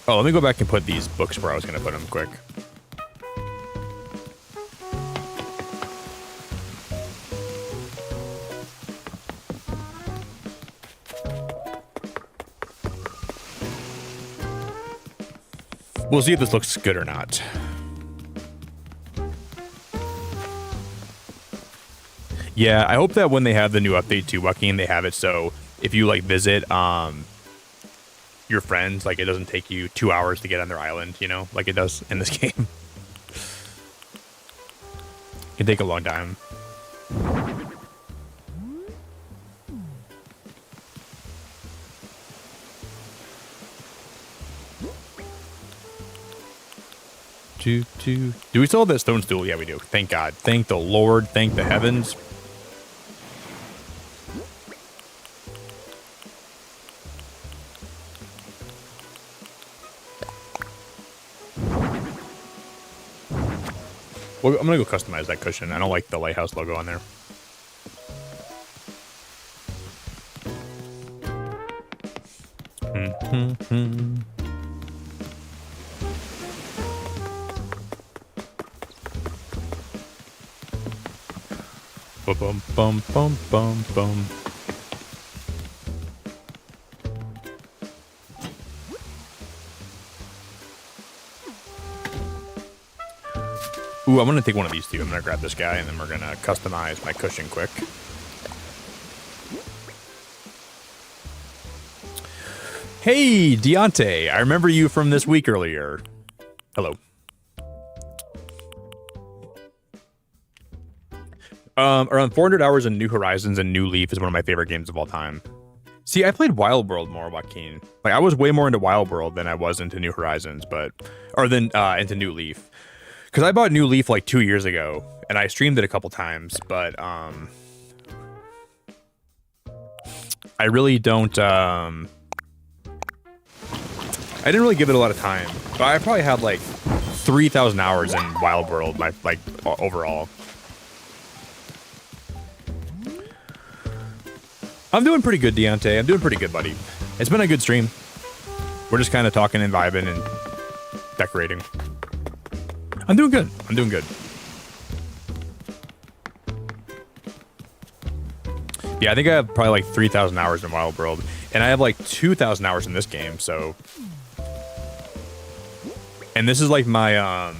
Oh, let me go back and put these books where I was going to put them quick. We'll see if this looks good or not. Yeah, I hope that when they have the new update to Joaquin, they have it so if you like visit your friends, like it doesn't take you 2 hours to get on their island, you know, like it does in this game. It can take a long time. Do we still have that stone stool? Yeah, we do. Thank God. Thank the Lord. Thank the heavens. Well, I'm going to go customize that cushion. I don't like the lighthouse logo on there. Bum bum bum bum bum. Ooh, I'm gonna take one of these two. I'm gonna grab this guy, and then we're gonna customize my cushion quick. Hey, Deontay, I remember you from this week earlier. Hello. Around 400 hours in New Horizons and New Leaf is one of my favorite games of all time. See, I played Wild World more, Joaquin. Like, I was way more into Wild World than I was into New Horizons, into New Leaf. Because I bought New Leaf like 2 years ago, and I streamed it a couple times, but I really don't. I didn't really give it a lot of time, but I probably had like 3,000 hours in Wild World, overall. I'm doing pretty good, Deontay. I'm doing pretty good, buddy. It's been a good stream. We're just kind of talking and vibing and decorating. I'm doing good. I'm doing good. Yeah, I think I have probably like 3,000 hours in Wild World, and I have like 2,000 hours in this game. So, and this is like my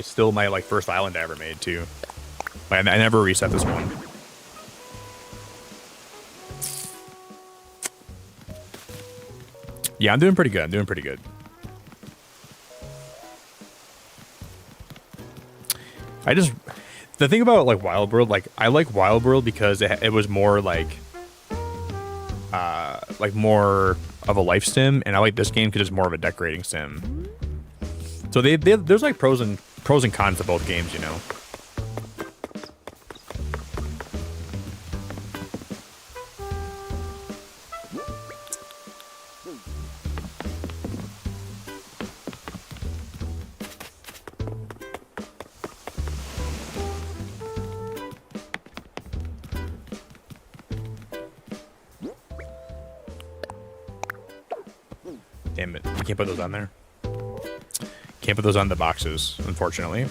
still my first island I ever made too. I never reset this one. Yeah, I'm doing pretty good. I'm doing pretty good. The thing about like Wild World, like I like Wild World because it was more like more of a life sim, and I like this game because it's more of a decorating sim. So So there's like pros and cons to both games, you know. Damn it. You can't put those on there. Can't put those on the boxes, unfortunately.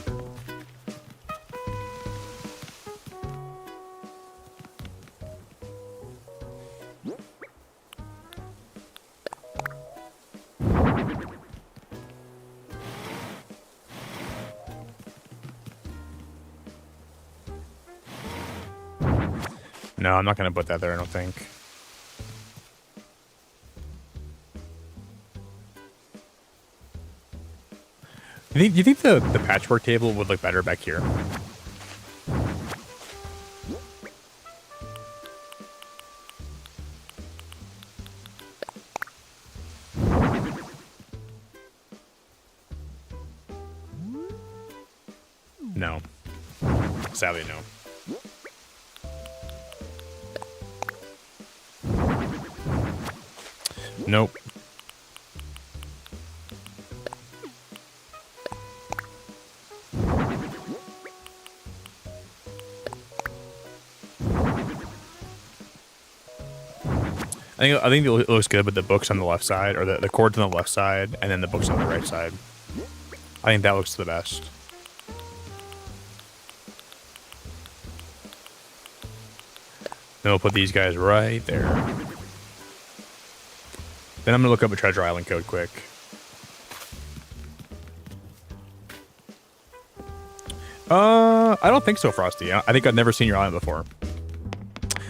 No, I'm not going to put that there, I don't think. You think the patchwork table would look better back here? No. Sadly, no. Nope. I think it looks good with the books on the left side, or the chords on the left side, and then the books on the right side. I think that looks the best. Then we'll put these guys right there. Then I'm gonna look up a Treasure Island code quick. I don't think so, Frosty. I think I've never seen your island before.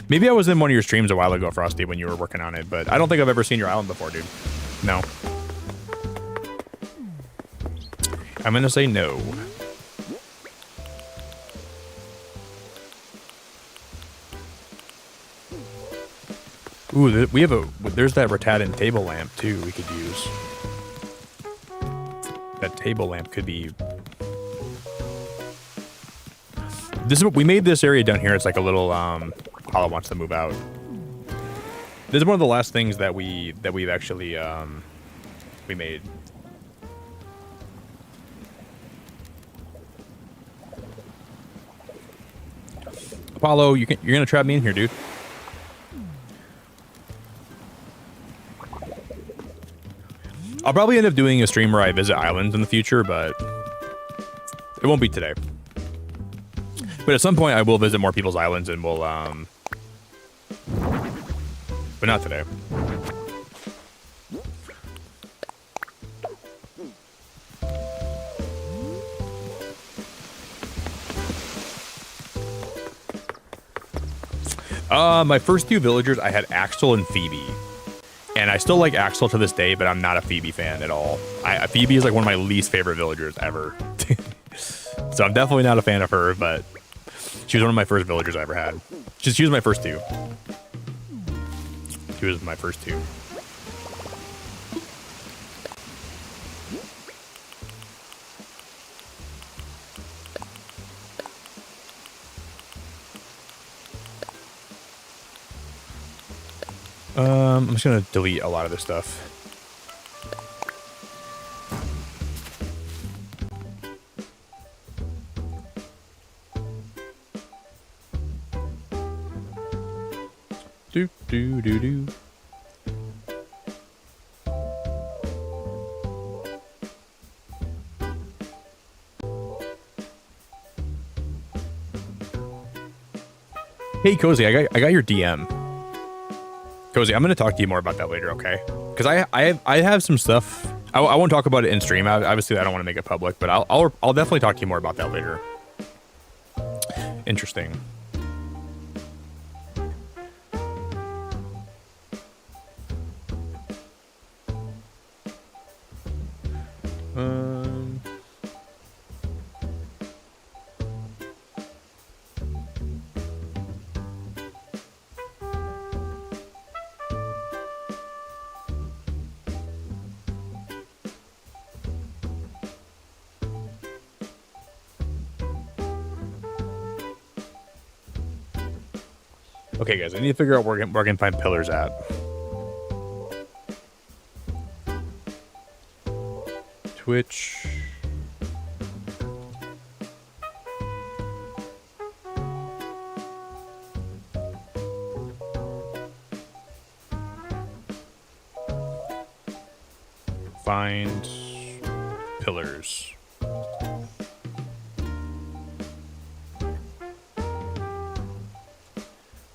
Maybe I was in one of your streams a while ago, Frosty, when you were working on it, but I don't think I've ever seen your island before, dude. No. I'm gonna say no. Ooh, we have there's that Ratatan table lamp, too, we could use. That table lamp could be... This is what we made this area down here. It's like a little, Paula wants to move out. This is one of the last things that we've actually, we made. Apollo, you're gonna trap me in here, dude. I'll probably end up doing a stream where I visit islands in the future, but it won't be today. But at some point, I will visit more people's islands, and we'll, but not today. My first two villagers, I had Axel and Phoebe. And I still like Axel to this day, but I'm not a Phoebe fan at all. Phoebe is like one of my least favorite villagers ever. So I'm definitely not a fan of her, but she was one of my first villagers I ever had. She was my first two. She was my first two. I'm just gonna delete a lot of this stuff. Do do do do. Hey Cozy, I got your DM. Cozy, I'm going to talk to you more about that later, okay? Because I have some stuff. I won't talk about it in stream. Obviously, I don't want to make it public, but I'll definitely talk to you more about that later. Interesting. Okay, guys, I need to figure out where I can find pillars at. Twitch. Find pillars.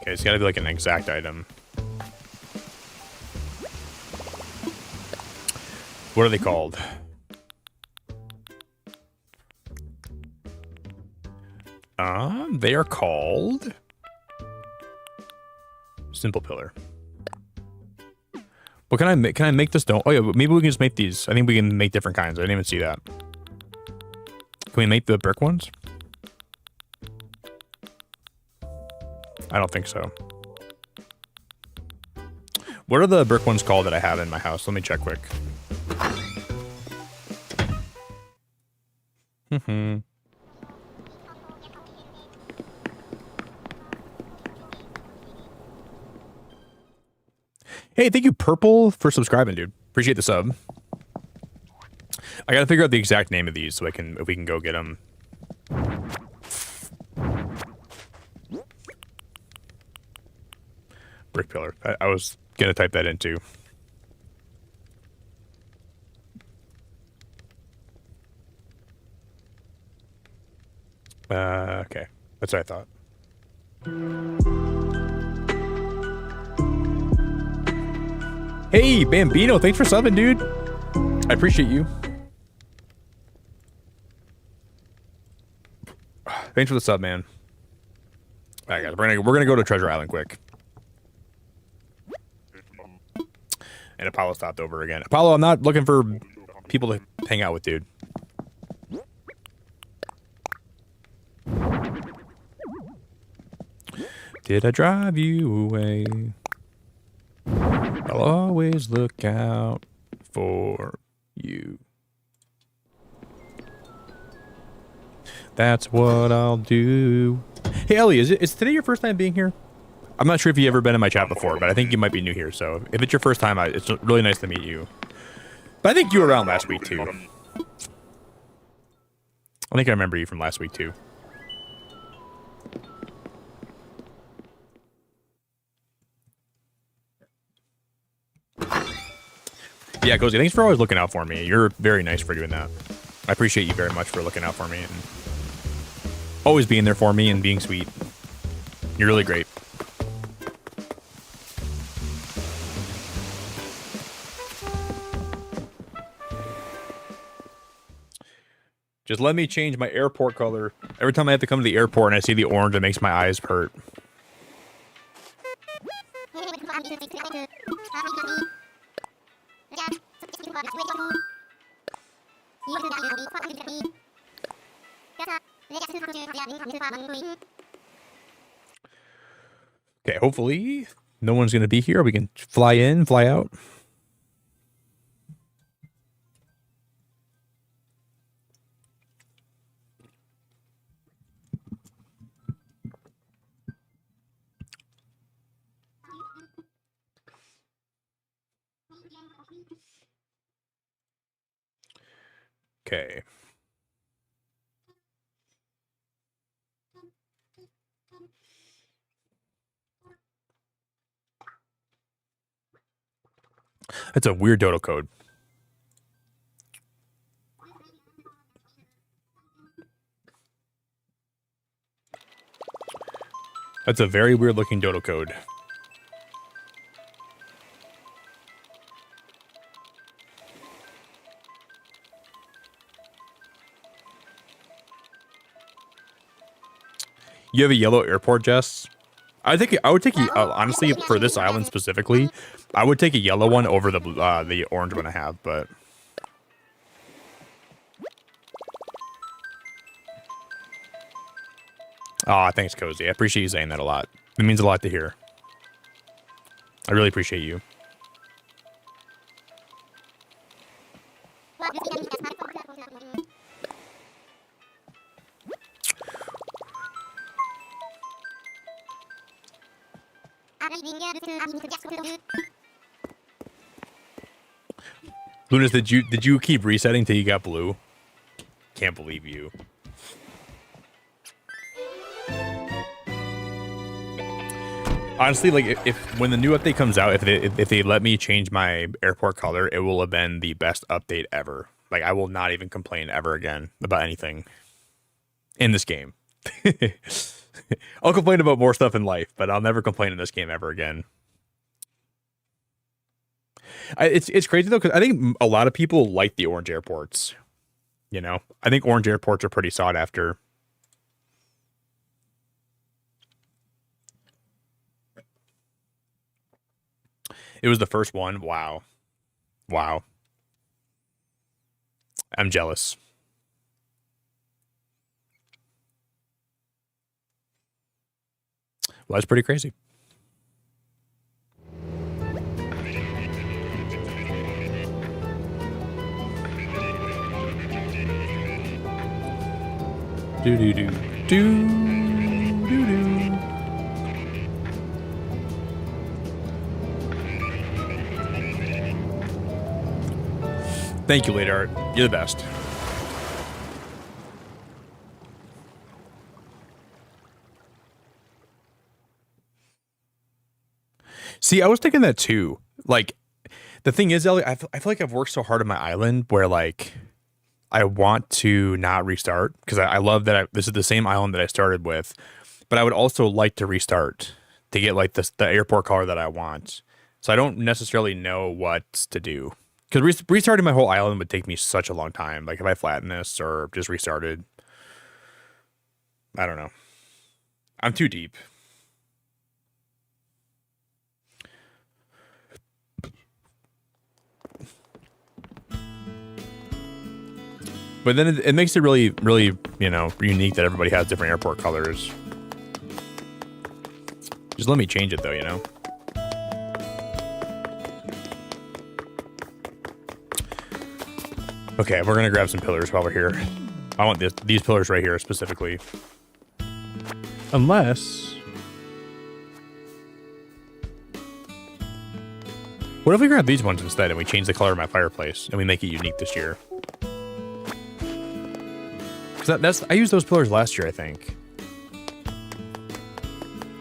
Okay, it's gotta be like an exact item. What are they called? They are called simple pillar. What can I make? Can I make this stone? Oh yeah, maybe we can just make these. I think we can make different kinds. I didn't even see that. Can we make the brick ones? I don't think so. What are the brick ones called that I have in my house? Let me check quick. Hey, thank you, Purple, for subscribing, dude. Appreciate the sub. I gotta figure out the exact name of these so if we can go get them. Brick pillar. I was gonna type that in too. Okay. That's what I thought. Hey, Bambino, thanks for subbing, dude. I appreciate you. Thanks for the sub, man. All right, guys, we're gonna go to Treasure Island quick. And Apollo stopped over again. Apollo, I'm not looking for people to hang out with, dude. Did I drive you away? I'll always look out for you. That's what I'll do. Hey, Ellie, is today your first time being here? I'm not sure if you've ever been in my chat before, but I think you might be new here. So if it's your first time, it's really nice to meet you. But I think you were around last week, too. I think I remember you from last week, too. Yeah, Cozy, thanks for always looking out for me. You're very nice for doing that. I appreciate you very much for looking out for me and always being there for me and being sweet. You're really great. Just let me change my airport color. Every time I have to come to the airport and I see the orange, it makes my eyes hurt. Okay, hopefully no one's going to be here. We can fly in, fly out. Okay. That's a weird Dodo code. That's a very weird looking Dodo code. You have a yellow airport, Jess? I would take honestly for this island specifically, I would take a yellow one over the orange one I have, but thanks, Cozy. I appreciate you saying that a lot. It means a lot to hear. I really appreciate you. Lunas, did you keep resetting till you got blue? Can't believe you. Honestly, like if when the new update comes out, if they let me change my airport color, it will have been the best update ever. Like I will not even complain ever again about anything in this game. I'll complain about more stuff in life, but I'll never complain in this game ever again. It's crazy though, because I think a lot of people like the orange airports. You know, I think orange airports are pretty sought after. It was the first one. Wow. Wow. I'm jealous. Well, that's pretty crazy. Do do do do do do. Thank you, Late Art. You're the best. See, I was thinking that too. Like, the thing is, Ellie, I feel like I've worked so hard on my island where, like, I want to not restart because I love that this is the same island that I started with, but I would also like to restart to get, like, the airport color that I want. So I don't necessarily know what to do. Because restarting my whole island would take me such a long time. Like, if I flatten this or just restarted, I don't know. I'm too deep. But then it makes it really, really, you know, unique that everybody has different airport colors. Just let me change it, though, you know? Okay, we're going to grab some pillars while we're here. I want these pillars right here specifically. Unless... What if we grab these ones instead and we change the color of my fireplace and we make it unique this year? Because I used those pillars last year, I think.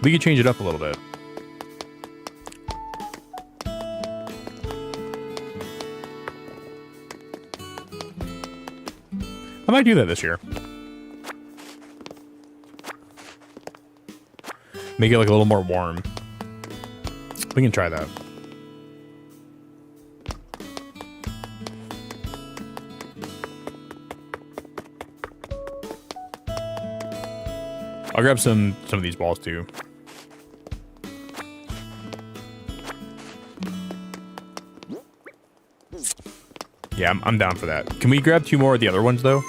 We could change it up a little bit. I might do that this year. Make it like a little more warm. We can try that. I'll grab some of these balls too. Yeah, I'm down for that. Can we grab 2 more of the other ones though?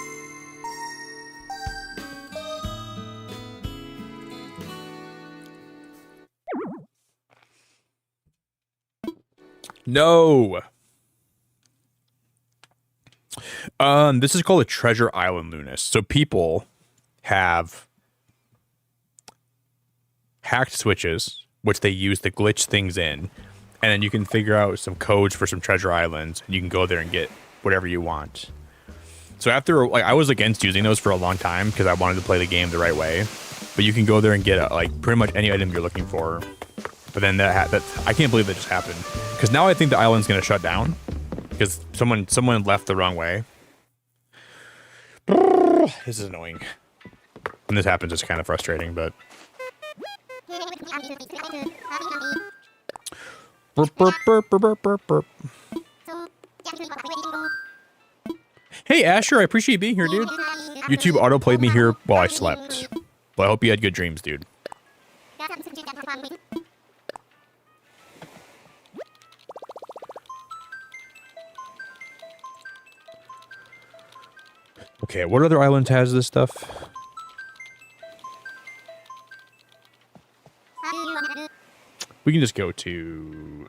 No. This is called a treasure island, Lunas. So people have hacked switches, which they use to glitch things in, and then you can figure out some codes for some treasure islands, and you can go there and get whatever you want. So after, like, I was against using those for a long time because I wanted to play the game the right way, but you can go there and get like pretty much any item you're looking for. But then that I can't believe that just happened, because now I think the island's gonna shut down because someone left the wrong way. This is annoying. When this happens, it's kind of frustrating, but. Burp, burp, burp, burp, burp, burp, burp. Hey, Asher, I appreciate you being here, dude. YouTube auto-played me here while I slept. Well, I hope you had good dreams, dude. Okay, what other islands has this stuff? We can just go to,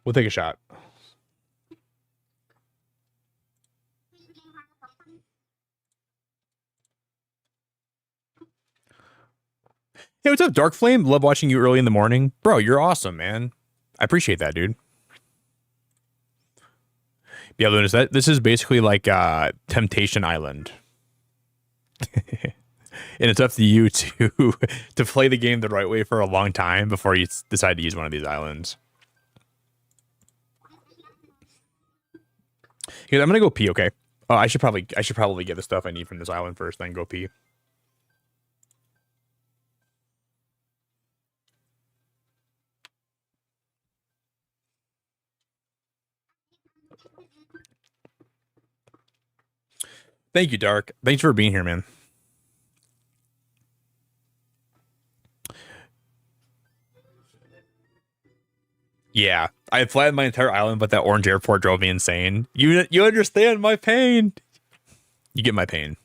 we'll take a shot. Hey, what's up, Dark Flame? Love watching you early in the morning. Bro, you're awesome, man. I appreciate that, dude. Yeah, Lunas, this is basically like Temptation Island. And it's up to you to play the game the right way for a long time before you decide to use one of these islands. Here, I'm gonna go pee, okay? Oh, I should probably get the stuff I need from this island first, then go pee. Thank you, Dark. Thanks for being here, man. Yeah, I flattened my entire island, but that orange airport drove me insane. You understand my pain. You get my pain.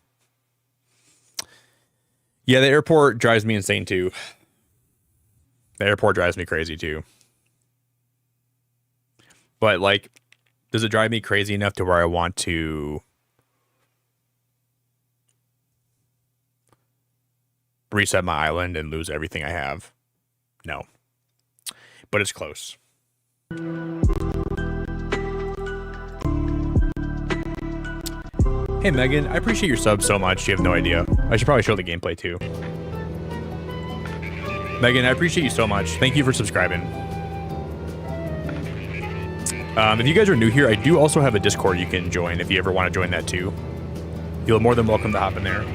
Yeah, the airport drives me insane too. The airport drives me crazy too. But like, does it drive me crazy enough to where I want to reset my island and lose everything I have? No. But it's close. Hey Megan, I appreciate your sub so much. You have no idea. I should probably show the gameplay too. Megan, I appreciate you so much. Thank you for subscribing. If you guys are new here, I do also have a Discord you can join if you ever want to join that too. You're more than welcome to hop in there.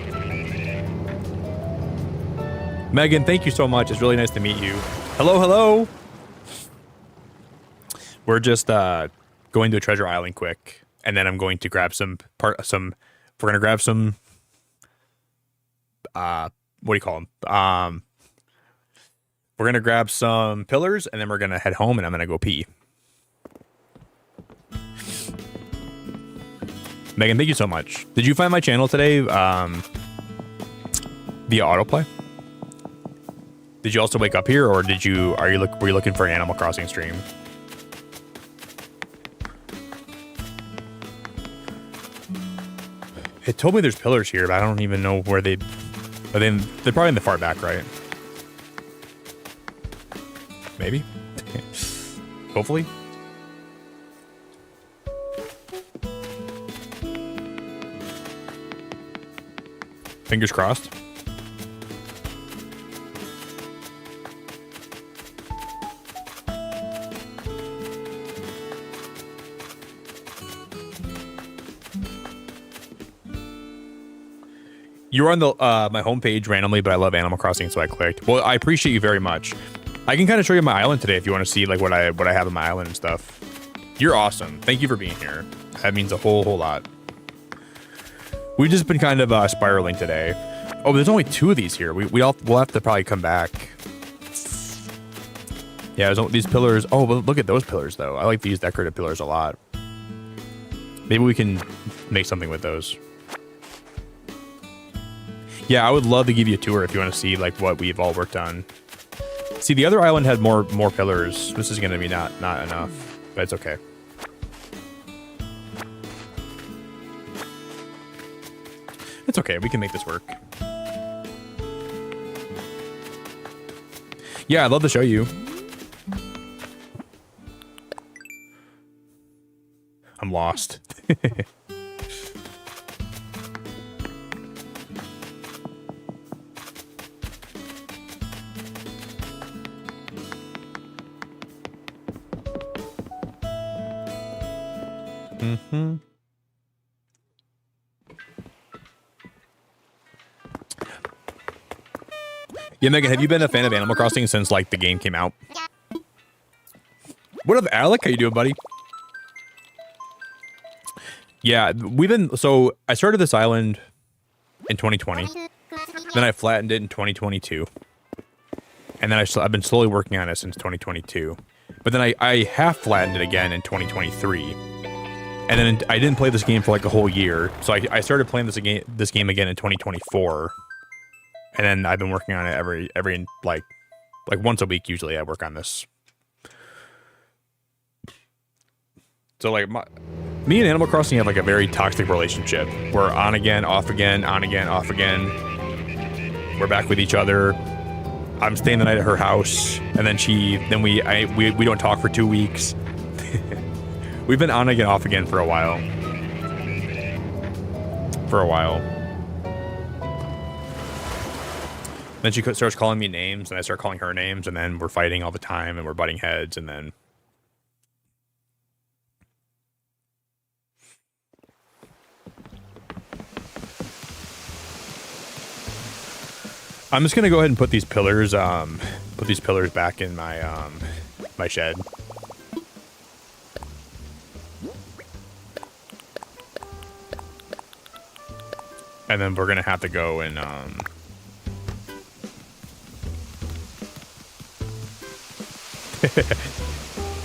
Megan, thank you so much. It's really nice to meet you. Hello, hello. We're just going to a treasure island quick, and then I'm going to grab we're gonna grab some what do you call them? We're gonna grab some pillars, and then we're gonna head home, and I'm gonna go pee. Megan, thank you so much. Did you find my channel today via autoplay? Did you also wake up here, or were you looking for an Animal Crossing stream? It told me there's pillars here, but I don't even know where they're probably in the far back, right? Maybe. Hopefully. Fingers crossed. You were on the my homepage randomly, but I love Animal Crossing, so I clicked. Well, I appreciate you very much. I can kind of show you my island today if you want to see like what I have on my island and stuff. You're awesome. Thank you for being here. That means a whole lot. We've just been kind of spiraling today. Oh, there's only 2 of these here. We'll have to probably come back. Yeah, there's these pillars. Oh, but look at those pillars though. I like these decorative pillars a lot. Maybe we can make something with those. Yeah, I would love to give you a tour if you want to see like what we've all worked on. See, the other island had more pillars. This is going to be not enough, but it's okay. It's okay. We can make this work. Yeah, I'd love to show you. I'm lost. Mm-hmm. Yeah, Megan, have you been a fan of Animal Crossing since like the game came out? What up, Alec? How you doing, buddy? Yeah, so I started this island in 2020. Then I flattened it in 2022. And then I've been slowly working on it since 2022. But then I half flattened it again in 2023. And then I didn't play this game for like a whole year. So I started playing this game again in 2024. And then I've been working on it every like once a week usually I work on this. So like me and Animal Crossing have like a very toxic relationship. We're on again, off again, on again, off again. We're back with each other. I'm staying the night at her house, and then we don't talk for 2 weeks. We've been on again, off again for a while. Then she starts calling me names, and I start calling her names, and then we're fighting all the time, and we're butting heads, and then... I'm just gonna go ahead and put these pillars back in my my shed. And then we're gonna have to go and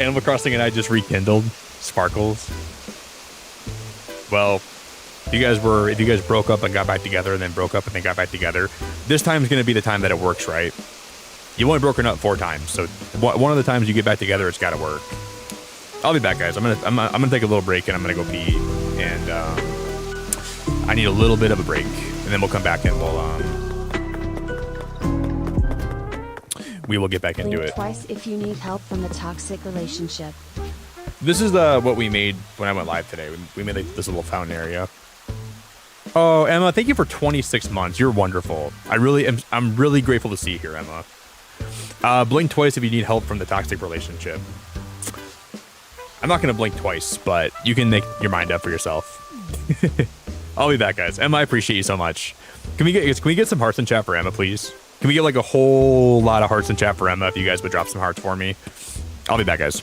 Animal Crossing and I just rekindled Sparkles. Well, if you guys broke up and got back together and then broke up and then got back together, this time is going to be the time that it works, right? You've only broken up 4 times, so one of the times you get back together, it's got to work. I'll be back, guys. I'm gonna take a little break and I'm gonna go pee, and I need a little bit of a break, and then we'll come back and we will get back into Blink it. twice if you need help from a toxic relationship. This is what we made when I went live today. We made like this little fountain area. Oh, Emma, thank you for 26 months. You're wonderful. I'm really grateful to see you here, Emma. Blink twice if you need help from the toxic relationship. I'm not going to blink twice, but you can make your mind up for yourself. I'll be back, guys. Emma, I appreciate you so much. Can we get some hearts in chat for Emma, please? Can we get like a whole lot of hearts in chat for Emma if you guys would drop some hearts for me? I'll be back, guys.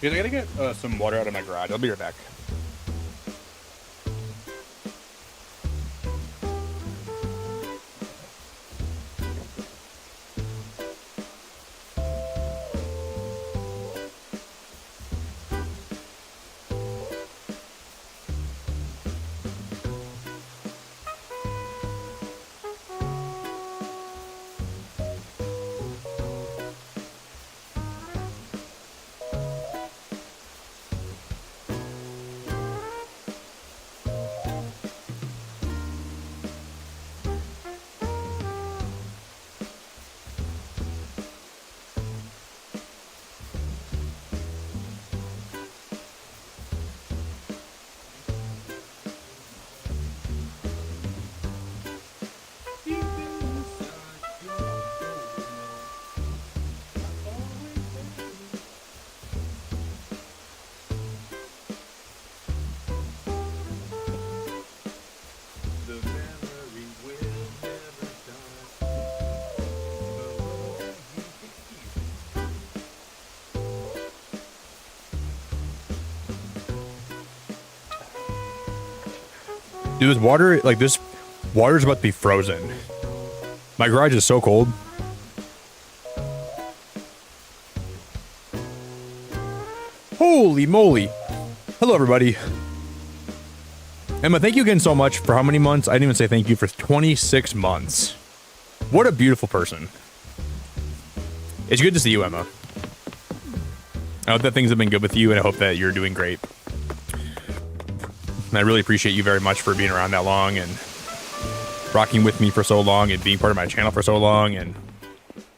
Guys, I gotta get some water out of my garage. I'll be right back. Dude, this water, like this water's about to be frozen. My garage is so cold. Holy moly. Hello, everybody. Emma, thank you again so much for how many months? I didn't even say thank you for 26 months. What a beautiful person. It's good to see you, Emma. I hope that things have been good with you, and I hope that you're doing great. And I really appreciate you very much for being around that long and rocking with me for so long and being part of my channel for so long and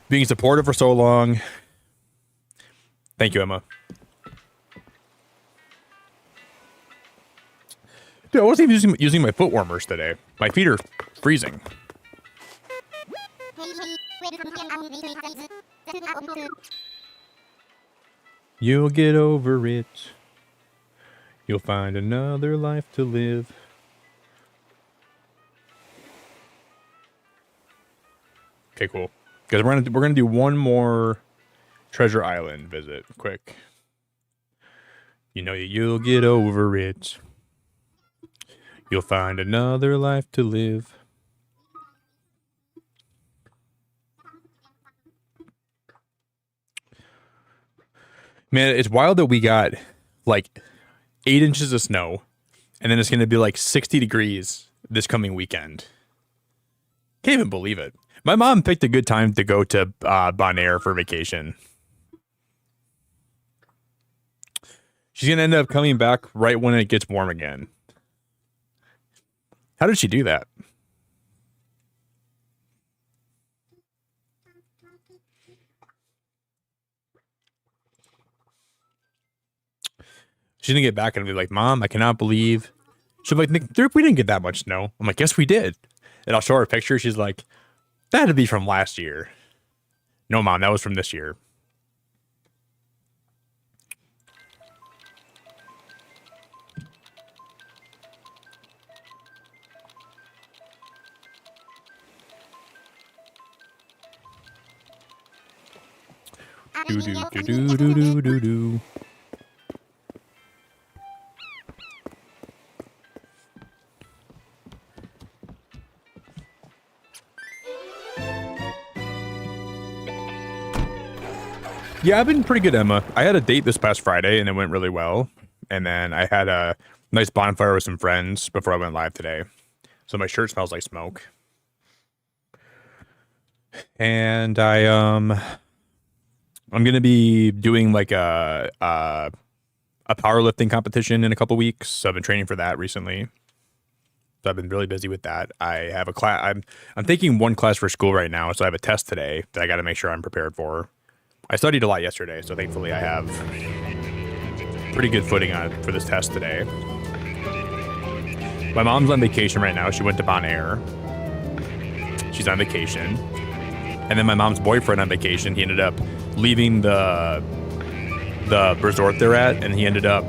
being supportive for so long. Thank you, Emma. Dude, I wasn't even using my foot warmers today. My feet are freezing. You'll get over it. You'll find another life to live. Okay, cool. Because we're gonna do one more Treasure Island visit, quick. You know you'll get over it. You'll find another life to live. Man, it's wild that we got like 8 inches of snow, and then it's going to be like 60 degrees this coming weekend. Can't even believe it. My mom picked a good time to go to Bonaire for vacation. She's going to end up coming back right when it gets warm again. How did she do that? She's gonna get back and be like, Mom, I cannot believe. She'll be like, Nick, we didn't get that much snow. I'm like, yes, we did. And I'll show her a picture. She's like, that had to be from last year. No, Mom, that was from this year. Do do do do do do do do. Yeah, I've been pretty good, Emma. I had a date this past Friday, and it went really well. And then I had a nice bonfire with some friends before I went live today. So my shirt smells like smoke. And I'm gonna be doing like a powerlifting competition in a couple weeks. So I've been training for that recently. So I've been really busy with that. I have a class. I'm taking one class for school right now, so I have a test today that I got to make sure I'm prepared for. I studied a lot yesterday, so thankfully I have pretty good footing on for this test today. My mom's on vacation right now. She went to Bonaire. She's on vacation. And then my mom's boyfriend on vacation, he ended up leaving the resort they're at, and he ended up,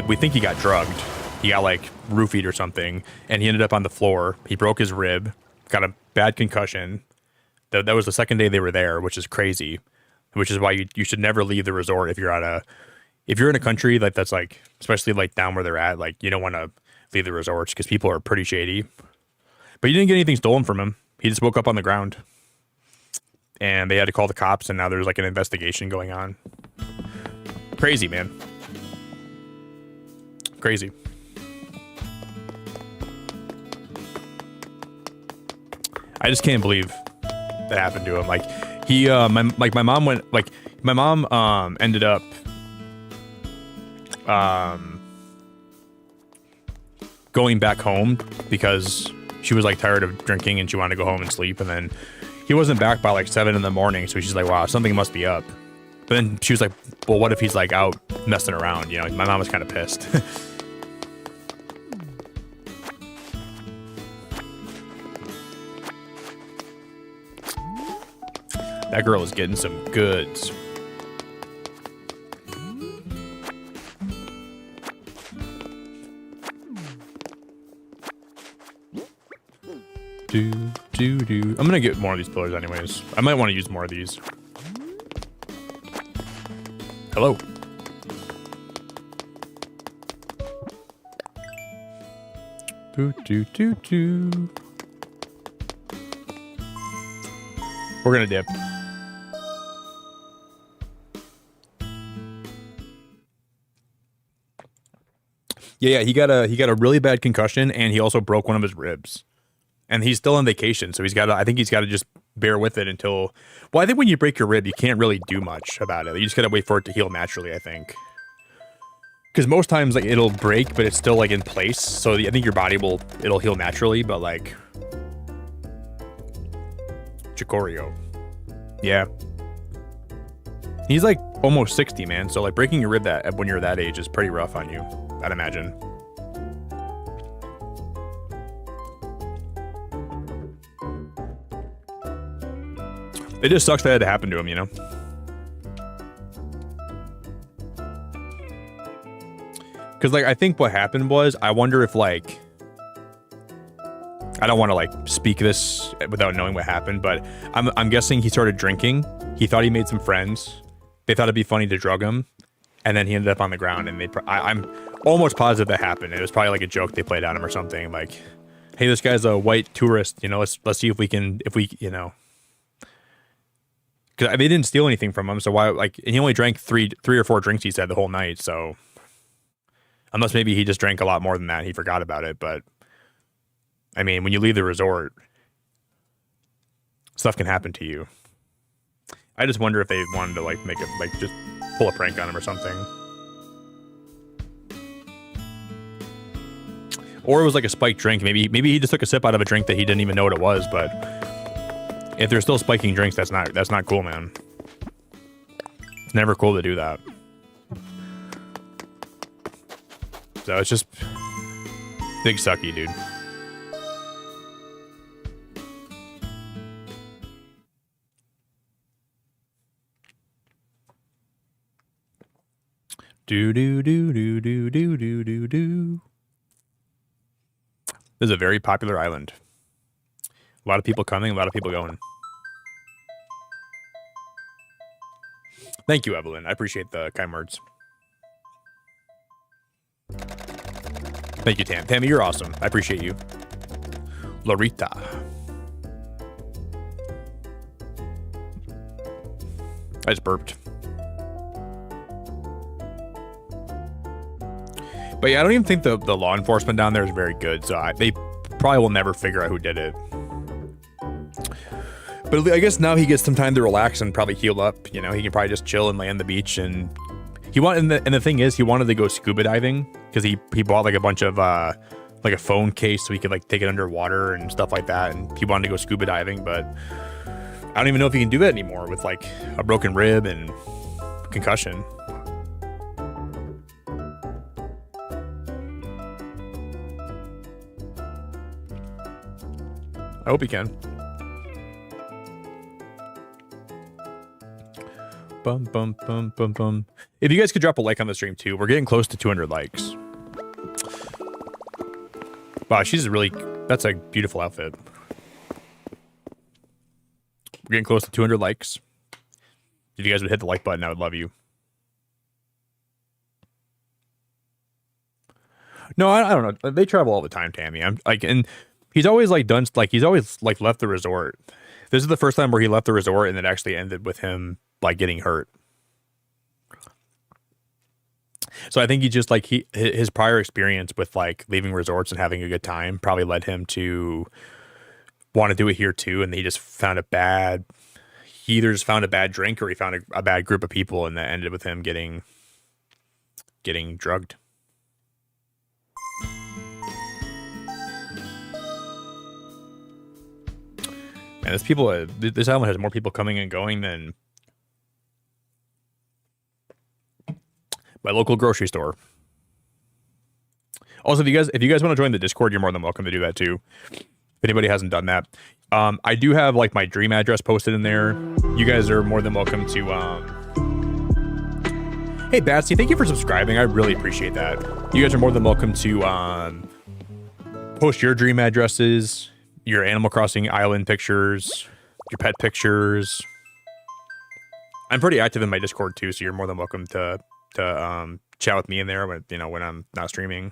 we think he got drugged. He got like roofied or something, and he ended up on the floor. He broke his rib, got a bad concussion. That was the second day they were there, which is crazy. which is why you should never leave the resort if you're in a country like that's like, especially like down where they're at, like you don't want to leave the resorts because people are pretty shady. But you didn't get anything stolen from him. He just woke up on the ground, and they had to call the cops, and now there's like an investigation going on. Crazy, man. Crazy. I just can't believe that happened to him. Like he, my mom went, like my mom ended up going back home because she was like tired of drinking and she wanted to go home and sleep. And then he wasn't back by like 7 in the morning. So she's like, wow, something must be up. But then she was like, well, what if he's like out messing around? You know, my mom was kind of pissed. That girl is getting some goods. I'm gonna get more of these pillars anyways. I might want to use more of these. Hello. We're gonna dip. Yeah, he got a really bad concussion, and he also broke one of his ribs. And he's still on vacation, so I think he's got to just bear with it until. Well, I think when you break your rib, you can't really do much about it. You just gotta wait for it to heal naturally, I think. Because most times, like it'll break, but it's still like in place. So I think your body it'll heal naturally. But like, Chicorio, yeah, he's like almost 60, man. So like breaking your rib when you're that age is pretty rough on you, I'd imagine. It just sucks that it had to happen to him, you know? Because, like, I think what happened was, I wonder if, like... I don't want to, like, speak this without knowing what happened, but I'm guessing he started drinking. He thought he made some friends. They thought it'd be funny to drug him. And then he ended up on the ground, and I'm almost positive that happened. It was probably, like, a joke they played on him or something. Like, hey, this guy's a white tourist, you know, let's see if we, you know... Because they didn't steal anything from him, so why? Like, he only drank three or four drinks, he said, the whole night. So, unless maybe he just drank a lot more than that, and he forgot about it. But I mean, when you leave the resort, stuff can happen to you. I just wonder if they wanted to like make it like just pull a prank on him or something, or it was like a spiked drink. Maybe he just took a sip out of a drink that he didn't even know what it was, but. If they're still spiking drinks, that's not cool, man. It's never cool to do that. So it's just big sucky, dude. Do. This is a very popular island. A lot of people coming, a lot of people going. Thank you, Evelyn. I appreciate the kind words. Thank you, Tam. Tammy, you're awesome. I appreciate you. Lorita. I just burped. But yeah, I don't even think the law enforcement down there is very good, so they probably will never figure out who did it. But I guess now he gets some time to relax and probably heal up. You know, he can probably just chill and lay on the beach. And the thing is, he wanted to go scuba diving because he bought like a bunch of like a phone case so he could like take it underwater and stuff like that. And he wanted to go scuba diving, but I don't even know if he can do that anymore with like a broken rib and concussion. I hope he can. Bum, bum, bum, bum, bum. If you guys could drop a like on the stream too, we're getting close to 200 likes. Wow, that's a beautiful outfit. We're getting close to 200 likes. If you guys would hit the like button, I would love you. No, I don't know. They travel all the time, Tammy. I'm like, and he's always like done, like he's always like left the resort. This is the first time where he left the resort and it actually ended with him like getting hurt. So I think he just like his prior experience with like leaving resorts and having a good time probably led him to want to do it here too. And he just found a bad, he either just found a bad drink or he found a bad group of people, and that ended with him getting drugged. And this island has more people coming and going than my local grocery store. Also, if you guys want to join the Discord, you're more than welcome to do that too. If anybody hasn't done that, I do have like my dream address posted in there. You guys are more than welcome to. Hey, Batsy, thank you for subscribing. I really appreciate that. You guys are more than welcome to post your dream addresses, your Animal Crossing island pictures, your pet pictures. I'm pretty active in my Discord too, so you're more than welcome to chat with me in there when I'm not streaming.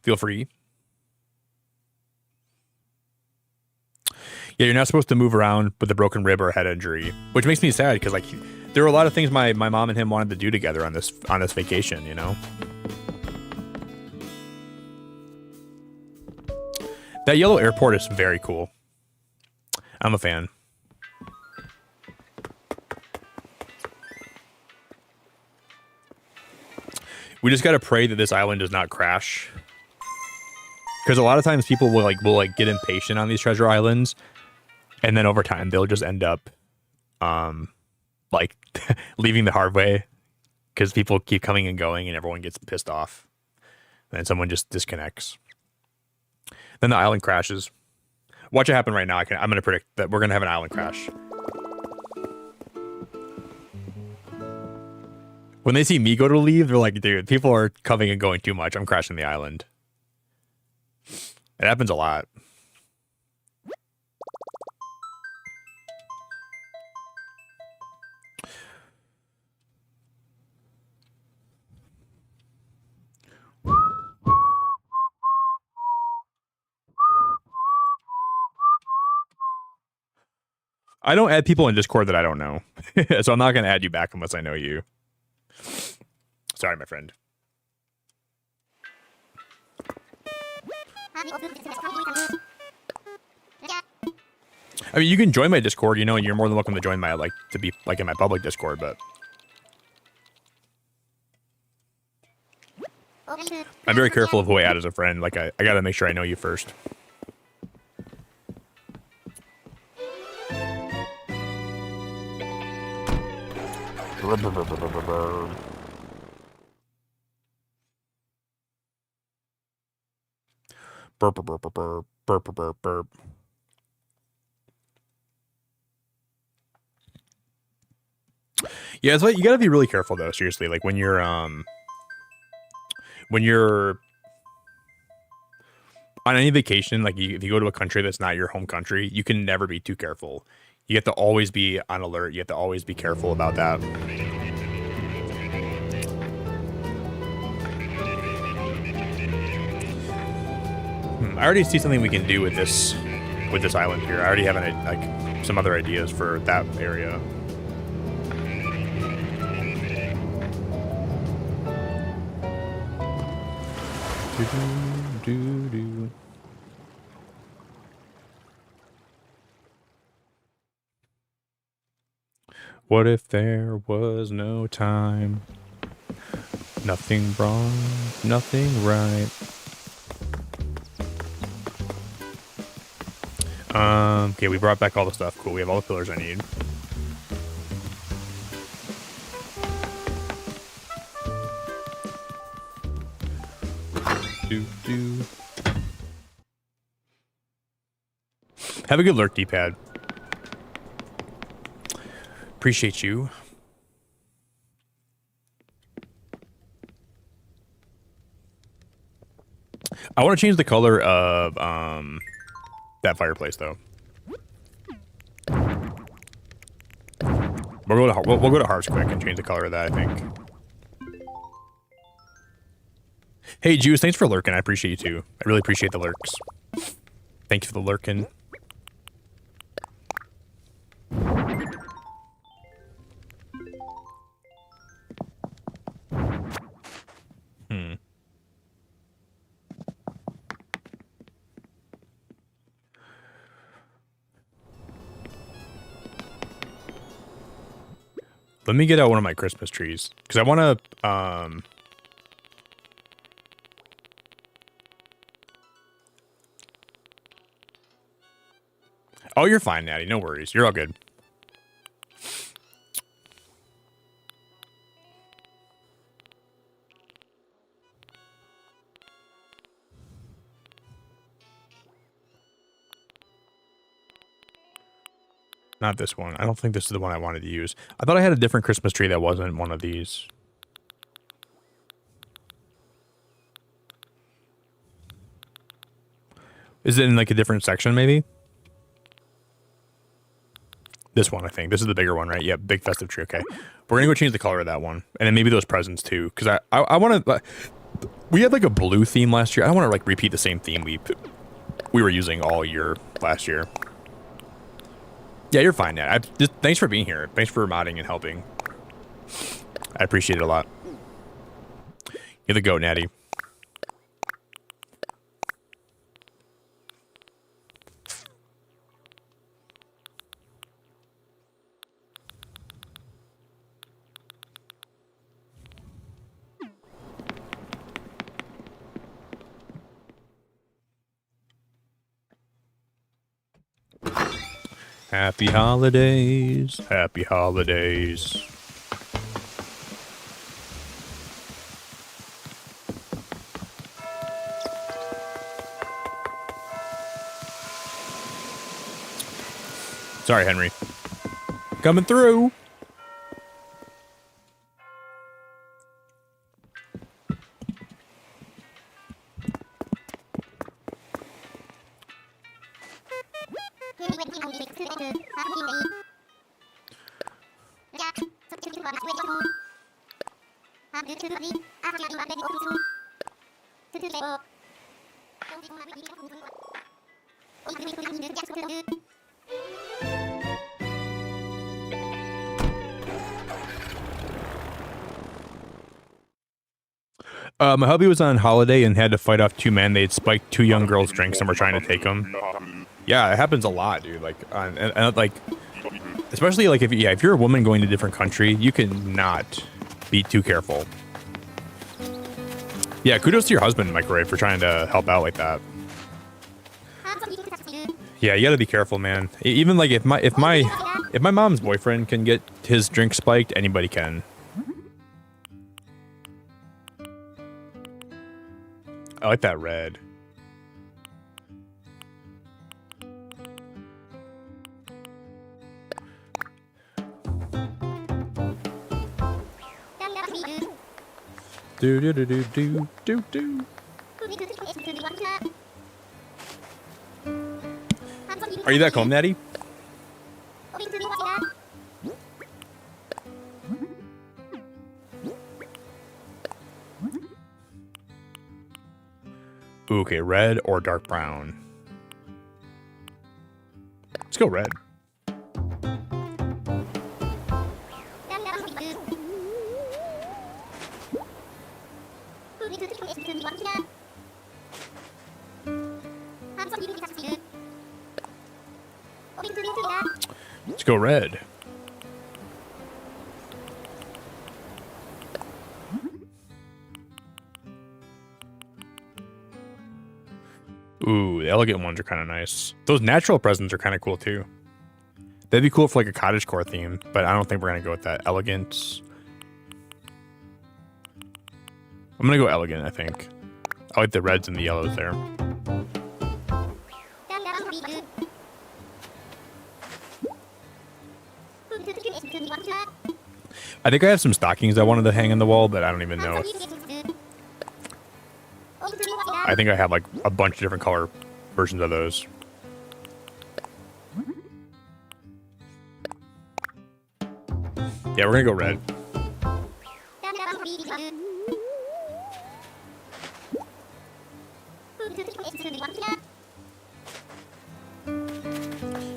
Feel free. Yeah, you're not supposed to move around with a broken rib or a head injury, which makes me sad because like there were a lot of things my mom and him wanted to do together on this vacation, you know. That yellow airport is very cool. I'm a fan. We just gotta pray that this island does not crash, because a lot of times people will get impatient on these treasure islands, and then over time they'll just end up like leaving the hard way because people keep coming and going and everyone gets pissed off, and someone just disconnects. Then the island crashes. Watch it happen right now. I'm going to predict that we're going to have an island crash. When they see me go to leave, they're like, dude, people are coming and going too much. I'm crashing the island. It happens a lot. I don't add people in Discord that I don't know. So I'm not going to add you back unless I know you. Sorry, my friend. I mean, you can join my Discord, you know, and you're more than welcome to join my, to be, in my public Discord, but... I'm very careful of who I add as a friend. Like, I gotta make sure I know you first. Burp, burp, burp, burp, burp, burp, burp, burp. Yeah, it's like you gotta be really careful though. Seriously, like when you're on any vacation, like if you go to a country that's not your home country, you can never be too careful. You have to always be on alert. You have to always be careful about that. I already see something we can do with this island here. I already have some other ideas for that area. What if there was no time? Nothing wrong, nothing right. Okay, we brought back all the stuff. Cool, we have all the pillars I need. Have a good lurk, D-pad. Appreciate you. I want to change the color of that fireplace though. We'll go to Harv's quick and change the color of that, I think. Hey, Juice, thanks for lurking. I appreciate you too. I really appreciate the lurks. Thank you for the lurking. Let me get out one of my Christmas trees because I want to. Oh, you're fine, Natty. No worries. You're all good. Not this one. I don't think this is the one I wanted to use. I thought I had a different Christmas tree that wasn't one of these. Is it in like a different section maybe? This one, I think. This is the bigger one, right? Yep, big festive tree. Okay. We're going to go change the color of that one. And then maybe those presents too. Because I want to... we had like a blue theme last year. I don't want to like repeat the same theme we were using all year last year. Yeah, you're fine, Nat. Thanks for being here. Thanks for modding and helping. I appreciate it a lot. You're the goat, Natty. Happy holidays. Happy holidays. Sorry, Henry. Coming through. My hubby was on holiday and had to fight off two men. They'd spiked two young girls' drinks and were trying to take them. Yeah, it happens a lot, dude. Like, and like, especially like if you're a woman going to a different country, you can not be too careful. Yeah, kudos to your husband, Microwave, for trying to help out like that. Yeah, you gotta be careful, man. Even like if my mom's boyfriend can get his drink spiked, anybody can. I like that red. Do do do do do do do. Are you back home, Natty? Ooh, okay, red or dark brown. Let's go red. Let's go red. Ooh, the elegant ones are kind of nice. Those natural presents are kind of cool too. That'd be cool for like a cottagecore theme, but I don't think we're gonna go with that. Elegant. I'm gonna go elegant, I think. I like the reds and the yellows there. I think I have some stockings I wanted to hang on the wall, but I don't even know if... I think I have like a bunch of different color versions of those. Yeah, we're gonna go red.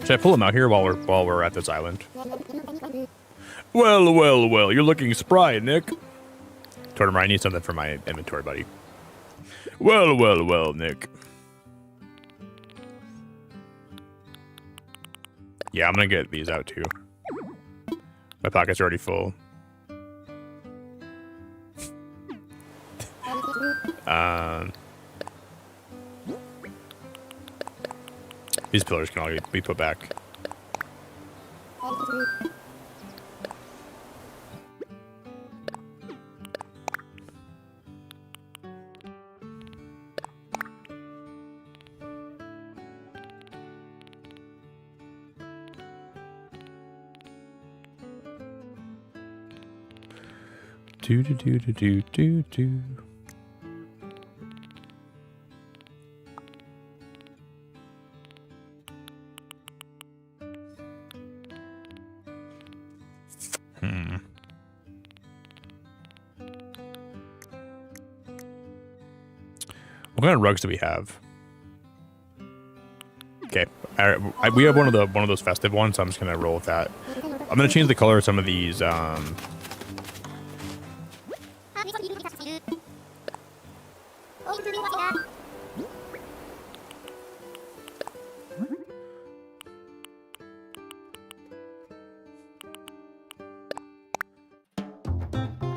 Should I pull them out here while we're at this island? Well, well, well, you're looking spry, Nick. Tortimer, I need something for my inventory, buddy. Well, well, well, Nick. Yeah, I'm gonna get these out too. My pocket's already full. These pillars can all be put back. Do do do do do do do. What kind of rugs do we have? Okay, we have one of those festive ones, so I'm just gonna roll with that. I'm gonna change the color of some of these.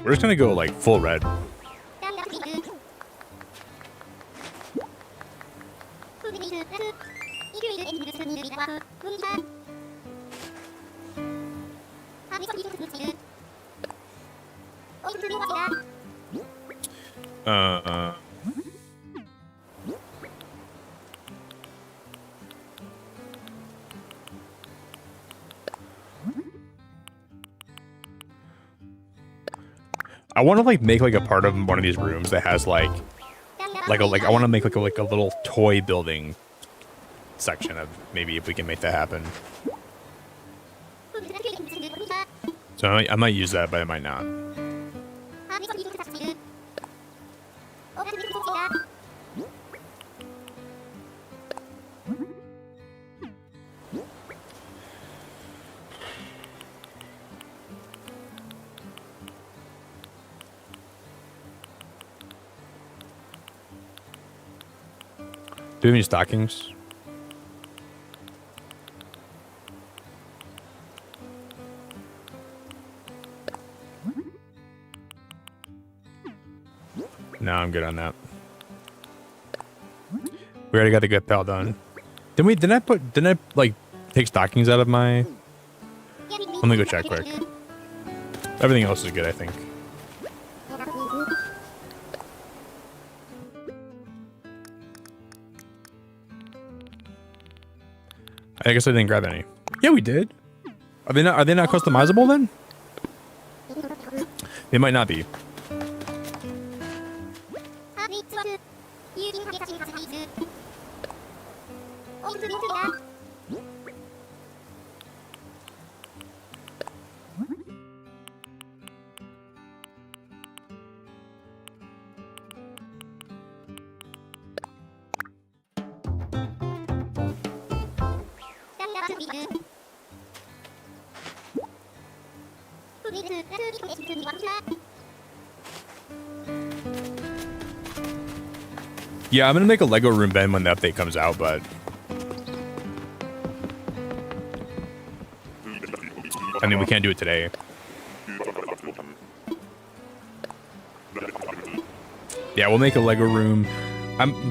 We're just gonna go like full red. I want to like make like a part of one of these rooms that has like I want to make like a little toy building section of maybe if we can make that happen. So I might use that, but I might not. Do you have any stockings? No, I'm good on that. We already got the good pal done. Didn't I like take stockings out of my? Let me go check quick. Everything else is good, I think. I guess I didn't grab any. Yeah, we did. Are they not customizable then? They might not be. Yeah, I'm gonna make a Lego room Ben when the update comes out, but I mean we can't do it today. Yeah, we'll make a Lego room.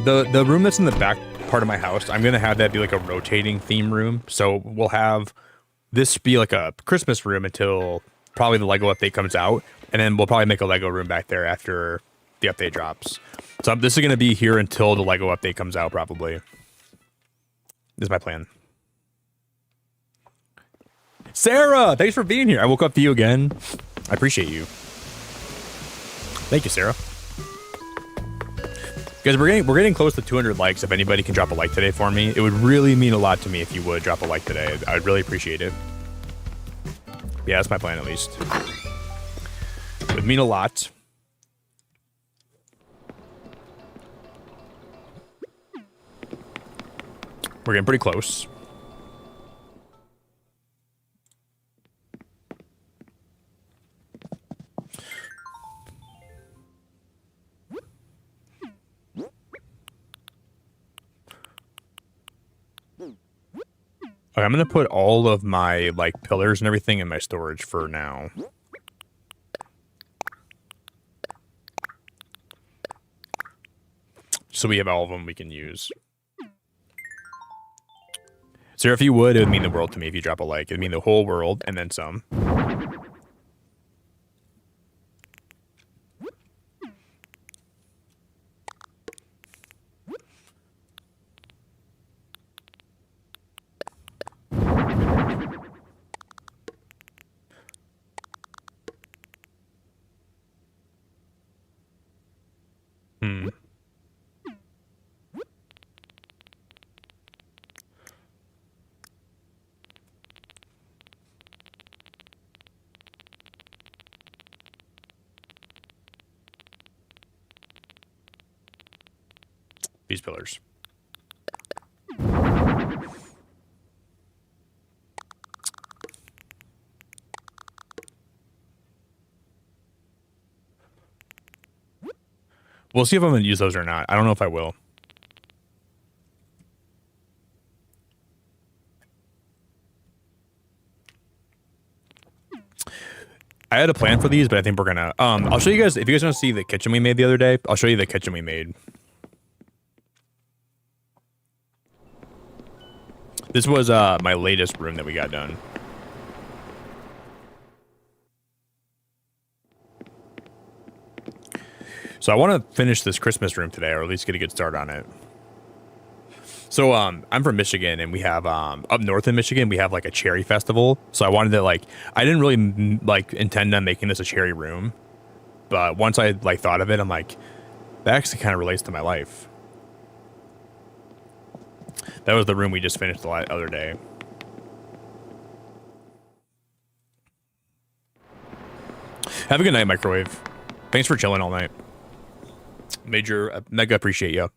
The room that's in the back part of my house, I'm gonna have that be like a rotating theme room. So we'll have this be like a Christmas room until probably the Lego update comes out, and then we'll probably make a Lego room back there after the update drops. So this is going to be here until the Lego update comes out, probably. This is my plan. Sarah, thanks for being here. I woke up to you again. I appreciate you. Thank you, Sarah. Guys, we're getting close to 200 likes. If anybody can drop a like today for me, it would really mean a lot to me if you would drop a like today. I'd really appreciate it. Yeah, that's my plan at least. It would mean a lot. We're getting pretty close. Okay, I'm gonna put all of my like pillars and everything in my storage for now. So we have all of them we can use. So if you would, it would mean the world to me if you drop a like. It would mean the whole world and then some. These pillars. We'll see if I'm going to use those or not. I don't know if I will. I had a plan for these, but I think we're going to... I'll show you guys... If you guys want to see the kitchen we made the other day, I'll show you the kitchen we made. This was my latest room that we got done. So I want to finish this Christmas room today, or at least get a good start on it. So I'm from Michigan, and we have up north in Michigan we have like a cherry festival. So I wanted to like I didn't really like intend on making this a cherry room, but once I like thought of it, I'm like that actually kind of relates to my life. That was the room we just finished the other day. Have a good night, Microwave. Thanks for chilling all night. Mega appreciate you.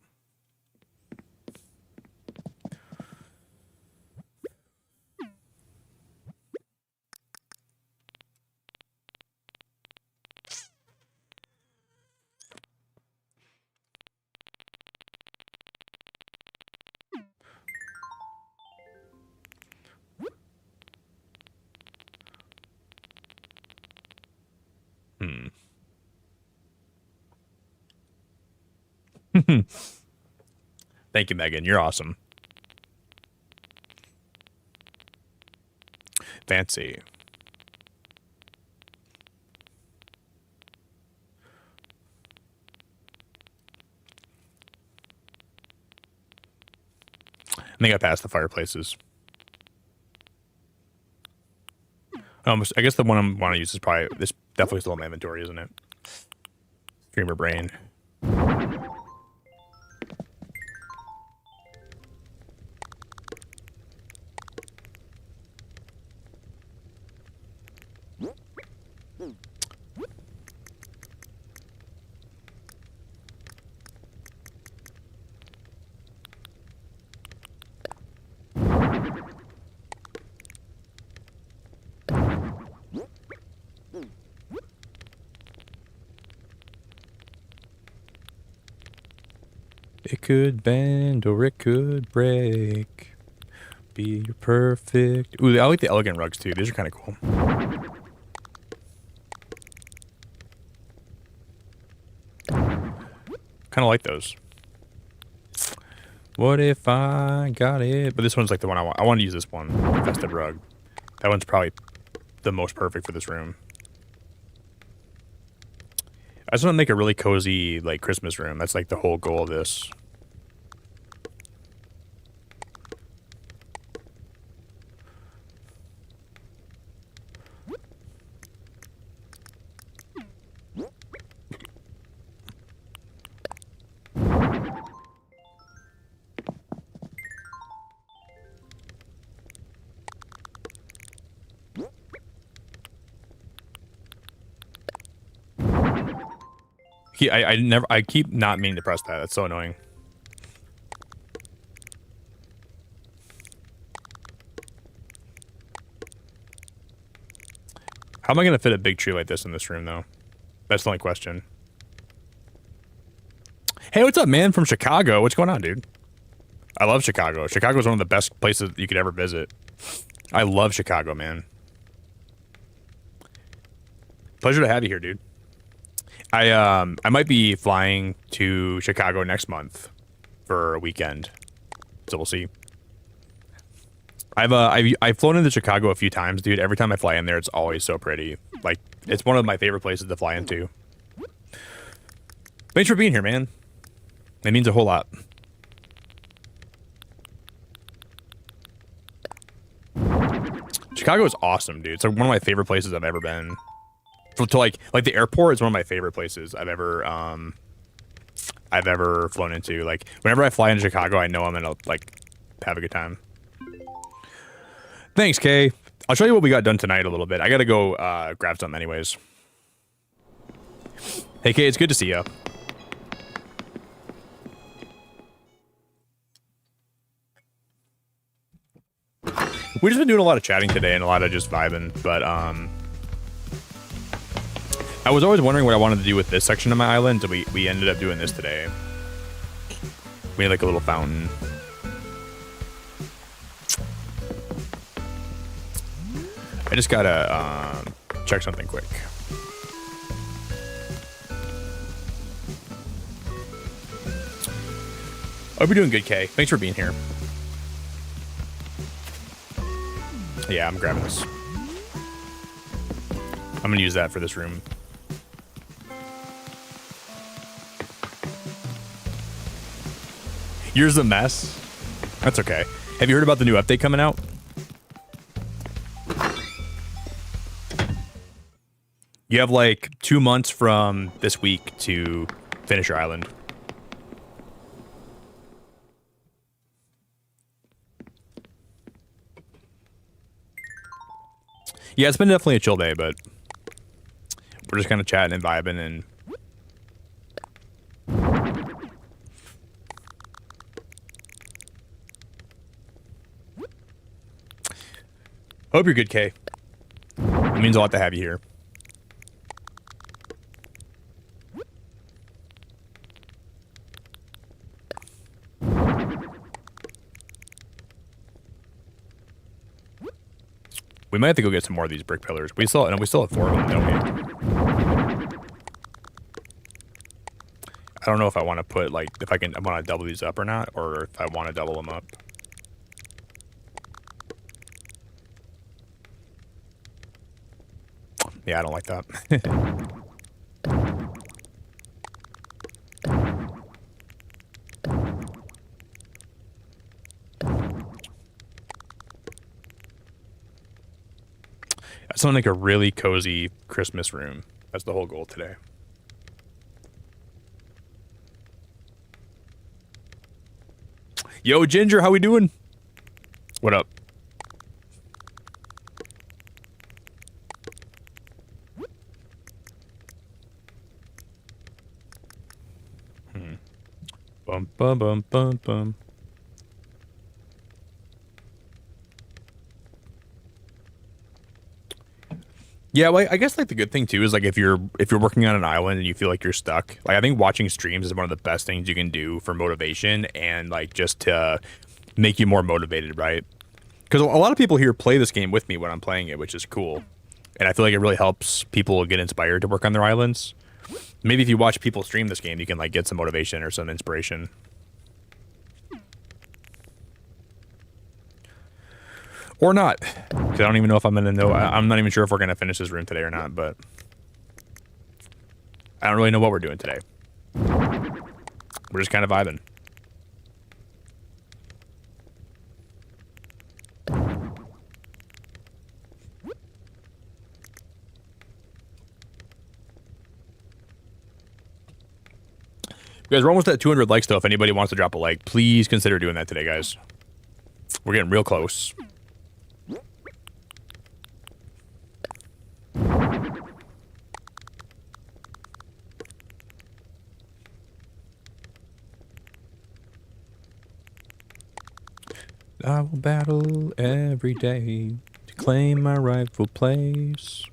Thank you, Megan. You're awesome. Fancy. I think I passed the fireplaces. I guess the one I want to use is probably this. Definitely still in my inventory, isn't it? Streamer brain. It could bend or it could break. Be your perfect. Ooh, I like the elegant rugs too. These are kind of cool. Kind of like those. What if I got it? But this one's like the one I want. I want to use this one, the festive rug. That one's probably the most perfect for this room. I just want to make a really cozy, like, Christmas room. That's like the whole goal of this. I keep not meaning to press that. That's so annoying. How am I gonna fit a big tree like this in this room though? That's the only question. Hey, what's up, man? From Chicago. What's going on, dude? I love Chicago. Chicago's one of the best places you could ever visit. I love Chicago, man. Pleasure to have you here, dude. I might be flying to Chicago next month for a weekend, so we'll see. I've flown into Chicago a few times, dude. Every time I fly in there, it's always so pretty. Like, it's one of my favorite places to fly into. Thanks for being here, man. It means a whole lot. Chicago is awesome, dude. It's like one of my favorite places I've ever been. To like the airport is one of my favorite places I've ever flown into. Like, whenever I fly into Chicago, I know I'm gonna like have a good time. Thanks, Kay. I'll show you what we got done tonight a little bit. I gotta go grab something anyways. Hey, Kay, it's good to see you. We've just been doing a lot of chatting today and a lot of just vibing, but I was always wondering what I wanted to do with this section of my island, and we ended up doing this today. We had like a little fountain. I just gotta check something quick. Hope you're doing good, Kay. Thanks for being here. Yeah, I'm grabbing this. I'm gonna use that for this room. Yours a mess. That's okay. Have you heard about the new update coming out? You have like 2 months from this week to finish your island. Yeah, it's been definitely a chill day, but we're just kind of chatting and vibing and hope you're good, Kay. It means a lot to have you here. We might have to go get some more of these brick pillars. We still have 4 of them, don't we? I don't know if I want to put like I want to double these up or not, or if I want to double them up. Yeah, I don't like that. That sounds like a really cozy Christmas room. That's the whole goal today. Yo, Ginger, how we doing? What up? Bum, bum, bum, bum, bum. Yeah, well, I guess like the good thing too is like if you're working on an island and you feel like you're stuck, like I think watching streams is one of the best things you can do for motivation and like just to make you more motivated, right? Because a lot of people here play this game with me when I'm playing it, which is cool, and I feel like it really helps people get inspired to work on their islands. Maybe if you watch people stream this game, you can like get some motivation or some inspiration. Or not, because I don't even know if I'm going to know. I'm not even sure if we're going to finish this room today or not, but I don't really know what we're doing today. We're just kind of vibing. Guys, we're almost at 200 likes, though. If anybody wants to drop a like, please consider doing that today, guys. We're getting real close. I will battle every day to claim my rightful place.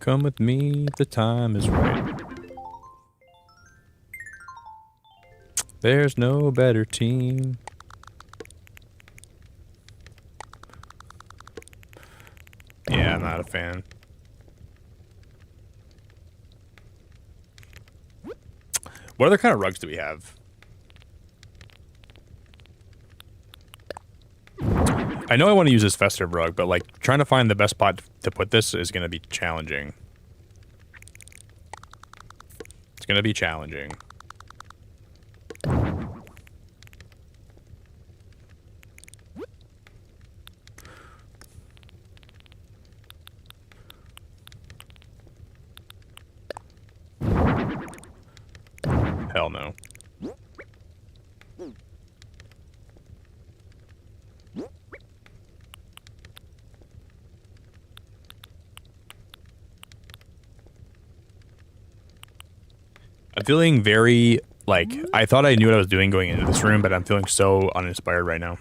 Come with me, the time is right. There's no better team. Yeah, I'm not a fan. What other kind of rugs do we have? I know I want to use this festive rug, but like trying to find the best spot to put this is going to be challenging. It's going to be challenging. Hell no. I'm feeling very, like, I thought I knew what I was doing going into this room, but I'm feeling so uninspired right now.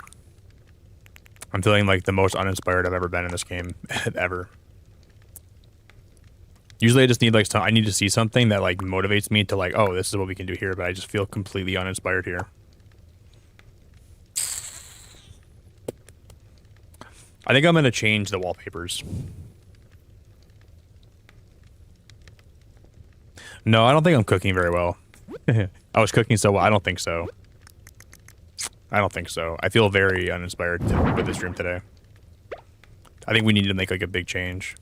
I'm feeling like the most uninspired I've ever been in this game, ever. Usually I just need, like, I need to see something that, like, motivates me to, like, oh, this is what we can do here, but I just feel completely uninspired here. I think I'm going to change the wallpapers. No, I don't think I'm cooking very well. I was cooking so well. I don't think so. I don't think so. I feel very uninspired with this room today. I think we need to make like a big change.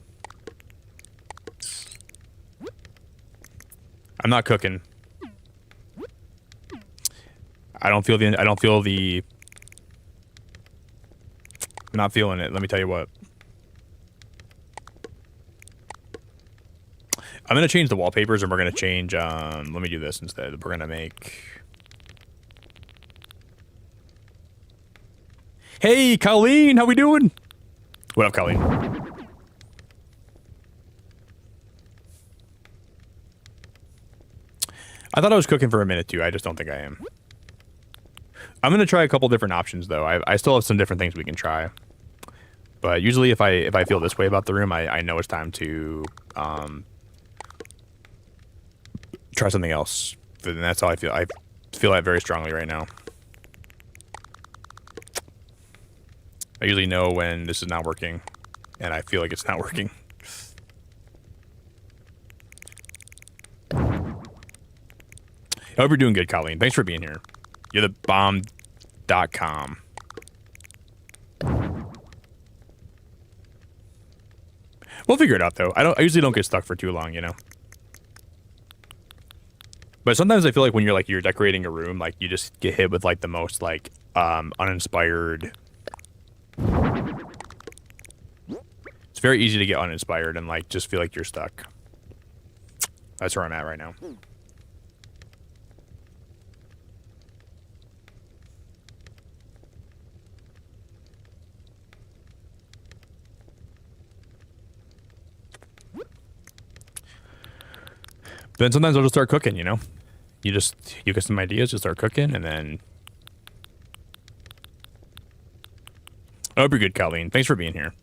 I'm not cooking. I don't feel the I'm not feeling it. Let me tell you what. I'm going to change the wallpapers and we're going to change, let me do this instead. We're going to make... Hey, Colleen, how we doing? What up, Colleen? I thought I was cooking for a minute too. I just don't think I am. I'm going to try a couple different options though. I still have some different things we can try. But usually if I feel this way about the room, I know it's time to, try something else. And that's how I feel. I feel that very strongly right now. I usually know when this is not working, and I feel like it's not working. I hope you're doing good, Colleen. Thanks for being here. You're the bomb.com. We'll figure it out, though. I usually don't get stuck for too long, you know? But sometimes I feel like when you're decorating a room, like you just get hit with like the most like uninspired. It's very easy to get uninspired and like just feel like you're stuck. That's where I'm at right now. Then sometimes I'll just start cooking, you know? You get some ideas, just start cooking, and then... I hope you're good, Colleen. Thanks for being here.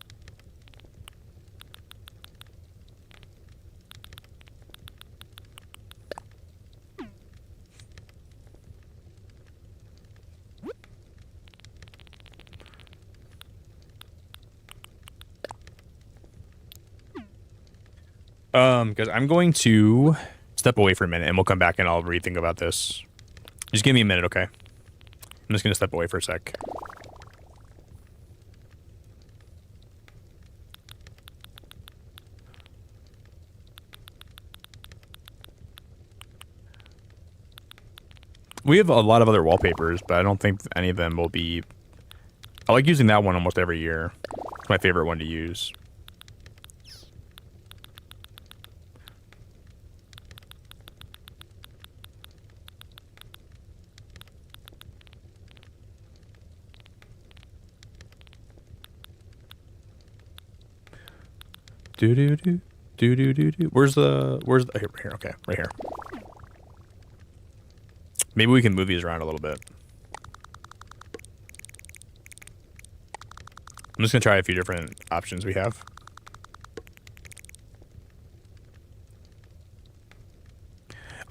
Because I'm going to step away for a minute, and we'll come back and I'll rethink about this. Just give me a minute, okay? I'm just going to step away for a sec. We have a lot of other wallpapers, but I don't think any of them will be... I like using that one almost every year. It's my favorite one to use. Do do do do do do do. Where's the here, okay, right here. Maybe we can move these around a little bit. I'm just gonna try a few different options we have.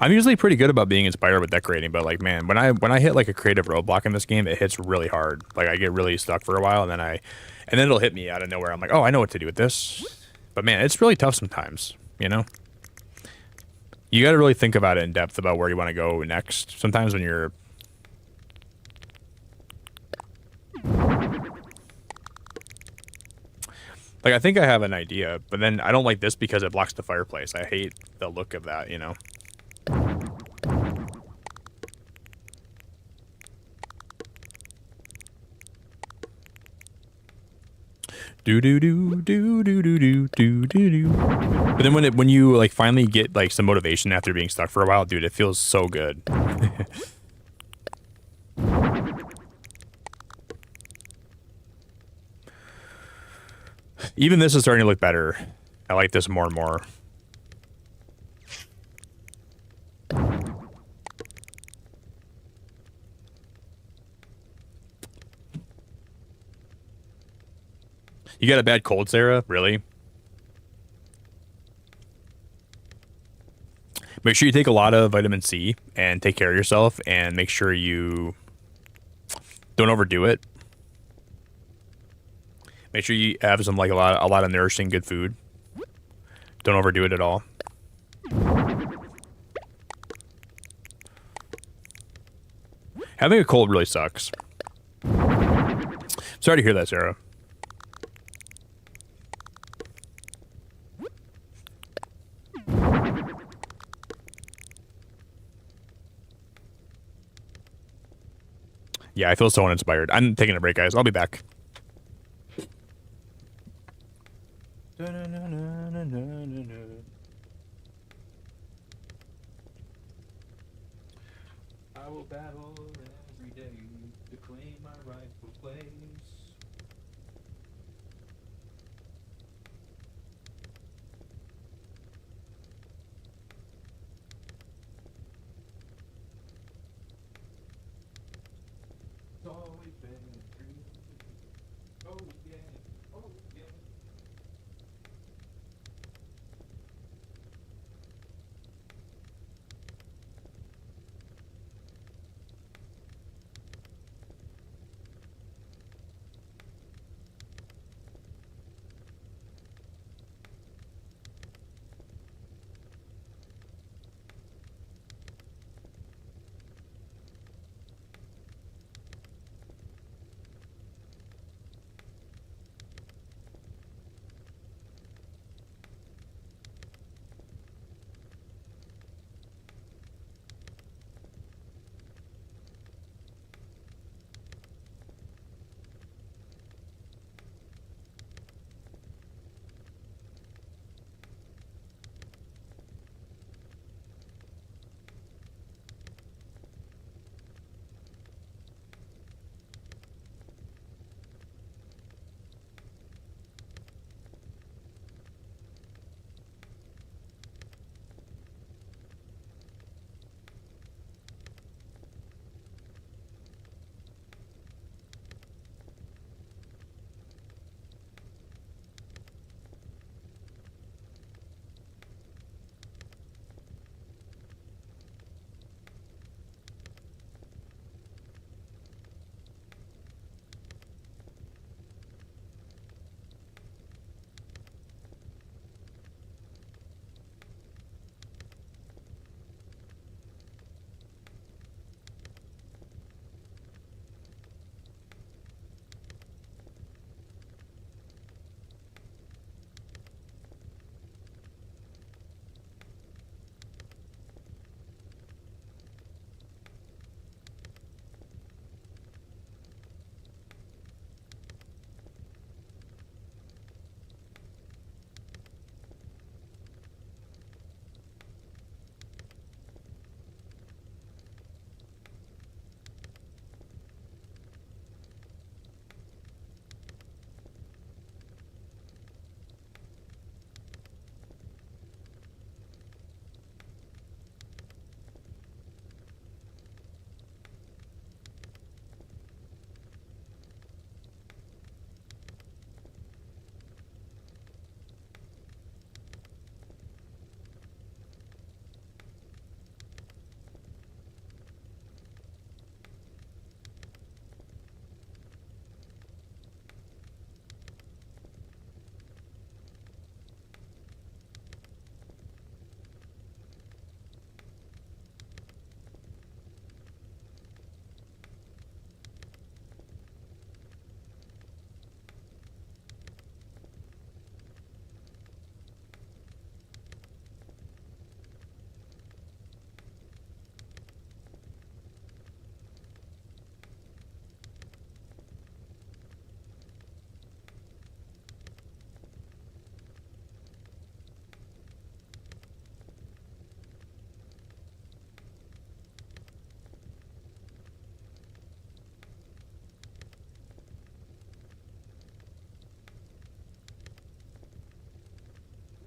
I'm usually pretty good about being inspired with decorating, but like, man, when I hit like a creative roadblock in this game, it hits really hard. Like I get really stuck for a while, and then it'll hit me out of nowhere. I'm like, oh, I know what to do with this. But man, it's really tough sometimes, you know? You got to really think about it in depth about where you want to go next. Sometimes when you're... Like, I think I have an idea, but then I don't like this because it blocks the fireplace. I hate the look of that, you know? Do do do do do do do do do do. But then when you like finally get like some motivation after being stuck for a while, dude, it feels so good. Even this is starting to look better. I like this more and more. You got a bad cold, Sarah? Really? Make sure you take a lot of vitamin C and take care of yourself, and make sure you don't overdo it. Make sure you have some like a lot of nourishing good food. Don't overdo it at all. Having a cold really sucks. Sorry to hear that, Sarah. Yeah, I feel so uninspired. I'm taking a break, guys. I'll be back. I will battle every day to claim my rightful place. It's always been true. Oh yeah, oh yeah.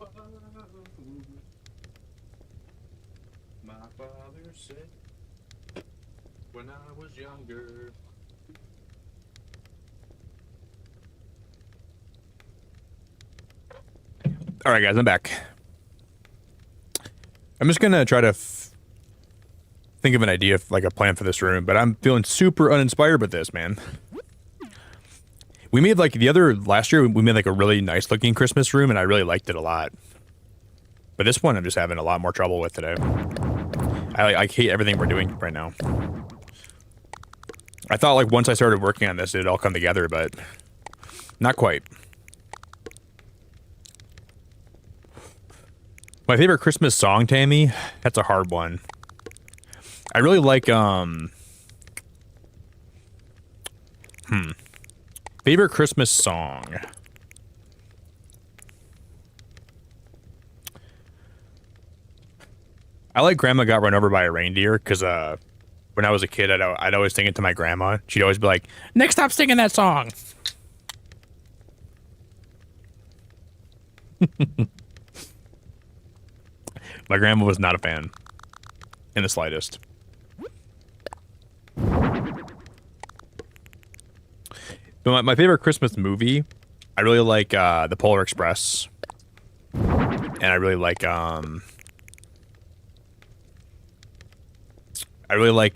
My father said when I was younger. All right, guys, I'm back. I'm just gonna try to think of an idea, like a plan for this room, but I'm feeling super uninspired with this, man. We made like last year, we made like a really nice looking Christmas room, and I really liked it a lot. But this one, I'm just having a lot more trouble with today. I hate everything we're doing right now. I thought like once I started working on this, it'd all come together, but not quite. My favorite Christmas song, Tammy, that's a hard one. I really like, favorite Christmas song. I like Grandma Got Run Over by a Reindeer, because, when I was a kid, I'd always sing it to my grandma. She'd always be like, "Next, stop singing that song." My grandma was not a fan in the slightest. But my favorite Christmas movie, I really like The Polar Express. And I really like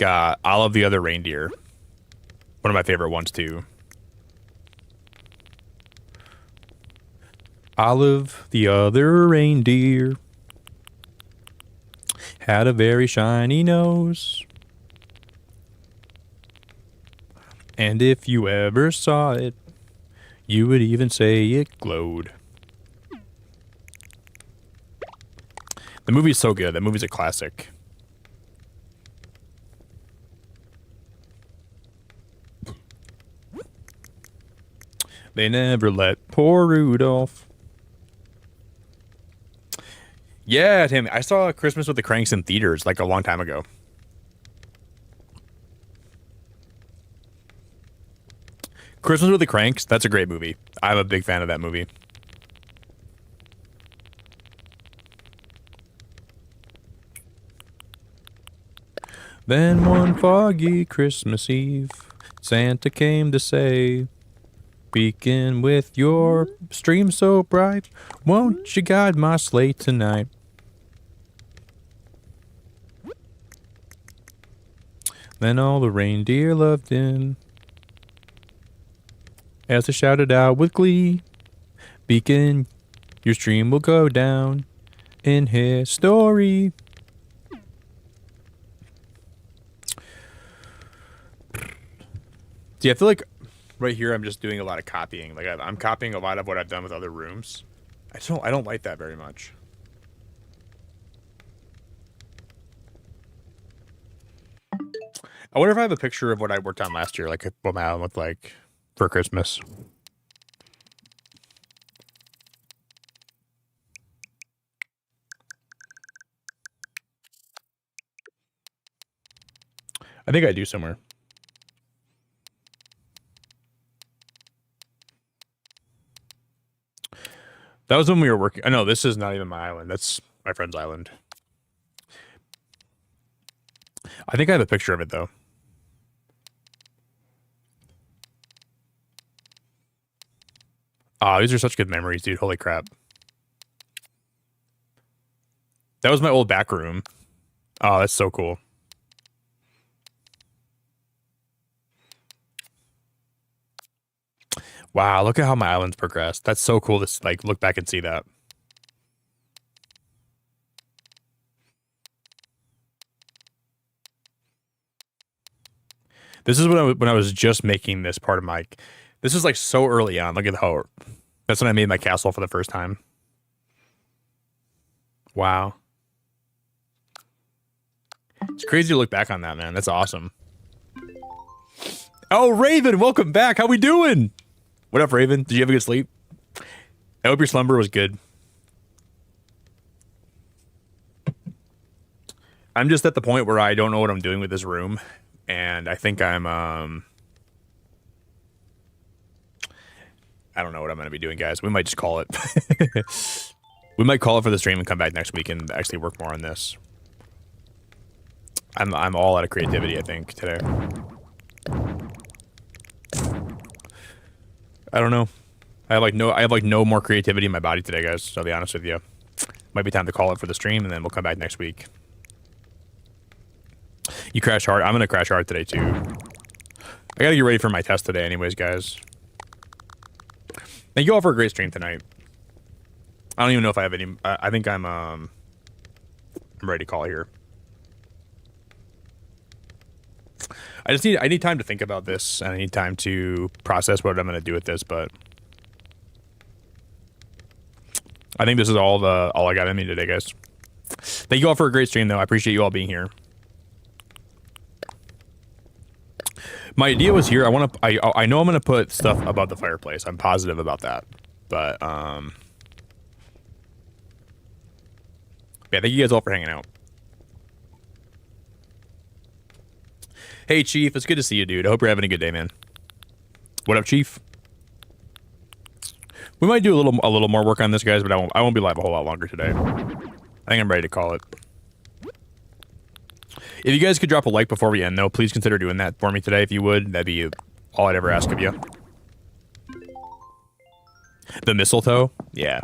All of the Other Reindeer. One of my favorite ones too. Olive the other reindeer had a very shiny nose. And if you ever saw it, you would even say it glowed. The movie's so good. That movie's a classic. They never let poor Rudolph. Yeah, Tim, I saw Christmas with the Cranks in theaters like a long time ago. Christmas with the Cranks, that's a great movie. I'm a big fan of that movie. Then one foggy Christmas Eve, Santa came to say, "Beacon with your stream so bright, won't you guide my sleigh tonight?" Then all the reindeer loved him, as they shouted out with glee, "Beacon, your stream will go down in history." See, I feel like right here I'm just doing a lot of copying. Like I'm copying a lot of what I've done with other rooms. I don't like that very much. I wonder if I have a picture of what I worked on last year, like what my island looked like for Christmas. I think I do somewhere. That was when we were working. I know this is not even my island. That's my friend's island. I think I have a picture of it though. Ah, these are such good memories, dude. Holy crap. That was my old back room. Oh, that's so cool. Wow, look at how my island's progressed. That's so cool to like look back and see that. This is when I was just making this part of my. This is like so early on. Look at how. That's when I made my castle for the first time. Wow. It's crazy to look back on that, man. That's awesome. Oh, Raven, welcome back. How we doing? What up, Raven? Did you have a good sleep? I hope your slumber was good. I'm just at the point where I don't know what I'm doing with this room, and I think I'm I don't know what I'm going to be doing, guys. We might just call it. We might call it for the stream and come back next week and actually work more on this. I'm all out of creativity, I think, today. I don't know. I have like no more creativity in my body today, guys. So I'll be honest with you. Might be time to call it for the stream, and then we'll come back next week. You crashed hard. I'm gonna crash hard today too. I gotta get ready for my test today, anyways, guys. Thank you all for a great stream tonight. I don't even know if I have any. I think I'm ready to call it here. I need time to think about this, and I need time to process what I'm gonna do with this, but I think this is all I got in me today, guys. Thank you all for a great stream, though. I appreciate you all being here. My idea was here. I know I'm gonna put stuff above the fireplace. I'm positive about that, but yeah. Thank you guys all for hanging out. Hey, Chief. It's good to see you, dude. I hope you're having a good day, man. What up, Chief? We might do a little more work on this, guys, but I won't be live a whole lot longer today. I think I'm ready to call it. If you guys could drop a like before we end, though, please consider doing that for me today. If you would, that'd be all I'd ever ask of you. The mistletoe? Yeah.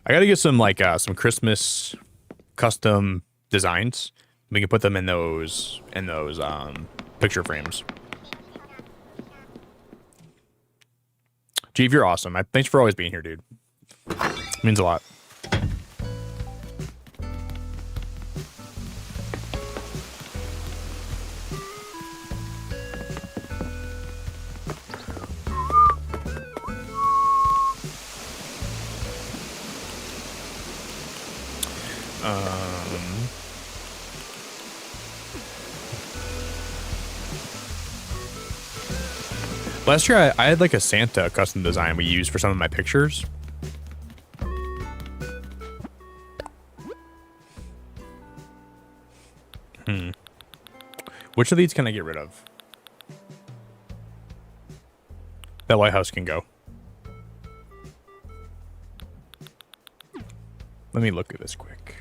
I gotta get some some Christmas custom designs. We can put them in those picture frames. Chief, you're awesome. Thanks for always being here, dude. It means a lot. Last year, I had like a Santa custom design we used for some of my pictures. Which of these can I get rid of? That lighthouse can go. Let me look at this quick.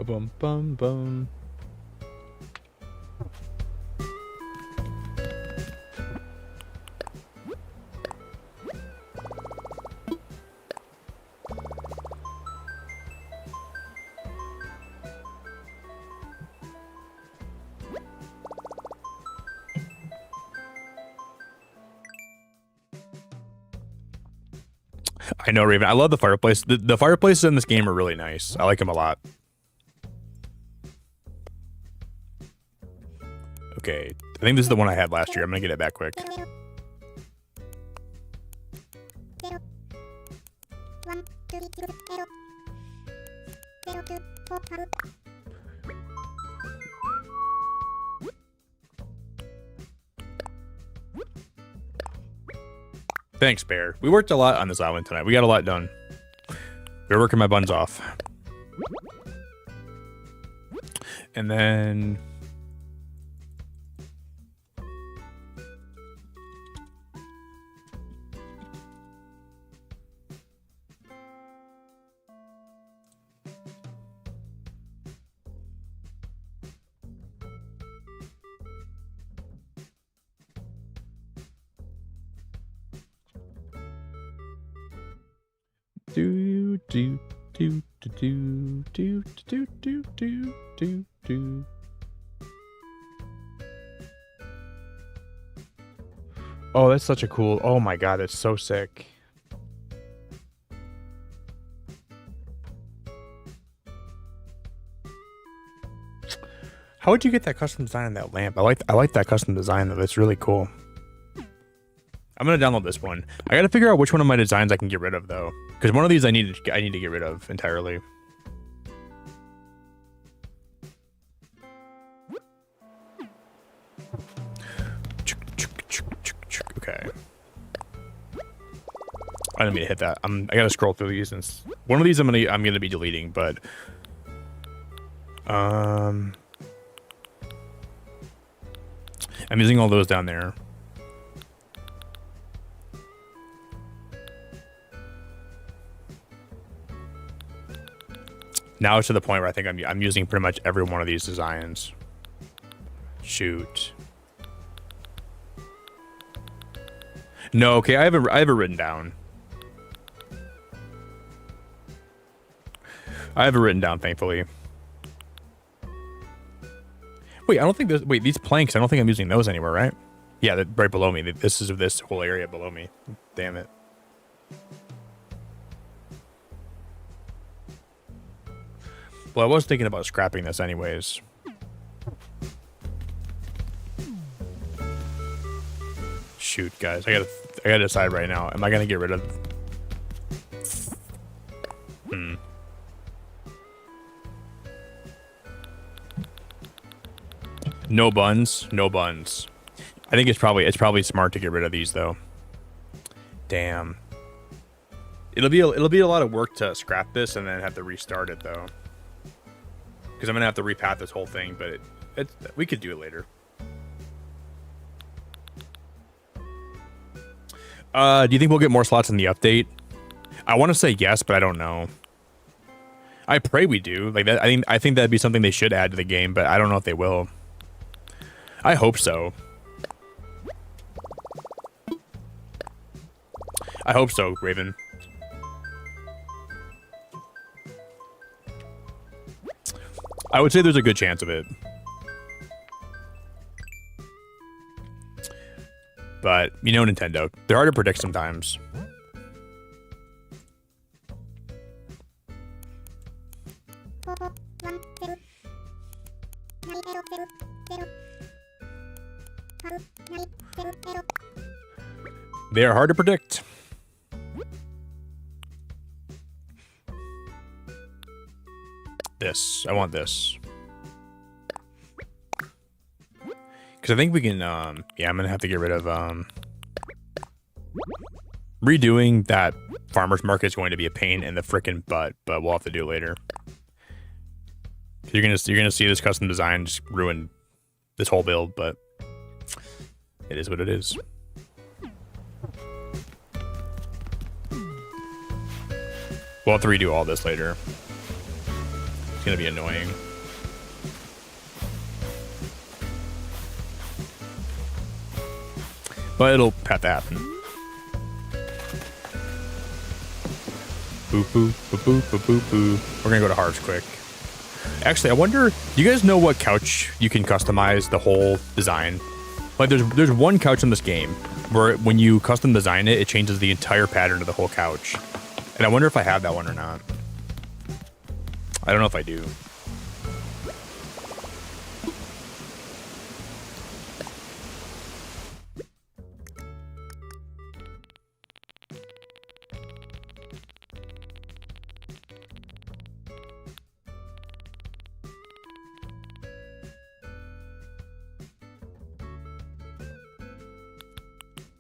Bum bum bum. I know, Raven. I love the fireplace. The fireplaces in this game are really nice. I like them a lot. Okay, I think this is the one I had last year. I'm gonna get it back quick. Thanks, Bear. We worked a lot on this island tonight. We got a lot done. We were working my buns off. And then... do do do do do do do do do do. Oh, that's such a cool. Oh my god, that's so sick. How would you get that custom design on that lamp? I like that custom design though. That's really cool. I'm gonna download this one. I gotta figure out which one of my designs I can get rid of though, because one of these I need to get rid of entirely. Okay. I didn't mean to hit that. I gotta scroll through these, and one of these I'm gonna be deleting, but I'm using all those down there. Now it's to the point where I think I'm using pretty much every one of these designs. Shoot. No, okay, I have it written down. I have it written down, thankfully. Wait, I don't think there's... Wait, these planks, I don't think I'm using those anywhere, right? Yeah, they're right below me. This is this whole area below me. Damn it. Well, I was thinking about scrapping this anyways. Shoot, guys. I gotta decide right now. Am I gonna get rid of... No buns. No buns. I think it's probably smart to get rid of these though. Damn. It'll be a lot of work to scrap this and then have to restart it though. Because I'm gonna have to repath this whole thing, but we could do it later. Do you think we'll get more slots in the update? I want to say yes, but I don't know. I pray we do. Like that, I think that'd be something they should add to the game, but I don't know if they will. I hope so. I hope so, Raven. I would say there's a good chance of it. But, you know Nintendo. They're hard to predict sometimes. They are hard to predict. This. I want this. Because I think we can, yeah, I'm going to have to get rid of, redoing that farmer's market is going to be a pain in the frickin' butt, but we'll have to do it later. You're gonna see this custom design just ruin this whole build, but it is what it is. We'll have to redo all this later. It's gonna be annoying. But it'll have to happen. Boop, boop, boop, boop, boop, boop, boop. We're gonna go to Harv's quick. Actually, I wonder, do you guys know what couch you can customize the whole design? Like, there's one couch in this game where when you custom design it, it changes the entire pattern of the whole couch. And I wonder if I have that one or not. I don't know if I do.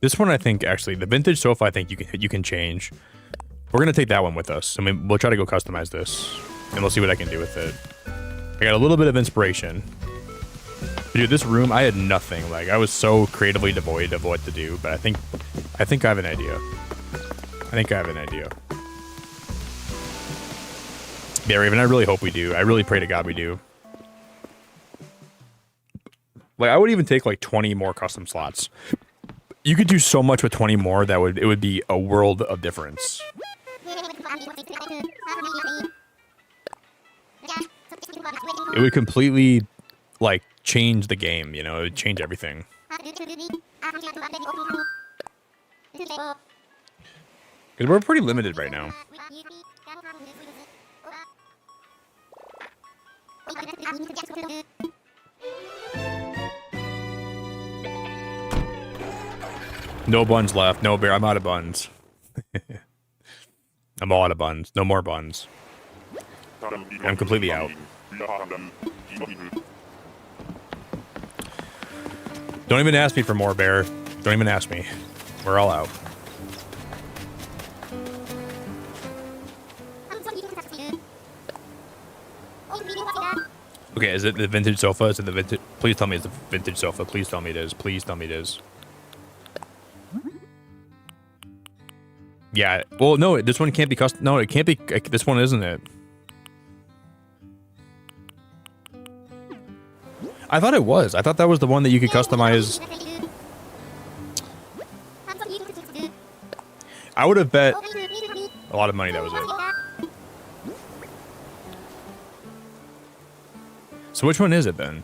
This one, I think, actually, the vintage sofa, I think you can change. We're gonna take that one with us. I mean, we'll try to go customize this, and we'll see what I can do with it. I got a little bit of inspiration. Dude, this room, I had nothing. Like, I was so creatively devoid of what to do, but I think I have an idea. I think I have an idea. Yeah, Raven, I really hope we do. I really pray to God we do. Like, I would even take like 20 more custom slots. You could do so much with 20 more that it would be a world of difference. It would completely, like, change the game, you know? It would change everything. Because we're pretty limited right now. No buns left. No, Bear, I'm out of buns. I'm all out of buns. No more buns. I'm completely out. Don't even ask me for more, Bear. Don't even ask me. We're all out. Okay, is it the vintage sofa? Is it the vintage? Please tell me it's the vintage sofa. Please tell me it is. Please tell me it is. Yeah. Well, no, this one can't be custom. No, it can't be. This one isn't it. I thought it was. I thought that was the one that you could customize. I would have bet a lot of money that was it. So which one is it then?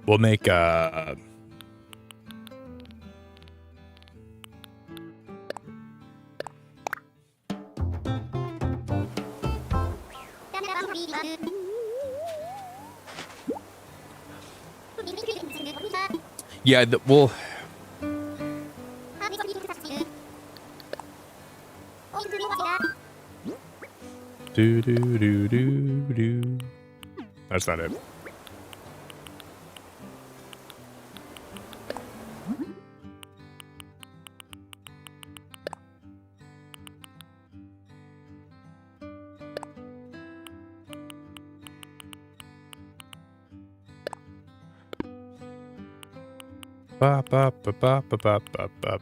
We'll make yeah, well, do do do do do. That's not it. Ba ba ba ba ba ba ba ba.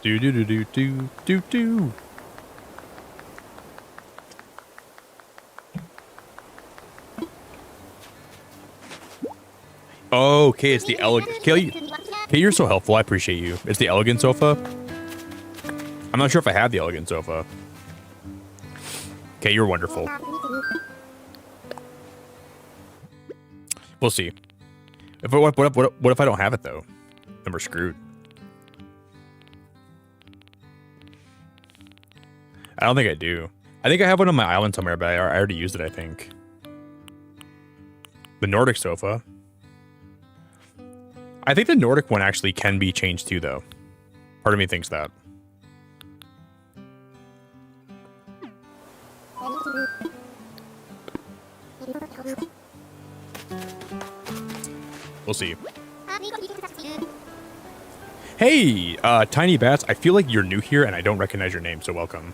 Do do do do do do do. Oh, okay, it's the elegant. Okay, you're so helpful. I appreciate you. It's the elegant sofa. I'm not sure if I have the elegant sofa. Okay, you're wonderful. We'll see. What if I don't have it though? Then we're screwed. I don't think I do. I think I have one on my island somewhere, but I already used it, I think. The Nordic sofa. I think the Nordic one actually can be changed too, though. Part of me thinks that. We'll see. Hey, Tiny Bats, I feel like you're new here and I don't recognize your name, so welcome.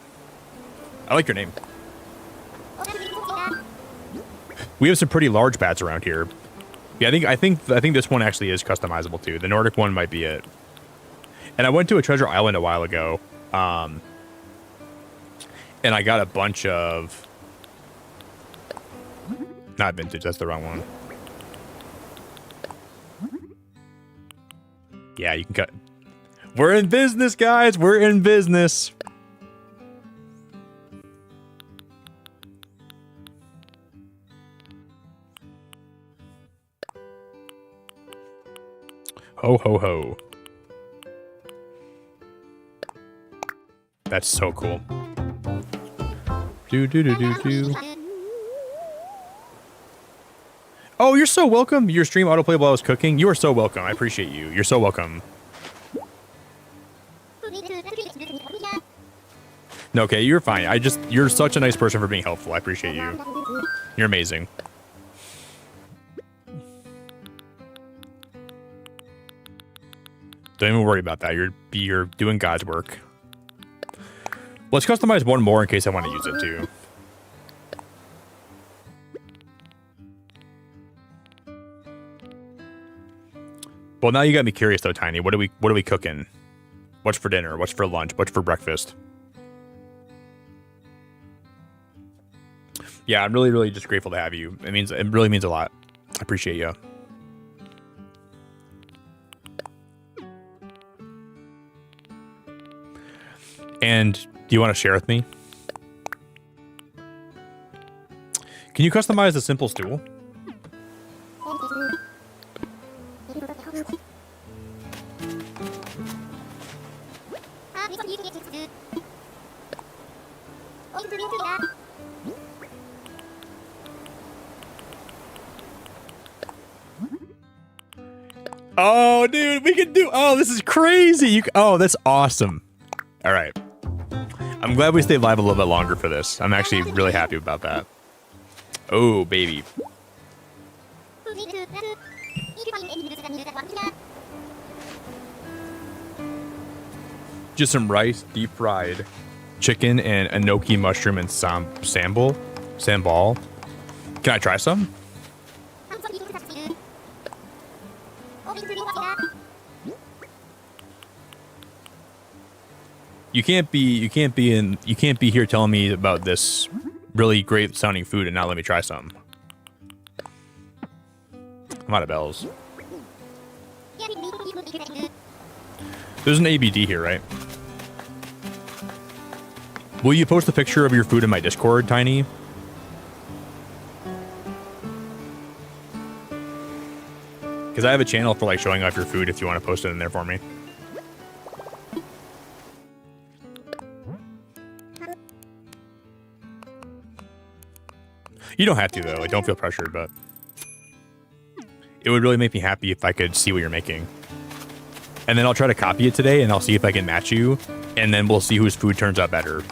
I like your name. We have some pretty large bats around here. Yeah, I think this one actually is customizable too. The Nordic one might be it. And I went to a treasure island a while ago, and I got a bunch of not vintage. That's the wrong one. Yeah, you can cut. We're in business, guys. We're in business. Ho, ho, ho. That's so cool. Do, do, do, do, do. Oh, you're so welcome. Your stream autoplay while I was cooking. You are so welcome. I appreciate you. You're so welcome. No, okay, you're fine. You're such a nice person for being helpful. I appreciate you. You're amazing. Don't even worry about that. You're doing God's work. Let's customize one more in case I want to use it too. Well, now you got me curious though, Tiny. What are we cooking? What's for dinner? What's for lunch? What's for breakfast? Yeah, I'm really, really just grateful to have you. It really means a lot. I appreciate you. And do you want to share with me? Can you customize the simple stool? Oh, dude, we can do. Oh, this is crazy. Oh, that's awesome. All right. I'm glad we stayed live a little bit longer for this. I'm actually really happy about that. Oh, baby. Just some rice, deep fried chicken, and enoki mushroom and sambal. Can I try some? You can't be here telling me about this really great sounding food and not let me try some. I'm out of bells. There's an ABD here, right? Will you post a picture of your food in my Discord, Tiny? Because I have a channel for like showing off your food if you want to post it in there for me. You don't have to though. Like, don't feel pressured, but it would really make me happy if I could see what you're making. And then I'll try to copy it today, and I'll see if I can match you, and then we'll see whose food turns out better.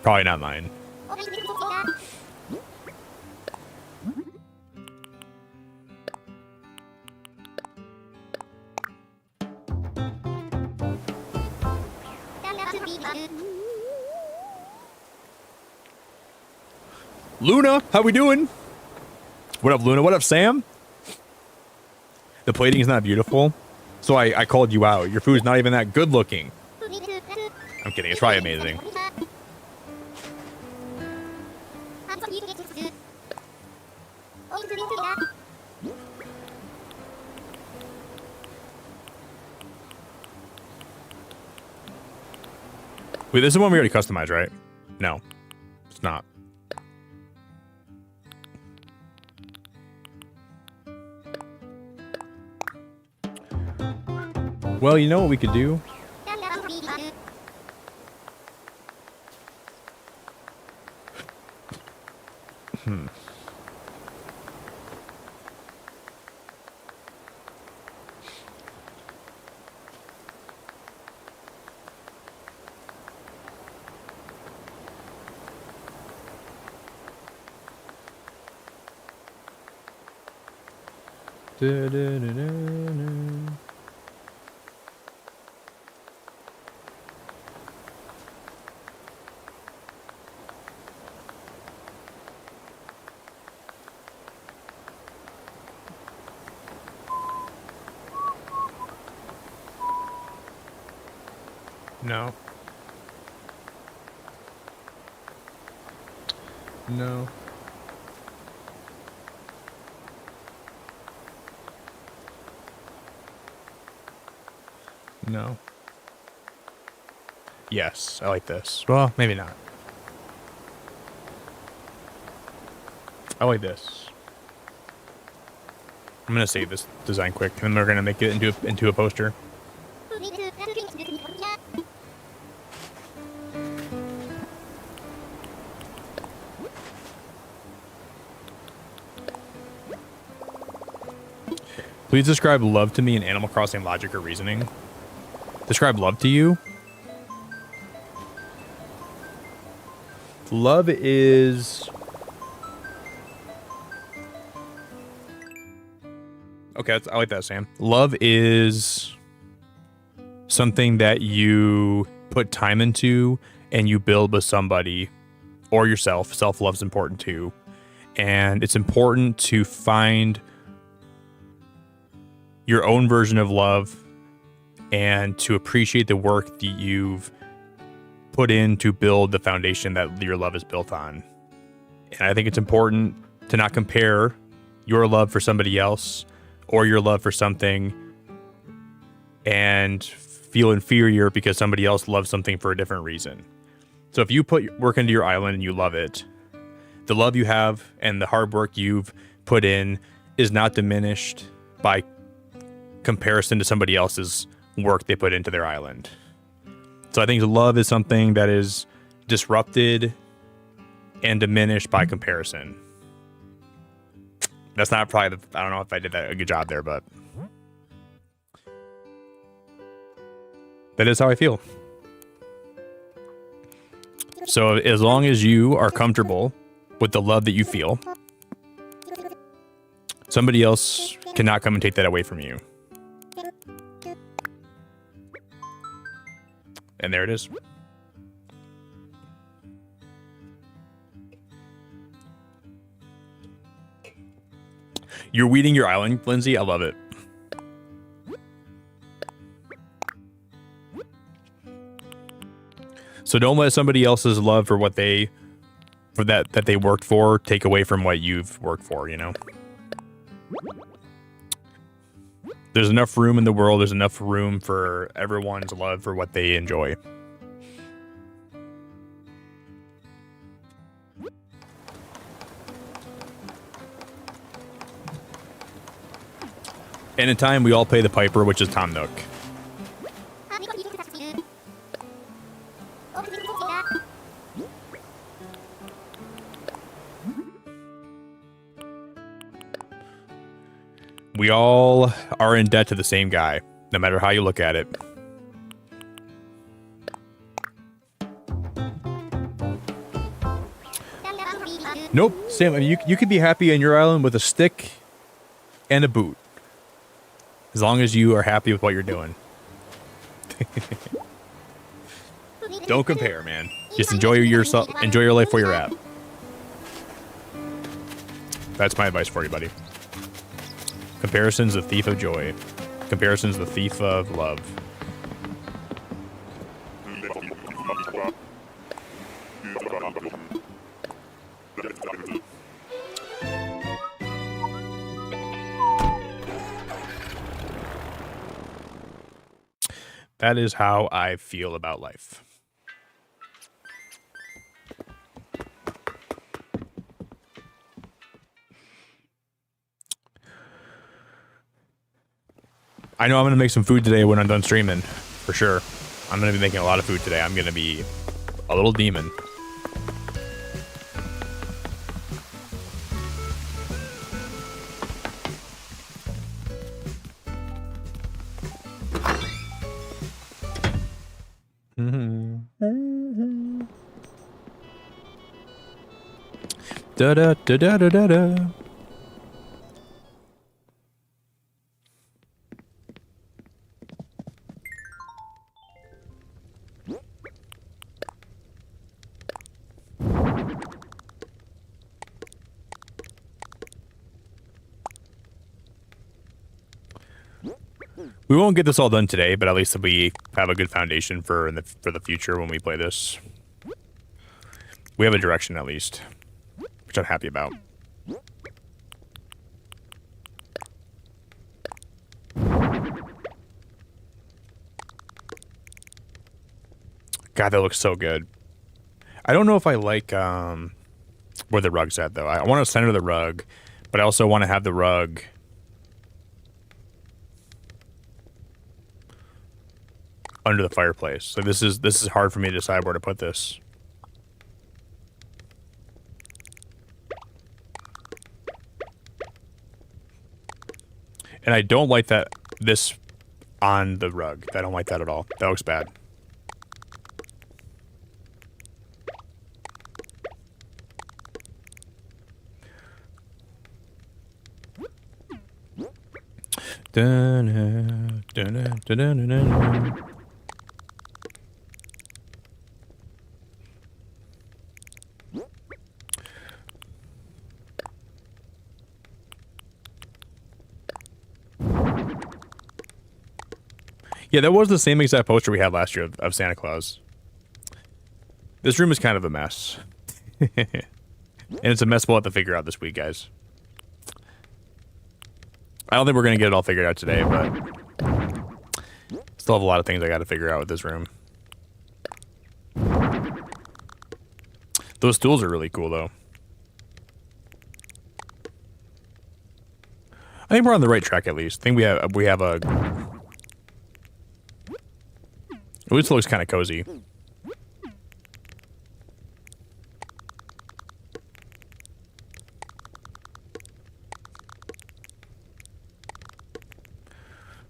Probably not mine. Luna, how we doing? What up, Luna? What up, Sam? The plating is not beautiful, so I called you out. Your food's not even that good looking. I'm kidding. It's probably amazing. Wait, this is one we already customized, right? No, it's not. Well, you know what we could do? No. No. No. Yes, I like this. Well, maybe not. I like this. I'm gonna save this design quick, and then we're gonna make it into a poster. Please describe love to me in Animal Crossing logic or reasoning. Describe love to you? Love is... Okay, I like that, Sam. Love is something that you put time into and you build with somebody or yourself. Self-love's important too. And it's important to find your own version of love and to appreciate the work that you've put in to build the foundation that your love is built on. And I think it's important to not compare your love for somebody else or your love for something and feel inferior because somebody else loves something for a different reason. So if you put work into your island and you love it, the love you have and the hard work you've put in is not diminished by comparison to somebody else's work they put into their island. So I think love is something that is disrupted and diminished by comparison. That's not probably I don't know if I did that a good job there, but That is how I feel. So as long as you are comfortable with the love that you feel, somebody else cannot come and take that away from you. And there it is. You're weeding your island, Lindsay. I love it. So don't let somebody else's love for what they that they worked for take away from what you've worked for, you know? There's enough room in the world, there's enough room for everyone's love for what they enjoy. And in time, we all pay the piper, which is Tom Nook. We all are in debt to the same guy, no matter how you look at it. Nope, Sam, I mean, you could be happy on your island with a stick and a boot. As long as you are happy with what you're doing. Don't compare, man. Just enjoy yourself, enjoy your life where you're at. That's my advice for you, buddy. Comparison's the thief of joy. Comparison's the thief of love. That is how I feel about life. I know I'm going to make some food today when I'm done streaming, for sure. I'm going to be making a lot of food today. I'm going to be a little demon. Da da da da da da da. We won't get this all done today, but at least we have a good foundation for the future when we play this. We have a direction at least, which I'm happy about. God, that looks so good. I don't know if I like where the rug's at though. I want to center the rug, but I also want to have the rug under the fireplace. So this is hard for me to decide where to put this. And I don't like that this on the rug. I don't like that at all. That looks bad. Dun, dun, dun, dun, dun, dun. Yeah, that was the same exact poster we had last year of Santa Claus. This room is kind of a mess. And it's a mess we'll have to figure out this week, guys. I don't think we're going to get it all figured out today, but still have a lot of things I got to figure out with this room. Those stools are really cool, though. I think we're on the right track, at least. I think we have a... At least it looks kind of cozy.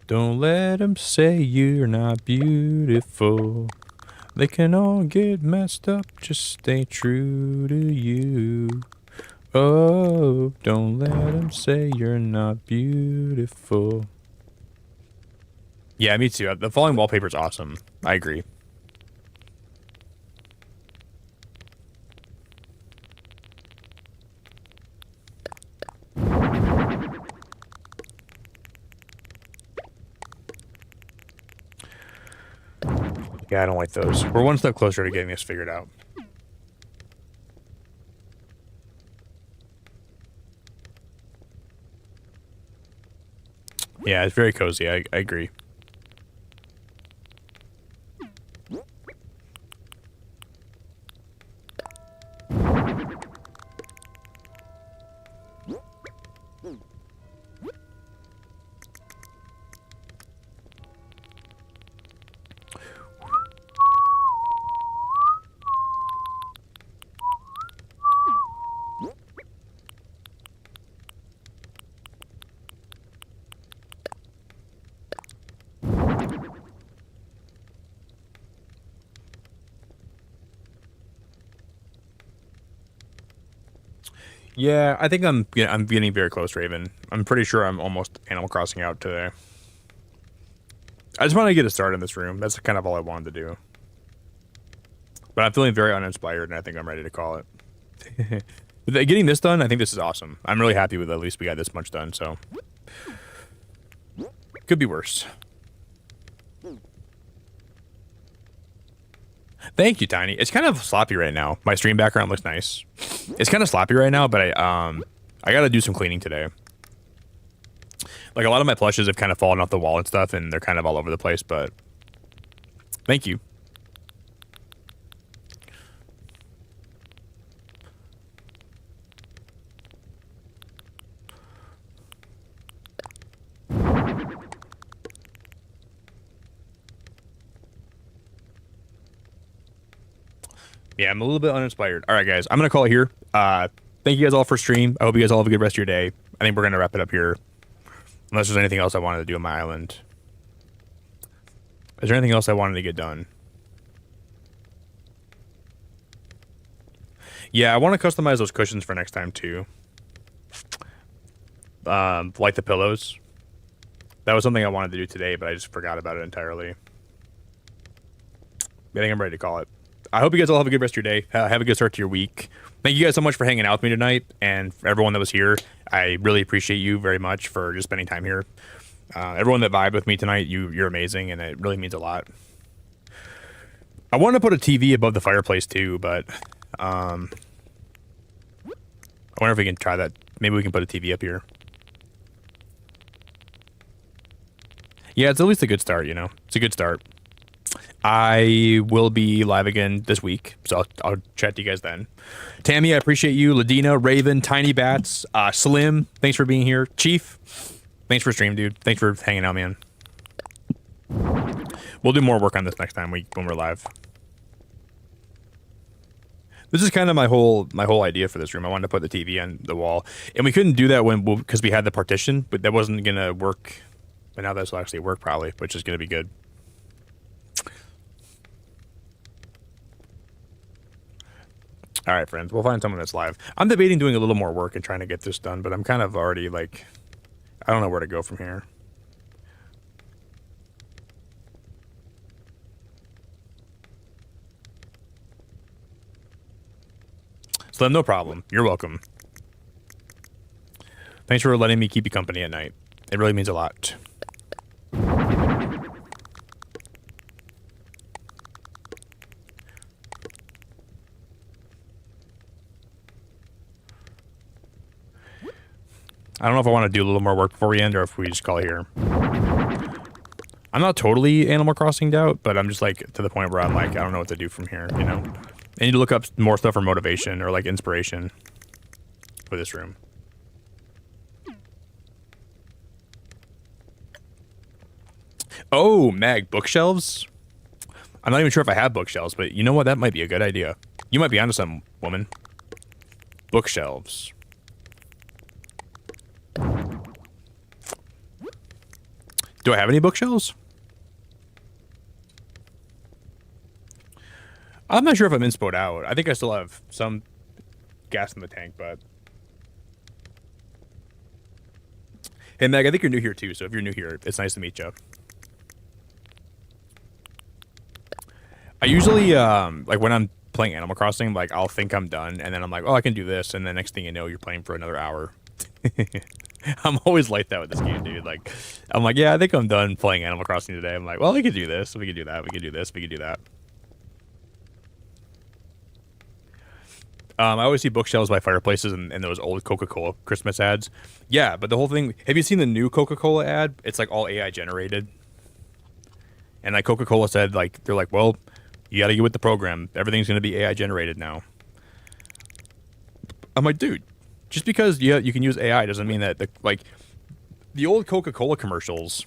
Don't let them say you're not beautiful. They can all get messed up, just stay true to you. Oh, don't let them say you're not beautiful. Yeah, me too. The falling wallpaper is awesome. I agree. Yeah, I don't like those. We're one step closer to getting this figured out. Yeah, it's very cozy. I agree. Yeah, I think I'm getting very close, Raven. I'm pretty sure I'm almost Animal Crossing out today. I just want to get a start in this room. That's kind of all I wanted to do. But I'm feeling very uninspired, and I think I'm ready to call it. Getting this done, I think this is awesome. I'm really happy with at least we got this much done, so. Could be worse. Thank you, Tiny. It's kind of sloppy right now. My stream background looks nice. It's kind of sloppy right now, but I gotta do some cleaning today. Like, a lot of my plushes have kind of fallen off the wall and stuff, and they're kind of all over the place, but thank you. Yeah, I'm a little bit uninspired. All right, guys, I'm going to call it here. Thank you guys all for stream. I hope you guys all have a good rest of your day. I think we're going to wrap it up here. Unless there's anything else I wanted to do on my island. Is there anything else I wanted to get done? Yeah, I want to customize those cushions for next time, too. Like the pillows. That was something I wanted to do today, but I just forgot about it entirely. I think I'm ready to call it. I hope you guys all have a good rest of your day. Have a good start to your week. Thank you guys so much for hanging out with me tonight, and for everyone that was here. I really appreciate you very much for just spending time here. Everyone that vibed with me tonight, you're amazing, and it really means a lot. I want to put a TV above the fireplace too, but I wonder if we can try that. Maybe we can put a TV up here. Yeah, it's at least a good start, you know. It's a good start. I will be live again this week, so I'll chat to you guys then. Tammy, I appreciate you. Ladina, Raven, Tiny Bats, Slim, thanks for being here. Chief, thanks for stream, dude. Thanks for hanging out, man. We'll do more work on this next time when we're live. This is kind of my whole idea for this room. I wanted to put the TV on the wall, and we couldn't do that because we had the partition, but that wasn't gonna work. But now this will actually work probably, which is gonna be good. All right, friends, we'll find someone that's live. I'm debating doing a little more work and trying to get this done, but I'm kind of already like, I don't know where to go from here. Slim, no problem. You're welcome. Thanks for letting me keep you company at night. It really means a lot. I don't know if I want to do a little more work before we end or if we just call it here. I'm not totally Animal Crossing'd out, but I'm just like to the point where I'm like, I don't know what to do from here, you know? I need to look up more stuff for motivation or like inspiration for this room. Oh, Mag, bookshelves? I'm not even sure if I have bookshelves, but you know what? That might be a good idea. You might be onto some, woman. Bookshelves. Do I have any bookshelves? I'm not sure if I'm inspoed out. I think I still have some gas in the tank, but... Hey, Meg, I think you're new here, too, so if you're new here, it's nice to meet you. I usually, like, when I'm playing Animal Crossing, like, I'll think I'm done, and then I'm like, oh, I can do this, and the next thing you know, you're playing for another hour. I'm always like that with this game, dude. Like, I'm like, yeah, I think I'm done playing Animal Crossing today. I'm like, well, we could do this, we could do that, we could do this, we could do that. I always see bookshelves by fireplaces and those old Coca-Cola Christmas ads. Yeah, but the whole thing... Have you seen the new Coca-Cola ad? It's like all AI generated. And like Coca-Cola said, like, they're like, well, you got to get with the program. Everything's going to be AI generated now. I'm like, dude, just because you can use AI doesn't mean that, the old Coca-Cola commercials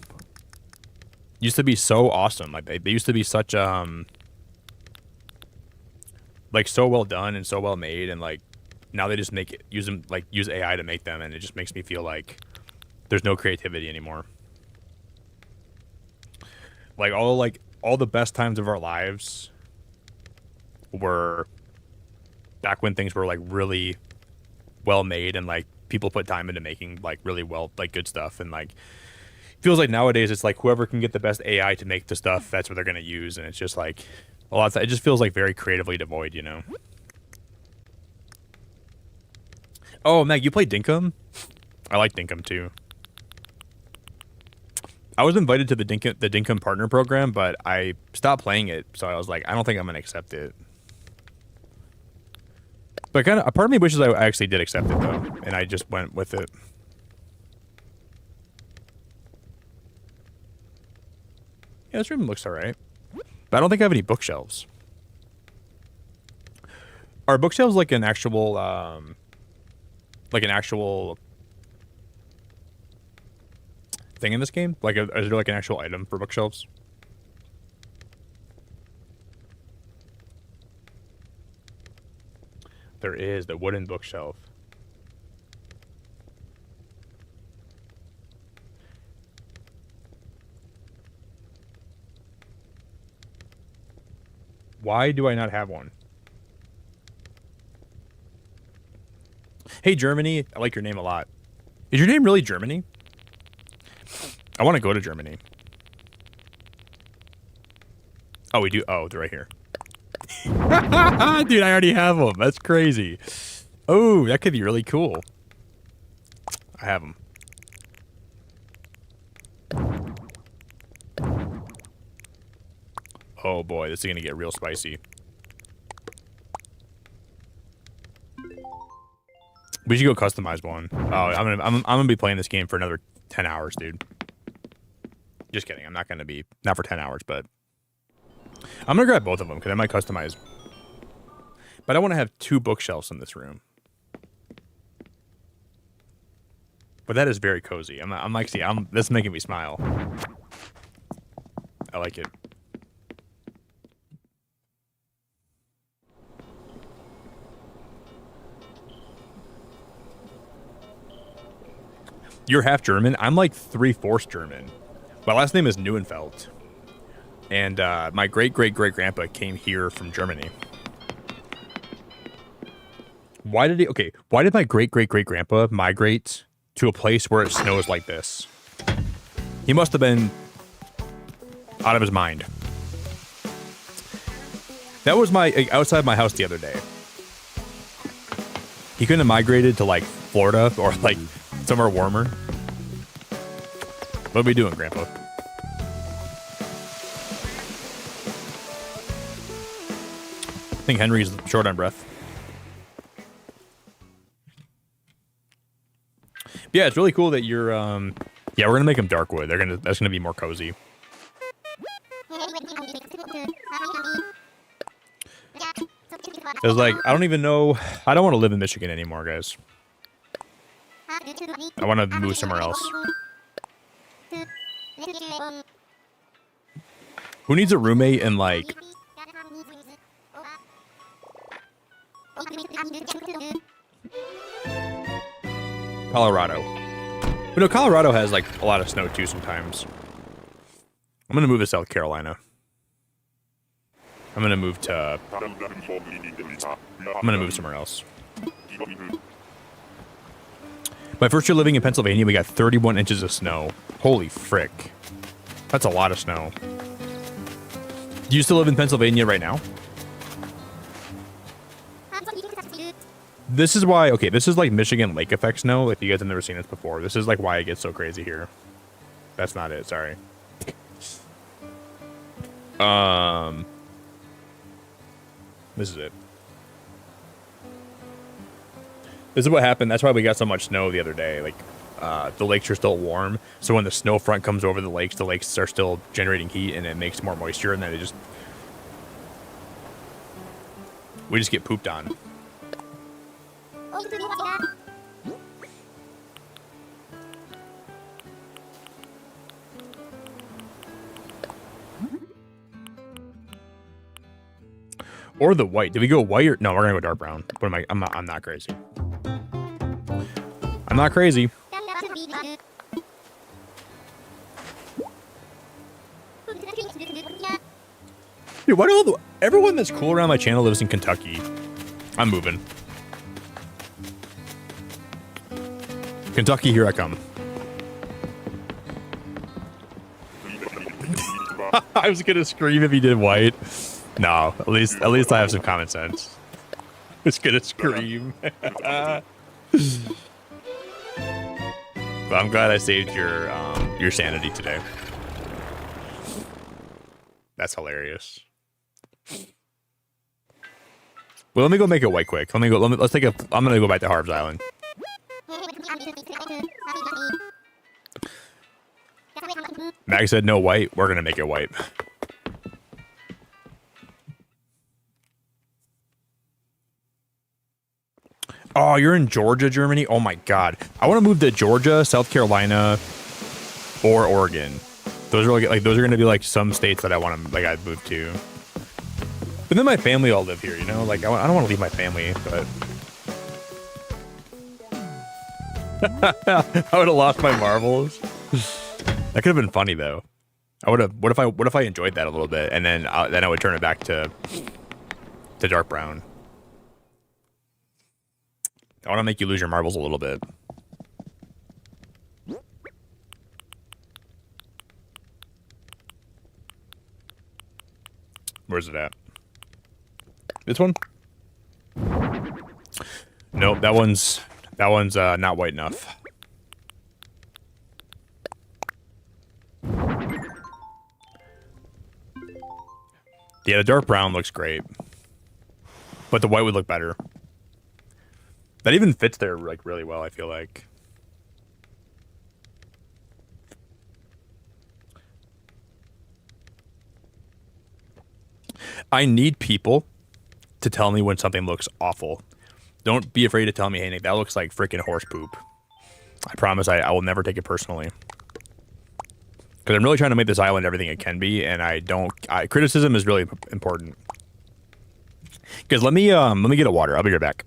used to be so awesome. Like, they used to be such, like, so well done and so well made, and like now they just use AI to make them, and it just makes me feel like there's no creativity anymore. Like all the best times of our lives were back when things were like really well made, and like people put time into making like really well, like, good stuff. And like feels like nowadays it's like whoever can get the best AI to make the stuff, that's what they're gonna use, and it's just like a lot of it just feels like very creatively devoid, you know. Oh, Meg, you play Dinkum? I like Dinkum too. I was invited to the Dinkum partner program, but I stopped playing it, so I was like, I don't think I'm gonna accept it. But kind of a part of me wishes I actually did accept it though, and I just went with it. Yeah, this room looks alright. But I don't think I have any bookshelves. Are bookshelves like an actual, thing in this game? Like, is there like an actual item for bookshelves? There is, the wooden bookshelf. Why do I not have one? Hey, Germany. I like your name a lot. Is your name really Germany? I want to go to Germany. Oh, we do. Oh, they're right here. Dude, I already have them. That's crazy. Oh, that could be really cool. I have them. Oh boy, this is gonna get real spicy. We should go customize one. Oh, I'm gonna be playing this game for another 10 hours, dude. Just kidding. I'm not gonna be, not for 10 hours, but I'm gonna grab both of them because I might customize. But I want to have 2 bookshelves in this room. But that is very cozy. I'm like, see, this is making me smile. I like it. You're half German? I'm like 3/4 German. My last name is Neuenfeld. And my great-great-great-grandpa came here from Germany. Why did my great-great-great-grandpa migrate to a place where it snows like this? He must have been out of his mind. That was outside my house the other day. He couldn't have migrated to like Florida or like somewhere warmer. What are we doing, Grandpa? I think Henry's short on breath. Yeah, it's really cool that you're. Yeah, we're gonna make them dark wood. That's gonna be more cozy. It's like I don't even know. I don't want to live in Michigan anymore, guys. I want to move somewhere else. Who needs a roommate in like? Colorado. But no, Colorado has like a lot of snow too sometimes. I'm gonna move to South Carolina. I'm gonna move to. I'm gonna move somewhere else. My first year living in Pennsylvania, we got 31 inches of snow. Holy frick. That's a lot of snow. Do you still live in Pennsylvania right now? This is why, okay, this is like Michigan lake effect snow. If you guys have never seen this before, this is like why it gets so crazy here. That's not it, sorry. This is it. This is what happened. That's why we got so much snow the other day. Like, the lakes are still warm. So when the snow front comes over the lakes are still generating heat and it makes more moisture and then we just get pooped on. Or the white. Did we go white or no? We're gonna go dark brown. What am I? I'm not crazy. I'm not crazy. Dude, why do everyone that's cool around my channel lives in Kentucky? I'm moving. Kentucky, here I come. I was gonna scream if he did white. No, at least I have some common sense. I was gonna scream. But I'm glad I saved your sanity today. That's hilarious. Well, let me go make it white quick. Let's take a. I'm gonna go back to Harv's Island. Max said no white. We're gonna make it white. Oh, you're in Georgia, Germany? Oh my God. I want to move to Georgia, South Carolina, or Oregon. Those are like those are gonna be like some states that I want to I'd move to. But then my family all live here, you know? Like I don't want to leave my family, but I would have lost my marbles. That could have been funny though. I would have. What if I enjoyed that a little bit, and then I would turn it back to dark brown. I want to make you lose your marbles a little bit. Where's it at? This one? Nope, that one's not white enough. Yeah, the dark brown looks great, but the white would look better. That even fits there like really well, I feel like. I need people to tell me when something looks awful. Don't be afraid to tell me, hey Nick, that looks like freaking horse poop. I promise I will never take it personally. Because I'm really trying to make this island everything it can be, and criticism is really important. Because let me get a water. I'll be right back.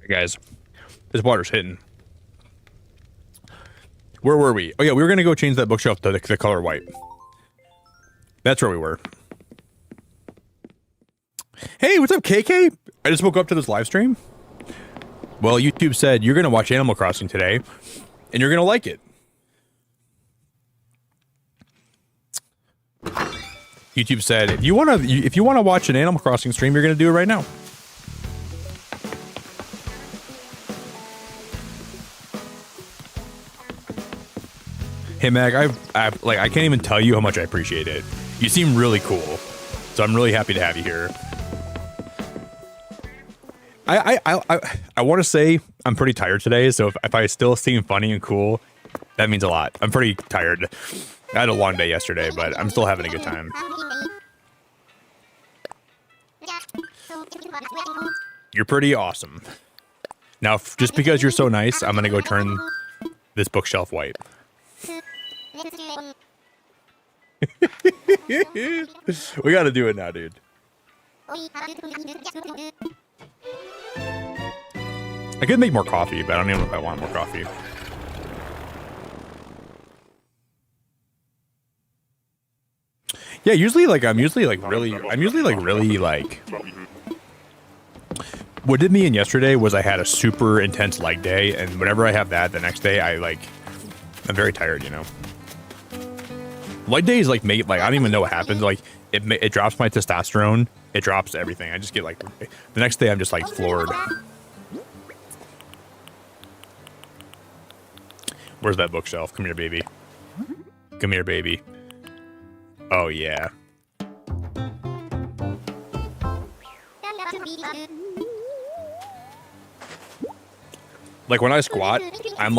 Guys, this water's hitting. Where were we? Oh yeah, we were gonna go change that bookshelf to the color white. That's where we were. Hey, what's up, KK? I just woke up to this live stream. Well, YouTube said you're gonna watch Animal Crossing today, and you're gonna like it. YouTube said if you wanna watch an Animal Crossing stream, you're gonna do it right now. Hey Mag, I can't even tell you how much I appreciate it. You seem really cool, so I'm really happy to have you here. I want to say I'm pretty tired today, so if I still seem funny and cool, that means a lot. I'm pretty tired. I had a long day yesterday, but I'm still having a good time. You're pretty awesome. Now, just because you're so nice, I'm gonna go turn this bookshelf white. We gotta do it now, dude. I could make more coffee, but I don't even know if I want more coffee. Yeah, I'm usually what did me in yesterday was I had a super intense leg day, and whenever I have that, the next day I'm very tired, you know. Leg days I don't even know what happens. Like it drops my testosterone, it drops everything. I just get the next day I'm just floored. Where's that bookshelf? Come here, baby. Come here, baby. Oh yeah. Like when I squat, I'm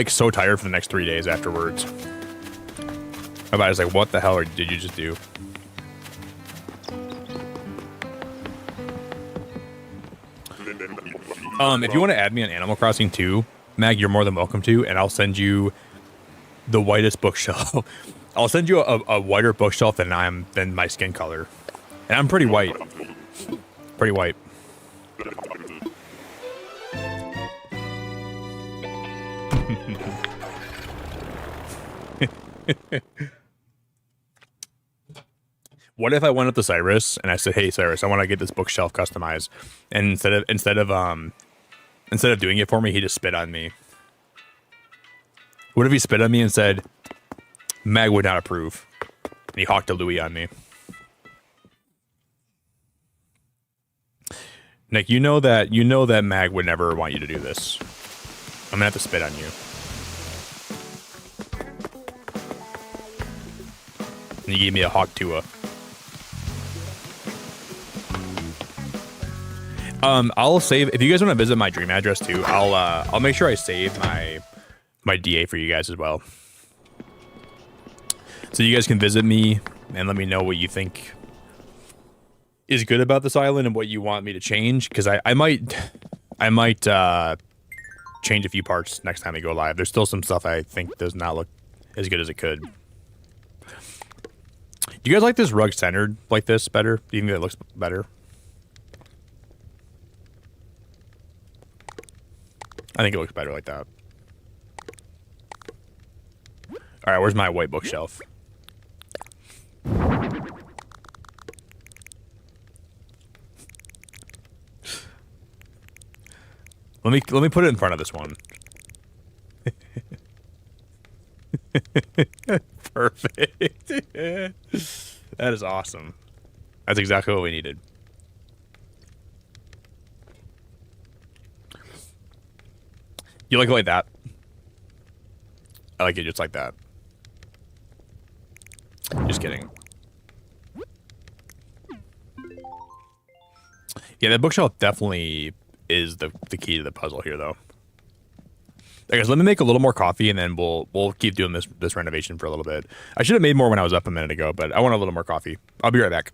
so tired for the next 3 days afterwards. My body's like, what the hell did you just do? If you want to add me on Animal Crossing 2, Mag, you're more than welcome to, and I'll send you the whitest bookshelf. I'll send you a whiter bookshelf than my skin color. And I'm pretty white. Pretty white. What if I went up to Cyrus and I said, "Hey Cyrus, I want to get this bookshelf customized," and instead of doing it for me, he just spit on me? What if he spit on me and said, "Mag would not approve," and he hawked a Louis on me? Nick, you know that Mag would never want you to do this. I'm gonna have to spit on you. And you gave me a hawk Tua. I'll save, if you guys want to visit my dream address too, I'll make sure I save my DA for you guys as well. So you guys can visit me and let me know what you think is good about this island and what you want me to change, because I might change a few parts next time we go live. There's still some stuff I think does not look as good as it could. Do you guys like this rug centered like this better? Do you think that looks better? I think it looks better like that. Alright, where's my white bookshelf? Let me put it in front of this one. Perfect. That is awesome. That's exactly what we needed. You like it like that? I like it just like that. Just kidding. Yeah, that bookshelf definitely is the key to the puzzle here, though. I guess let me make a little more coffee, and then we'll keep doing this renovation for a little bit. I should have made more when I was up a minute ago, but I want a little more coffee. I'll be right back.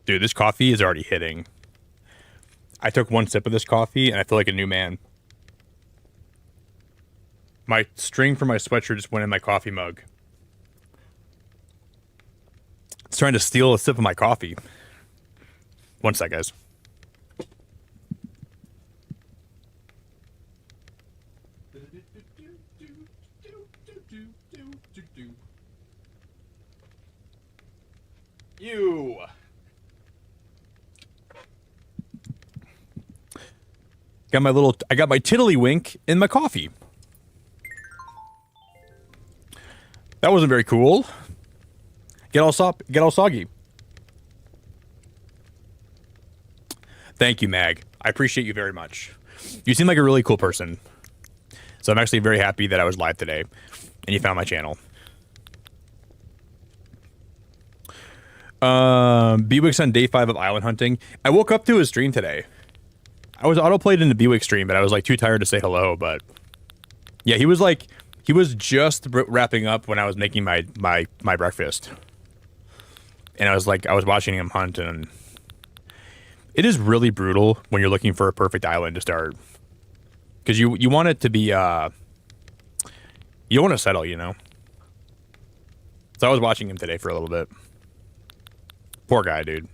Dude, this coffee is already hitting. I took one sip of this coffee, and I feel like a new man. My string for my sweatshirt just went in my coffee mug. It's trying to steal a sip of my coffee. One sec, guys. You. I got my tiddlywink in my coffee. That wasn't very cool. Get all soggy. Thank you, Mag. I appreciate you very much. You seem like a really cool person. So I'm actually very happy that I was live today and you found my channel. Bewick's on day 5 of island hunting. I woke up to his stream today. I was autoplayed into Bewick's stream, but I was like too tired to say hello. But yeah, he was just wrapping up when I was making my breakfast. And I was watching him hunt, and it is really brutal when you're looking for a perfect island to start. Because you want it to be, you don't want to settle, you know? So I was watching him today for a little bit. Poor guy, dude.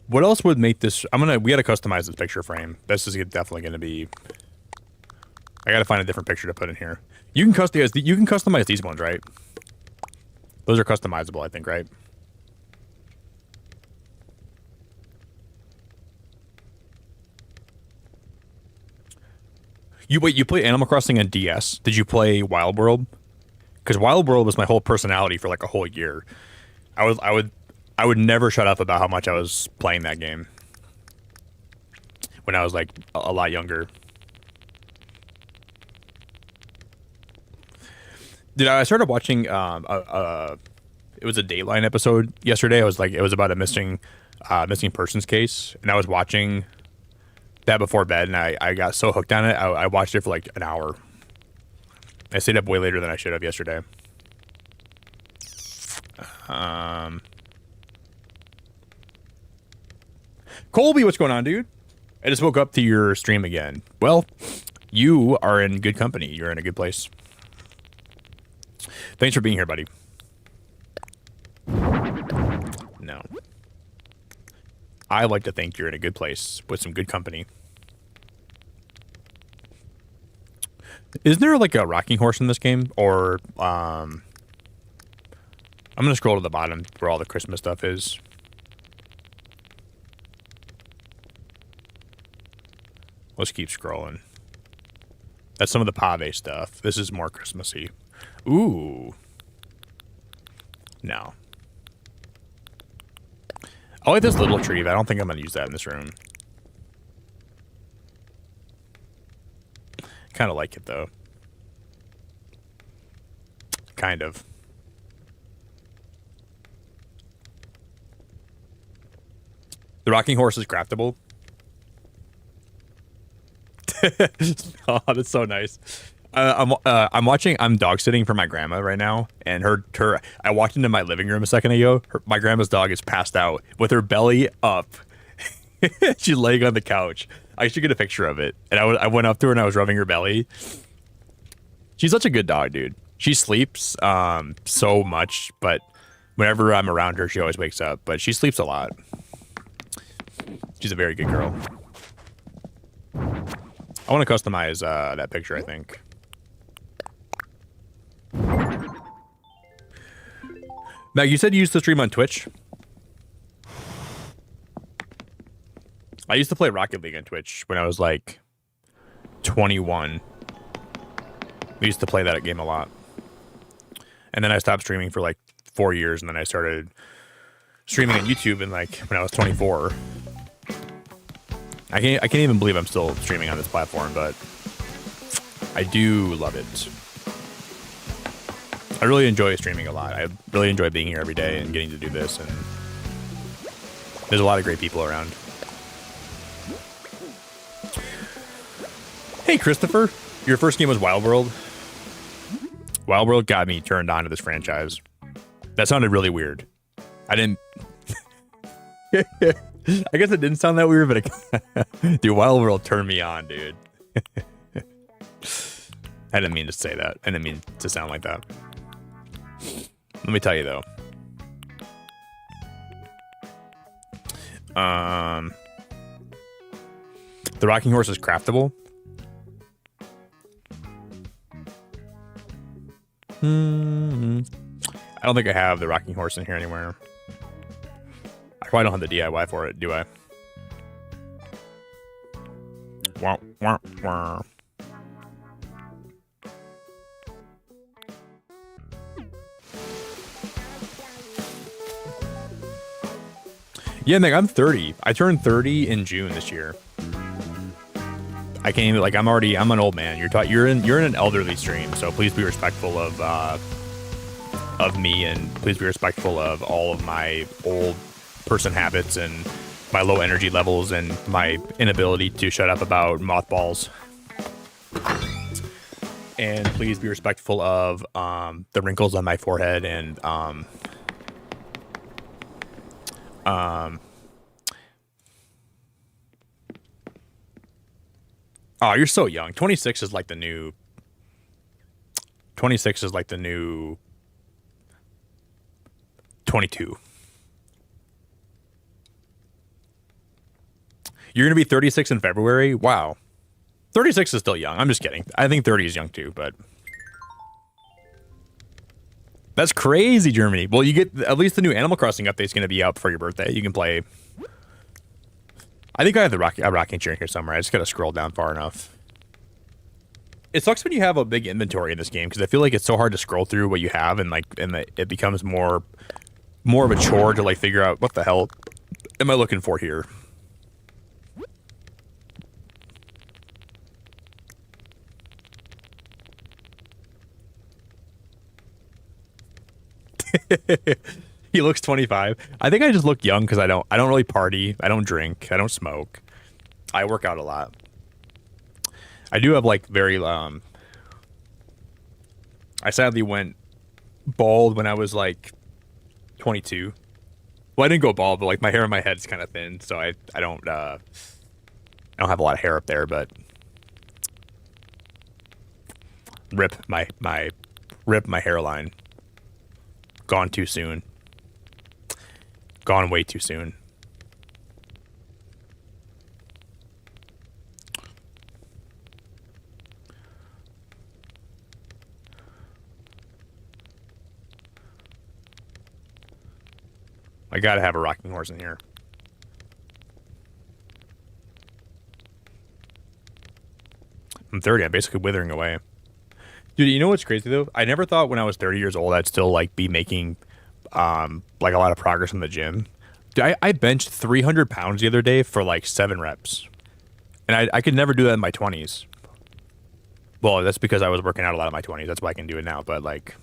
What else would make this? We gotta customize this picture frame. This is definitely gonna be. I gotta find a different picture to put in here. You can customize these ones, right? Those are customizable, I think, right? You play Animal Crossing on DS? Did you play Wild World? Because Wild World was my whole personality for like a whole year. I would never shut up about how much I was playing that game when I was like a lot younger. Dude, I started watching it was a Dateline episode yesterday. It was about a missing persons case, and I was watching that before bed, and I got so hooked on it. I watched it for like an hour. I stayed up way later than I should have yesterday. Colby, what's going on, dude? I just woke up to your stream again. Well, you are in good company. You're in a good place. Thanks for being here, buddy. No. I like to think you're in a good place with some good company. Isn't there like a rocking horse in this game? Or, I'm going to scroll to the bottom where all the Christmas stuff is. Let's keep scrolling. That's some of the pave stuff. This is more Christmassy. Ooh. No. I like this little tree, but I don't think I'm going to use that in this room. Kind of like it, though. Kind of. The rocking horse is craftable. Oh, that's so nice. I'm dog sitting for my grandma right now, and I walked into my living room a second ago. My grandma's dog is passed out with her belly up. She's laying on the couch. I should get a picture of it. And I went up to her and I was rubbing her belly. She's such a good dog, dude. She sleeps so much, but whenever I'm around her, she always wakes up. But she sleeps a lot. She's a very good girl. I want to customize that picture, I think. Mag, you said you used to stream on Twitch? I used to play Rocket League on Twitch when I was like 21. We used to play that game a lot. And then I stopped streaming for like 4 years, and then I started streaming on YouTube in like when I was 24. I can't even believe I'm still streaming on this platform, but I do love it. I really enjoy streaming a lot. I really enjoy being here every day and getting to do this, and there's a lot of great people around. Hey, Christopher. Your first game was Wild World. Wild World got me turned on to this franchise. That sounded really weird. I didn't. I guess it didn't sound that weird, but dude, Wild World turned me on, dude. I didn't mean to say that. I didn't mean to sound like that. Let me tell you though. The rocking horse is craftable. I don't think I have the rocking horse in here anywhere. I probably don't have the DIY for it, do I? Wah, wah, wah. Yeah, Nick, I'm 30. I turned 30 in June this year. I can't even, like, I'm an old man. You're in an elderly stream, so please be respectful of me, and please be respectful of all of my old person habits and my low energy levels and my inability to shut up about mothballs. And please be respectful of the wrinkles on my forehead and oh, you're so young. 26 is like the new 22. You're going to be 36 in February? Wow. 36 is still young. I'm just kidding. I think 30 is young too, but that's crazy, Germany. Well, you get at least the new Animal Crossing update's going to be out for your birthday. You can play. I think I have the rocking chair here somewhere. I just got to scroll down far enough. It sucks when you have a big inventory in this game because I feel like it's so hard to scroll through what you have and it becomes more of a chore to like figure out what the hell am I looking for here. He looks 25. I think I just look young because I don't really party. I don't drink. I don't smoke. I work out a lot. I do have like very I sadly went bald when I was like 22. Well, I didn't go bald, but like my hair on my head is kind of thin, so I don't have a lot of hair up there, but rip my hairline. Gone too soon. Gone way too soon. I gotta have a rocking horse in here. I'm 30. I'm basically withering away. Dude, you know what's crazy though? I never thought when I was 30 years old I'd still like be making like a lot of progress in the gym. Dude, I benched 300 pounds the other day for like 7 reps. And I could never do that in my 20s. Well, that's because I was working out a lot in my 20s. That's why I can do it now. But like,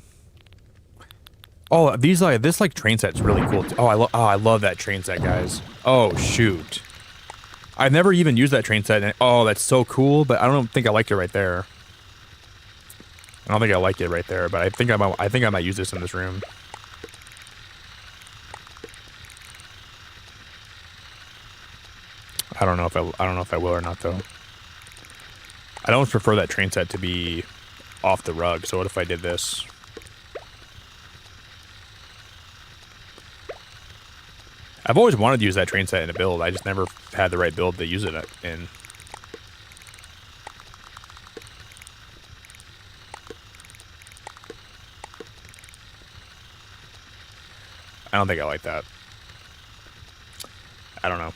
oh, this like train set's really cool. I love that train set, guys. Oh shoot, I've never even used that train set. And, oh, that's so cool. But I don't think I like it right there. I don't think I like it right there, but I think I might use this in this room. I don't know if I will or not though. I don't prefer that train set to be off the rug. So what if I did this? I've always wanted to use that train set in a build. I just never had the right build to use it in. I don't think I like that. I don't know.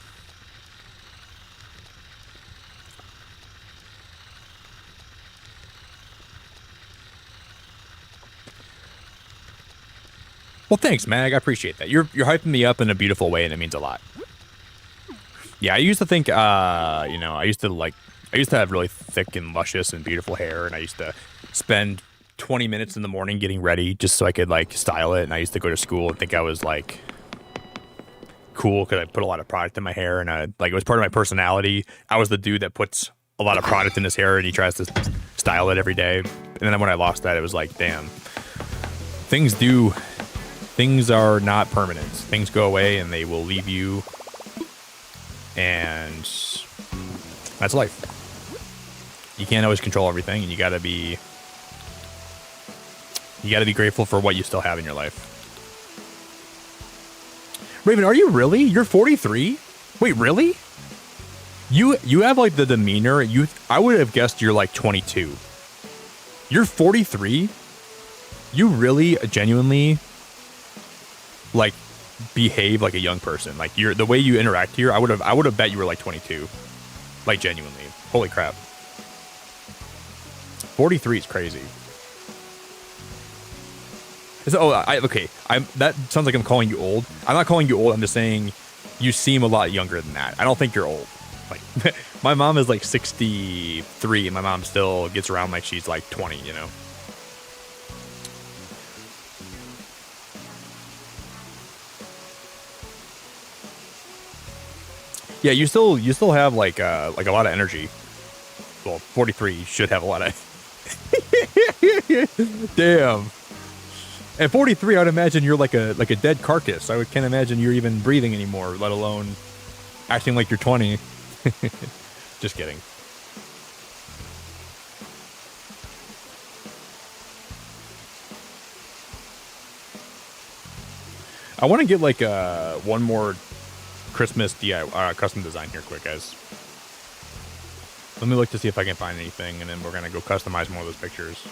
Well, thanks, Mag. I appreciate that. You're hyping me up in a beautiful way, and it means a lot. Yeah, I used to think, I used to have really thick and luscious and beautiful hair, and I used to spend 20 minutes in the morning getting ready just so I could like style it. And I used to go to school and think I was like cool because I put a lot of product in my hair, and it was part of my personality. I was the dude that puts a lot of product in his hair and he tries to style it every day. And then when I lost that, it was like, damn, things are not permanent. Things go away and they will leave you. And that's life. You can't always control everything, and you gotta be grateful for what you still have in your life. Raven, are you really? You're 43? Wait, really? You have like the demeanor. I would have guessed you're like 22. You're 43? You really genuinely like behave like a young person. Like the way you interact here, I would have bet you were like 22. Like genuinely. Holy crap. 43 is crazy. Okay. That sounds like I'm calling you old. I'm not calling you old. I'm just saying you seem a lot younger than that. I don't think you're old. Like my mom is like 63 and my mom still gets around like she's like 20, you know. Yeah, you still have like a lot of energy. Well, 43 should have a lot of damn. At 43, I would imagine you're like a dead carcass. Can't imagine you're even breathing anymore, let alone acting like you're 20. Just kidding. I want to get like one more Christmas DIY custom design here quick, guys. Let me look to see if I can find anything, and then we're gonna go customize more of those pictures.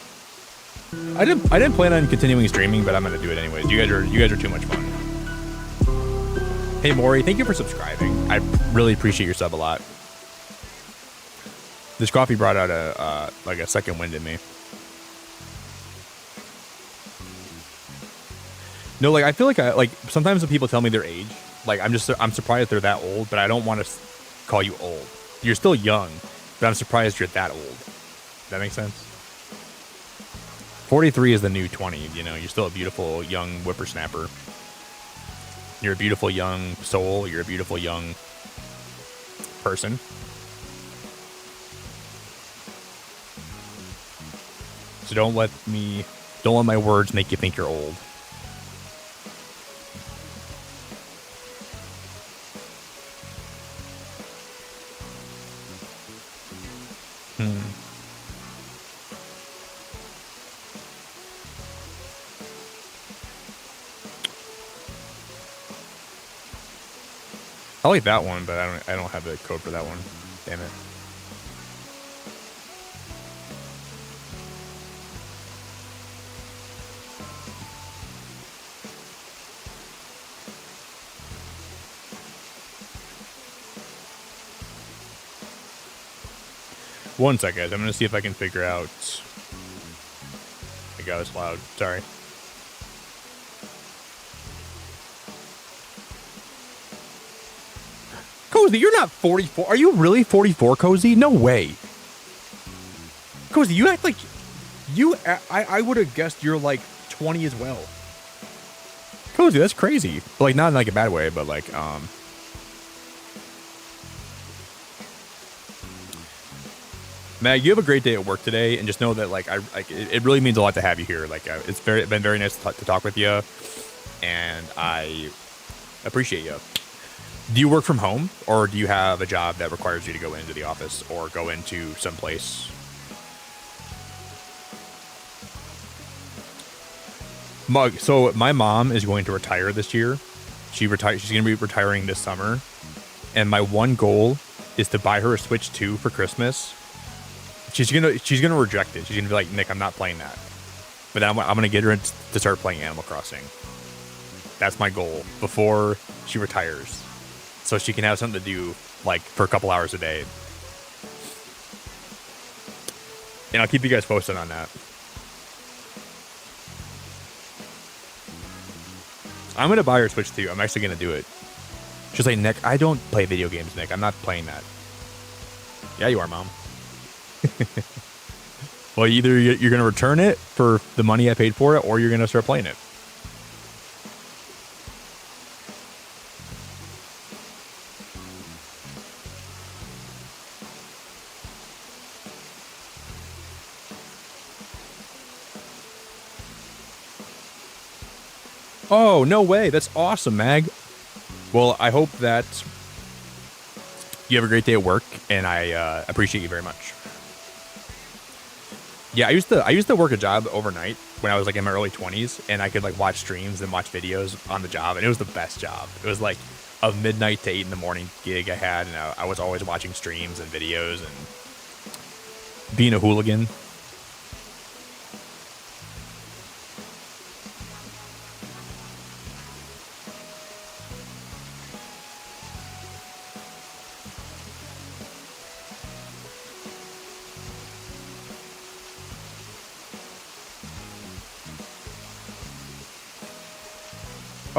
I didn't plan on continuing streaming, but I'm gonna do it anyways. You guys are too much fun. Hey Maury, thank you for subscribing. I really appreciate your sub a lot. This coffee brought out a second wind in me. No, like I feel like sometimes when people tell me their age, like I'm surprised they're that old, but I don't want to call you old. You're still young, but I'm surprised you're that old. That makes sense? 43 is the new 20, you know, you're still a beautiful young whippersnapper. You're a beautiful young soul, you're a beautiful young person. So don't let my words make you think you're old. I like that one, but I don't have the code for that one. Damn it. One sec, guys. I'm gonna see if I can figure out. My God, it's loud. Sorry. Cozy, you're not 44. Are you really 44, Cozy? No way. Cozy, you act like you. I would have guessed you're like 20 as well. Cozy, that's crazy. But like not in like a bad way, but like Mag, you have a great day at work today, and just know that like it really means a lot to have you here. Like it's been very nice to talk with you, and I appreciate you. Do you work from home, or do you have a job that requires you to go into the office or go into some place? Mug, so my mom is going to retire this year. She's going to be retiring this summer, and my one goal is to buy her a Switch 2 for Christmas. She's gonna reject it. She's gonna be like, Nick, I'm not playing that. But then I'm gonna get her to start playing Animal Crossing. That's my goal before she retires, so she can have something to do like for a couple hours a day. And I'll keep you guys posted on that. I'm gonna buy her Switch 2. I'm actually gonna do it. She's like, Nick, I don't play video games, Nick. I'm not playing that. Yeah, you are, Mom. Well, either you're going to return it for the money I paid for it, or you're going to start playing it. Oh, no way. That's awesome, Mag. Well, I hope that you have a great day at work, and I appreciate you very much. Yeah, I used to work a job overnight when I was like in my early 20s, and I could like watch streams and watch videos on the job, and it was the best job. It was like a midnight to 8 in the morning gig I had, and I was always watching streams and videos and being a hooligan.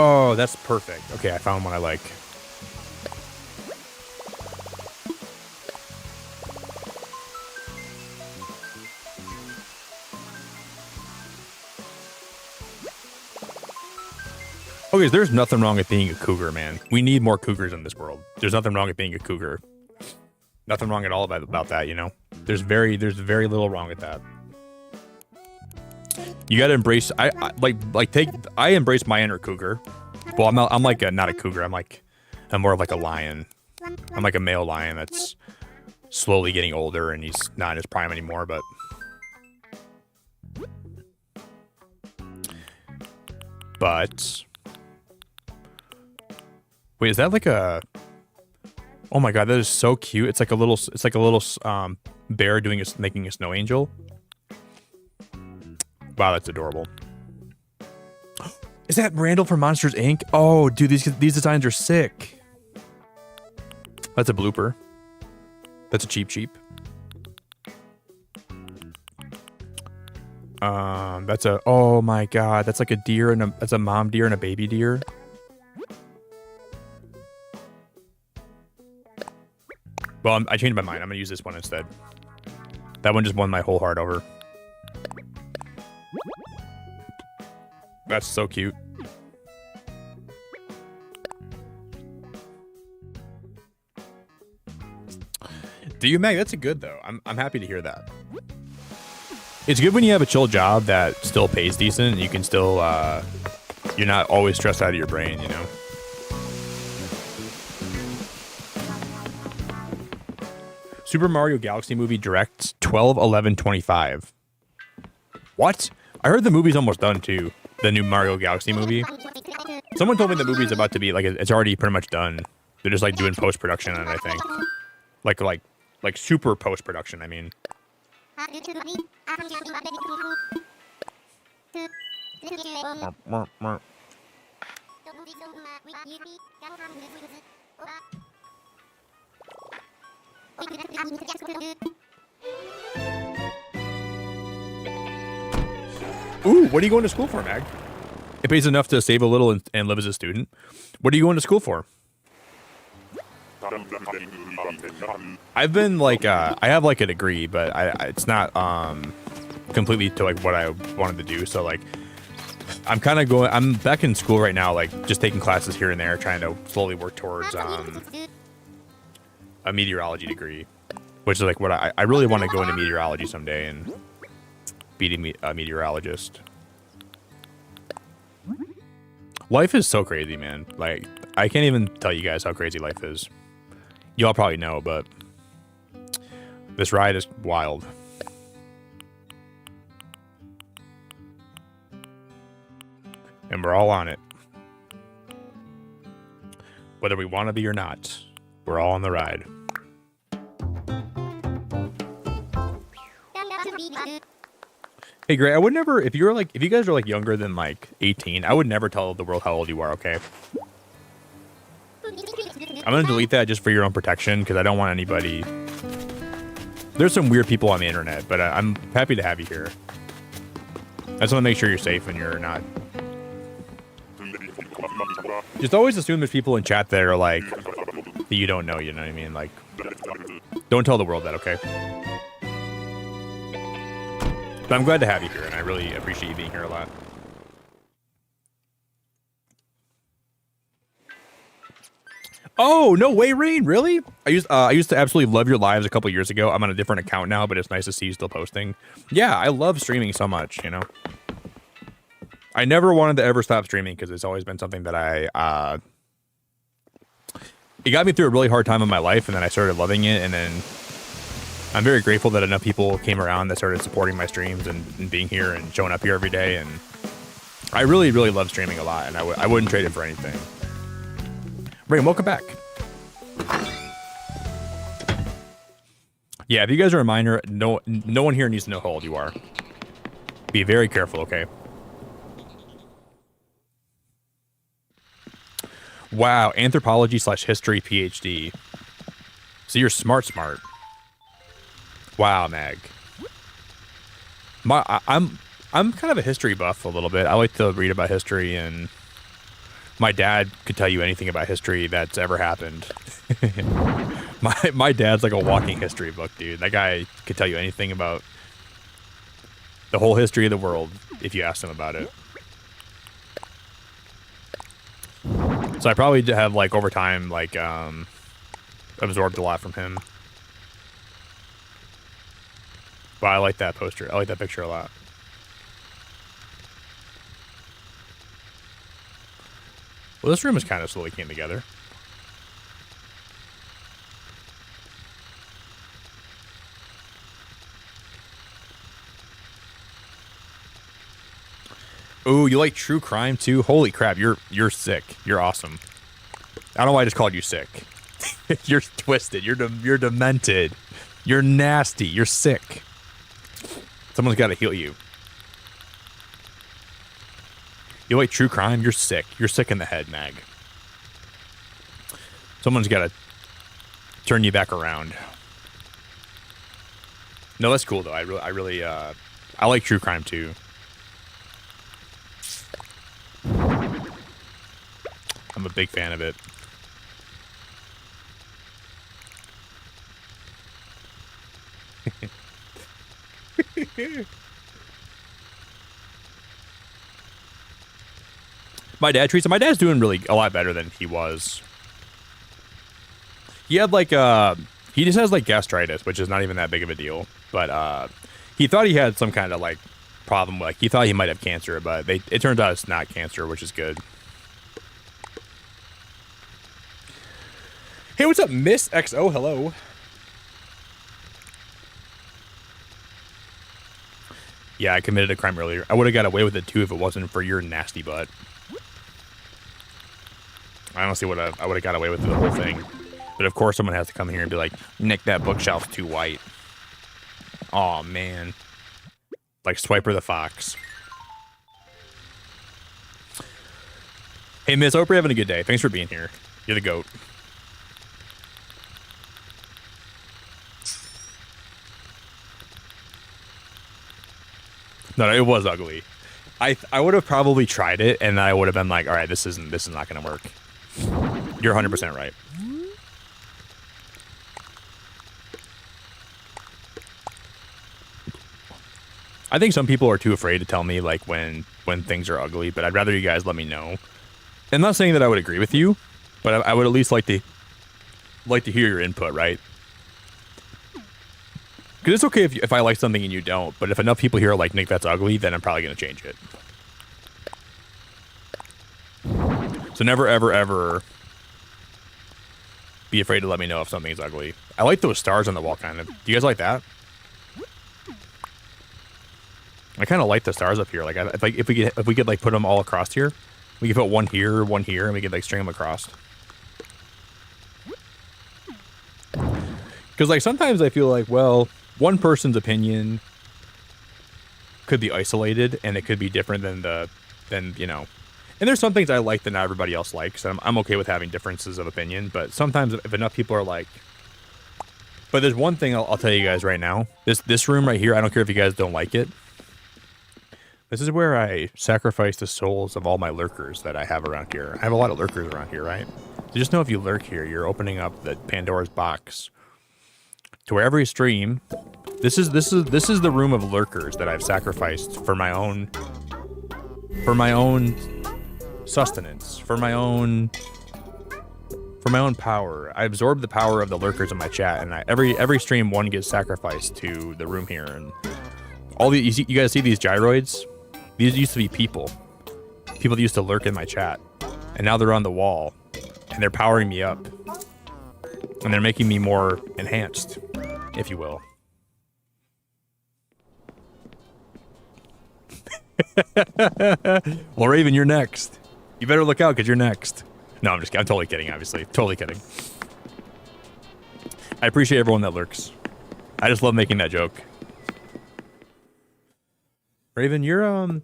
Oh, that's perfect. Okay, I found one I like. Okay, so there's nothing wrong with being a cougar, man. We need more cougars in this world. There's nothing wrong with being a cougar. Nothing wrong at all about that, you know? There's very little wrong with that. You gotta embrace. I embrace my inner cougar. Well, I'm like not a cougar. I'm more of like a lion. I'm like a male lion that's slowly getting older, and he's not in his prime anymore. But wait, is that like a? Oh my god, that is so cute. It's like a little bear making a snow angel. Wow, that's adorable. Is that Randall from Monsters Inc? Oh, dude, these designs are sick. That's a blooper. That's a cheap. That's a, oh my god, that's like a deer and that's a mom deer and a baby deer. Well, I changed my mind. I'm gonna use this one instead. That one just won my whole heart over. That's so cute. Do you, Meg? That's a good though. I'm happy to hear that. It's good when you have a chill job that still pays decent and you can still you're not always stressed out of your brain, you know. Super Mario Galaxy movie directs 12/11/25. What? I heard the movie's almost done too. The new Mario Galaxy movie. Someone told me the movie's about to be like it's already pretty much done. They're just like doing post production on it, I think. Like super post production. I mean. Ooh, what are you going to school for, Mag? It pays enough to save a little and live as a student. What are you going to school for? I've been like, I have like a degree, but it's not completely to like what I wanted to do. So like, I'm back in school right now, like just taking classes here and there, trying to slowly work towards a meteorology degree, which is like what I really want to go into meteorology someday and be a meteorologist. Life is so crazy, man. Like, I can't even tell you guys how crazy life is. Y'all probably know, but this ride is wild. And we're all on it. Whether we want to be or not, we're all on the ride. Hey, Gray, I would never, if you guys are like younger than like 18, I would never tell the world how old you are, okay? I'm gonna delete that just for your own protection, because I don't want anybody... There's some weird people on the internet, but I'm happy to have you here. I just want to make sure you're safe and you're not... Just always assume there's people in chat that are like, that you don't know, you know what I mean? Like, don't tell the world that, okay? But I'm glad to have you here, and I really appreciate you being here a lot. Oh, no way, Rain, really? I used to absolutely love your lives a couple years ago. I'm on a different account now, but it's nice to see you still posting. Yeah, I love streaming so much, you know? I never wanted to ever stop streaming because it's always been something that it got me through a really hard time in my life, and then I started loving it, and then I'm very grateful that enough people came around that started supporting my streams and being here and showing up here every day, and I really, really love streaming a lot, and I wouldn't trade it for anything. Ray, welcome back. Yeah, if you guys are a minor, no one here needs to know how old you are. Be very careful, okay? Wow, anthropology/history PhD. So you're smart. Wow, Mag. I'm kind of a history buff a little bit. I like to read about history, and my dad could tell you anything about history that's ever happened. my dad's like a walking history book, dude. That guy could tell you anything about the whole history of the world if you asked him about it. So I probably have, like, over time, like, absorbed a lot from him. But I like that poster. I like that picture a lot. Well, this room is kind of slowly came together. Ooh, you like true crime too? Holy crap, you're sick. You're awesome. I don't know why I just called you sick. You're twisted. You're demented. You're nasty. You're sick. Someone's got to heal you. You like true crime? You're sick. You're sick in the head, Mag. Someone's got to turn you back around. No, that's cool though. I really I like true crime too. I'm a big fan of it. My dad's doing really a lot better than he was. He had like he just has like gastritis, which is not even that big of a deal. But he thought he had some kind of like problem, like he thought he might have cancer, but it turns out it's not cancer, which is good. Hey, what's up, Miss XO? Hello. Yeah, I committed a crime earlier. I would have got away with it too if it wasn't for your nasty butt. I honestly would have. I would have got away with the whole thing. But of course, someone has to come here and be like, "Nick, that bookshelf's too white." Aw, man. Like Swiper the Fox. Hey, Miss, I hope you're having a good day. Thanks for being here. You're the GOAT. No, it was ugly. I would have probably tried it, and I would have been like, all right, this is not going to work. You're 100% right. I think some people are too afraid to tell me like when things are ugly, but I'd rather you guys let me know. I'm not saying that I would agree with you, but I would at least like to hear your input, right? Because it's okay if I like something and you don't, but if enough people here are like, Nick, that's ugly, then I'm probably going to change it. So never, ever, ever be afraid to let me know if something's ugly. I like those stars on the wall, kind of. Do you guys like that? I kind of like the stars up here. Like, if we could like put them all across here, we could put one here, and we could like string them across. Because like sometimes I feel like, well, one person's opinion could be isolated, and it could be different than you know. And there's some things I like that not everybody else likes. And I'm okay with having differences of opinion, but sometimes if enough people are like, but there's one thing I'll tell you guys right now. This room right here, I don't care if you guys don't like it. This is where I sacrifice the souls of all my lurkers that I have around here. I have a lot of lurkers around here, right? So just know if you lurk here, you're opening up the Pandora's box to where every stream. This is the room of lurkers that I've sacrificed for my own sustenance, for my own power. I absorb the power of the lurkers in my chat, and every stream one gets sacrificed to the room here. And all the you guys see these gyroids? These used to be people. people that used to lurk in my chat, and now they're on the wall, and they're powering me up, and they're making me more enhanced, if you will. Well, Raven, you're next. You better look out because you're next. No, I'm just kidding. I'm totally kidding, obviously. Totally kidding. I appreciate everyone that lurks. I just love making that joke. Raven, you're, I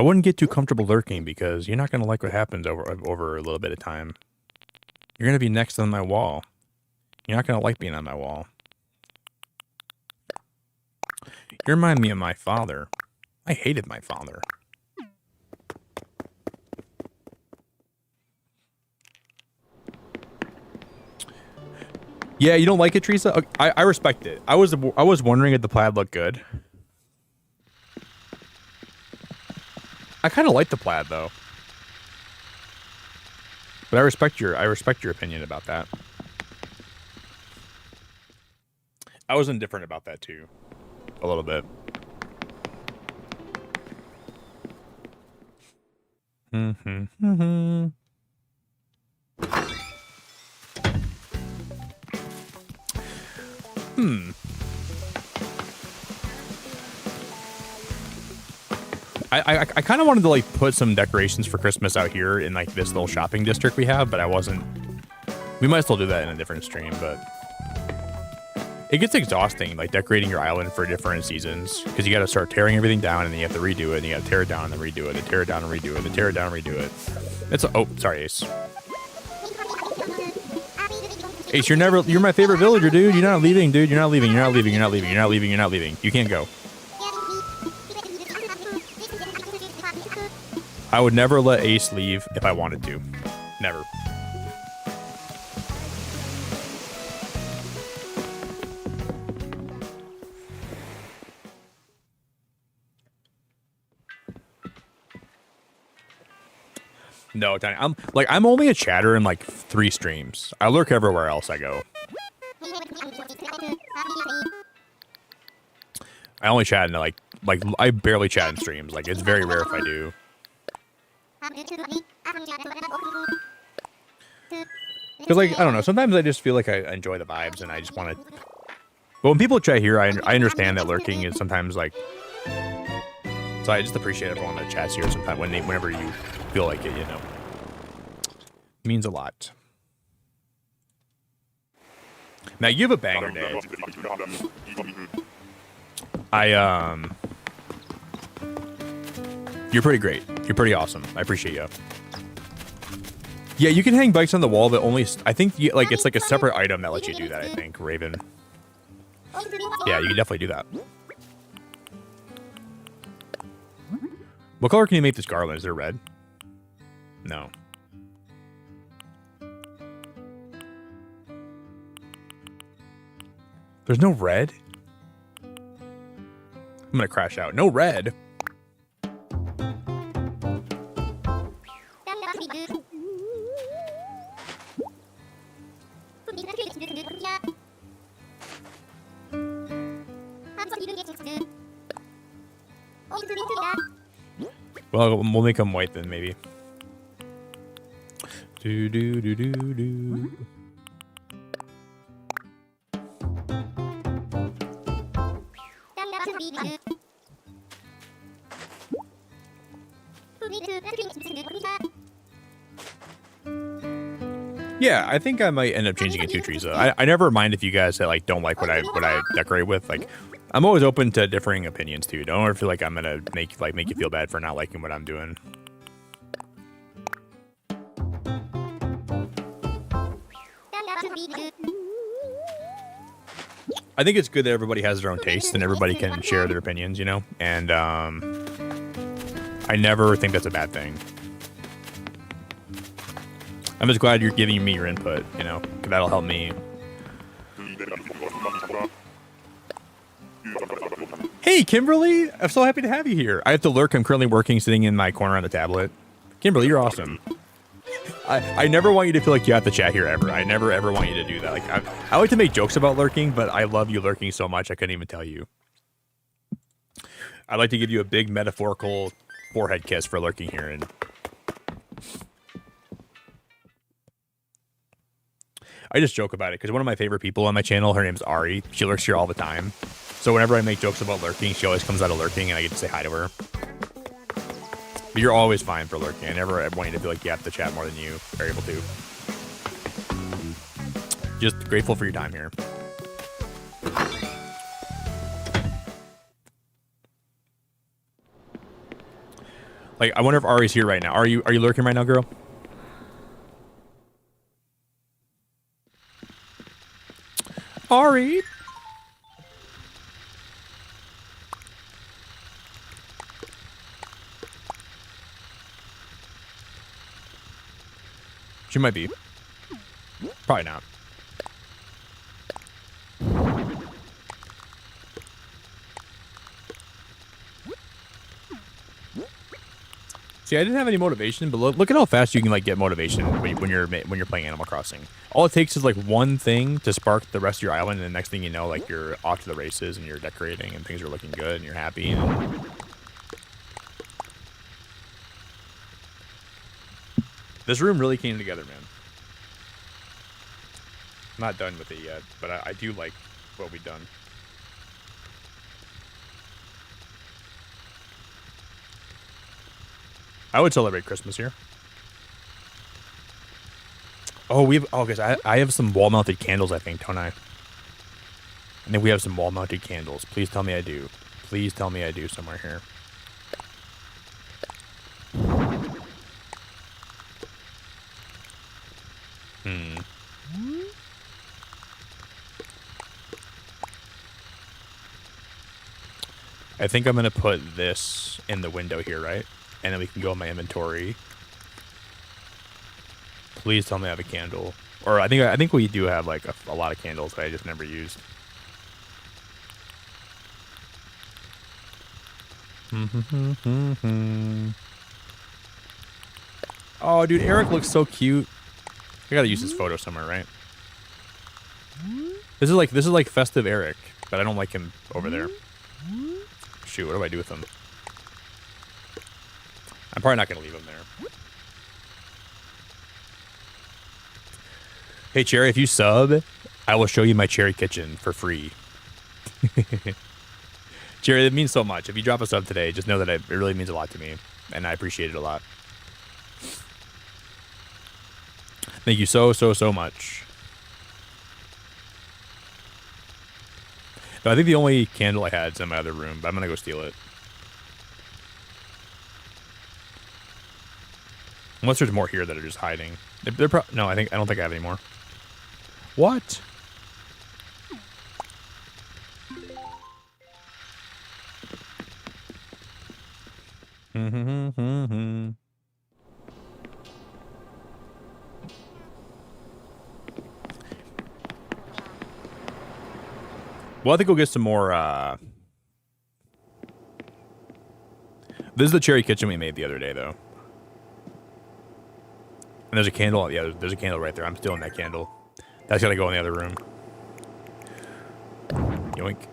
wouldn't get too comfortable lurking because you're not going to like what happens over a little bit of time. You're going to be next on my wall. You're not going to like being on my wall. You remind me of my father. I hated my father. Yeah, you don't like it, Teresa? I respect it. I was wondering if the plaid looked good. I kind of like the plaid though. But I respect your opinion about that. I was indifferent about that too. A little bit. I kind of wanted to like put some decorations for Christmas out here in like this little shopping district we have, but I wasn't. We might still do that in a different stream, but it gets exhausting like decorating your island for different seasons because you got to start tearing everything down and then you have to redo it and you got to tear it down and then redo it and tear it down and redo it and tear it down and redo it. It's oh sorry Ace. Ace, you're my favorite villager, dude. You're not leaving, dude. You're not leaving. You're not leaving. You're not leaving. You're not leaving. You're not leaving. You can't go. I would never let Ace leave if I wanted to. Never. No, Tiny. I'm only a chatter in like 3 streams. I lurk everywhere else I go. I only chat in like I barely chat in streams. Like it's very rare if I do. Because like I don't know. Sometimes I just feel like I enjoy the vibes and I just want to. But when people chat here, I understand that lurking is sometimes like. So I just appreciate everyone that chats here sometimes whenever you feel like it, you know. It means a lot. Matt, you have a banger day. You're pretty great. You're pretty awesome. I appreciate you. Yeah, you can hang bikes on the wall, but only I think like it's like a separate item that lets you do that. I think Raven. Yeah, you can definitely do that. What color can you make this garland? Is there red? No. There's no red? I'm gonna crash out. No red? Well, we'll make them white then, maybe. Do do do do do. Yeah, I think I might end up changing it to Teresa. I never mind if you guys like don't like what I decorate with. Like, I'm always open to differing opinions too. Don't ever feel like I'm gonna make you feel bad for not liking what I'm doing. I think it's good that everybody has their own taste and everybody can share their opinions, you know? And I never think that's a bad thing. I'm just glad you're giving me your input, you know? 'Cause that'll help me. Hey, Kimberly! I'm so happy to have you here. I have to lurk. I'm currently working, sitting in my corner on the tablet. Kimberly, you're awesome. I never want you to feel like you have to chat here ever. I never ever want you to do that. Like I like to make jokes about lurking, but I love you lurking so much I couldn't even tell you. I'd like to give you a big metaphorical forehead kiss for lurking here. And I just joke about it because one of my favorite people on my channel, her name's Ari. She lurks here all the time. So whenever I make jokes about lurking, she always comes out of lurking and I get to say hi to her. But you're always fine for lurking. I never want you to feel like you have to chat more than you are able to. Just grateful for your time here. Like, I wonder if Ari's here right now. Are you lurking right now, girl? Ari? She might be. Probably not. See, I didn't have any motivation, but look at how fast you can like get motivation when you're playing Animal Crossing. All it takes is like one thing to spark the rest of your island, and the next thing you know, like you're off to the races and you're decorating and things are looking good and you're happy. And this room really came together, man. I'm not done with it yet, but I do like what we've done. I would celebrate Christmas here. Oh, guys, I have some wall-mounted candles, I think, don't I? I think we have some wall-mounted candles. Please tell me I do. Please tell me I do somewhere here. I think I'm going to put this in the window here, right? And then we can go in my inventory. Please tell me I have a candle. Or I think we do have like a lot of candles that I just never used. Oh, dude, Eric looks so cute. I gotta use this photo somewhere, right? This is like festive Eric, but I don't like him over there. Shoot, what do I do with him? I'm probably not gonna leave him there. Hey, Cherry, if you sub, I will show you my cherry kitchen for free. Cherry, it means so much. If you drop a sub today, just know that it really means a lot to me, and I appreciate it a lot. Thank you so much. No, I think the only candle I had is in my other room, but I'm gonna go steal it. Unless there's more here that are just hiding. No, I don't think I have any more. What? Well, I think we'll get some more, This is the cherry kitchen we made the other day, though. And there's a candle, yeah, there's a candle right there. I'm stealing that candle. That's gotta go in the other room. Yoink.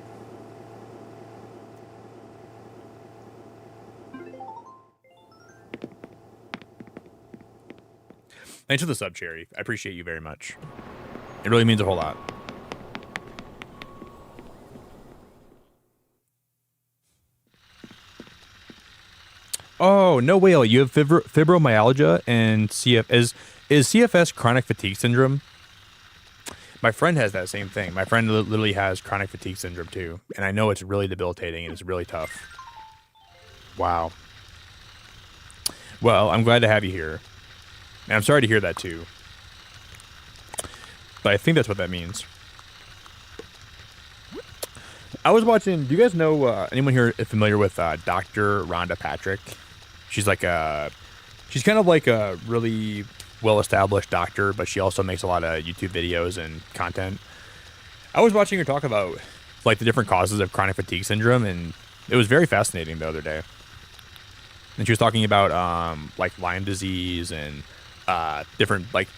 Thanks for the sub, Cherry. I appreciate you very much. It really means a whole lot. Oh, no whale. You have fibromyalgia and is CFS chronic fatigue syndrome? My friend has that same thing. My friend literally has chronic fatigue syndrome too. And I know it's really debilitating and it's really tough. Wow. Well, I'm glad to have you here. And I'm sorry to hear that too. But I think that's what that means. I was watching, do you guys know, anyone here familiar with Dr. Rhonda Patrick? She's like she's kind of like a really well-established doctor, but she also makes a lot of YouTube videos and content. I was watching her talk about like the different causes of chronic fatigue syndrome, and it was very fascinating the other day. And she was talking about like Lyme disease and different, like,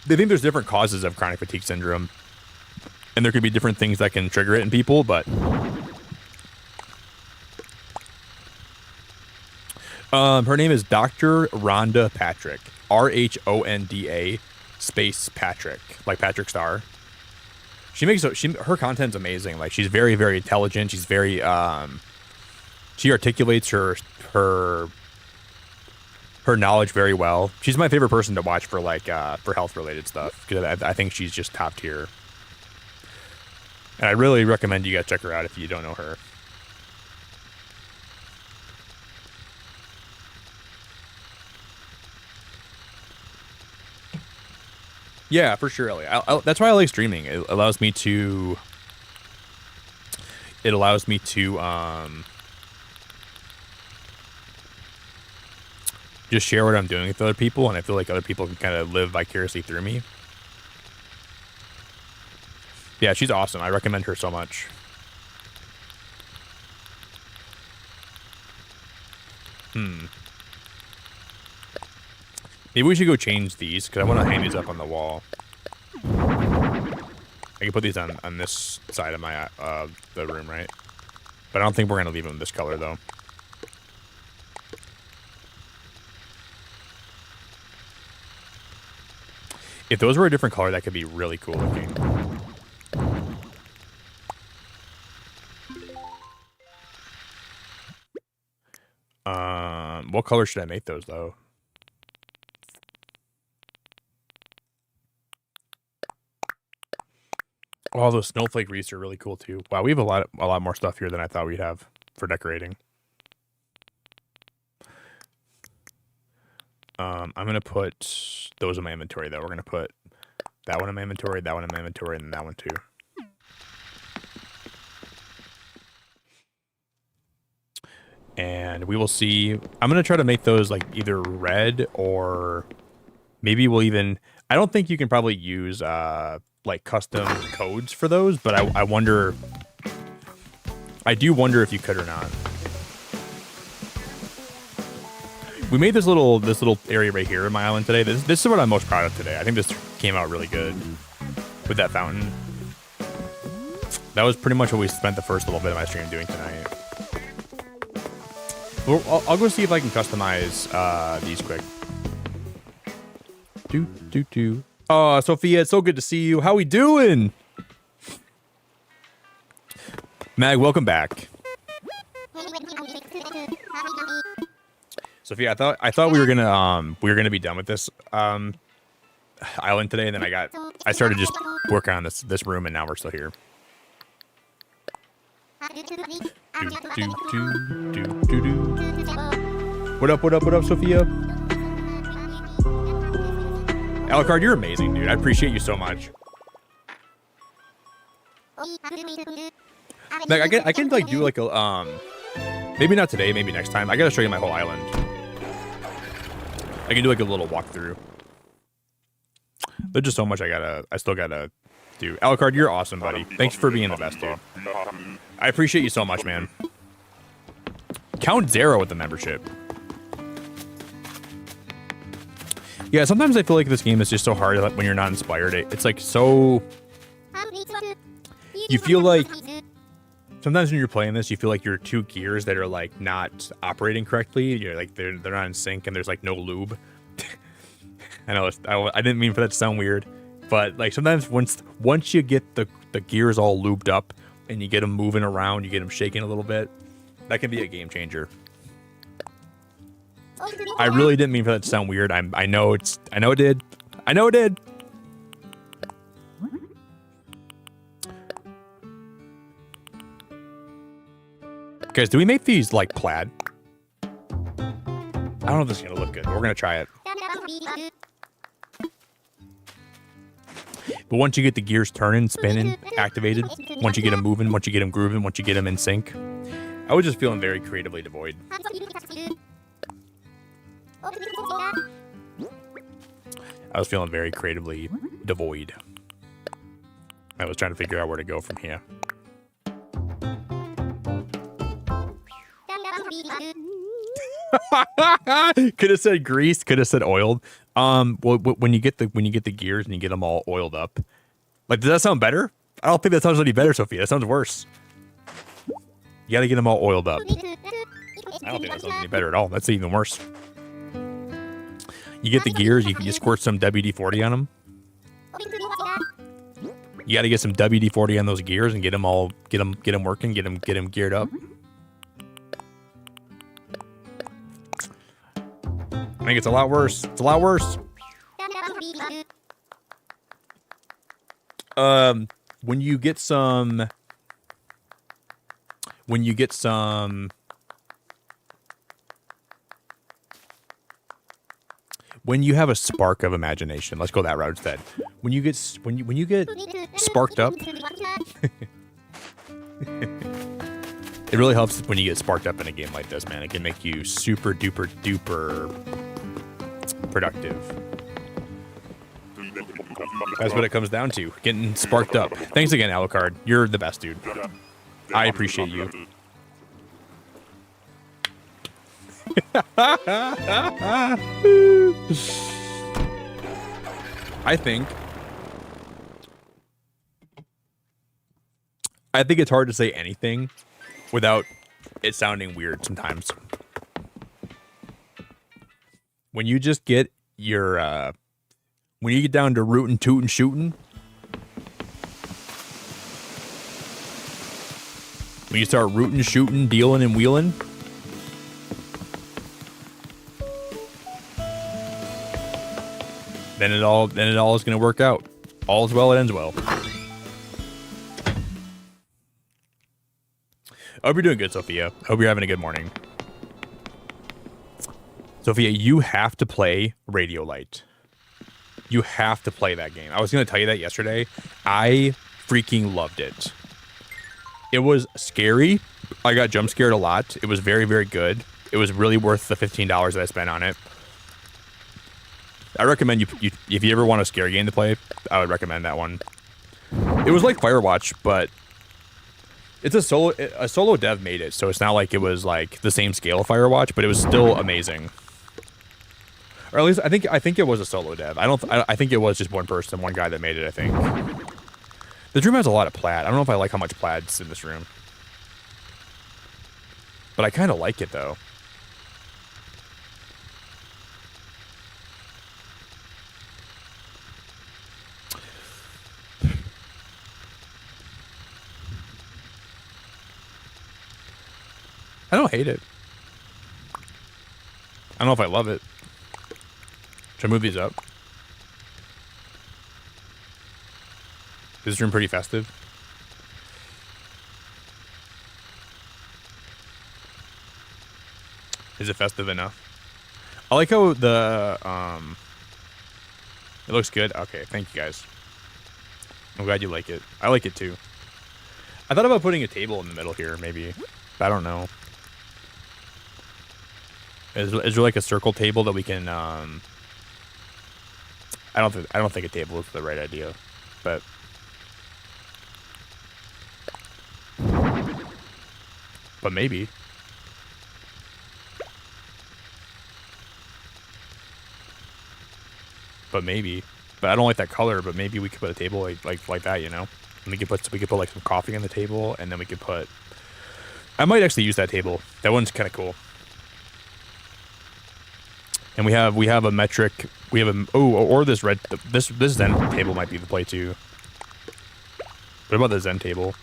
they think there's different causes of chronic fatigue syndrome, and there could be different things that can trigger it in people, but Her name is Dr. Rhonda Patrick. RHONDA space Patrick, like Patrick Star. Her content's amazing. Like she's very, very intelligent. She's very she articulates her knowledge very well. She's my favorite person to watch for like for health related stuff because I think she's just top tier. And I really recommend you guys check her out if you don't know her. Yeah, for sure, Ellie. That's why I like streaming. It allows me to just share what I'm doing with other people, and I feel like other people can kind of live vicariously through me. Yeah, she's awesome. I recommend her so much. Maybe we should go change these, because I want to hang these up on the wall. I can put these on this side of my the room, right? But I don't think we're going to leave them this color, though. If those were a different color, that could be really cool looking. What color should I make those, though? Oh, those snowflake wreaths are really cool too. Wow, we have a lot more stuff here than I thought we'd have for decorating. I'm gonna put those in my inventory though. We're gonna put that one in my inventory, that one in my inventory, and that one too. And we will see. I'm gonna try to make those like either red or maybe we'll even. I don't think you can probably use like custom codes for those, but I wonder. I do wonder if you could or not. We made this little area right here in my island today. This is what I'm most proud of today. I think this came out really good with that fountain. That was pretty much what we spent the first little bit of my stream doing tonight. I'll go see if I can customize these quick. Do. Oh, Sophia, it's so good to see you. How we doing? Mag, welcome back. Sophia, I thought we were gonna be done with this island today, and then I started just working on this room, and now we're still here. What up, Sophia? Alucard, you're amazing, dude. I appreciate you so much. Like, I can like do like a maybe not today, maybe next time. I gotta show you my whole island. I can do like a little walkthrough. There's just so much I still gotta do. Alucard, you're awesome, buddy. Thanks for being the best, dude. I appreciate you so much, man. Count 0 with the membership. Yeah, sometimes I feel like this game is just so hard when you're not inspired. It's like so... You feel like... Sometimes when you're playing this, you feel like you're two gears that are like not operating correctly. You're like they're not in sync, and there's like no lube. I know I didn't mean for that to sound weird, but like sometimes once you get the gears all lubed up and you get them moving around, you get them shaking a little bit, that can be a game changer. I really didn't mean for that to sound weird. I know it did. Guys, do we make these like plaid? I don't know if this is gonna look good, but we're gonna try it. But once you get the gears turning, spinning, activated, once you get them moving, once you get them grooving, once you get them in sync, I was just feeling very creatively devoid. I was feeling very creatively devoid. I was trying to figure out where to go from here. Could have said greased, could have said oiled. Well, when you get the gears and you get them all oiled up, like, does that sound better? I don't think that sounds any better, Sophia. That sounds worse. You gotta get them all oiled up. I don't think that sounds any better at all. That's even worse. You get the gears, you squirt some WD-40 on them. You got to get some WD-40 on those gears and get them working, get them geared up. I think it's a lot worse. It's a lot worse. When you get some, when you have a spark of imagination, let's go that route instead. When you get sparked up, it really helps when you get sparked up in a game like this, man. It can make you super duper duper productive. That's what it comes down to, getting sparked up. Thanks again, Alucard. You're the best, dude. I appreciate you. I think it's hard to say anything without it sounding weird sometimes. When you just get your when you get down to rootin', tootin', shootin', when you start rootin', shootin', dealing, and wheeling, then it all is going to work out. All's well, it ends well. I hope you're doing good, Sophia. Hope you're having a good morning. Sophia, you have to play Radiolite. You have to play that game. I was going to tell you that yesterday. I freaking loved it. It was scary. I got jump scared a lot. It was very, very good. It was really worth the $15 that I spent on it. I recommend you if you ever want a scary game to play, I would recommend that one. It was like Firewatch, but it's a solo dev made it, so it's not like it was like the same scale of Firewatch, but it was still amazing. Or at least I think it was a solo dev. I think it was just one person, one guy that made it, I think. This room has a lot of plaid. I don't know if I like how much plaid's in this room. But I kind of like it though. I don't hate it. I don't know if I love it. Should I move these up? Is this room pretty festive? Is it festive enough? I like how the it looks good. Okay, thank you guys. I'm glad you like it. I like it too. I thought about putting a table in the middle here, maybe. I don't know. Is there like a circle table that we can I don't think a table is the right idea, but maybe. But I don't like that color, but maybe we could put a table like that, you know? And we could put like some coffee on the table, and then we could put, I might actually use that table. That one's kind of cool. And we have a metric. We have a or this red this Zen table might be the play too. What about the Zen table?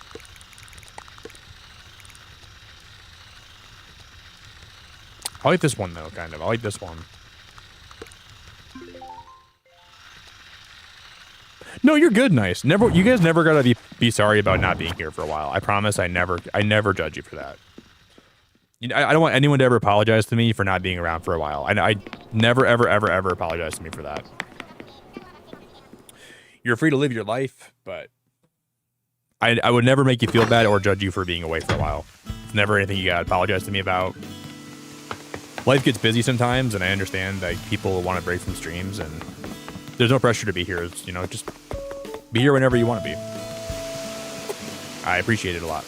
I like this one though, kind of. I like this one. No, you're good, nice. Never, you guys never gotta be sorry about not being here for a while. I promise. I never judge you for that. I don't want anyone to ever apologize to me for not being around for a while. I never, ever, ever, ever apologize to me for that. You're free to live your life, but I would never make you feel bad or judge you for being away for a while. It's never anything you gotta apologize to me about. Life gets busy sometimes, and I understand that people want to break from streams, and there's no pressure to be here. It's, you know, just be here whenever you want to be. I appreciate it a lot.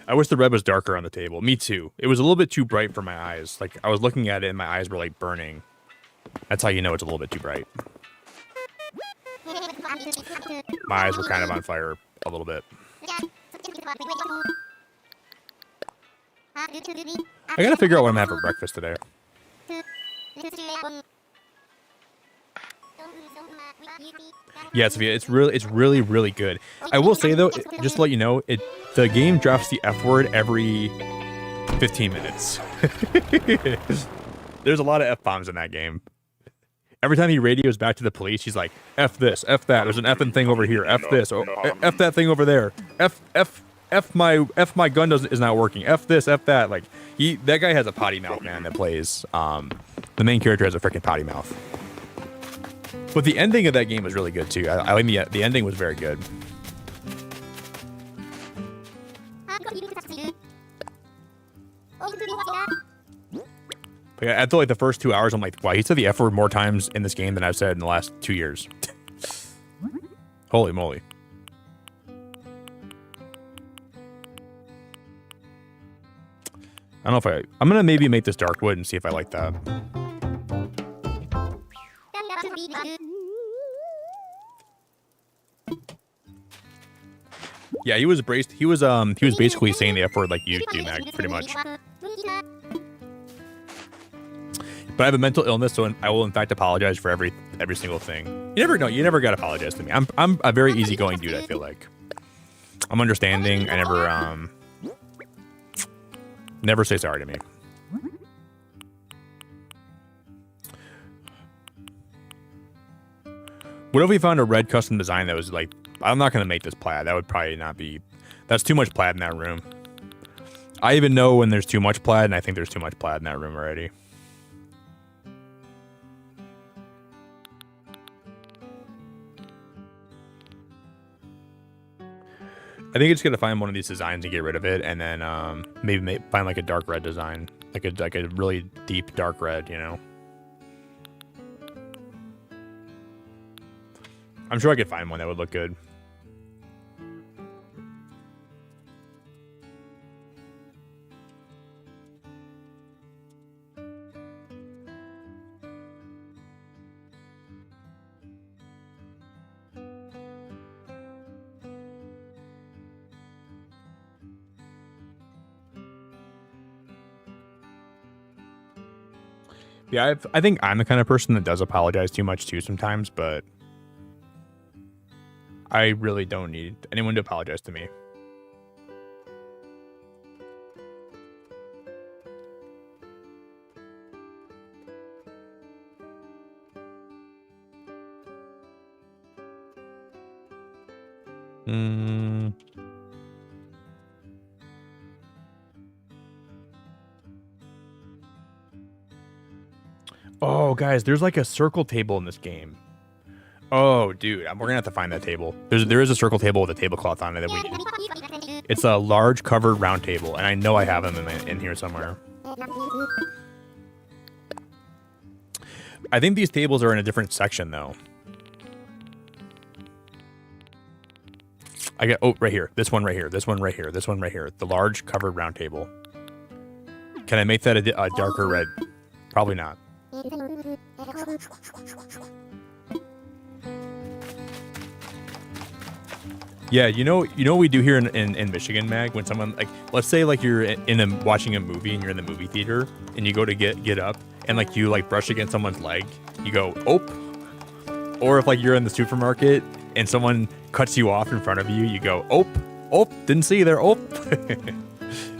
I wish the red was darker on the table. Me too. It was a little bit too bright for my eyes. Like, I was looking at it and my eyes were like burning. That's how you know it's a little bit too bright. My eyes were kind of on fire a little bit. I gotta figure out what I'm gonna have for breakfast today. Yeah, Sophia, it's really good. I will say though, just to let you know, the game drops the F word every 15 minutes. There's a lot of F-bombs in that game. Every time he radios back to the police, he's like, F this, F that, there's an effing thing over here, F this, oh, F that thing over there, F my gun is not working, F this, F that. Like, that guy has a potty mouth, man, that plays. The main character has a freaking potty mouth. But the ending of that game was really good, too. I mean, the ending was very good. I feel like the first 2 hours, I'm like, wow, he said the F word more times in this game than I've said in the last 2 years. Holy moly. I don't know if I'm going to maybe make this dark wood and see if I like that. Yeah, he was basically saying the F word like you do, Mag, pretty much. But I have a mental illness, so I will in fact apologize for every single thing. You never know. You never gotta apologize to me. I'm a very easygoing dude. I feel like I'm understanding. I never say sorry to me. What if we found a red custom design that was like, I'm not gonna make this plaid. That would probably not be. That's too much plaid in that room. I even know when there's too much plaid, and I think there's too much plaid in that room already. I think it's gonna find one of these designs and get rid of it, and then maybe find like a dark red design, like a really deep dark red, you know. I'm sure I could find one that would look good. Yeah, I think I'm the kind of person that does apologize too much too sometimes, but I really don't need anyone to apologize to me. Oh, guys, there's like a circle table in this game. Oh, dude, we're gonna have to find that table. There is a circle table with a tablecloth on it that it's a large covered round table, and I know I have them in here somewhere. I think these tables are in a different section though. I got right here. This one right here. This one right here. This one right here. The large covered round table. Can I make that a darker red? Probably not. Yeah, you know what we do here in Michigan, Mag, when someone, like, let's say like you're watching a movie and you're in the movie theater and you go to get up and like you like brush against someone's leg, you go ope. Or if like you're in the supermarket and someone cuts you off in front of you, you go ope, didn't see you there, ope.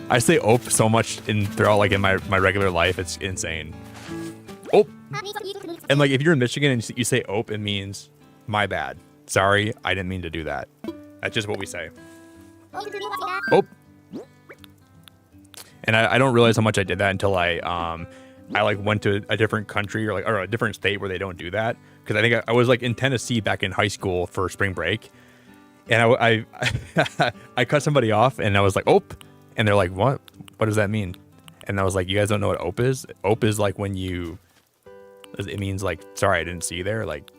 I say ope so much throughout like in my regular life, it's insane. Ope. And like if you're in Michigan and you say ope, it means my bad. Sorry, I didn't mean to do that. That's just what we say. Ope. And I don't realize how much I did that until I like went to a different country or a different state where they don't do that. Because I think I was like in Tennessee back in high school for spring break, and I cut somebody off and I was like ope, and they're like, what does that mean? And I was like, you guys don't know what ope is? Ope is like when it means like, sorry, I didn't see you there. Like,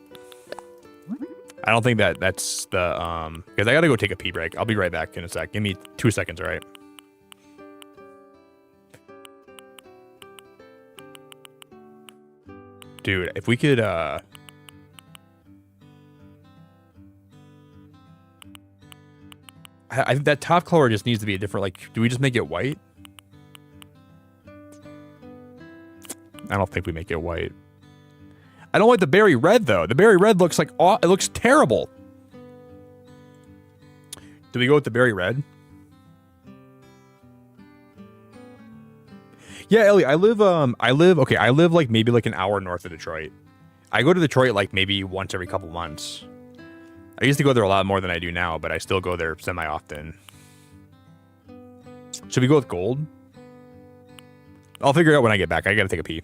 I don't think that's the because I gotta go take a pee break. I'll be right back in a sec. Give me 2 seconds, all right? Dude, if we could I think that top color just needs to be a different, like, do we just make it white? I don't think we make it white. I don't like the berry red though. The berry red looks like it looks terrible. Do we go with the berry red? Yeah, Ellie, I live like maybe like an hour north of Detroit. I go to Detroit like maybe once every couple months. I used to go there a lot more than I do now, but I still go there semi-often. Should we go with gold? I'll figure it out when I get back. I gotta take a pee.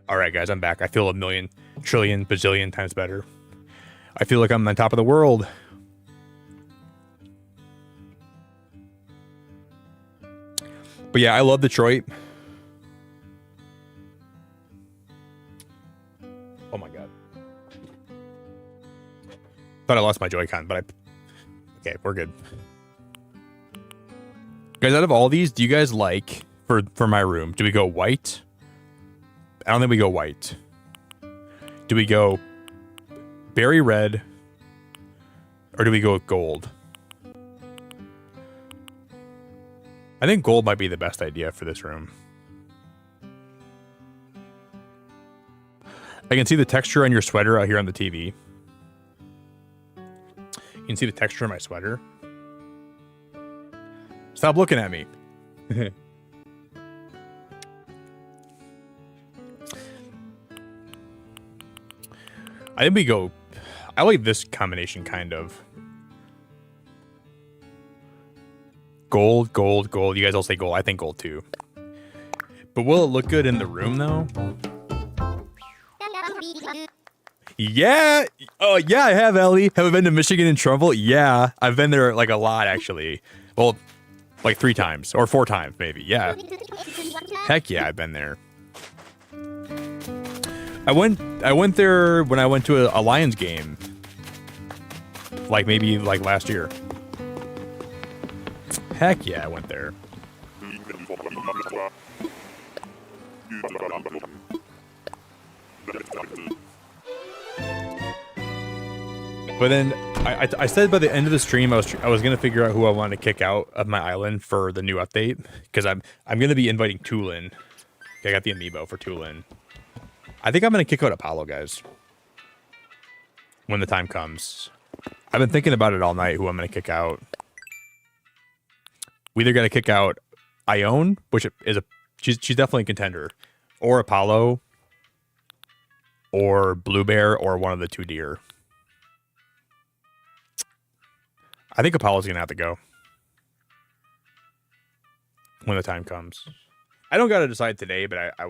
All right, guys, I'm back. I feel a million, trillion, bazillion times better. I feel like I'm on top of the world. But yeah, I love Detroit. Oh my God. Thought I lost my Joy-Con, but okay, we're good. Guys, out of all these, do you guys like, for my room, do we go white? I don't think we go white. Do we go berry red? Or do we go with gold? I think gold might be the best idea for this room. I can see the texture on your sweater out here on the TV. You can see the texture on my sweater. Stop looking at me. I think we go... I like this combination, kind of. Gold, gold, gold. You guys all say gold. I think gold, too. But will it look good in the room, though? Yeah! Oh, yeah, I have, Ellie. Have I been to Michigan and Trumbull? Yeah. I've been there, like, a lot, actually. Well, like 3 times. Or 4 times, maybe. Yeah. Heck yeah, I've been there. I went there when I went to a Lions game. Like, maybe, like, last year. Heck yeah, I went there. But then I said by the end of the stream I was gonna figure out who I wanted to kick out of my island for the new update, because I'm gonna be inviting Tulin. I got the amiibo for Tulin. I think I'm gonna kick out Apollo, guys, when the time comes. I've been thinking about it all night. Who I'm gonna kick out? We either gotta kick out Ione, which is she's definitely a contender, or Apollo, or Blue Bear, or one of the 2 deer. I think Apollo's gonna have to go when the time comes. I don't gotta decide today, but I've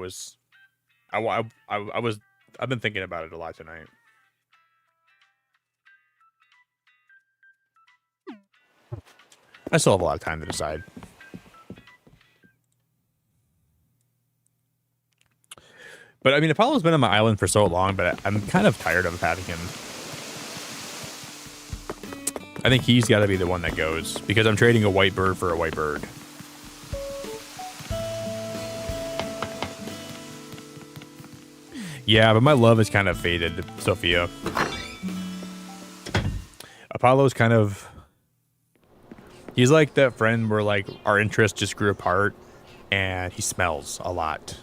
been thinking about it a lot tonight. I still have a lot of time to decide. But I mean, Apollo's been on my island for so long, but I'm kind of tired of having him. I think he's got to be the one that goes, because I'm trading a white bird for a white bird. Yeah, but my love is kind of faded, Sophia. Apollo's kind of... He's like that friend where, like, our interests just grew apart, and he smells a lot.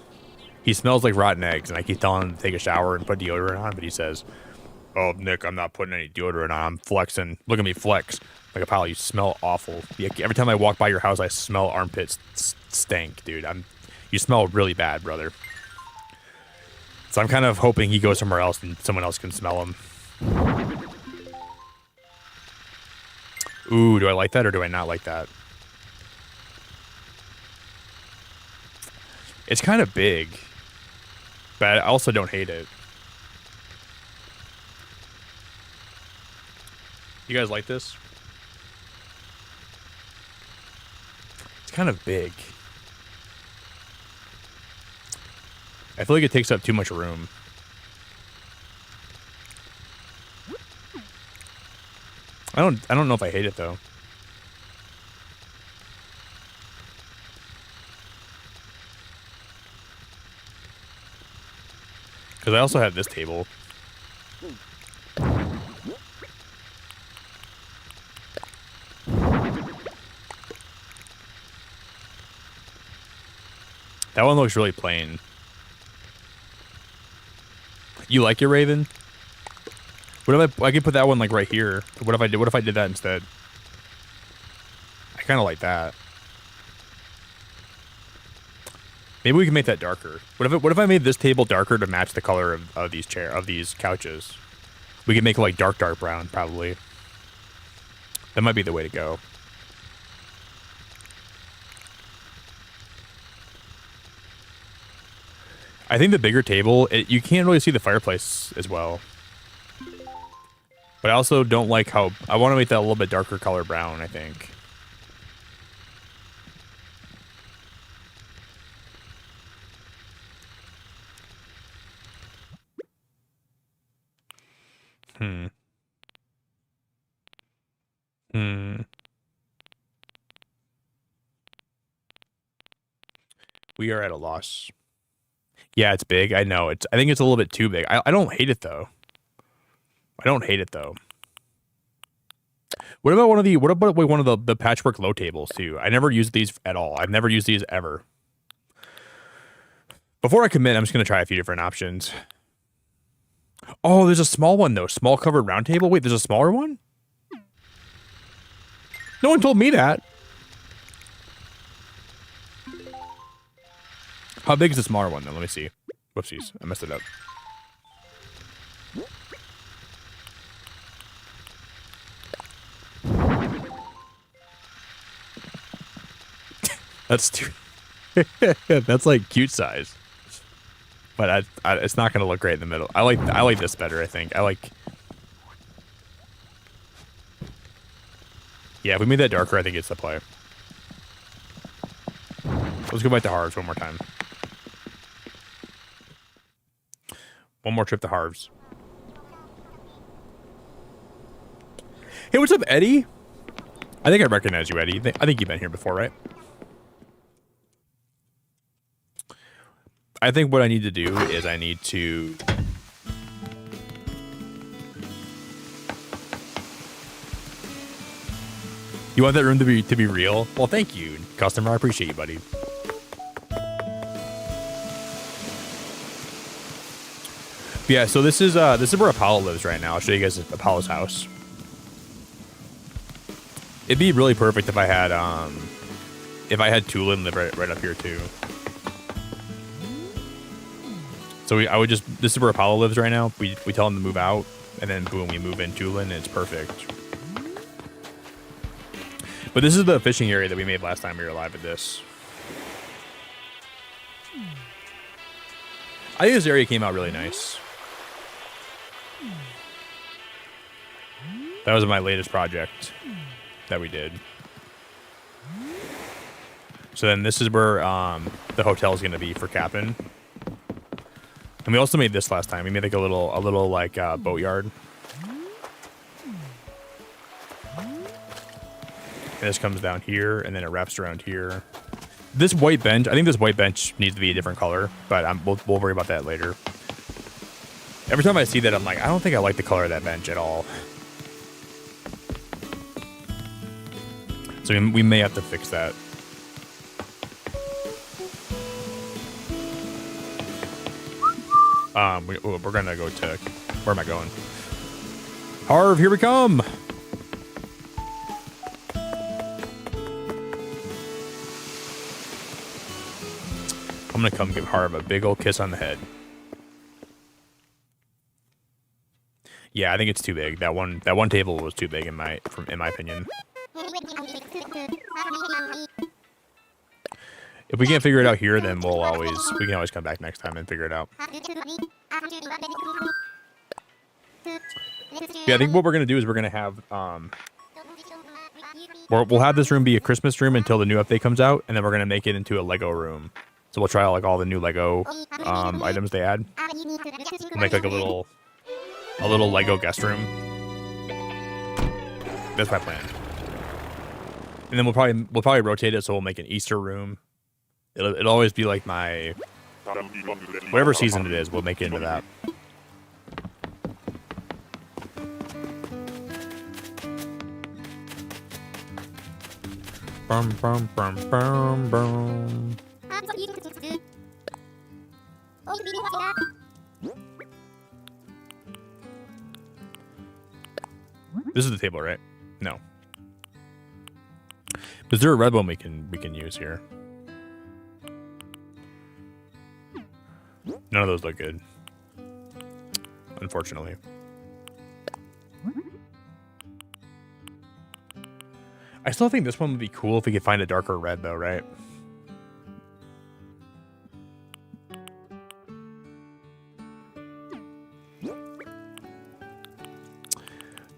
He smells like rotten eggs, and I keep telling him to take a shower and put deodorant on, but he says, Oh, Nick, I'm not putting any deodorant on. I'm flexing. Look at me flex. Like a pal, you smell awful. Every time I walk by your house, I smell armpits stank, dude. You smell really bad, brother. So I'm kind of hoping he goes somewhere else and someone else can smell him. Ooh, do I like that or do I not like that? It's kind of big, but I also don't hate it. You guys like this? It's kind of big. I feel like it takes up too much room. I don't know if I hate it though. Because I also have this table. That one looks really plain. You like your Raven? What if I could put that one like right here? What if I did that instead? I kind of like that. Maybe we can make that darker. What if I made this table darker to match the color of these couches? We could make it like dark brown probably. That might be the way to go. I think the bigger table, you can't really see the fireplace as well. But I also don't like how... I want to make that a little bit darker color brown, I think. We are at a loss. Yeah, it's big. I know. I think it's a little bit too big. I don't hate it though. What about one of the patchwork low tables too? I never used these at all. I've never used these ever. Before I commit, I'm just gonna try a few different options. Oh, there's a small one though. Small covered round table. Wait, there's a smaller one? No one told me that. How big is the smaller one then? Let me see. Whoopsies, I messed it up. That's too... That's like cute size. But it's not gonna look great in the middle. I like this better, I think. Yeah, if we made that darker, I think it's the play. Let's go back to Harv's one more time. One more trip to Harv's. Hey, what's up, Eddie? I think I recognize you, Eddie. I think you've been here before, right? I think what I need to do is I need to... You want that room to be real? Well, thank you, customer. I appreciate you, buddy. Yeah, so this is where Apollo lives right now. I'll show you guys Apollo's house. It'd be really perfect if I had Tulin live right up here too. So I would just, this is where Apollo lives right now. We tell him to move out, and then boom, we move in Tulin, and it's perfect. But this is the fishing area that we made last time we were live at this. I think this area came out really nice. That was my latest project that we did. So then this is where the hotel is going to be for Captain. And we also made this last time. We made like a little like boatyard. And this comes down here, and then it wraps around here. This white bench, I think this white bench needs to be a different color, but we'll worry about that later. Every time I see that, I'm like, I don't think I like the color of that bench at all. So we may have to fix that. We're gonna go to, where am I going? Harv, here we come. I'm gonna come give Harv a big old kiss on the head. Yeah, I think it's too big. That one table was too big in my opinion. If we can't figure it out here, then we can always come back next time and figure it out. Yeah, I think what we're gonna do is we're gonna have we'll have this room be a Christmas room until the new update comes out, and then we're gonna make it into a Lego room. So we'll try out like all the new Lego items they add. We'll make like a little Lego guest room. That's my plan. And then we'll probably rotate it, so we'll make an Easter room. It'll always be like my whatever season it is, we'll make it into that. Bum bum bum bum bum. This is the table, right? No. Is there a red one we can use here? None of those look good, unfortunately. I still think this one would be cool if we could find a darker red, though, right?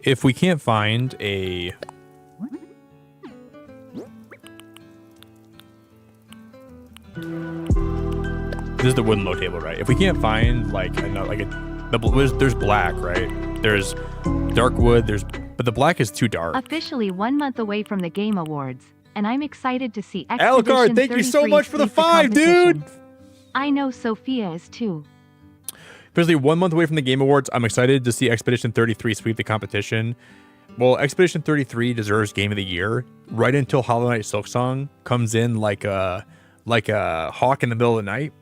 If we can't find a... This is the wooden low table, right? If we can't find there's black, right? There's dark wood, but the black is too dark. Officially 1 month away from the Game Awards, and I'm excited to see Expedition Alucard, thank you so much for the 5, dude! I know Sophia is too. Officially 1 month away from the Game Awards, I'm excited to see Expedition 33 sweep the competition. Well, Expedition 33 deserves Game of the Year right until Hollow Knight Silksong comes in like a hawk in the middle of the night,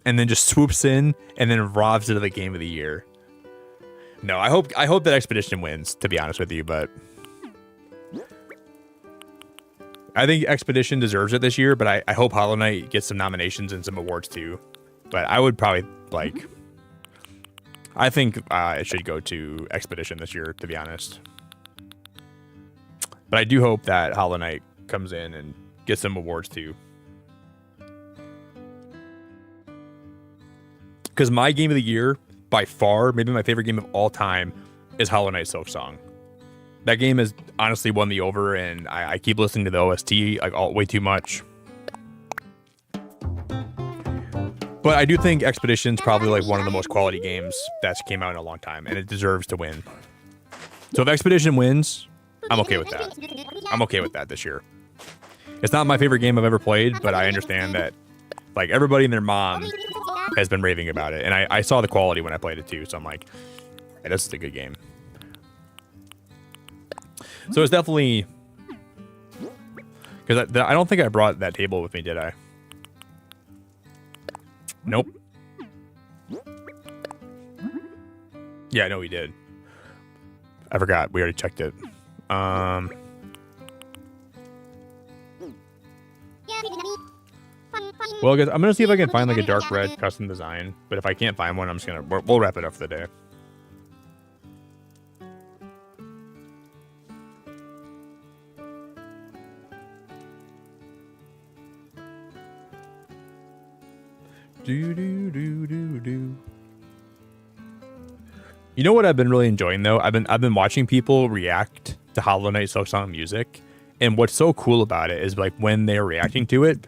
and then just swoops in and then robs it of the Game of the Year. No, I hope that Expedition wins, to be honest with you, but I think Expedition deserves it this year, but I hope Hollow Knight gets some nominations and some awards too. But I would probably I think it should go to Expedition this year, to be honest. But I do hope that Hollow Knight comes in and gets some awards too. Because my game of the year, by far, maybe my favorite game of all time, is Hollow Knight Silksong. That game has honestly won me over, and I keep listening to the OST way too much. But I do think Expedition's probably one of the most quality games that's came out in a long time, and it deserves to win. So if Expedition wins, I'm okay with that. I'm okay with that this year. It's not my favorite game I've ever played, but I understand that everybody and their mom has been raving about it, and I saw the quality when I played it too, so I'm like, hey, this is a good game. So it's definitely... Because I don't think I brought that table with me, did I? Nope. Yeah, I know we did. I forgot. We already checked it. Well, guys, I'm gonna see if I can find a dark red custom design. But if I can't find one, I'm just gonna we'll wrap it up for the day. Do. You know what I've been really enjoying though? I've been watching people react to Hollow Knight Silksong music, and what's so cool about it is when they're reacting to it,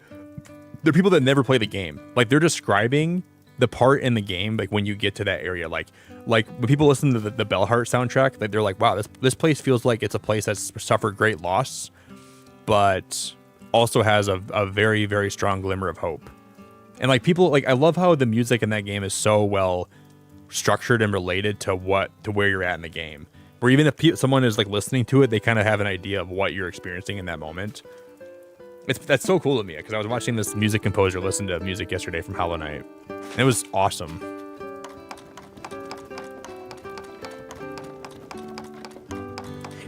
they're people that never play the game. They're describing the part in the game, when you get to that area, like when people listen to the Bellheart soundtrack, they're like, wow, this place feels like it's a place that's suffered great loss, but also has a very, very strong glimmer of hope. And people I love how the music in that game is so well structured and related to where you're at in the game. Where even if someone is listening to it, they kind of have an idea of what you're experiencing in that moment. That's so cool to me, because I was watching this music composer listen to music yesterday from Hollow Knight. And it was awesome.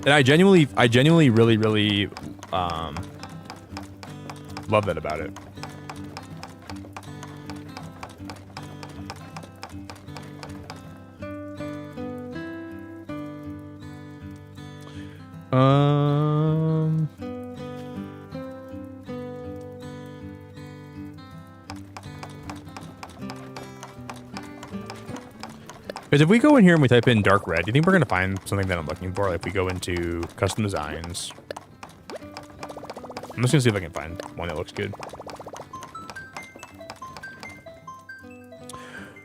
And I genuinely really love that about it. Because if we go in here and we type in dark red, do you think we're going to find something that I'm looking for? Like if we go into custom designs. I'm just going to see if I can find one that looks good.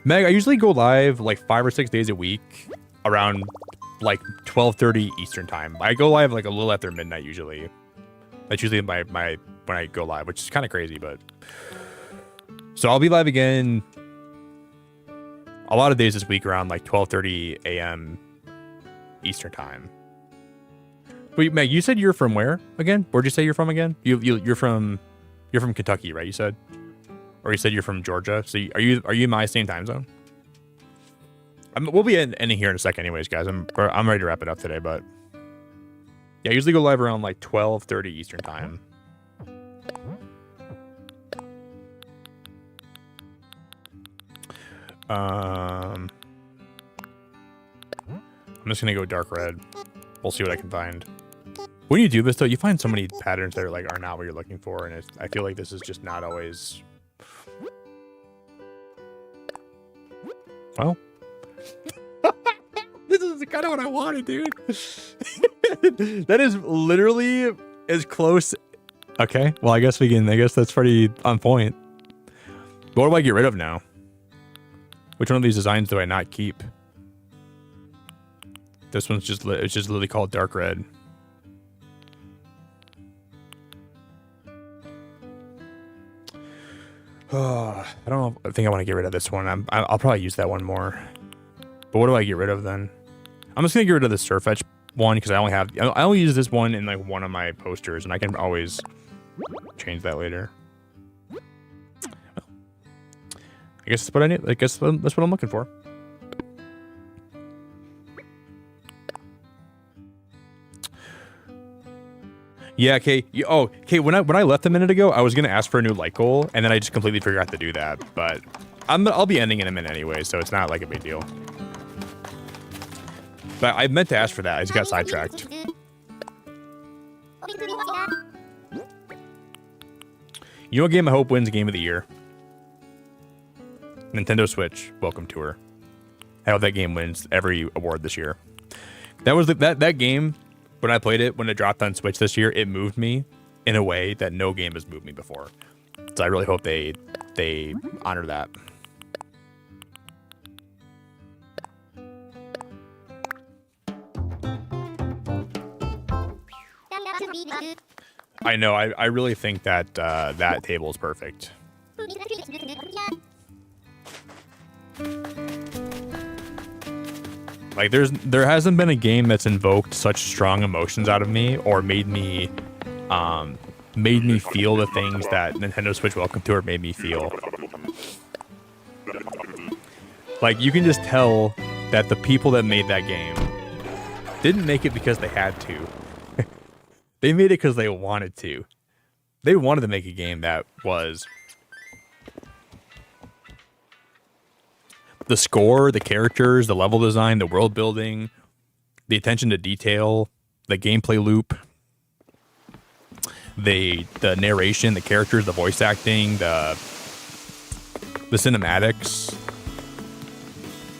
Meg, I usually go live like 5 or 6 days a week around like 12:30 Eastern time. I go live like a little after midnight usually. That's usually my when I go live, which is kind of crazy, but so I'll be live again a lot of days this week around like 12:30 a.m. Eastern time. Wait, Meg, you said you're from where again? Where'd you say you're from again? You're from Kentucky, right? You said, or you said you're from Georgia. So are you in my same time zone? We'll be ending here in a second, anyways, guys. I'm ready to wrap it up today, but yeah, I usually go live around like 12:30 Eastern time. I'm just gonna go dark red. We'll see what I can find. When you do this, though, you find so many patterns that are not what you're looking for, and I feel like this is just not always. Well, this is kind of what I wanted, dude. That is literally as close. Okay, well, I guess that's pretty on point. What do I get rid of now? Which one of these designs do I not keep? This one's just literally called dark red. Oh, I don't know. I think I want to get rid of this one. I'll probably use that one more. But what do I get rid of then? I'm just gonna get rid of the Surfetch one because I only use this one in like one of my posters, and I can always change that later. Well, I guess that's what I need. I guess that's what I'm looking for. Yeah, okay. Okay. When I left a minute ago, I was gonna ask for a new light goal, and then I just completely forgot to do that. But I'll be ending in a minute anyway, so it's not like a big deal. But I meant to ask for that. I just got sidetracked. You know what game I hope wins Game of the Year? Nintendo Switch Welcome Tour. I hope that game wins every award this year. That was that game. When I played it, when it dropped on Switch this year, it moved me in a way that no game has moved me before. So I really hope they honor that. I know. I really think that that table is perfect. Like there hasn't been a game that's invoked such strong emotions out of me or made me feel the things that Nintendo Switch Welcome Tour made me feel. Like you can just tell that the people that made that game didn't make it because they had to. They made it because they wanted to. They wanted to make a game that was the score, the characters, the level design, the world building, the attention to detail, the gameplay loop, the narration, the characters, the voice acting, the cinematics,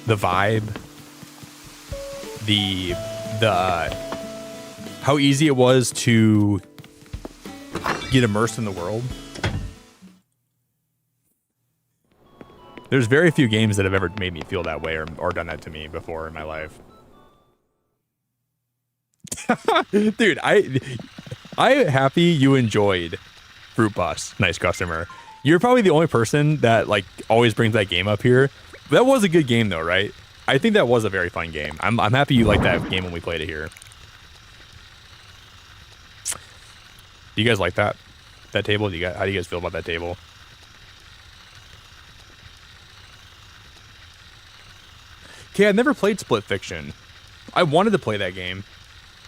the vibe, the how easy it was to get immersed in the world. There's very few games that have ever made me feel that way or done that to me before in my life. Dude, I'm happy you enjoyed Fruit Bus. Nice customer. You're probably the only person that like always brings that game up here. That was a good game though, right? I think that was a very fun game. I'm happy you liked that game when we played it here. Do you guys like that table? How do you guys feel about that table? Okay, I've never played Split Fiction. I wanted to play that game.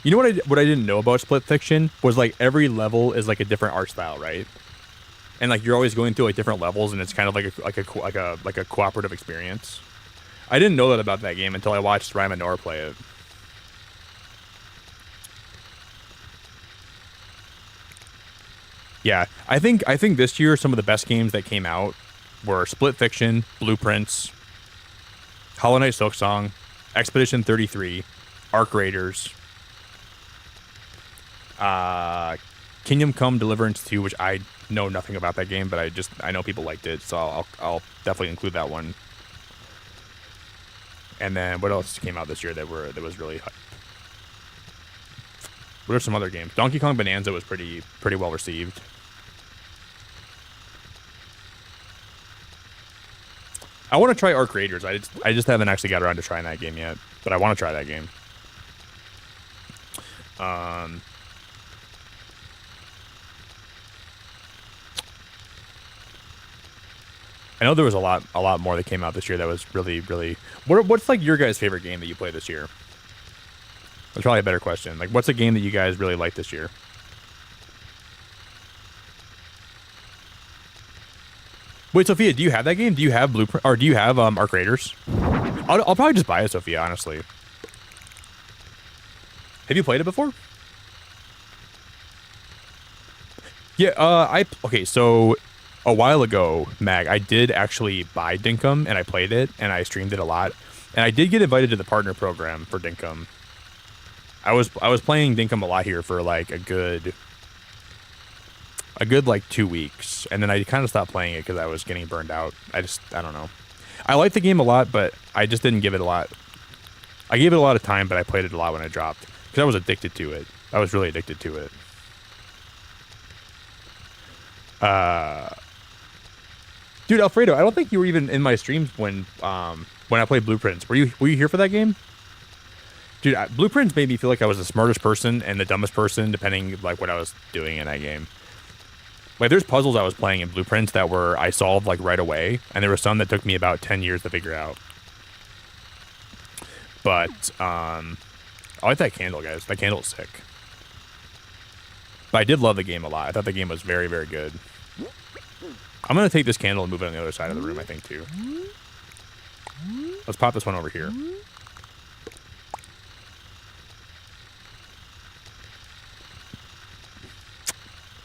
You know what I didn't know about Split Fiction was like every level is like a different art style, right? And like you're always going through like different levels, and it's kind of like a cooperative experience. I didn't know that about that game until I watched Ryan Minor play it. Yeah, I think this year some of the best games that came out were Split Fiction, Blueprints, Hollow Knight Silksong, Expedition 33, Arc Raiders, Kingdom Come Deliverance 2, which I know nothing about that game, but I know people liked it, so I'll definitely include that one. And then what else came out this year that was really hype? What are some other games? Donkey Kong Bonanza was pretty well received. I want to try Arc Raiders. I just haven't actually got around to trying that game yet, but I want to try that game. I know there was a lot more that came out this year that was really. What's like your guys' favorite game that you played this year? That's probably a better question. Like, what's a game that you guys really liked this year? Wait, Sophia, do you have that game? Do you have Blueprint, or do you have Arc Raiders? I'll probably just buy it, Sophia, honestly. Have you played it before? Yeah, okay, so a while ago, Mag, I did actually buy Dinkum, and I played it, and I streamed it a lot. And I did get invited to the partner program for Dinkum. I was playing Dinkum a lot here for like a good like 2 weeks, and then I kind of stopped playing it because I was getting burned out. I don't know. I liked the game a lot, but I just didn't give it a lot. I gave it a lot of time, but I played it a lot when I dropped because I was addicted to it. I was really addicted to it. Dude, Alfredo, I don't think you were even in my streams when I played Blueprints. Were you here for that game? Dude, Blueprints made me feel like I was the smartest person and the dumbest person, depending like what I was doing in that game. Like, there's puzzles I was playing in Blueprints that I solved like right away, and there were some that took me about 10 years to figure out. But I like that candle, guys. That candle's sick. But I did love the game a lot. I thought the game was very, very good. I'm gonna take this candle and move it on the other side of the room, I think, too. Let's pop this one over here.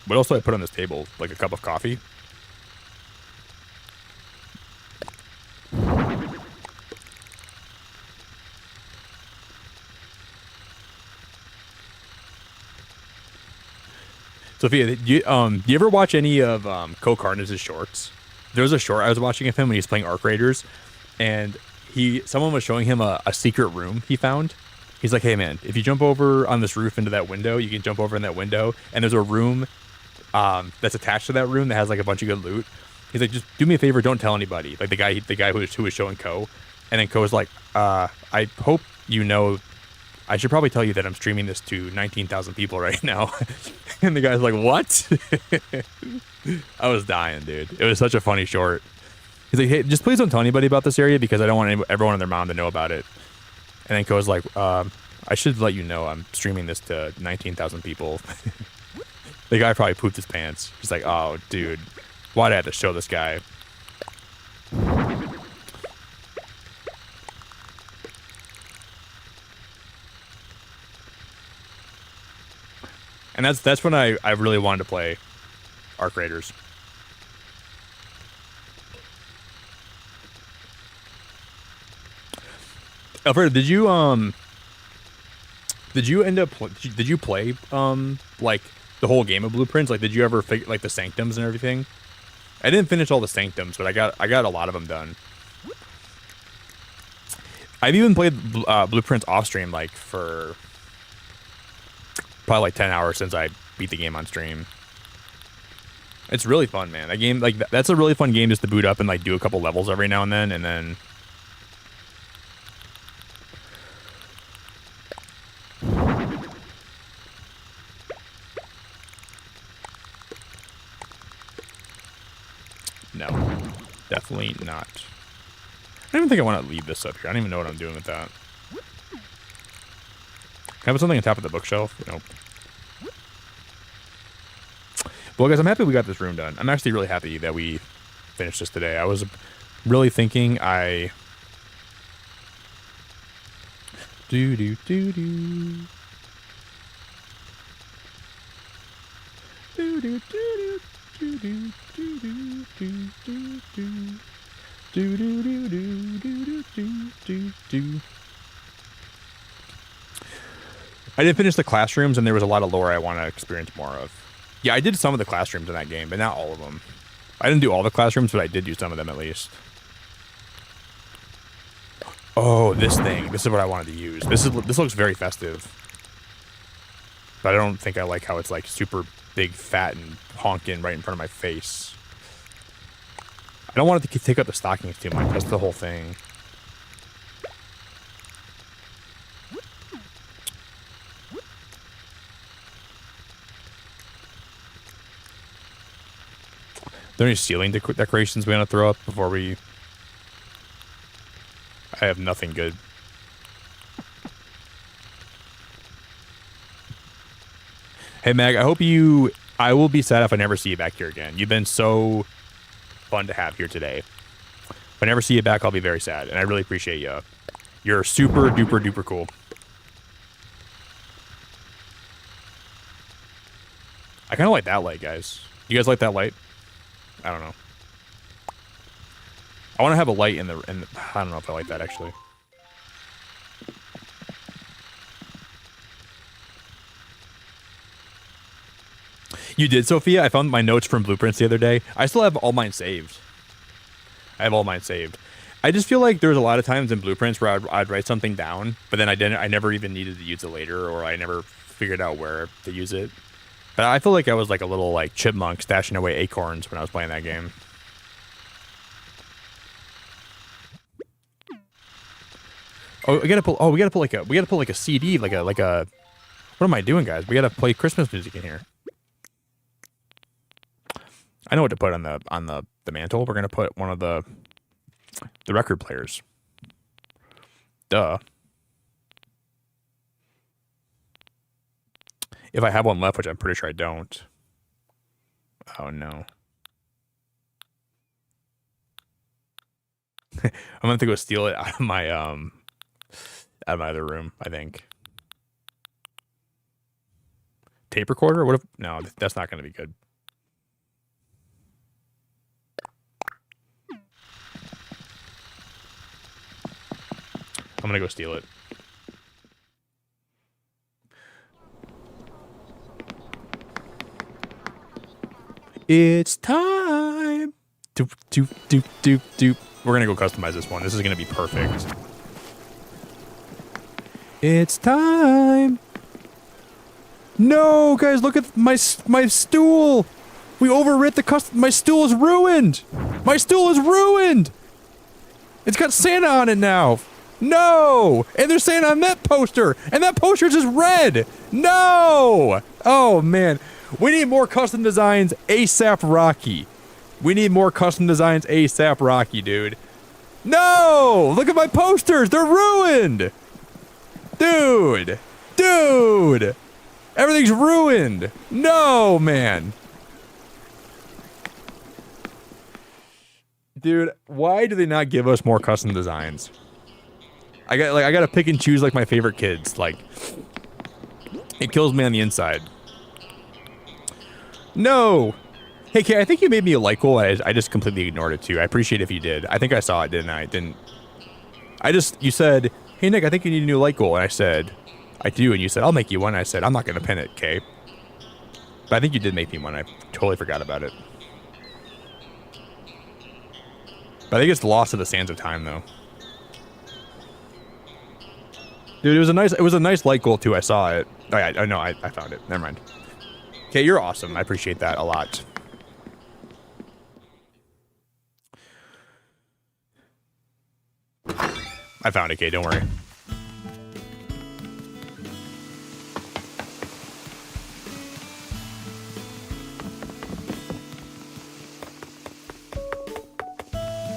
What else do I put on this table? Like a cup of coffee? Sophia, do you ever watch any of Co Carnage's shorts? There was a short I was watching of him when he was playing Arc Raiders, and someone was showing him a secret room he found. He's like, hey man, if you jump over on this roof into that window, you can jump over in that window, and there's a room that's attached to that room that has like a bunch of good loot. He's like, just do me a favor, don't tell anybody. Like the guy who was showing Co, and then Co was like, I hope you know, I should probably tell you that I'm streaming this to 19,000 people right now. And the guy's like, what? I was dying, dude. It was such a funny short. He's like, hey, just please don't tell anybody about this area because I don't want everyone and their mom to know about it. And then Co's like, I should let you know I'm streaming this to 19,000 people. The guy probably pooped his pants. He's like, oh, dude, why'd I have to show this guy? And that's when I really wanted to play Arc Raiders. Alfredo, did you end up did you play like the whole game of Blueprints? Like, did you ever figure like the sanctums and everything? I didn't finish all the sanctums, but I got a lot of them done. I've even played Blueprints off stream like for probably like 10 hours since I beat the game on stream. It's really fun, man. That game, like, that's a really fun game just to boot up and like do a couple levels every now and then. No, definitely not. I don't even think I want to leave this up here. I don't even know what I'm doing with that. Can I put something on top of the bookshelf? Nope. Well, guys, I'm happy we got this room done. I'm actually really happy that we finished this today. I was really thinking I... Do-do-do-do. Do-do-do-do. Do-do-do-do-do-do-do. Do-do-do-do-do-do-do-do. I did finish the classrooms, and there was a lot of lore I want to experience more of. Yeah, I did some of the classrooms in that game, but not all of them. I didn't do all the classrooms, but I did do some of them at least. Oh, this thing. This is what I wanted to use. This looks very festive. But I don't think I like how it's like super big, fat, and honking right in front of my face. I don't want it to take up the stockings too much. That's the whole thing. Are there any ceiling decorations we want to throw up before we... I have nothing good. Hey, Mag, I hope you... I will be sad if I never see you back here again. You've been so fun to have here today. If I never see you back, I'll be very sad, and I really appreciate you. You're super duper duper cool. I kind of like that light, guys. You guys like that light? I don't know. I want to have a light in the... I don't know if I like that, actually. You did, Sophia? I found my notes from Blueprints the other day. I still have all mine saved. I have all mine saved. I just feel like there's a lot of times in Blueprints where I'd write something down, but then I never even needed to use it later, or I never figured out where to use it. But I feel like I was like a little like chipmunk stashing away acorns when I was playing that game. Oh, we gotta pull like a CD, like a. What am I doing, guys? We gotta play Christmas music in here. I know what to put on the mantle. We're gonna put one of the record players. Duh. If I have one left, which I'm pretty sure I don't. Oh no. I'm gonna have to go steal it out of my other room, I think. Tape recorder? What if... No, that's not gonna be good. I'm gonna go steal it. It's time. Doop, doop, doop, doop, doop. We're gonna go customize this one. This is gonna be perfect. It's time. No, guys, look at my stool. We overwrit the custom. My stool is ruined. My stool is ruined. It's got Santa on it now. No! And there's Santa on that poster! And that poster's just red! No! Oh, man. We need more custom designs ASAP Rocky. We need more custom designs ASAP Rocky, dude. No! Look at my posters! They're ruined! Dude! Dude! Everything's ruined! No, man! Dude, why do they not give us more custom designs? I gotta pick and choose like my favorite kids. Like, it kills me on the inside. No. Hey, Kay, I think you made me a like goal. I just completely ignored it too. I appreciate if you did. I think I saw it, didn't I? You said, hey Nick, I think you need a new like goal, and I said, I do, and you said, I'll make you one. And I said, I'm not gonna pin it, Kay. But I think you did make me one. I totally forgot about it. But I think it's lost to the sands of time, though. Dude, it was a nice light goal too. I saw it. Oh yeah, no, I found it. Never mind. Okay, you're awesome. I appreciate that a lot. I found it, Kay. Don't worry.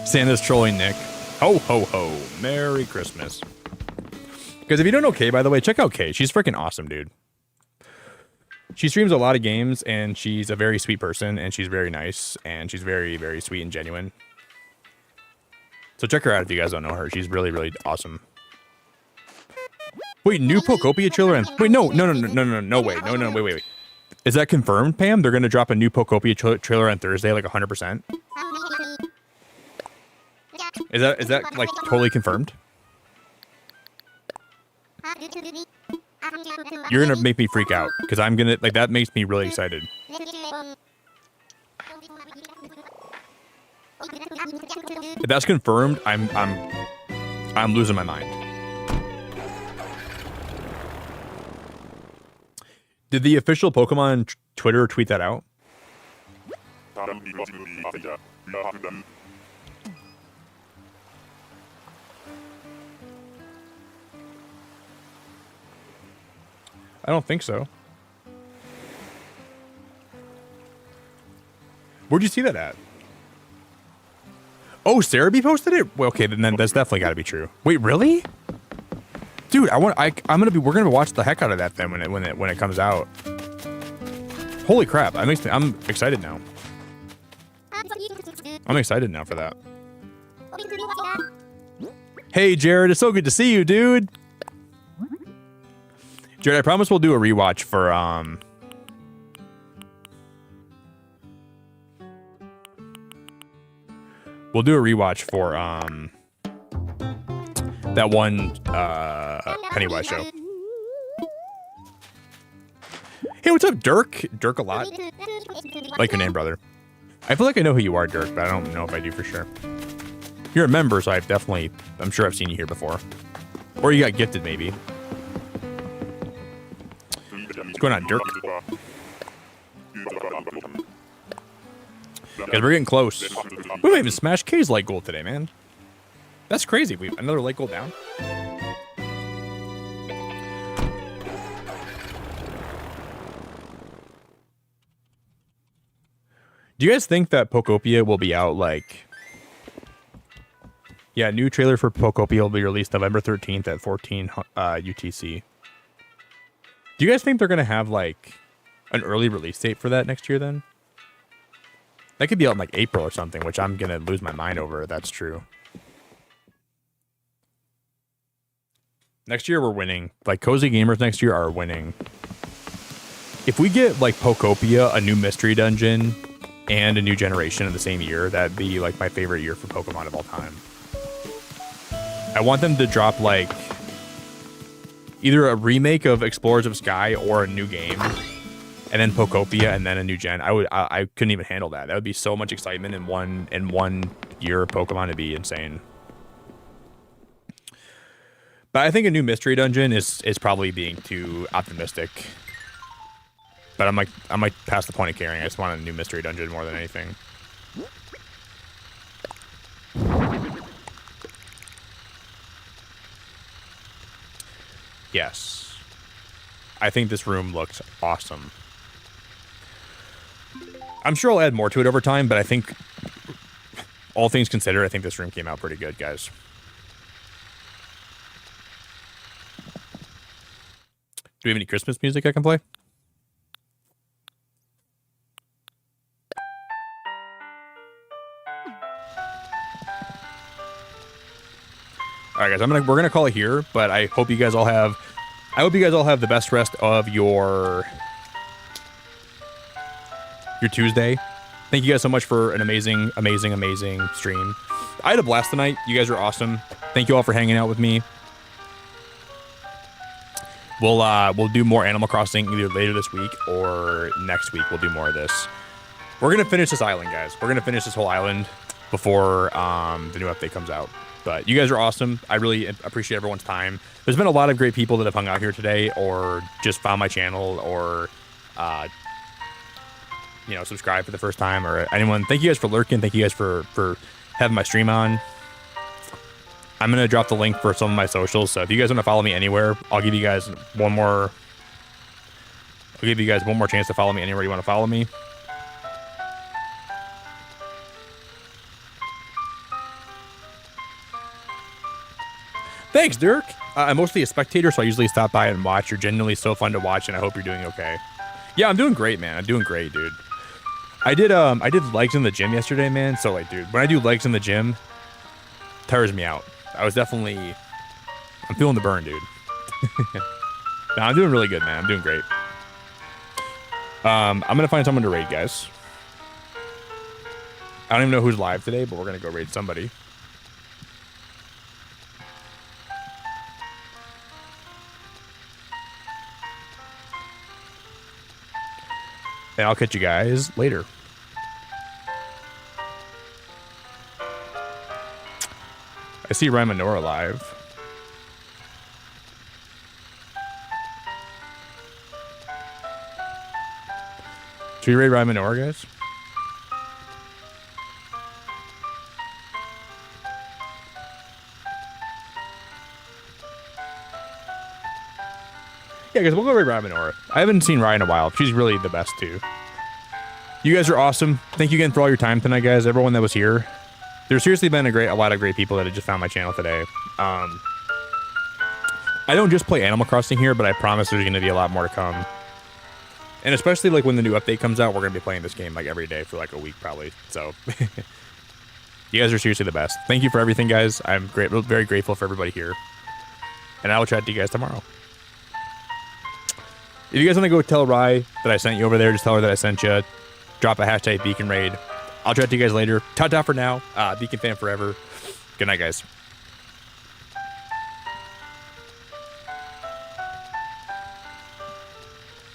Santa's trolling Nick. Ho ho ho! Merry Christmas. Because if you don't know Kay, by the way, check out Kay. She's freaking awesome, dude. She streams a lot of games, and she's a very sweet person, and she's very nice, and she's very, very sweet and genuine. So check her out if you guys don't know her. She's really, really awesome. Wait, new Pokopia trailer and wait, no way, wait. Is that confirmed, Pam? They're gonna drop a new Pokopia trailer on Thursday, like 100%. Is that like totally confirmed? You're gonna make me freak out because I'm gonna like that makes me really excited. If that's confirmed, I'm losing my mind. Did the official Pokemon Twitter tweet that out? I don't think so. Where'd you see that at? Oh, Cerebi posted it? Well, okay, then that's definitely got to be true. Wait, really? Dude, we're gonna watch the heck out of that then when it comes out. Holy crap! I'm excited now. I'm excited now for that. Hey, Jared, it's so good to see you, dude. Jared, I promise we'll do a rewatch for We'll do a rewatch for that one Pennywise show. Hey, what's up, Dirk? Dirk a lot. Like your name, brother. I feel like I know who you are, Dirk, but I don't know if I do for sure. You're a member, so I'm sure I've seen you here before. Or you got gifted, maybe. What's going on, Dirk? Guys, we're getting close. We might even smash K's light goal today, man. That's crazy. Another light goal down. Do you guys think that Pokopia will be out like... Yeah, new trailer for Pokopia will be released November 13th at 14 UTC. Do you guys think they're going to have like an early release date for that next year then? That could be out in like April or something, which I'm going to lose my mind over if that's true. Next year we're winning. Like Cozy Gamers next year are winning. If we get like Pokopia, a new mystery dungeon, and a new generation in the same year, that'd be like my favorite year for Pokemon of all time. I want them to drop like either a remake of Explorers of Sky or a new game, and then Pokopia, and then a new gen. I couldn't even handle that. That would be so much excitement in one year of Pokemon. It'd be insane. But I think a new mystery dungeon is probably being too optimistic. But I'm like past the point of caring. I just want a new mystery dungeon more than anything. Yes. I think this room looks awesome. I'm sure I'll add more to it over time, but I think, all things considered, I think this room came out pretty good, guys. Do we have any Christmas music I can play? All right, guys, we're gonna call it here, but I hope you guys all have the best rest of your Tuesday. Thank you guys so much for an amazing stream. I had a blast tonight. You guys are awesome. Thank you all for hanging out with me. We'll do more Animal Crossing either later this week or next week. We'll do more of this. We're gonna finish this island, guys. We're gonna finish this whole island before the new update comes out. But you guys are awesome. I really appreciate everyone's time. There's been a lot of great people that have hung out here today or just found my channel or, subscribe for the first time or anyone. Thank you guys for lurking. Thank you guys for having my stream on. I'm going to drop the link for some of my socials. So if you guys want to follow me anywhere, I'll give you guys one more chance to follow me anywhere you want to follow me. Thanks, Dirk. I'm mostly a spectator, so I usually stop by and watch. You're genuinely so fun to watch, and I hope you're doing okay. Yeah, I'm doing great, man. I'm doing great, dude. I did legs in the gym yesterday, man. So like, dude, when I do legs in the gym, it tires me out. I'm feeling the burn, dude. No, I'm doing really good, man. I'm doing great. I'm gonna find someone to raid, guys. I don't even know who's live today, but we're gonna go raid somebody. And I'll catch you guys later. I see Ryan Menorah live. Should we raid Ryan Menorah, guys? Yeah, guys, we'll go raid Ryan Menorah. I haven't seen Ryan in a while. She's really the best, too. You guys are awesome. Thank you again for all your time tonight, guys. Everyone that was here. There's seriously been a lot of great people that have just found my channel today. I don't just play Animal Crossing here, but I promise there's going to be a lot more to come. And especially like when the new update comes out, we're going to be playing this game like every day for like a week probably. So you guys are seriously the best. Thank you for everything, guys. I'm very grateful for everybody here. And I will chat to you guys tomorrow. If you guys want to go tell Rye that I sent you over there, just tell her that I sent you. Drop a hashtag Beacon Raid. I'll chat to you guys later. Ta-ta for now. Beacon fan forever. Good night, guys.